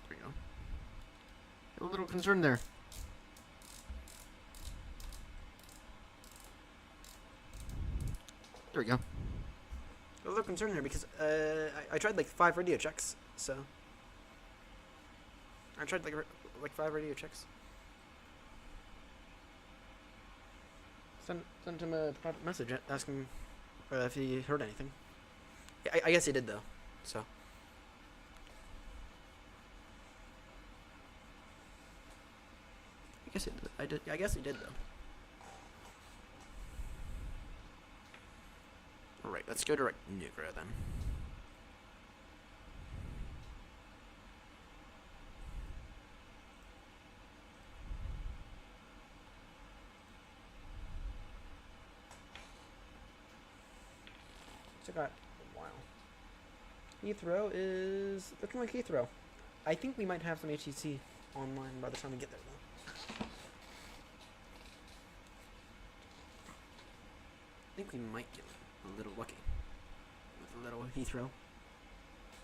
There we go. A little concerned there. There we go. A little concerned there because I tried like 5 radio checks, so I tried like 5 radio checks. Sent him a private message asking if he heard anything. Yeah, I guess he did though. So. I guess he did though. Alright, let's go direct nuclear then. So I got a while. Heathrow is looking like Heathrow. I think we might have some HTC online by the time we get there though. I think we might get a little lucky with a little Heathrow.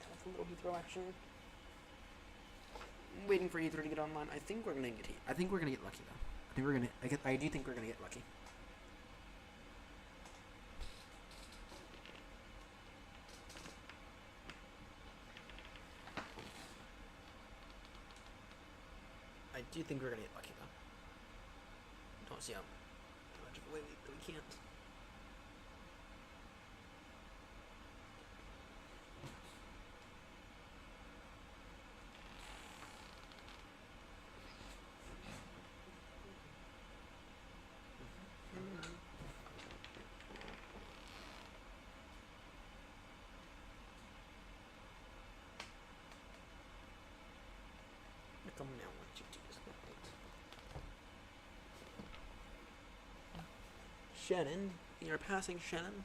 With a little Heathrow action. I'm waiting for Heathrow to get online. I think we're gonna get I think we're gonna get lucky though. I do think we're gonna get lucky. I do think we're gonna get lucky though. Don't see how much of a way we can't. Come now, 122. Shannon, you're passing Shannon.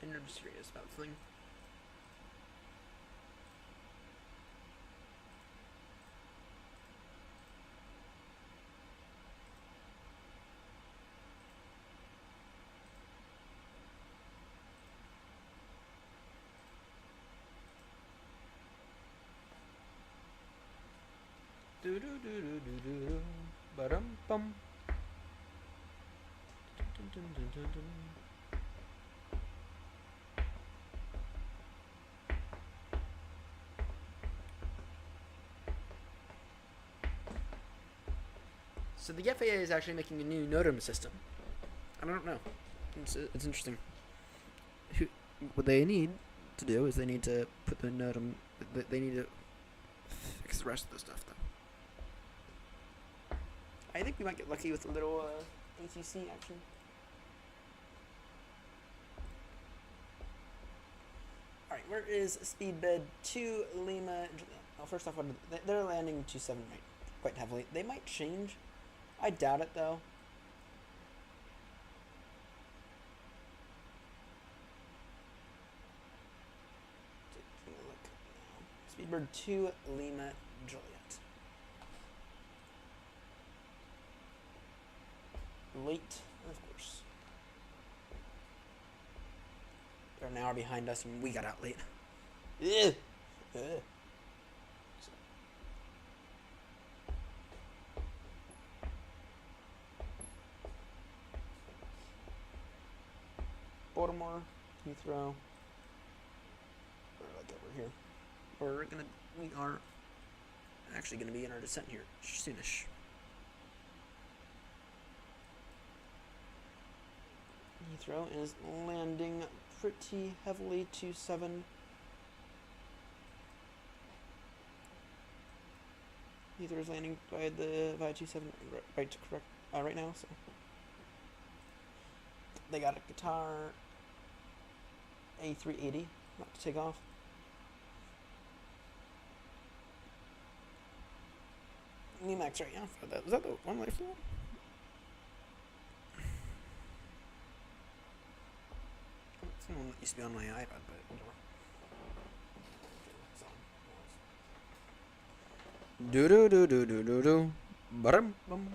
And I'm serious about something. Do do do do do do do. Ba-dum bum. Dun dun dun dun dun. So the FAA is actually making a new NOTAM system. I don't know. It's interesting. What they need to do is they need to put the NOTAM. They need to fix the rest of the stuff, though. I think we might get lucky with a little ATC action. Alright, where is Speedbed 2 Lima? Oh, first off, they're landing 27 right, quite heavily. They might change. I doubt it, though. Taking a look now. Speedbird 2 Lima Juliet. Late, of course. They're an hour behind us, and we got out late. Ugh. Ugh. Baltimore, Heathrow. Like over here. We are actually gonna be in our descent here soonish. Heathrow is landing pretty heavily 27. Heathrow's landing by the via 27 right to correct right now. So they got a Qatar A380 not to take off. Max right now for that. Was that the one-way flight? It's the one that used to be on my iPad, but whatever. Do do do do do do do. Bum bum.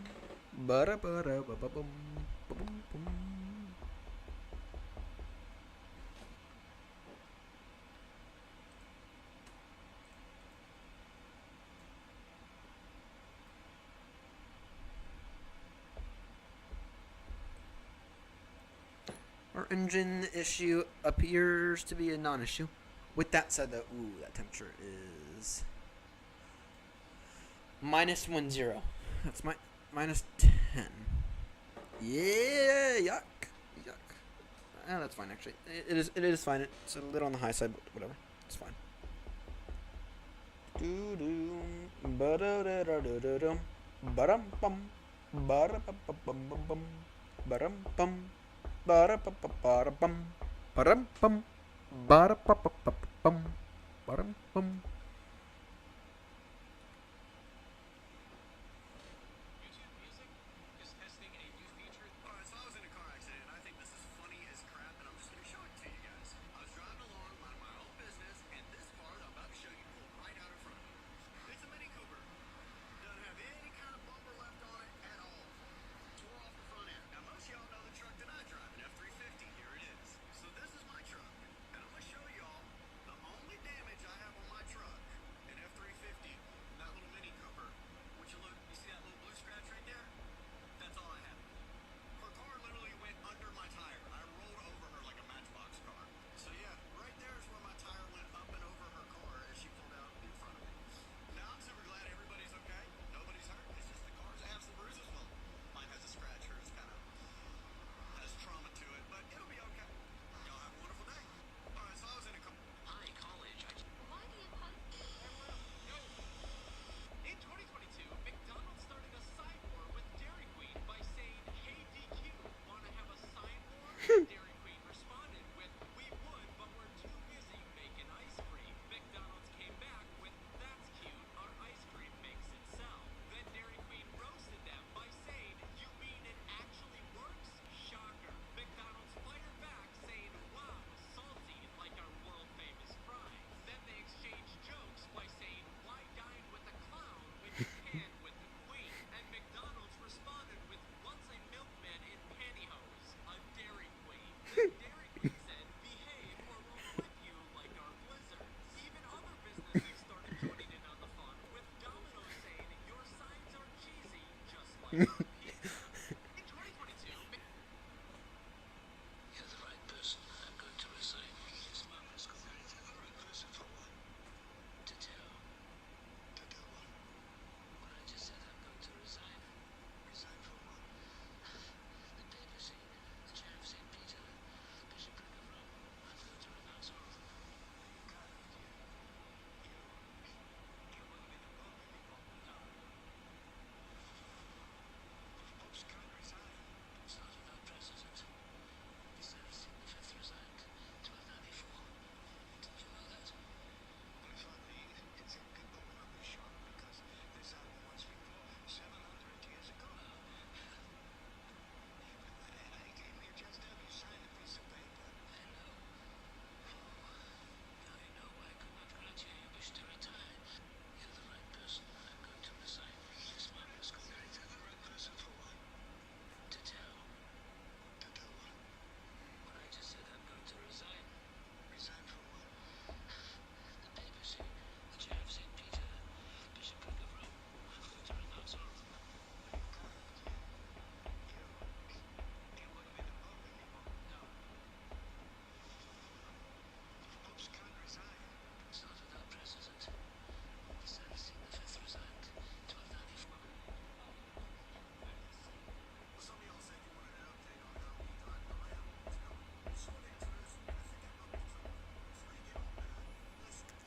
Ba ba ba ba bum. Bum bum. Our engine issue appears to be a non-issue. With that said, though, that temperature is -10. That's -10. Yeah, yuck. That's fine actually. It is fine. It's a little on the high side, but whatever. It's fine. Do do ba da da da da da dum ba dum bum ba da bum bum bum bum ba dum bum ba da bum ba da bum ba dum bum ba da bum bum ba dum bum.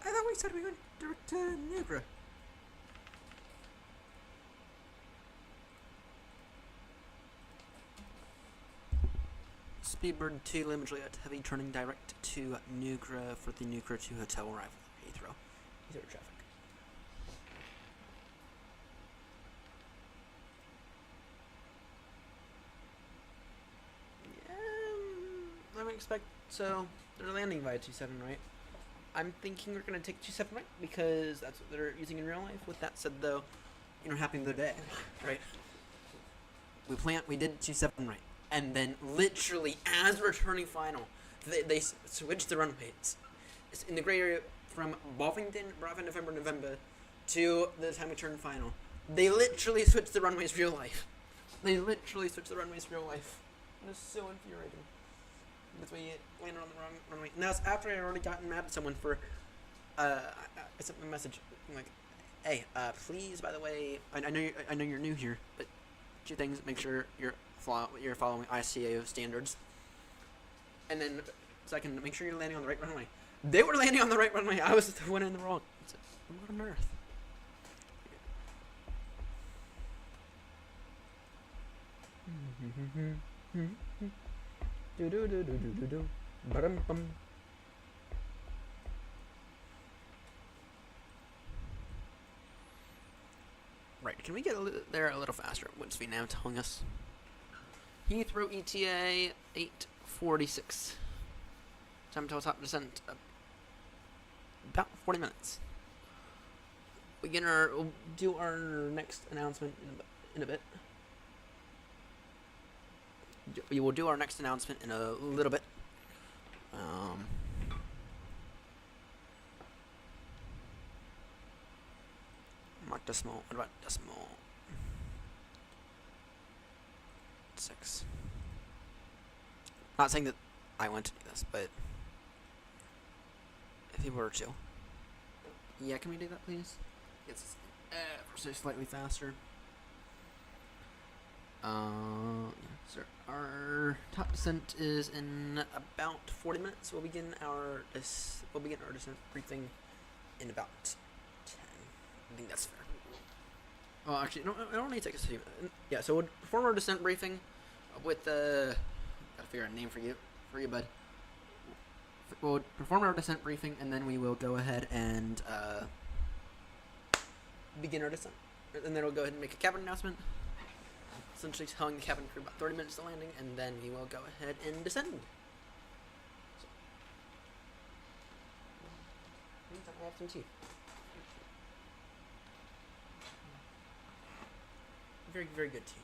I thought we said we went direct to Niagara. Speedbird 2, Lima Juliet, heavy turning direct to Nugra for the Nugra 2 hotel arrival at Heathrow. Heathrow traffic. Yeah, I would expect so. They're landing via 27, right? I'm thinking we're gonna take 27 right because that's what they're using in real life. With that said, though, you know, happening the day, right? We did 27 right, and then literally as we're turning final, they switched the runways. It's in the gray area from Bovington, Bravo, November, to the time we turned final. They literally switched the runways real life. They literally switched the runways real life. It was so infuriating. Because we landed on the wrong runway. And that was after I had already gotten mad at someone for, I sent them a message like, hey, please, by the way, I know you're new here, but two things: make sure you're following ICAO standards, and then second, make sure you're landing on the right runway. They were landing on the right runway. I was the one in the wrong. It's like, what on earth? Do do do do do do do. Ba-dum bum. Right, can we get there a little faster? What's V now telling us? Heathrow ETA 8:46. Time to top descent. About 40 minutes. We'll do our next announcement in a bit. We will do our next announcement in a little bit. Mark decimal. What about decimal? 6. Not saying that I want to do this, but if you were to, yeah, can we do that, please? It's so slightly faster. So our top descent is in about 40 minutes. We'll begin our descent briefing in about 10. I think that's fair. Well, actually, no, it only takes us a few minutes. Yeah, so we'll perform our descent briefing with the. Gotta figure out a name for you, bud. We'll perform our descent briefing, and then we will go ahead and begin our descent. And then we'll go ahead and make a cabin announcement, essentially telling the cabin crew about 30 minutes to landing, and then we will go ahead and descend. So, meantime, I have some tea. Very, very good tea.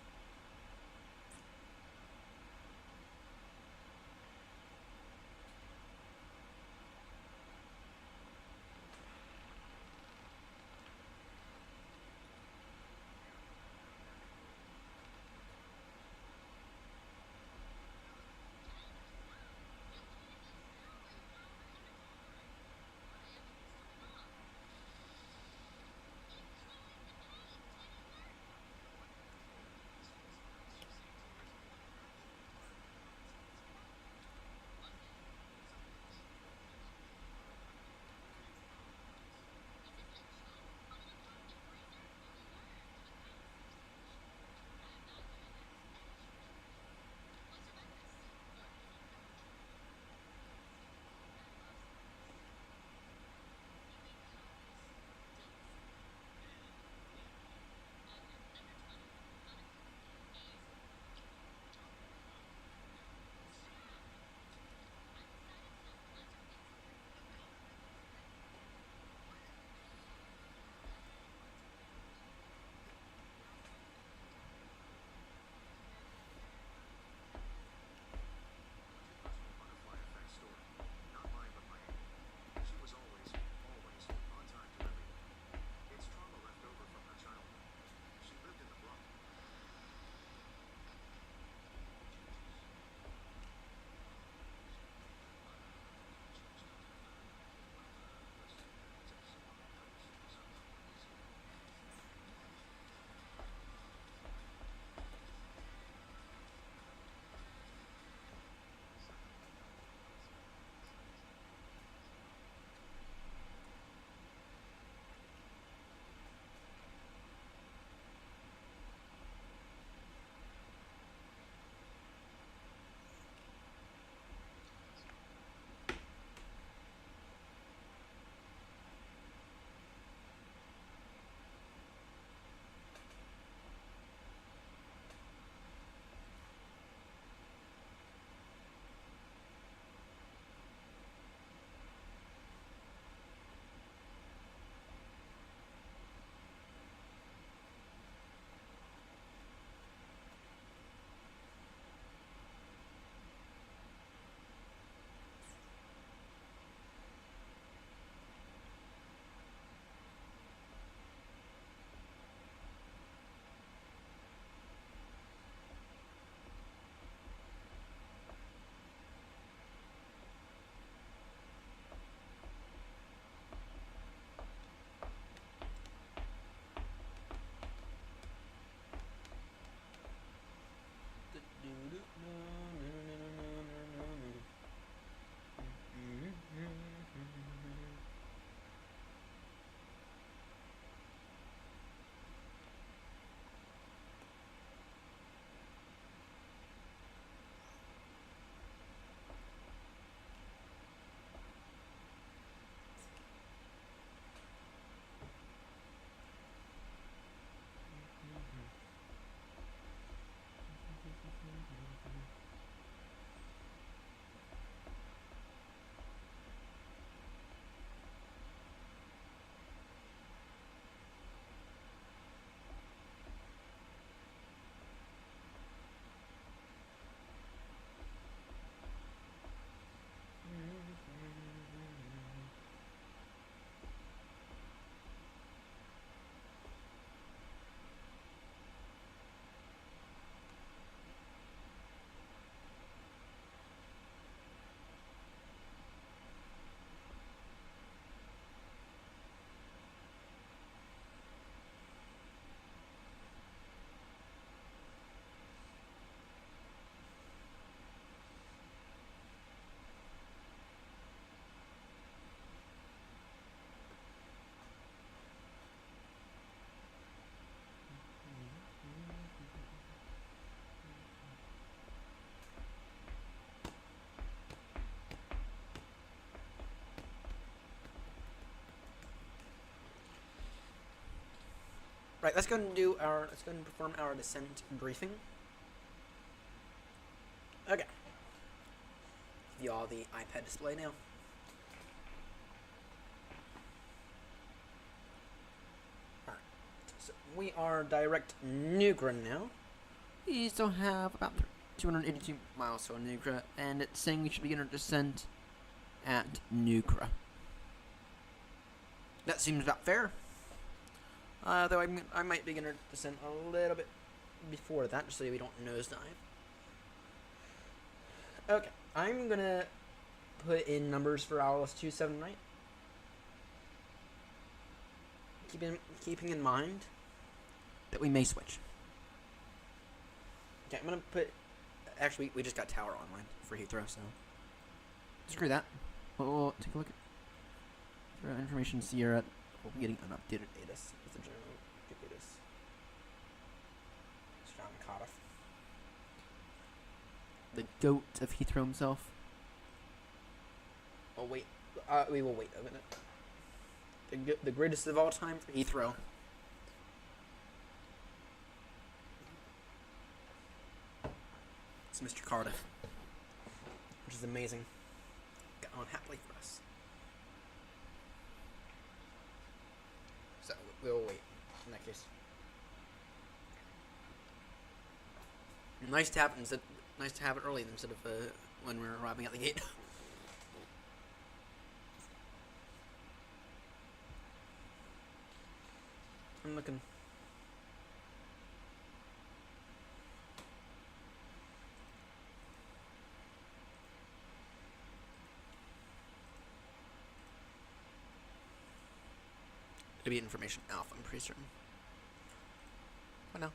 Right, let's go and perform our descent briefing. Okay. Give you all the iPad display now. Alright. So we are direct Newgran now. We still have about 282 miles to Newcra, and it's saying we should begin our descent at Newcra. That seems about fair. Though I might begin our descent a little bit before that, just so we don't nosedive. Okay, I'm gonna put in numbers for ILS 27 right. Keeping in mind that we may switch. Okay, I'm gonna put. Actually, we just got tower online for Heathrow, so screw that. We'll take a look at information Sierra. We'll be getting unupdated ATIS with the general ATIS. John Cardiff, the goat of Heathrow himself. Oh wait, we will wait a minute. The greatest of all time for Heathrow. It's Mr. Cardiff, which is amazing. Got on happily for us. So we'll wait in that case. Nice to have it early instead of when we're arriving at the gate. I'm looking. It'll be information alpha, I'm pretty certain. What now?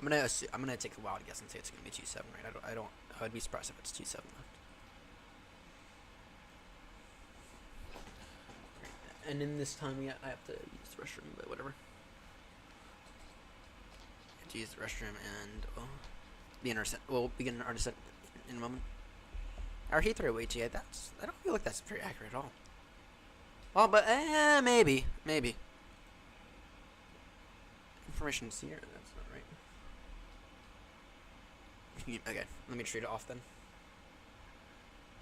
I'm gonna take a wild guess and say it's gonna be 27, right? I would be surprised if it's 27 left. And in this time, I have to use the restroom, but whatever. I have to use the restroom, and we'll begin our descent in a moment. Our Heathrow ATA, I don't feel like that's very accurate at all. Well, but maybe. Information here, that's not right. Okay, let me treat it off then.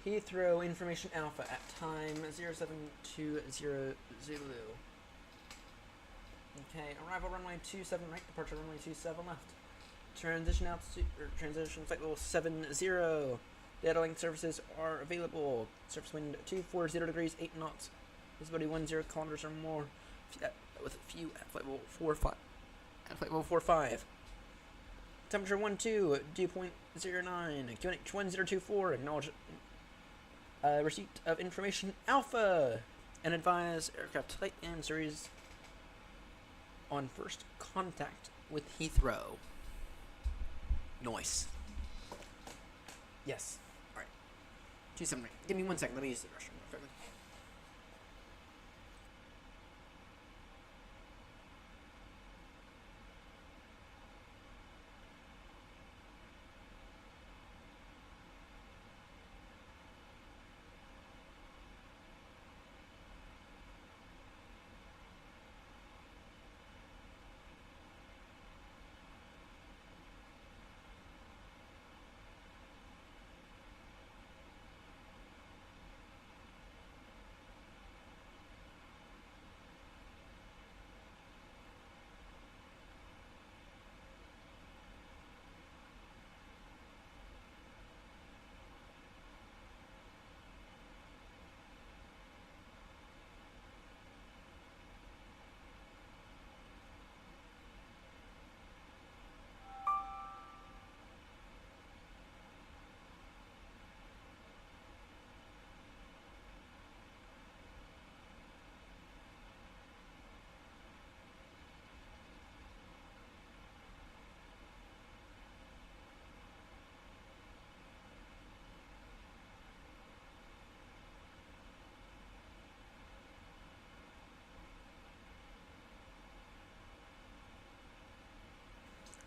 Heathrow information alpha at time 0720 Zulu. Okay, arrival runway 27 right, departure runway 27 left. Transition flight level 70. Data link services are available. Surface wind 240 degrees, 8 knots. Visibility 10 kilometers or more. With a few at flight level 45. At flight level 45. Temperature 12, dew point 09. QNH 1024. Acknowledge receipt of information alpha. And advise aircraft type and series on first contact with Heathrow. Nice. Yes. Alright. 27 right. Give me 1 second. Let me use the restroom real quickly.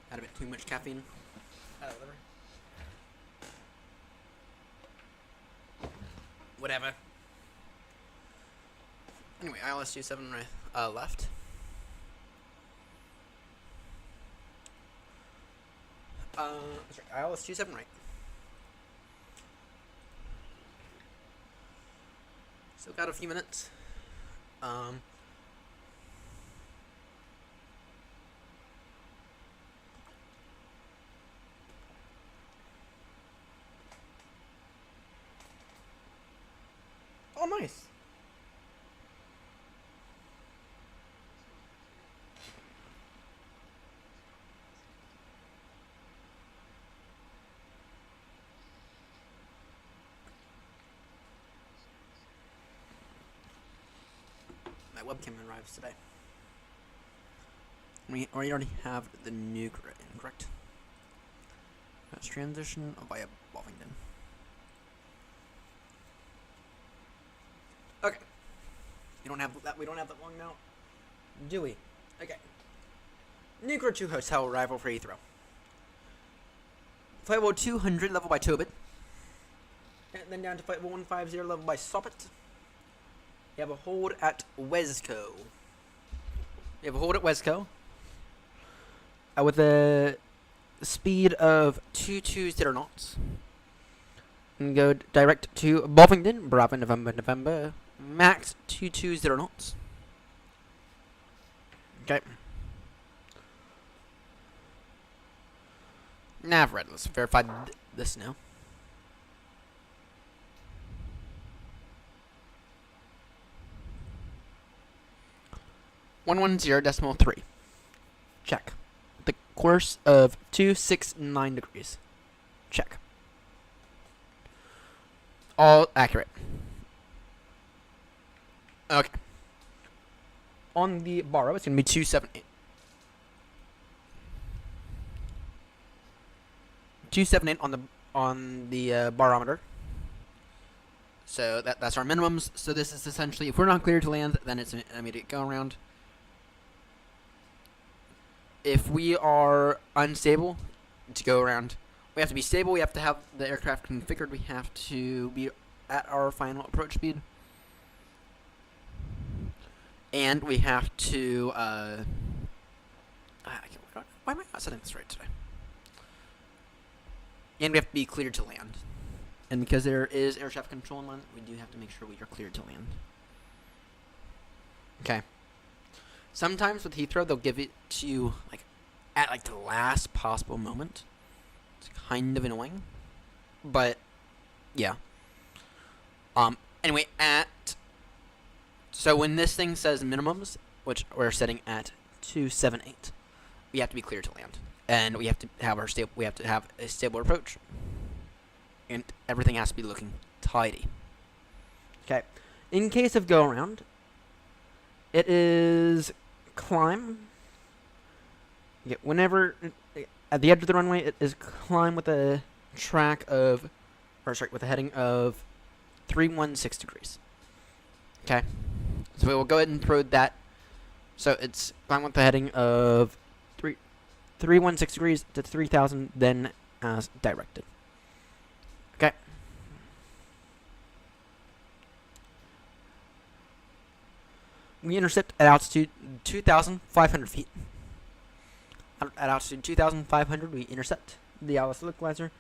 Had a bit too much caffeine. Whatever. whatever. Anyway, ILS 27 right, left. Sorry, ILS 27 right. Still got a few minutes. Oh, nice. My webcam arrives today. We already have the new correct? That's transition via Bovington. Okay. We don't have that. We don't have that long now, do we? Okay. New Crew 2 hotel arrival for Heathrow. Flight level 200 level by Tobit. And then down to flight level 150 level by Soppet. You have a hold at Wesco. You have a hold at Wesco. With a speed of 220 knots. And go direct to Bovington, Bravo, November. Max 220 knots. Okay. Nav read. Let's verify this now. .110.3. Check. The course of 269 degrees. Check. All accurate. Okay. On the baro, it's gonna be 278. 278 on the barometer. So that's our minimums. So this is essentially, if we're not clear to land, then it's an immediate go around. If we are unstable, to go around, we have to be stable. We have to have the aircraft configured. We have to be at our final approach speed. And we have to, why am I not setting this right today? And we have to be cleared to land. And because there is air traffic control in land, we do have to make sure we are cleared to land. Okay. Sometimes with Heathrow, they'll give it to you at the last possible moment. It's kind of annoying, but yeah. Anyway, so when this thing says minimums, which we're setting at 278, we have to be clear to land, and we have to have our stable. We have to have a stable approach, and everything has to be looking tidy. Okay. In case of go around, it is climb. Whenever at the edge of the runway, it is climb with a track of, with a heading of 316 degrees. Okay, so we will go ahead and throw that. So it's climb with the heading of 316 degrees to 3,000, then as directed. Okay. We intercept at altitude 2,500 feet. At altitude 2,500, we intercept the ILS localizer,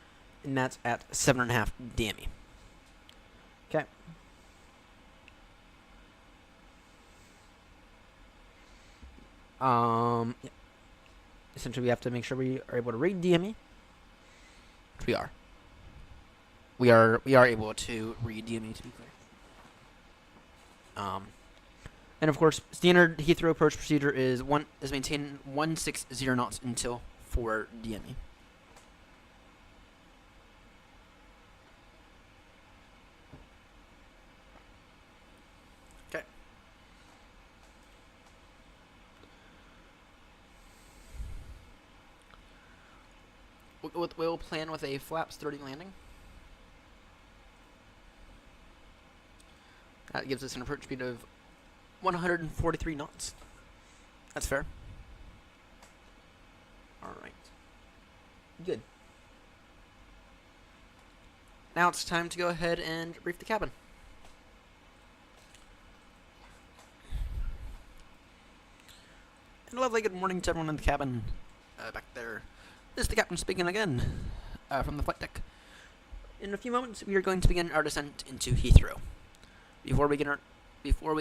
and that's at 7.5 DME. Okay. Yeah. Essentially, we have to make sure we are able to read DME. Which we are. We are able to read DME, to be clear. And of course, standard Heathrow approach procedure is maintain 160 knots until 4 DME. Okay. We'll plan with a flaps 30 landing. That gives us an approach speed of 143 knots. That's fair. Alright. Good. Now it's time to go ahead and brief the cabin. And a lovely good morning to everyone in the cabin back there. This is the captain speaking again from the flight deck. In a few moments, we are going to begin our descent into Heathrow. Before we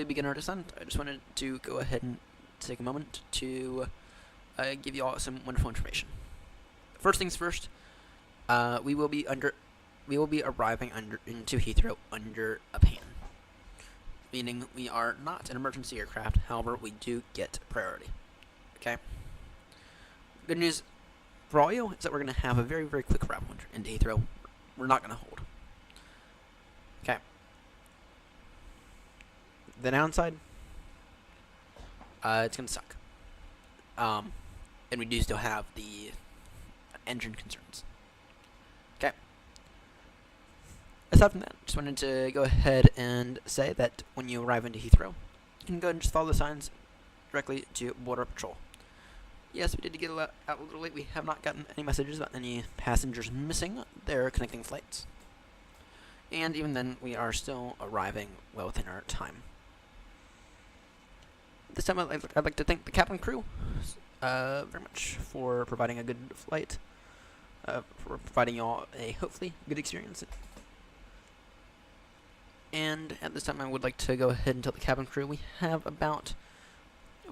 begin our descent, I just wanted to go ahead and take a moment to give you all some wonderful information. First things first, we will be arriving into Heathrow under a pan, meaning we are not an emergency aircraft. However, we do get priority. Okay. Good news for all you is that we're going to have a very, very quick route into Heathrow. We're not going to hold. Okay. The downside, it's going to suck. And we do still have the engine concerns. Okay. Aside from that, just wanted to go ahead and say that when you arrive into Heathrow, you can go and just follow the signs directly to Border Patrol. Yes, we did get out a little late. We have not gotten any messages about any passengers missing their connecting flights. And even then, we are still arriving well within our time. This time, I'd like to thank the cabin crew very much for providing a good flight, for providing y'all a hopefully good experience. And at this time, I would like to go ahead and tell the cabin crew we have about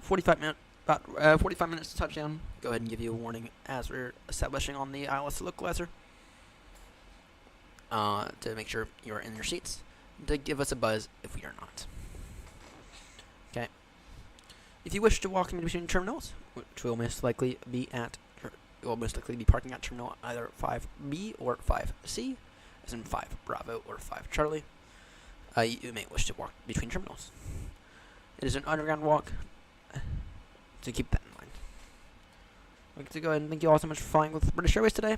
45 minutes to touchdown. Go ahead and give you a warning as we're establishing on the ILS localizer to make sure you're in your seats, to give us a buzz if we are not. Okay. If you wish to walk in between terminals, which will most likely be parking at terminal either 5B or 5C, as in 5 Bravo or 5 Charlie, you may wish to walk between terminals. It is an underground walk, so keep that in mind. I'd like to go ahead and thank you all so much for flying with British Airways today,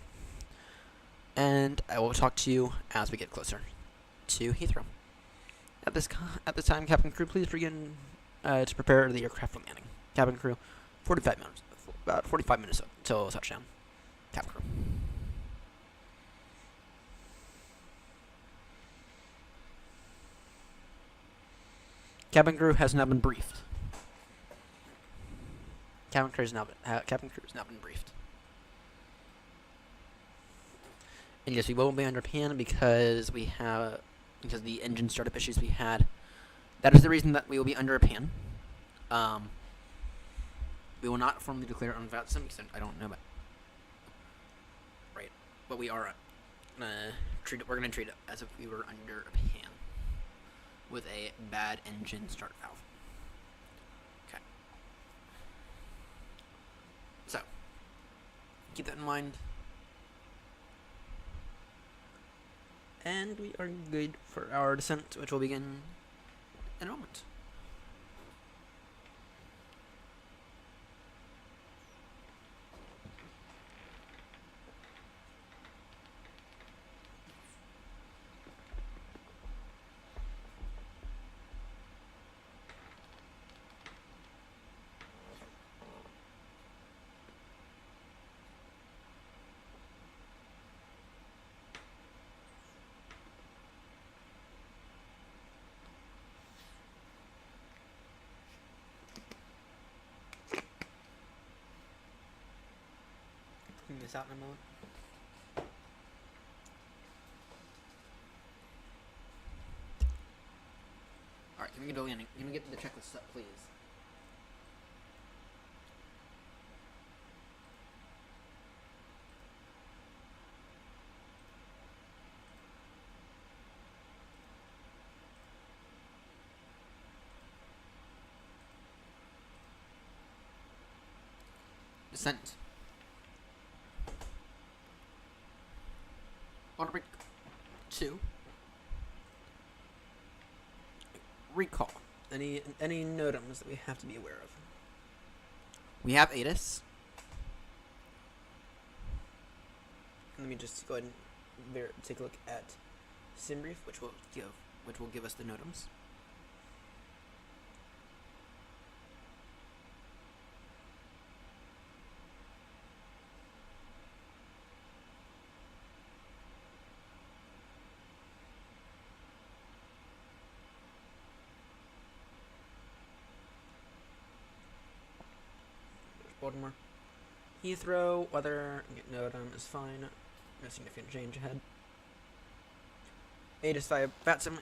and I will talk to you as we get closer to Heathrow. At this time, cabin crew, please begin to prepare the aircraft for landing. Cabin crew, about 45 minutes till touchdown. Cabin crew. Cabin crew has now been briefed. Cabin crew has now been briefed. And yes, we will be under pan because because the engine startup issues we had. That is the reason that we will be under a pan. We will not formally declare unvalid sim because I don't know about. Right, but we are we're gonna treat it as if we were under a pan with a bad engine start valve. Okay. So, keep that in mind. And we are good for our descent, which will begin in a moment. Clean this out in a moment. Alright, can we get to landing? Can we get the checklist up, please? Descent. Order break 2. Recall. Any notums that we have to be aware of? We have ATIS. Let me just go ahead and take a look at SimBrief, which will give us the notums. Baltimore. Heathrow, weather, get NOTAM is fine. No significant change ahead. 8 is 5, VATSIM,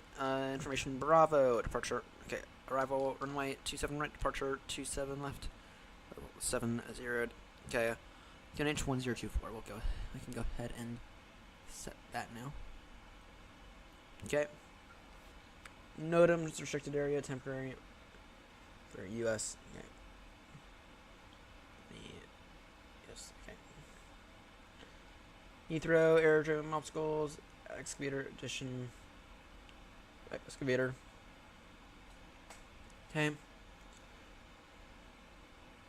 information Bravo, departure, okay, arrival, runway 27 right, departure 27 left, 7 0, okay, QNH 1024, we can go ahead and set that now. Okay. NOTAM's restricted area, temporary, for US, okay. Yes, okay. Heathrow, aerodrome, obstacles, excavator edition, excavator. Okay.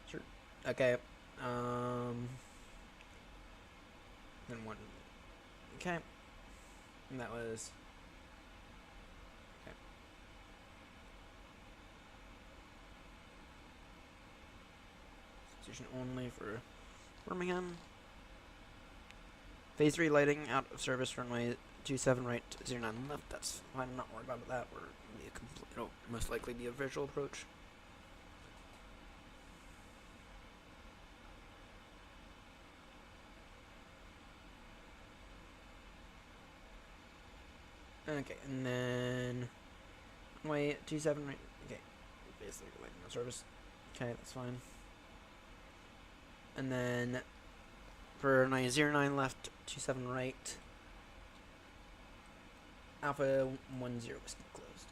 Sure. Okay. Then one. Okay. And that was. Okay. Station only for Birmingham. Phase 3 lighting out of service, runway 27 right, 09 left. That's fine, I'm not worried about that. It'll most likely be a visual approach. Okay, and then runway 27 right. Okay, basically lighting out of service. Okay, that's fine. And then for runway 09 left, 27 right. Alpha 10 whiskey closed.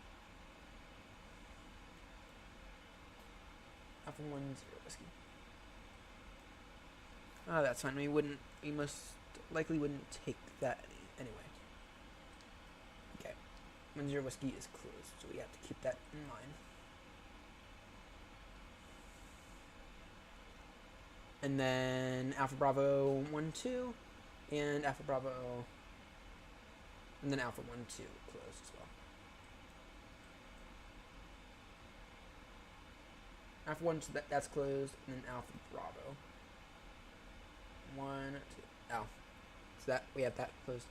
Alpha 10 whiskey. Oh, that's fine. We most likely wouldn't take that anyway. Okay. 10 whiskey is closed, so we have to keep that in mind. And then Alpha Bravo 1-2 and Alpha Bravo. And then Alpha 1-2 closed as well. Alpha 1, that's closed, and then Alpha Bravo. 1, 2. Oh. So that we have that closed.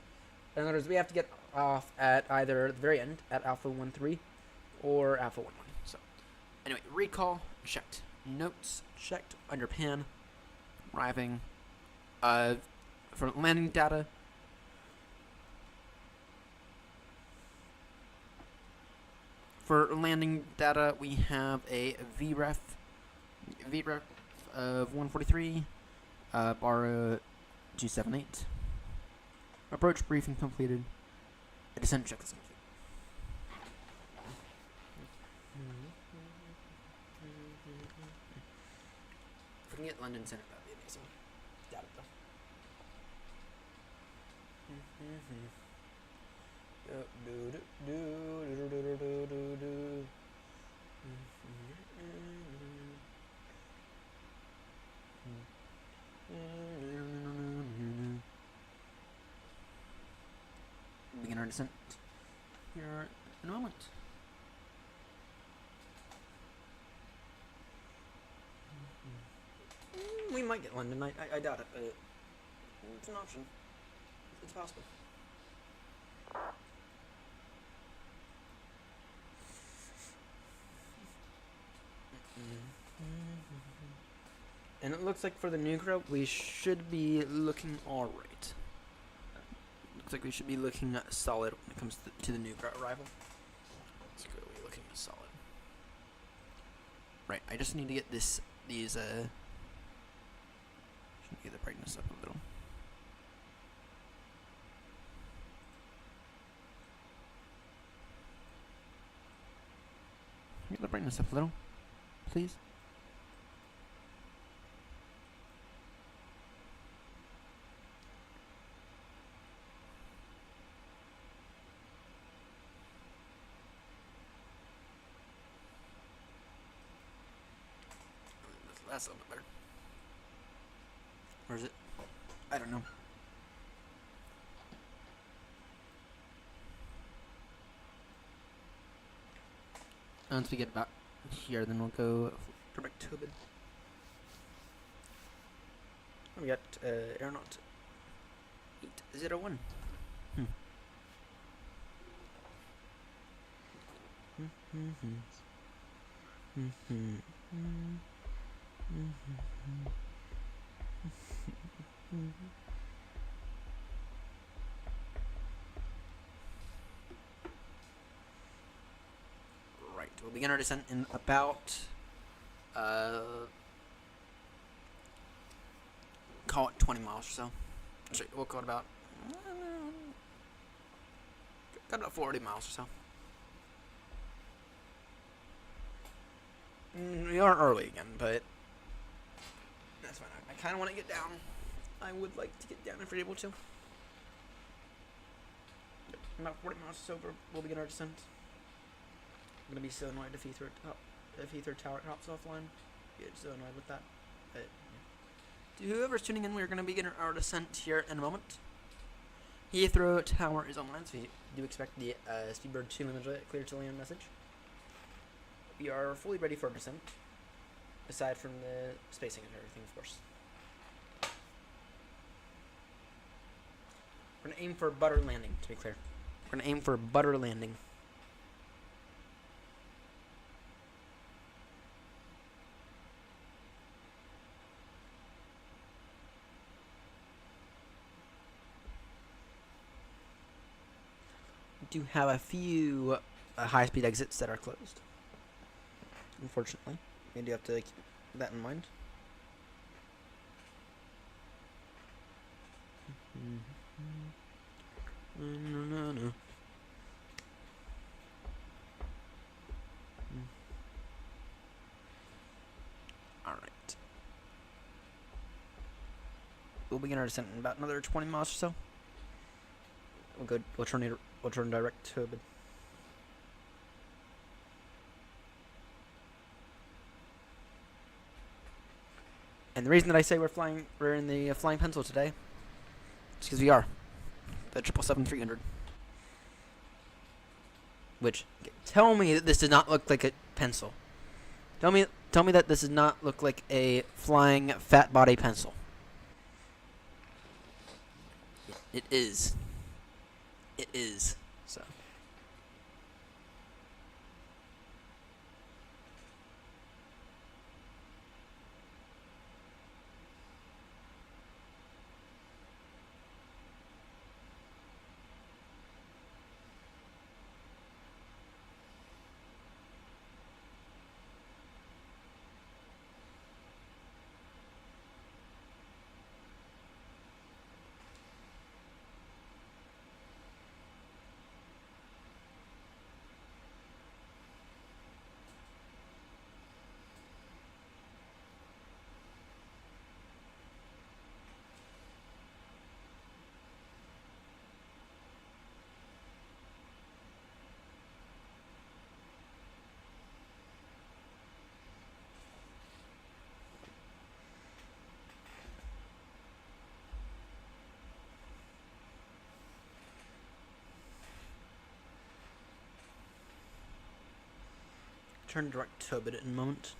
In other words, we have to get off at either the very end at Alpha 1-3 or Alpha 1-1. So anyway, recall checked. Notes checked. Under pan. Arriving. For landing data. For landing data, we have a VREF of 143, bar 278. Approach briefing completed. A descent check is complete. If we can get London Center, that'd be amazing. Doubt it though. Begin our descent here in a moment. We might get London. I doubt it, but it's an option. It's possible. And it looks like for the Negro, we should be looking alright. Looks like we should be looking solid when it comes to the Negro arrival. It's really looking solid. Right, I just need to get these, should get the brightness up a little. Get the brightness up a little, please. That's a little bit better. Or is it? I don't know. Once we get about here, then we'll go direct to it. We got aeronaut 801. Right, we'll begin our descent in about, call it 20 miles or so. Actually, we'll call it about, got about 40 miles or so. We are early again, but that's fine. I kind of want to get down. I would like to get down if we're able to. Yep, about 40 miles or so, we'll begin our descent. I'm gonna be so annoyed if Heathrow Tower hops offline. Get so annoyed with that. But yeah. To whoever's tuning in, we're gonna begin our descent here in a moment. Heathrow Tower is online, so you do expect the Speedbird 2 limited clear to land message. We are fully ready for descent, aside from the spacing and everything, of course. We're gonna aim for butter landing, to be clear. We're gonna aim for butter landing. We do have a few high-speed exits that are closed. Unfortunately, we do have to keep that in mind. All right. We'll begin our descent in about another 20 miles or so. We'll turn direct to it. And the reason that I say we're in the flying pencil today, is because we are the 777-300. Which, tell me that this does not look like a pencil. Tell me that this does not look like a flying fat body pencil. It is. It is. So. Turn direct to it in a moment.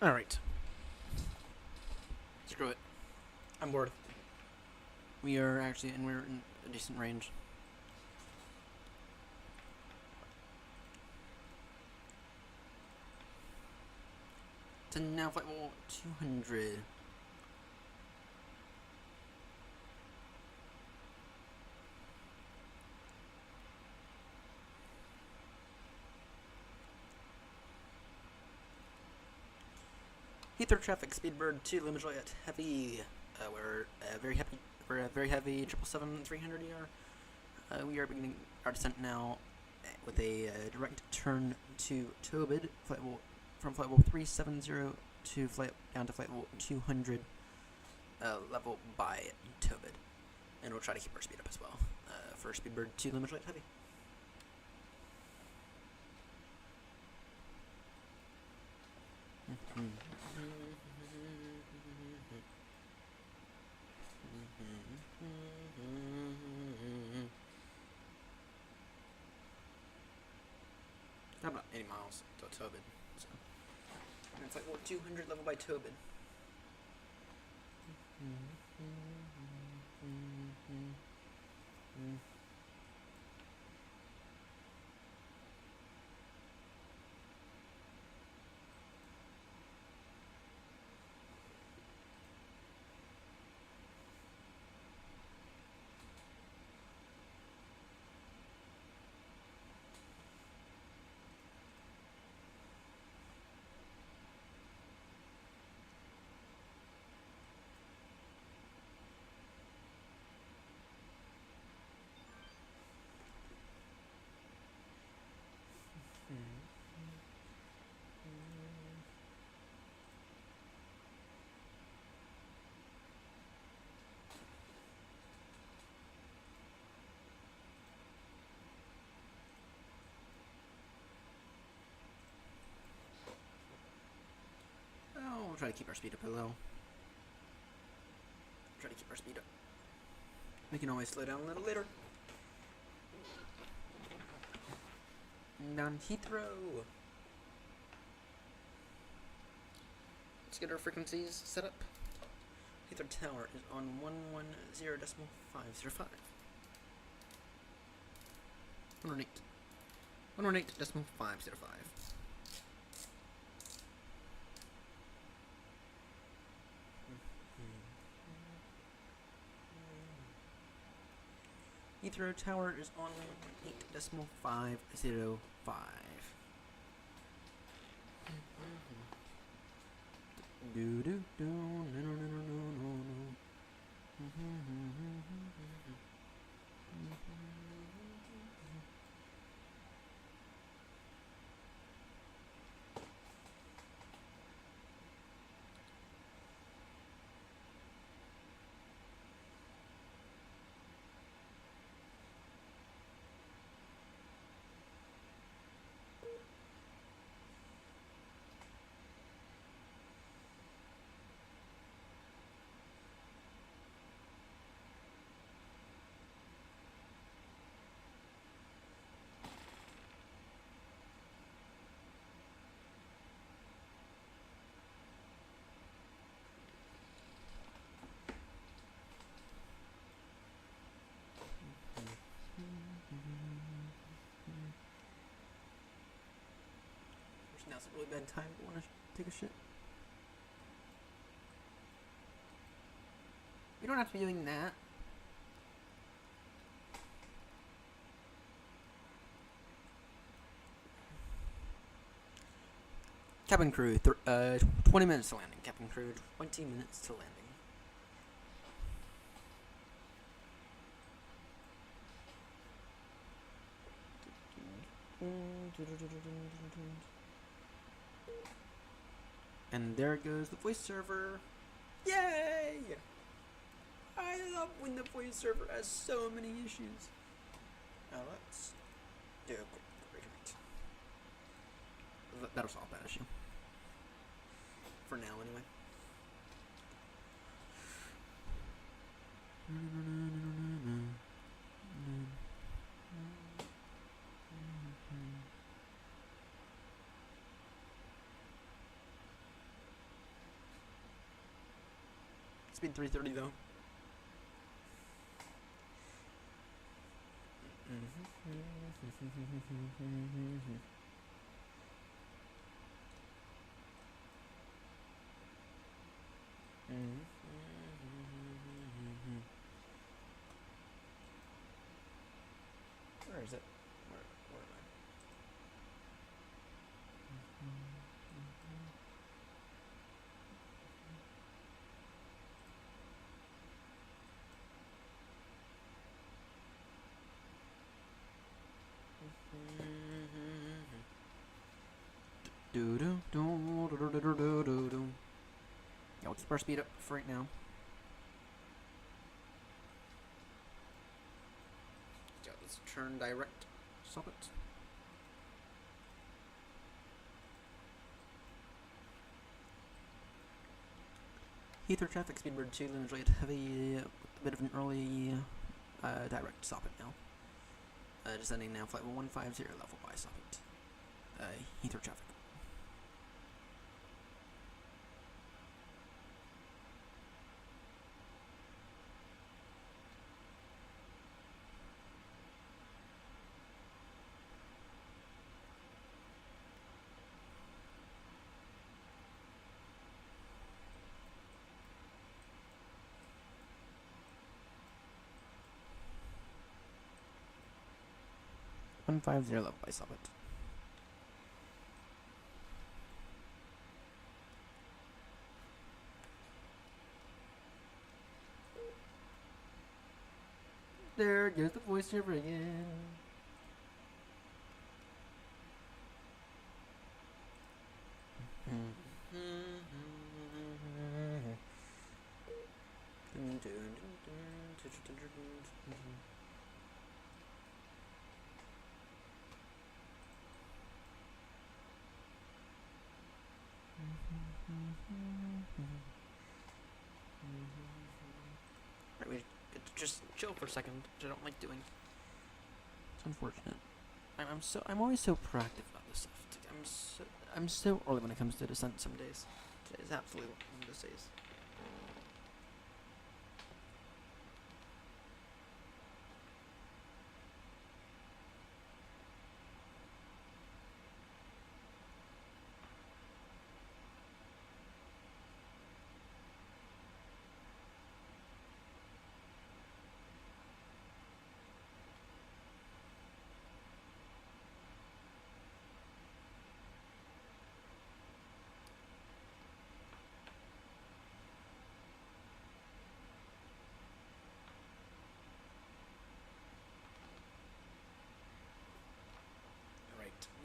Alright. Screw it. I'm bored. We're in a decent range. To now flight level 200. Heathrow traffic, Speedbird 2, Limit at heavy. We're very happy. We're a very heavy 777-300 ER. We are beginning our descent now with a direct turn to Tobid, from flight level 370 to down to flight level 200, level by Tobid, and we'll try to keep our speed up as well. For Speedbird 2, Limit at heavy. About 80 miles to Tobid, so and it's like 200 level by Tobid. Oh, we'll try to keep our speed up a little. Try to keep our speed up. We can always slow down a little later. Down Heathrow. Let's get our frequencies set up. Heathrow Tower is on 110.505. 118.505. Heathrow Tower is on 8.505. Do do do no no no no no no. Now's a really bad time to want to take a shit. You don't have to be doing that. Cabin crew, 20 minutes to landing. Cabin crew, 20 minutes to landing. And there goes the voice server. Yay! I love when the voice server has so many issues. Now let's do a quick redirect. That'll solve that issue. For now, anyway. Speed 330 though. Where is it? Where am I? Do do do do do do do do do. Yeah, we'll keep our speed up for right now. Yeah, let's turn direct. Stop it. Heathrow traffic speed bird 2, limit rate heavy, a bit of an early direct. Stop it now. Descending now, flight 150 level by. Stop it. Heathrow traffic. Level by. Stop it. There goes the voiceover again. Right, we get to just chill for a second, which I don't like doing. It's unfortunate. I'm always so proactive about this stuff. It's like I'm so early when it comes to descent some days. Today's absolutely one of those days.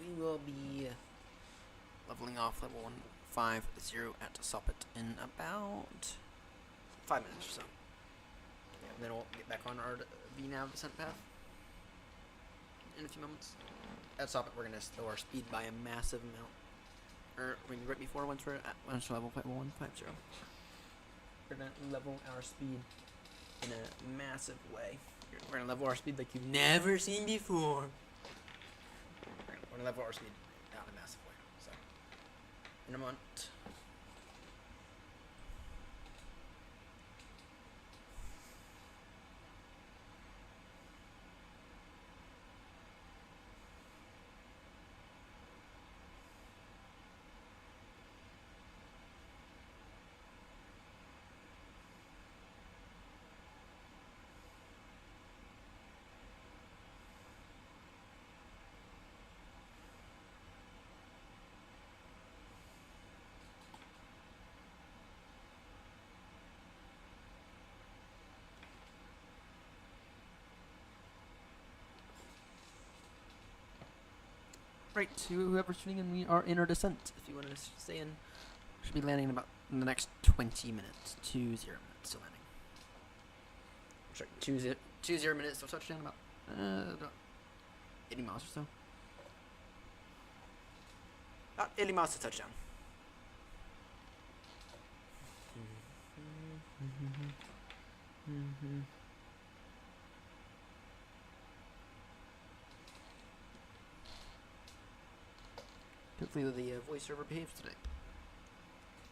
We will be leveling off level 150 at Soppet in about 5 minutes or so. Yeah, then we'll get back on our VNav descent path in a few moments. At Soppet, we're going to slow our speed by a massive amount. Right before, once we're level 150. We're going to level our speed in a massive way. We're going to level our speed like you've never seen before. We're gonna level our speed down in a massive way. So, in a moment. Right, to whoever's tuning in, we are in our descent. If you want to stay in, we should be landing in about in the next 20 minutes. 20 minutes to landing. Sorry, 20 minutes to touchdown, about 80 miles or so. About 80 miles to touchdown. Hopefully the voice server behaves today.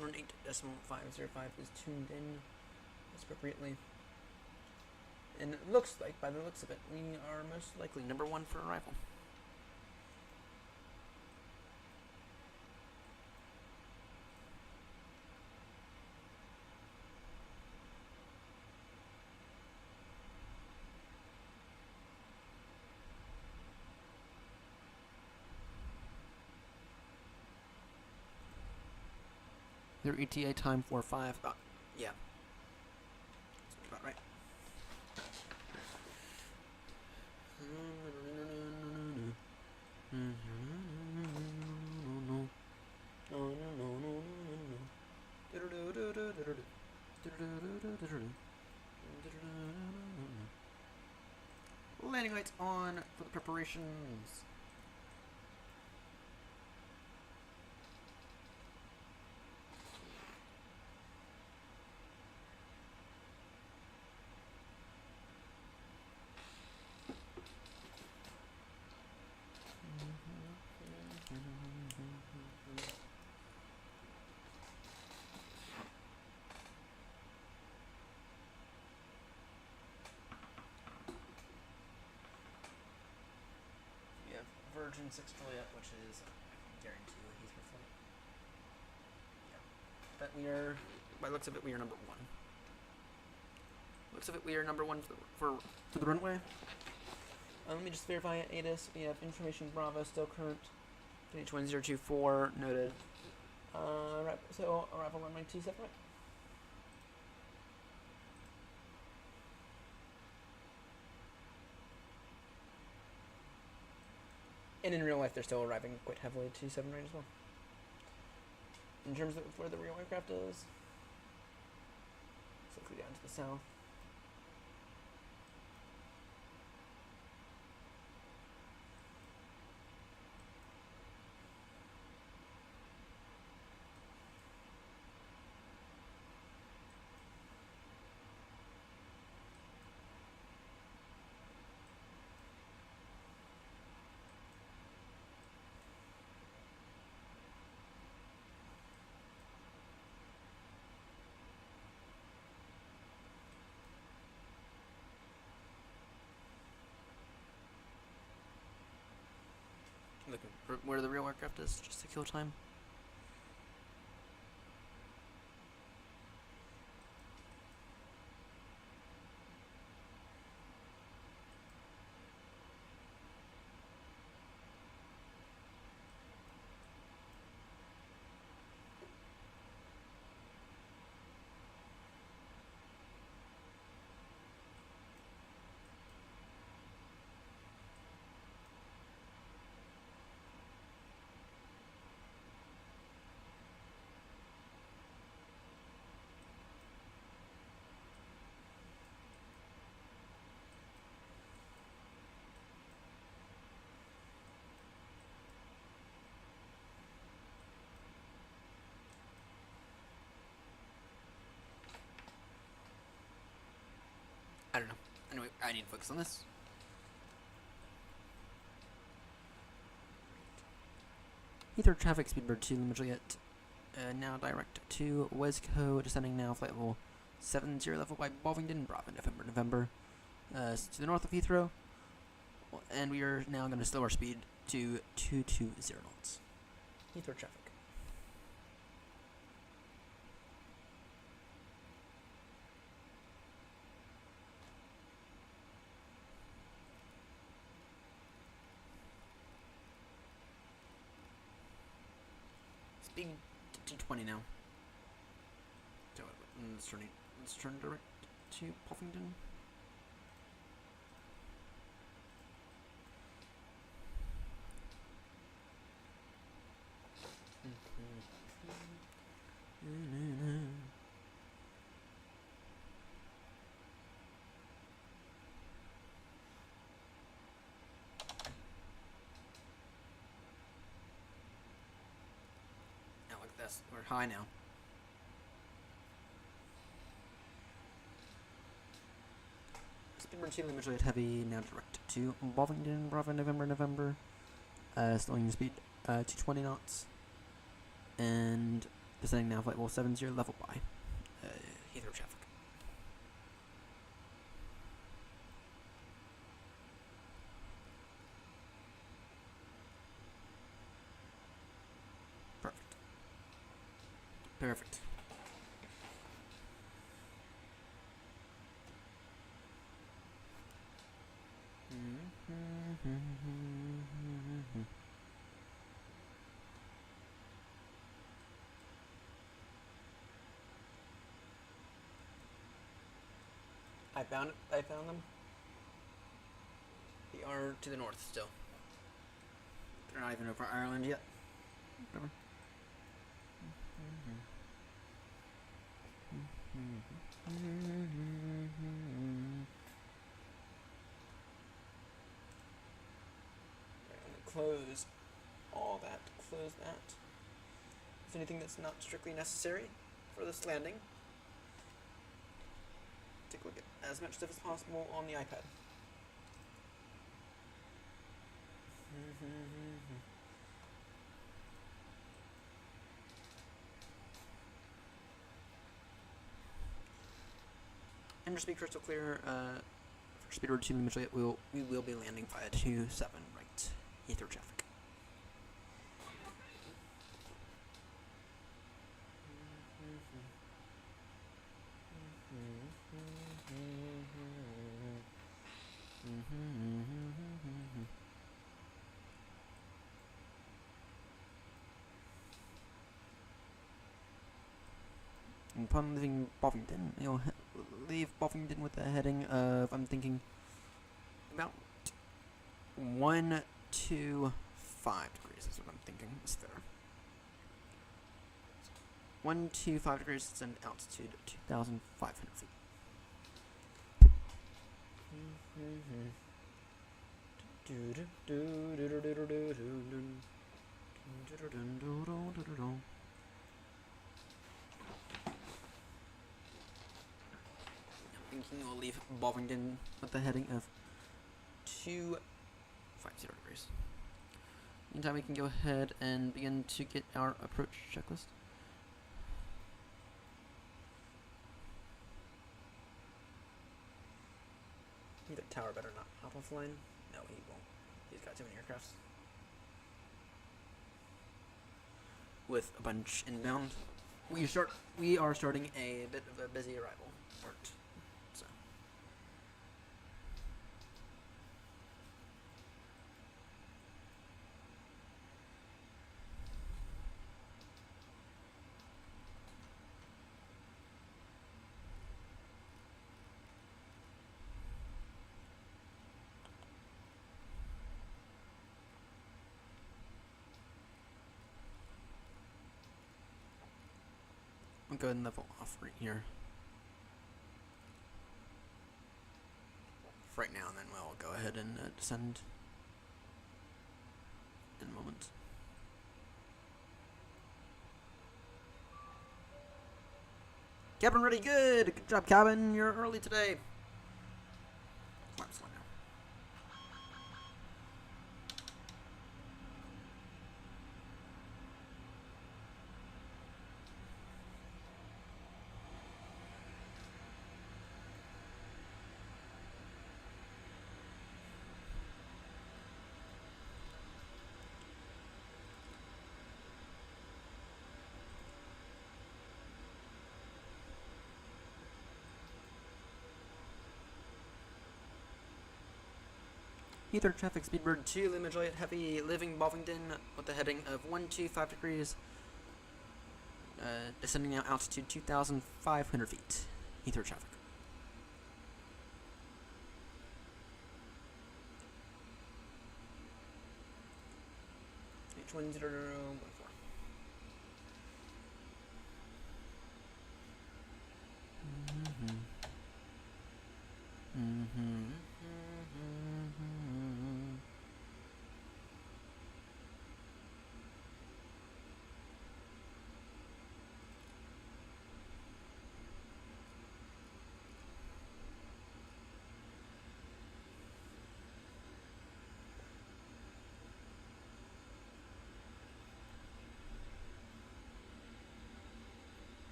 108.505 is tuned in. appropriately. And it looks like, by the looks of it, we are most likely number 1 for arrival. Their ETA time 4:05. Yeah. That's about right. Landing lights on for the preparations. We have Virgin 6 Juliet, which is, I can guarantee you, a Heathrow flight. Yeah. But we are, by the looks of it, we are number 1. Looks of it, we are number 1 for the runway. Let me just verify at ATIS. We have information Bravo still current. 31024 noted. Right, so arrival runway 27 right. And in real life, they're still arriving quite heavily at 27 right as well. In terms of where the real aircraft is, it's likely down to the south. Looking for where the real aircraft is, just to kill time. I don't know. Anyway, I need to focus on this. Heathrow traffic speedbird 2 Lima Juliet. Now direct to Wesco, descending now flight level 70 level by Bovingdon, Bravo, November. To the north of Heathrow. And we are now going to slow our speed to 220 knots. Heathrow traffic. Speed to 220 now. So let's turn direct to Puffington. Now look at this. We're high now. Speedbird 2 Lima Juliet Heavy now direct to Bovingdon, Bravo, November. Slowing the speed 220 knots. And descending now flight level 70 level by Heathrow traffic. Perfect. I found it. I found them. They are to the north still. They're not even over Ireland yet. Whatever. Close all that. Close that. If anything that's not strictly necessary for this landing, take a look at as much stuff as possible on the iPad. And just to be crystal clear, for speedbird 2 eventually we will be landing via 27 right Heathrow traffic. And upon leaving Bovington, you'll leave Bovington with a heading of, I'm thinking, about 125 degrees is what I'm thinking is fair. 125 degrees is an altitude of 2,500 feet. Thinking we'll leave Bovington with the heading of 250 degrees. Meantime, we can go ahead and begin to get our approach checklist. The tower better not hop offline. No, he won't. He's got too many aircrafts. With a bunch inbound. We are starting a bit of a busy arrival part. So I'll go ahead and level off right here. For right now, and then we'll go ahead and descend in a moment. Cabin ready, good! Good job, cabin. You're early today. Climb slow now. Heathrow traffic, Speedbird 2, Lima Juliet Heavy, leaving Bovington with a heading of 125 degrees, descending now altitude 2,500 feet. Heathrow traffic. H1014.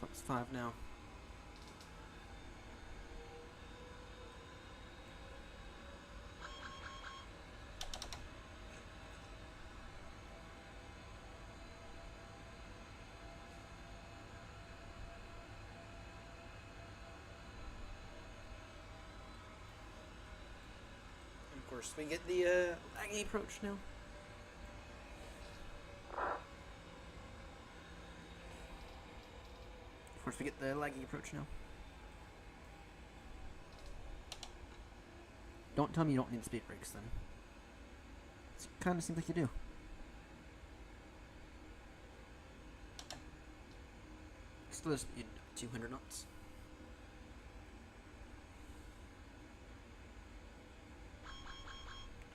Fox 5 now. course, we get the laggy approach now. Of course, we get the laggy approach now. Don't tell me you don't need speed brakes then. It kind of seems like you do. Still has 200 knots.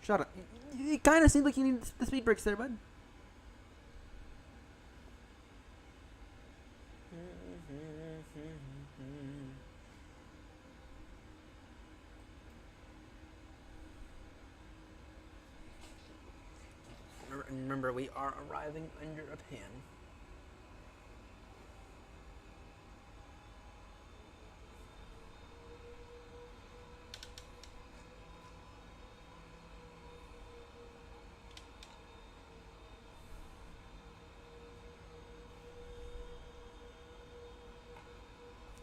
Shut up. It kind of seems like you need the speed brakes there, bud. Remember, we are arriving under a pan.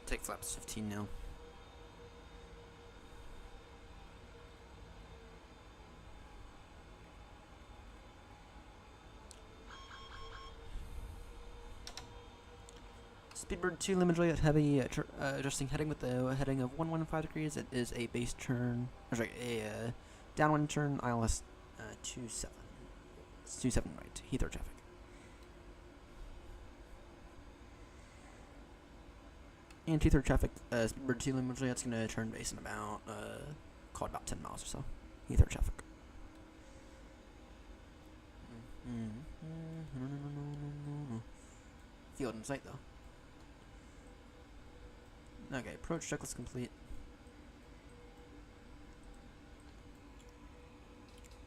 Take flaps 15 now. Speedbird 2 limit at heavy, adjusting heading with the heading of 115 degrees. It is a base turn, or sorry, a downwind turn, ILS 27. It's 27 right, Heathrow traffic. And Heathrow traffic, Speedbird 2 limit, it's going to turn base in about, call it about 10 miles or so. Heathrow traffic. Field in sight though. Okay, approach checklist complete.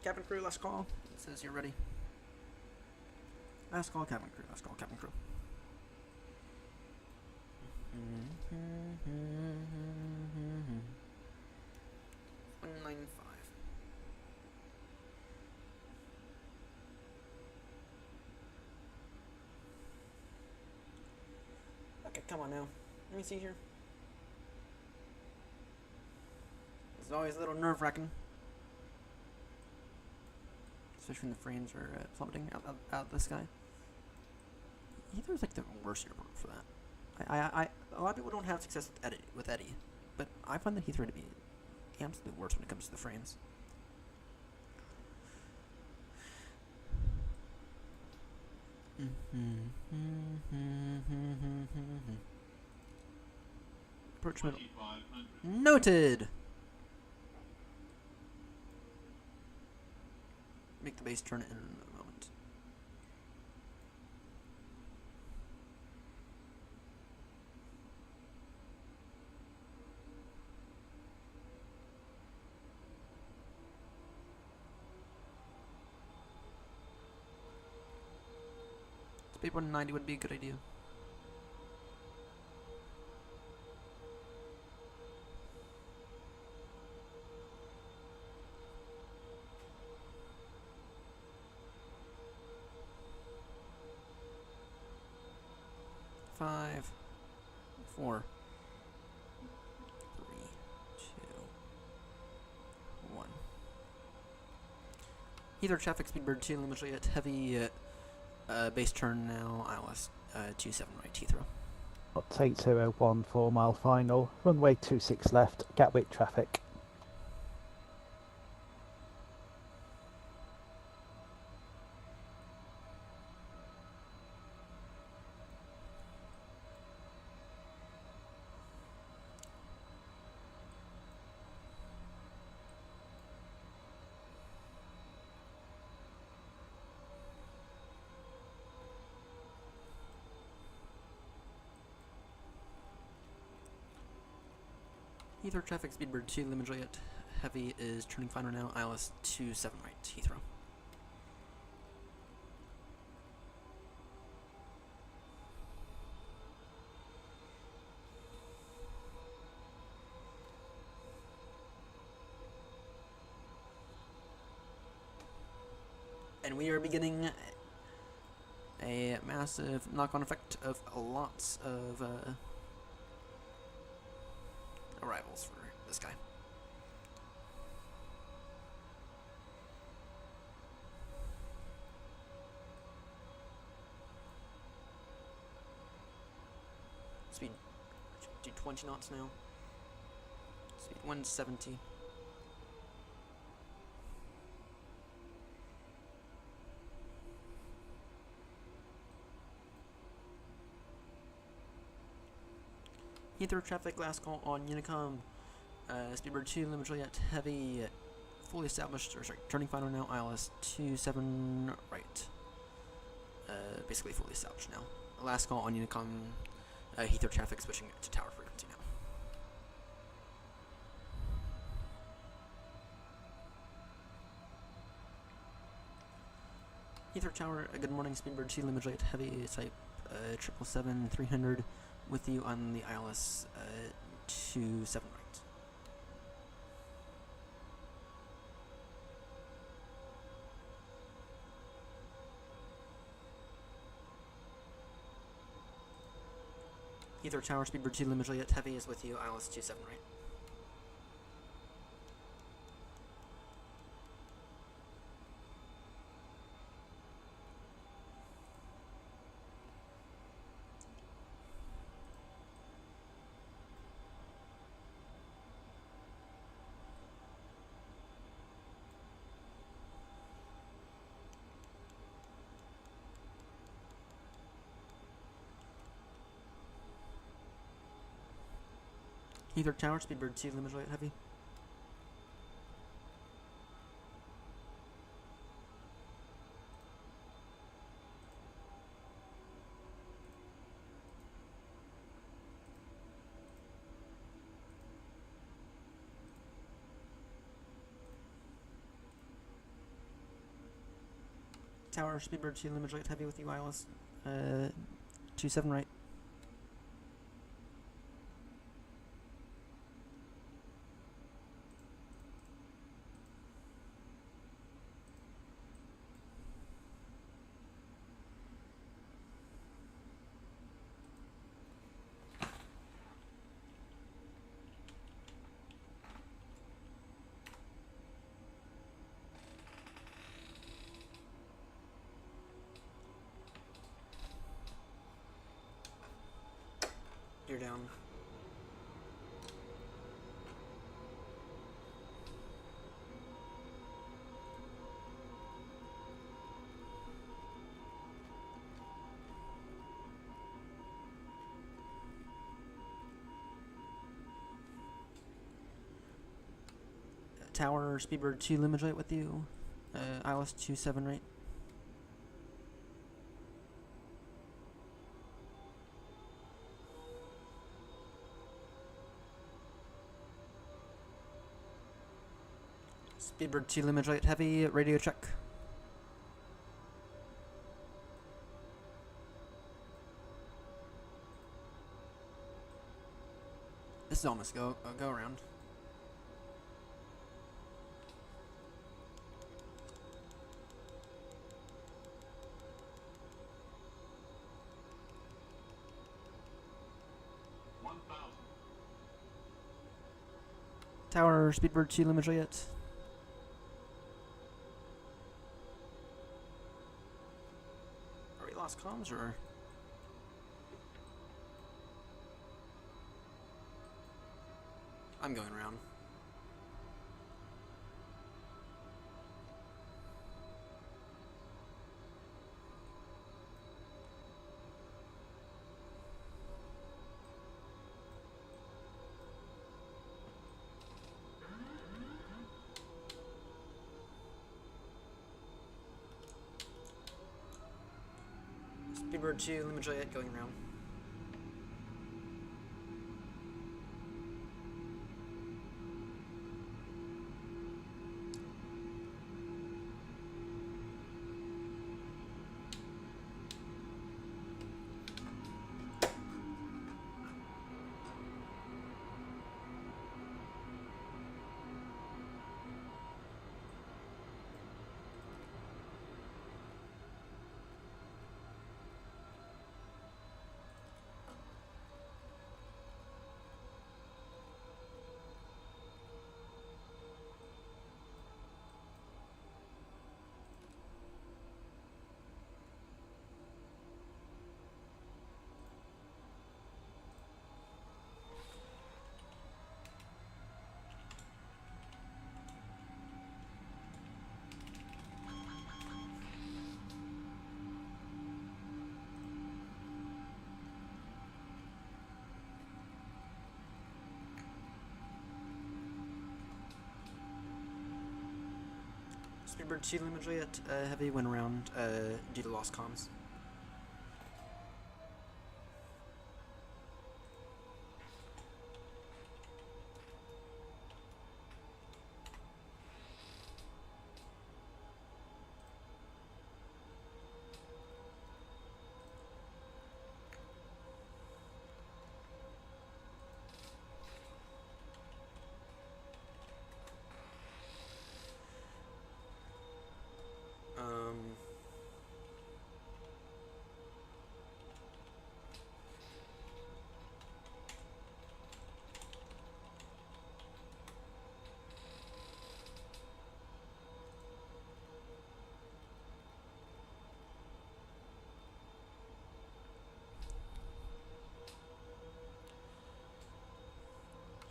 Cabin crew, last call. It says you're ready. Last call, cabin crew. Last call, cabin crew. 195. Okay, come on now. Let me see here. It's always a little nerve-wracking, especially when the frames are plummeting out of the sky. Heathrow's like the worst airport for that. A lot of people don't have success with Eddie, but I find that Heathrow to be the absolute worst when it comes to the frames. Approach middle. Noted! Make the base turn in a moment. Speed 190 would be a good idea. Five, 4, 3, 2, 1. Heathrow traffic Speedbird 2 limited at heavy base turn now. ILS 27 right Heathrow. Take 201 4 mile final. Runway 26 left. Gatwick traffic. Heathrow traffic Speedbird 2 limited at heavy is turning final now. ILS 27 right Heathrow. And we are beginning a massive knock-on effect of lots of arrivals for this guy. 20 knots now. Speed 170. Heathrow traffic, last call on Unicom. Speedbird 2, Limit Juliet Heavy, fully established, or sorry, turning final now, ILS 27 right. Basically fully established now. Last call on Unicom, Heathrow traffic switching to tower frequency now. Heathrow Tower, good morning, Speedbird 2, Limit Juliet Heavy, type 777-300, with you on the ILS 27 right. Heathrow Tower, Speedbird 2, Limit Juliet Heavy is with you, ILS 27 right. Heathrow Tower, Speedbird 2, Limit Juliet Heavy. Tower, Speedbird 2, Limit Juliet Heavy with you, ILS 27 right. You're down. Tower, Speedbird 2, Limit Juliet with you, ILS 27 right. Speedbird 2, Limit Juliet Heavy, radio check. This is almost go around. Tower, Speedbird 2, Limit Juliet. Are we lost comms or? I'm going around. Speedbird 2, Limit Juliet going around. Speedbird 2 Lima Juliet, heavy went around due to lost comms.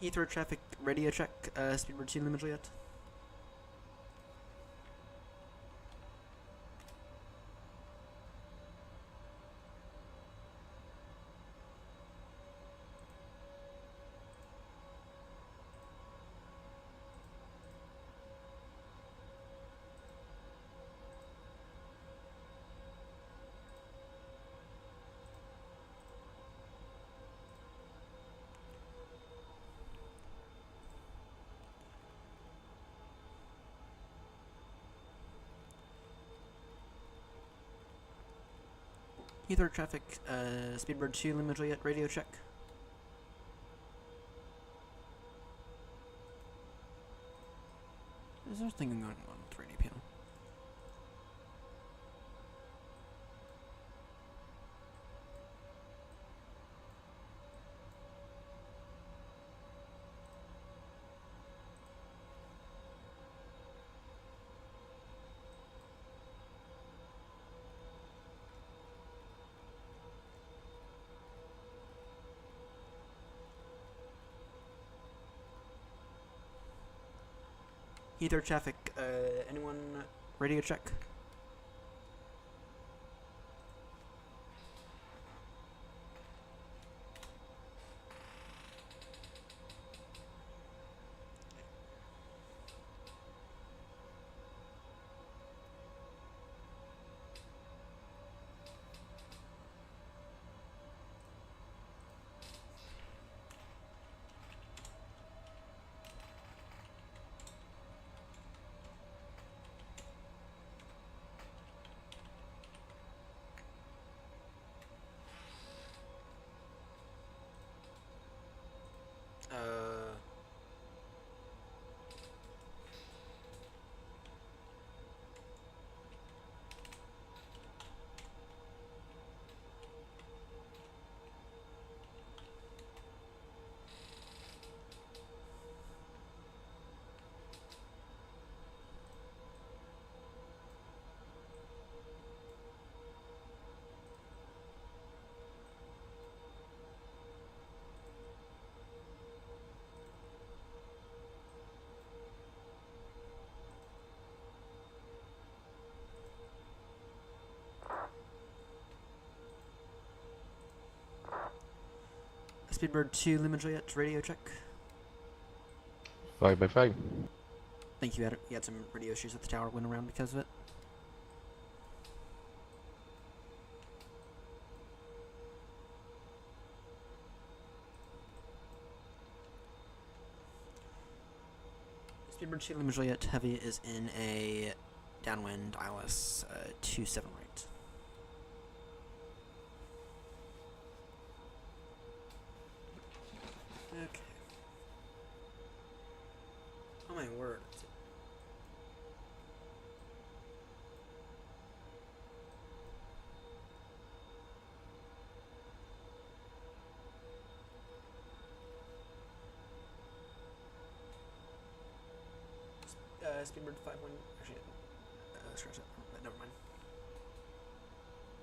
Heathrow traffic radio check, Speedbird 2 Lima Juliet. Heathrow traffic, Speedbird 2 Lima Juliet radio check. Is there something going on with radio panel? Heathrow traffic, anyone radio check? Speedbird 2 Lima Juliet radio check. 5 by 5. Think you had some radio issues at the tower, went around because of it. Speedbird 2 Lima Juliet heavy is in a downwind ILS 27 right. Okay. Oh my word. Speedbird 5-1. Actually, scratch that. Never mind.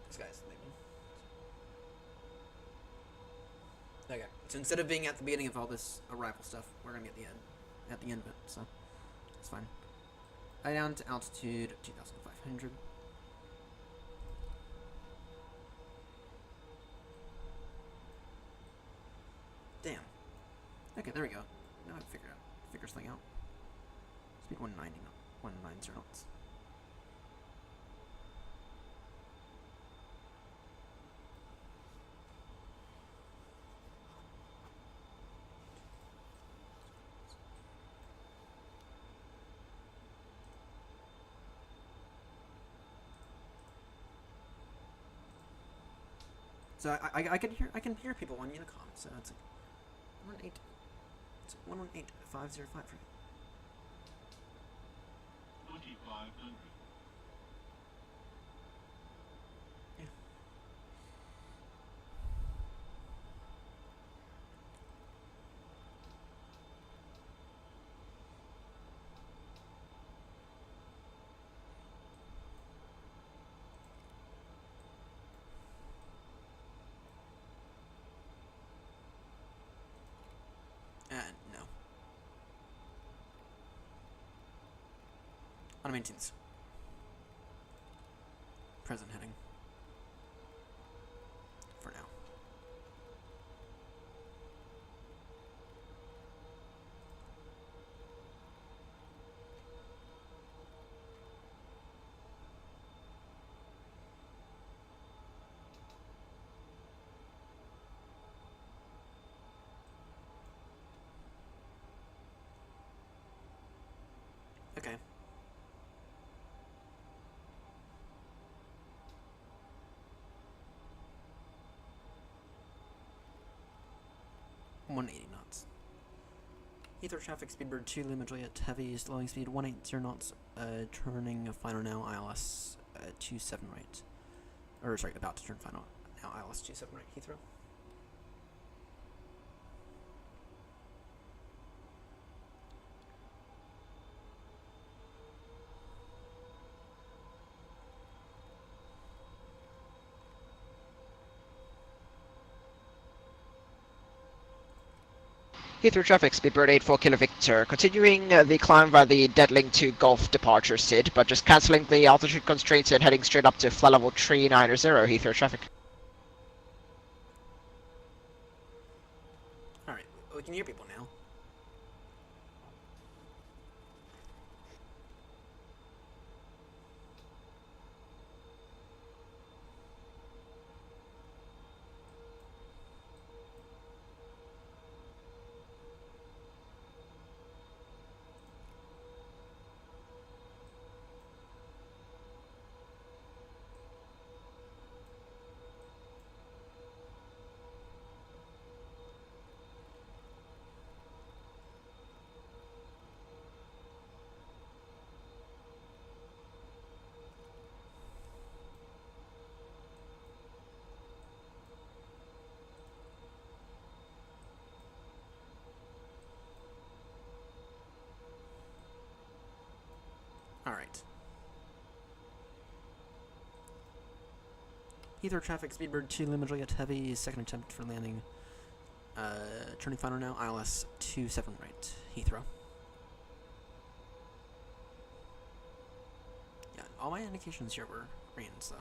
This guy's leaving. Okay, so instead of being at the beginning of all this arrival stuff, we're gonna be at the end of it, so it's fine. Down to altitude 2,500. Damn. Okay, there we go. Now I figure this thing out. Speed 190 knots. So I can hear people on Unicom. So it's like 118.505 for 2500. yeah. No. On maintenance. Present heading. For now. Okay. .180 knots. Heathrow traffic, speedbird 2, Lima Juliet, heavy, slowing speed 180 knots, turning final now, ILS 27 right. Or, sorry, about to turn final now, ILS 27 right, Heathrow. Heathrow traffic, speedbird 84 Kilo Victor. Continuing the climb by the Deadling to Golf departure SID, but just cancelling the altitude constraints and heading straight up to flight level 390 Heathrow traffic. Alright, we can hear people now. Alright. Heathrow traffic, speedbird 2, Lima Juliet, heavy, second attempt for landing. Turning final now, ILS 27 right, Heathrow. Yeah, all my indications here were greens, though.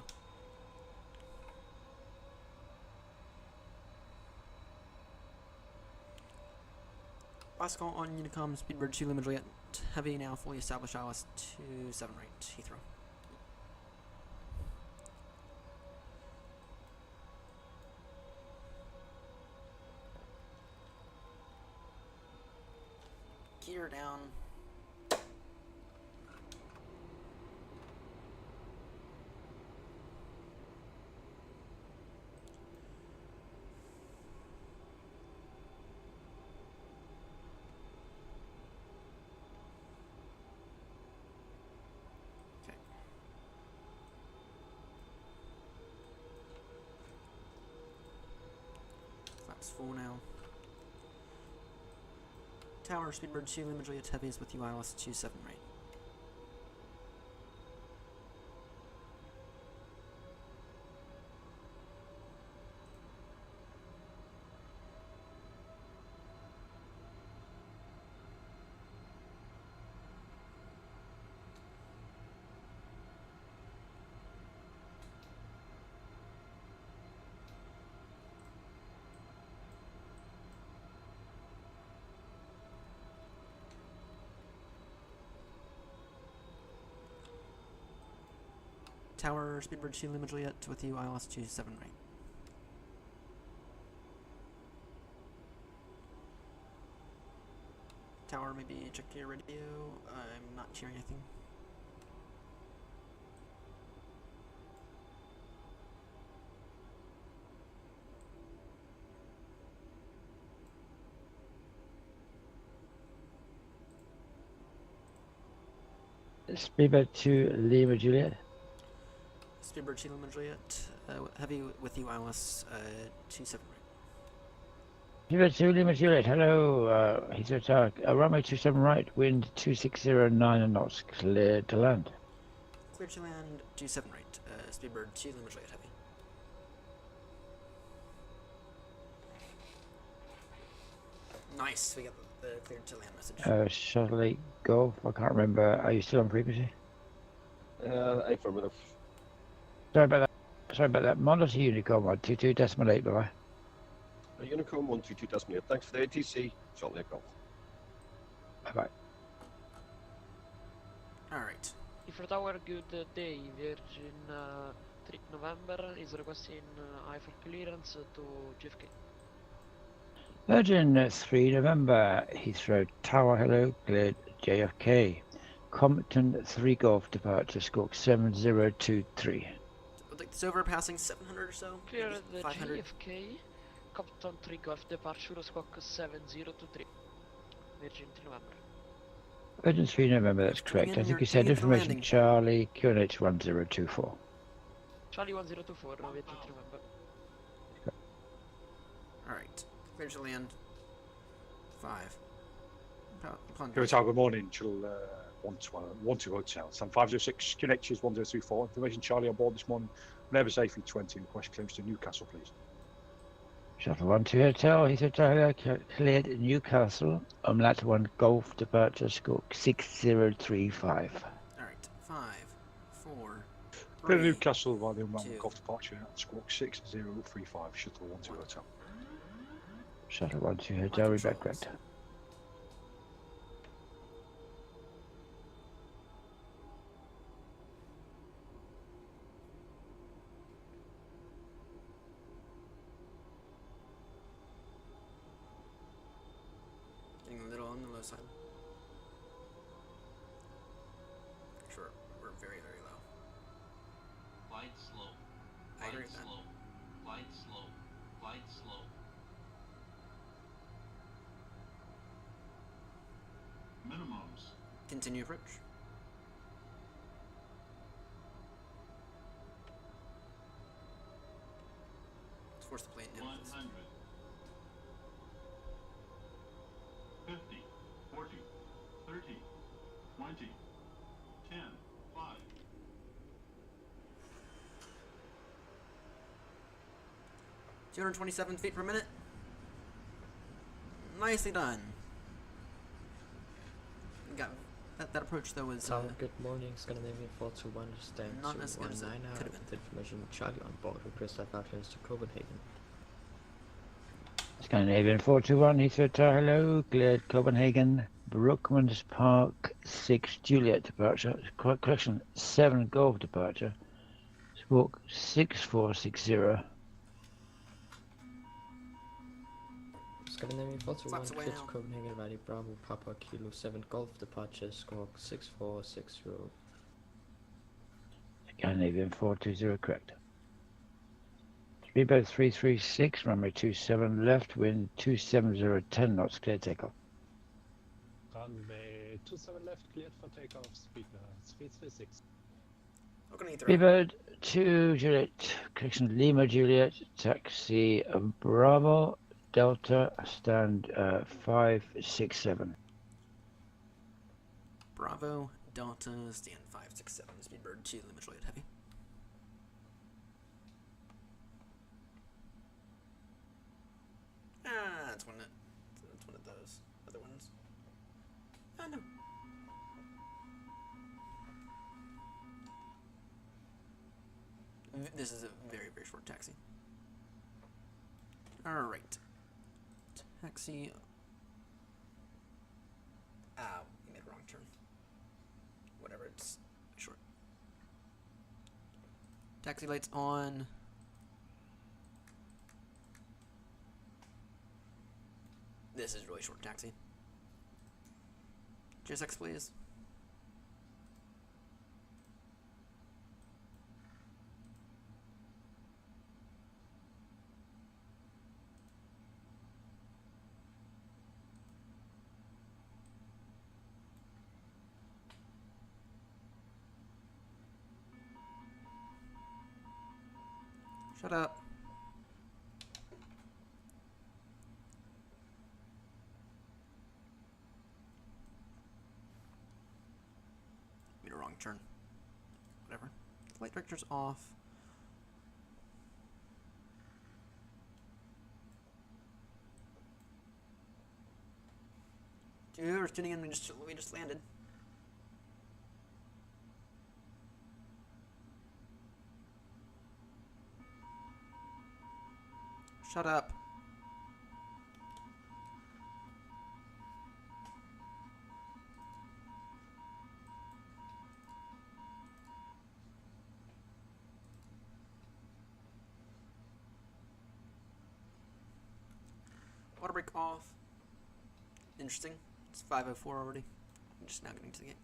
Last call on Unicom, speedbird 2, Lima Juliet, heavy, now fully established, ILS 27 right, Heathrow. Gear down. Okay. Flaps full now. Tower, speedbird 2, Lima Juliet, heavy is with you, ILS 27 right. Tower, speedbird 2, Lima Juliet, with you, ILS 27 right. Tower, maybe check your radio. I'm not hearing anything. Speedbird to Lima Juliet. Speedbird to Lima Juliet. Heavy with you, ILS 27 right. Speedbird to Lima Juliet, hello, Heathrow Tower, runway 27 right, wind 2609 knots, clear to land. Clear to land 27 right. Speedbird to Lima Juliet Heavy. Nice, we got the clear to land message. Shuttle 8 Golf, I can't remember, are you still on frequency? Affirmative. Sorry about that, Monitor Unicorn 122.8, bye-bye. Unicom 122.8. Thanks for the ATC. Short Lake Golf. Bye-bye. Alright. Heathrow Tower, good day. Virgin 3 November is requesting I for clearance to JFK. Virgin 3 November, Heathrow Tower, hello, cleared JFK. Compton 3 Golf departure, squawk 7023. It's over passing 700 or so. Clear maybe the 500. JFK. Compton 3 Golf departure, squawk 7023. Virgin 3 November. Virgin 3 November, that's Coming correct. in, I think you're you said coming in for information landing. Charlie, QNH 1024. Charlie 1024, Virgin 3 November. Alright. Clear to land 5. Heathrow Tower, good morning. Shuttle 120 Hotel. Sam 506, connections 1034. Information Charlie on board this morning. Never safely 20. Request claims to Newcastle, please. Shuttle 12 Hotel, Heathrow Tower, cleared Newcastle, Umlaut 1 Golf departure, squawk 6035. Alright. 5, 4, Clear 3. Newcastle via the Umlaut 1 2. Golf departure at squawk 6035. Shuttle 12 Hotel. Shuttle 12 Hotel, read back correct. Getting a little on the low side. Sure, we're very, very low. Flight slow. I agree with Flight that. slow. Flight slow. Flight slow. Minimums. Continue approach. Let's force the plane in. 100. 50. 40. 30. 20. 10. 5. 227 feet per minute. Nicely done. Got that approach though was Tower, good morning. Scandinavian 421, stand not as good as it 219 could have been. with information Charlie on board. Request that outlands to Copenhagen. Scandinavian 421, Heathrow Tower, hello, cleared Copenhagen, Brookmans Park 6 Juliet departure, correction 7 Golf departure, squawk 6460. Scandinavian 421, Flaps away clear to now. Copenhagen, Valley Bravo, Papa Kilo 7 Golf departure, squawk 6460. Scandinavian 420, correct. Speedboat 336, runway 27 left, wind 27010 knots, clear takeoff. Runway 27 left, cleared for takeoff, Speedbird 336. Looking at Speedbird 2 Juliet, correction Lima Juliet, taxi Bravo, Delta, stand 567. Bravo, Delta, stand 567, Speedbird 2, Lima Juliet Heavy. Ah, that's one of those other ones. Ah, no. This is a very, very short taxi. Alright. Taxi. Ah, we made a wrong turn. Whatever, it's short. Taxi lights on. This is really short taxi. JSX, please. Shut up. Made a wrong turn. Whatever. Flight director's off. Dude, whoever's tuning in, we just landed. Shut up. Water break off. Interesting. It's 5:04 already. I'm just now getting to the gate.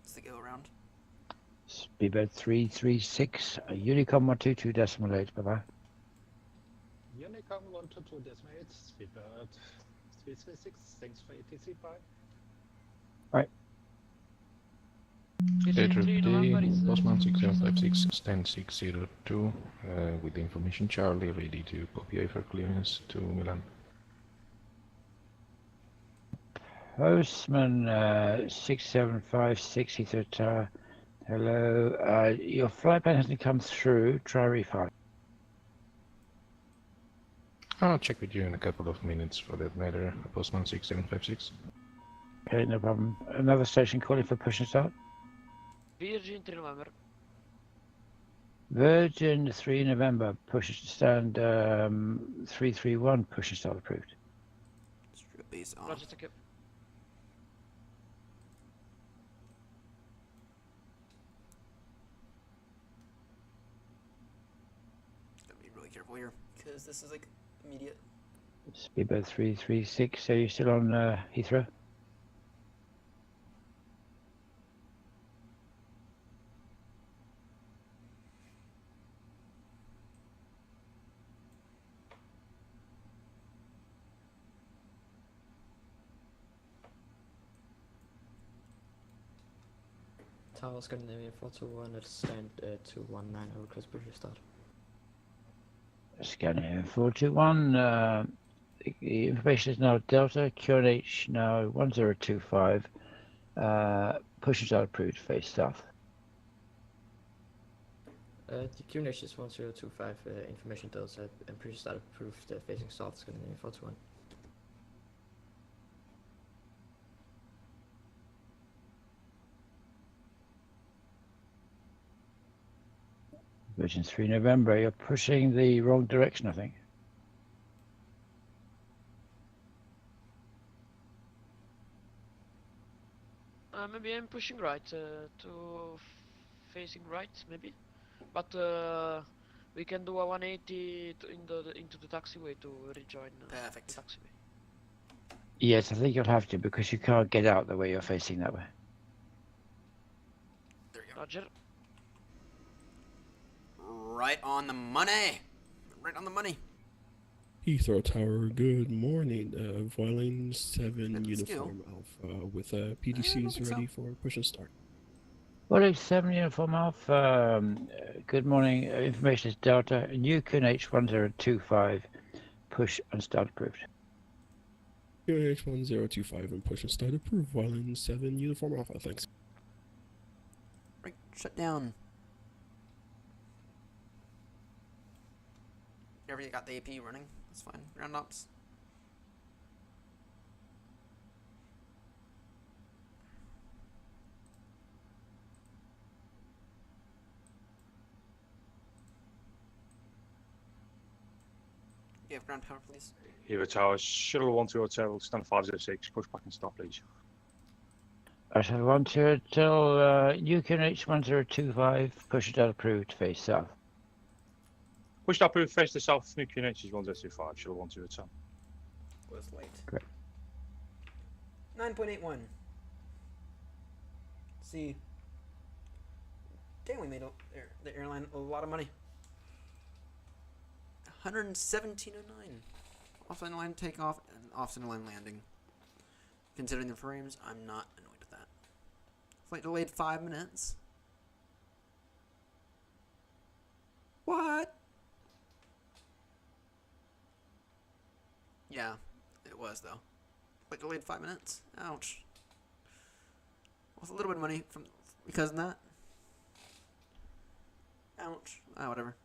It's the go around. Speedbird 336, Unicom 122.8, bye-bye. Unicom 122.8, Speedbird 336, thanks for ATC, bye. Right. Virgin 3 November is Postman 6756, stand 602, with the information Charlie, ready to copy for clearance to Milan. Postman 6756, Heathrow Tower. Hello, your flight plan hasn't come through, try refund. I'll check with you in a couple of minutes for that matter, Postman 6756. Okay, no problem. Another station calling for push and start. Virgin 3 November. Virgin 3 November, push and stand 331, push and start approved. Strip base off. Roger, thank you. Gotta be really careful here, because this is like immediate. Speedbird 336, are you still on Heathrow? Tower Scandinavian 421 at stand 219, I request push start. Scandinavian 421, the information is now Delta, QNH now 1025, push and start approved, face south. The QNH is 1025, information Delta and push start approved, facing south Scandinavian 421. Virgin 3 November, you're pushing the wrong direction, I think. Maybe I'm pushing right to facing right, maybe. But we can do a 180 into the taxiway to rejoin Perfect. the taxiway. Yes, I think you'll have to because you can't get out the way you're facing that way. There you go. Roger. Right on the money. Right on the money. Heathrow Tower, good morning. Voiline 7 Let's Uniform Alpha with PDCs ready for push and start. Well, 7 Uniform Alpha, good morning. Information is Delta, new QNH 1025, push and start approved. QNH 1025 and push and start approved. Voiline 7 Uniform Alpha, thanks. Right, shut down. You already got the AP running. That's fine. Ground ops. You have ground power, please. Heathrow Tower, shuttle 120, stand 506, push back and stop, please. I shall want to tell UQNH 1025, push and start approved, face south. Push up approved, face to south, new QNH is 1025, shuttle 120. Was late. Correct. 9.81. See. Damn, we made the airline a lot of money. 117.09. Off-center line takeoff and off-center line landing. Considering the frames, I'm not annoyed with that. Flight delayed 5 minutes. Yeah, it was though. Like delayed 5 minutes. Ouch. With a little bit of money from because of that. Ouch. Ah, whatever.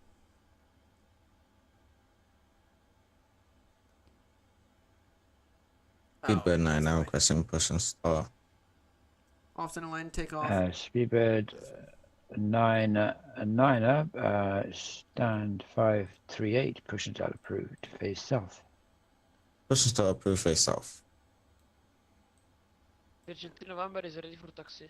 Speedbird 9 now requesting push and start. Off center line, take off. Speedbird 9 up, stand 538, push and start approved, face south. Push and start approved face south. Virgin 3 November is ready for taxi.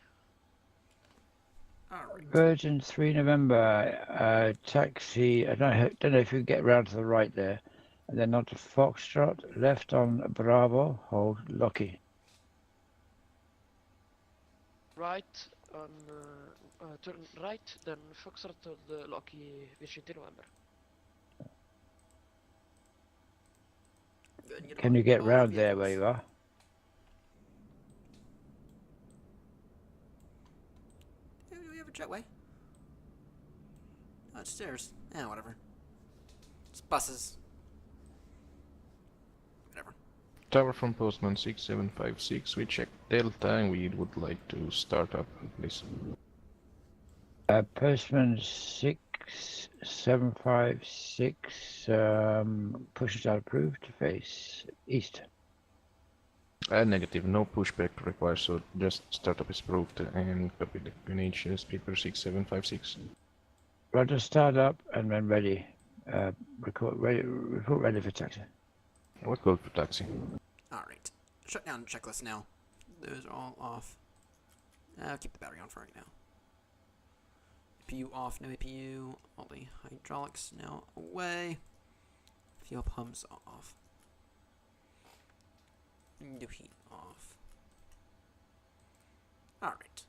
Alright. Virgin 3 November, taxi, I don't know if you get round to the right there, and then on to Foxtrot, left on Bravo, hold Lucky. Right on, turn right, then Foxtrot to the Lucky Virgin 3 November. Good, Can you get round there where you are? Yeah, we have a jetway. Oh, it's stairs. Yeah, whatever. It's buses. Whatever. Tower from Postman 6756, we check Delta and we would like to start up, please. Postman 6756, push and start approved, face east. Negative, no pushback required, so just startup is approved and copy the QNH speaker 6756. Roger, start up and when ready. Report ready for taxi. What code for taxi? Alright. Shut down checklist now. Those are all off. I'll keep the battery on for right now. APU off, no APU. All the hydraulics now away. Fuel pumps off. No heat off. Alright.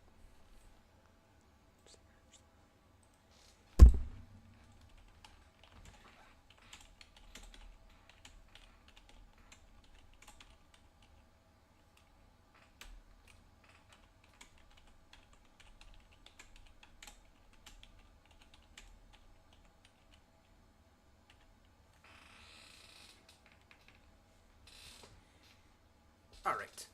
Alright.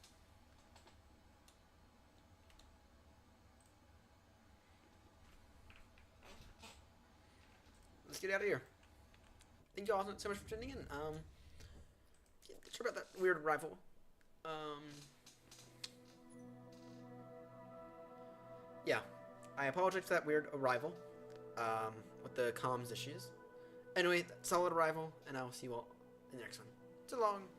Let's get out of here. Thank you all so much for tuning in. Sorry about that weird arrival. Yeah. I apologize for that weird arrival. With the comms issues. Anyway, solid arrival, and I will see you all in the next one. So long.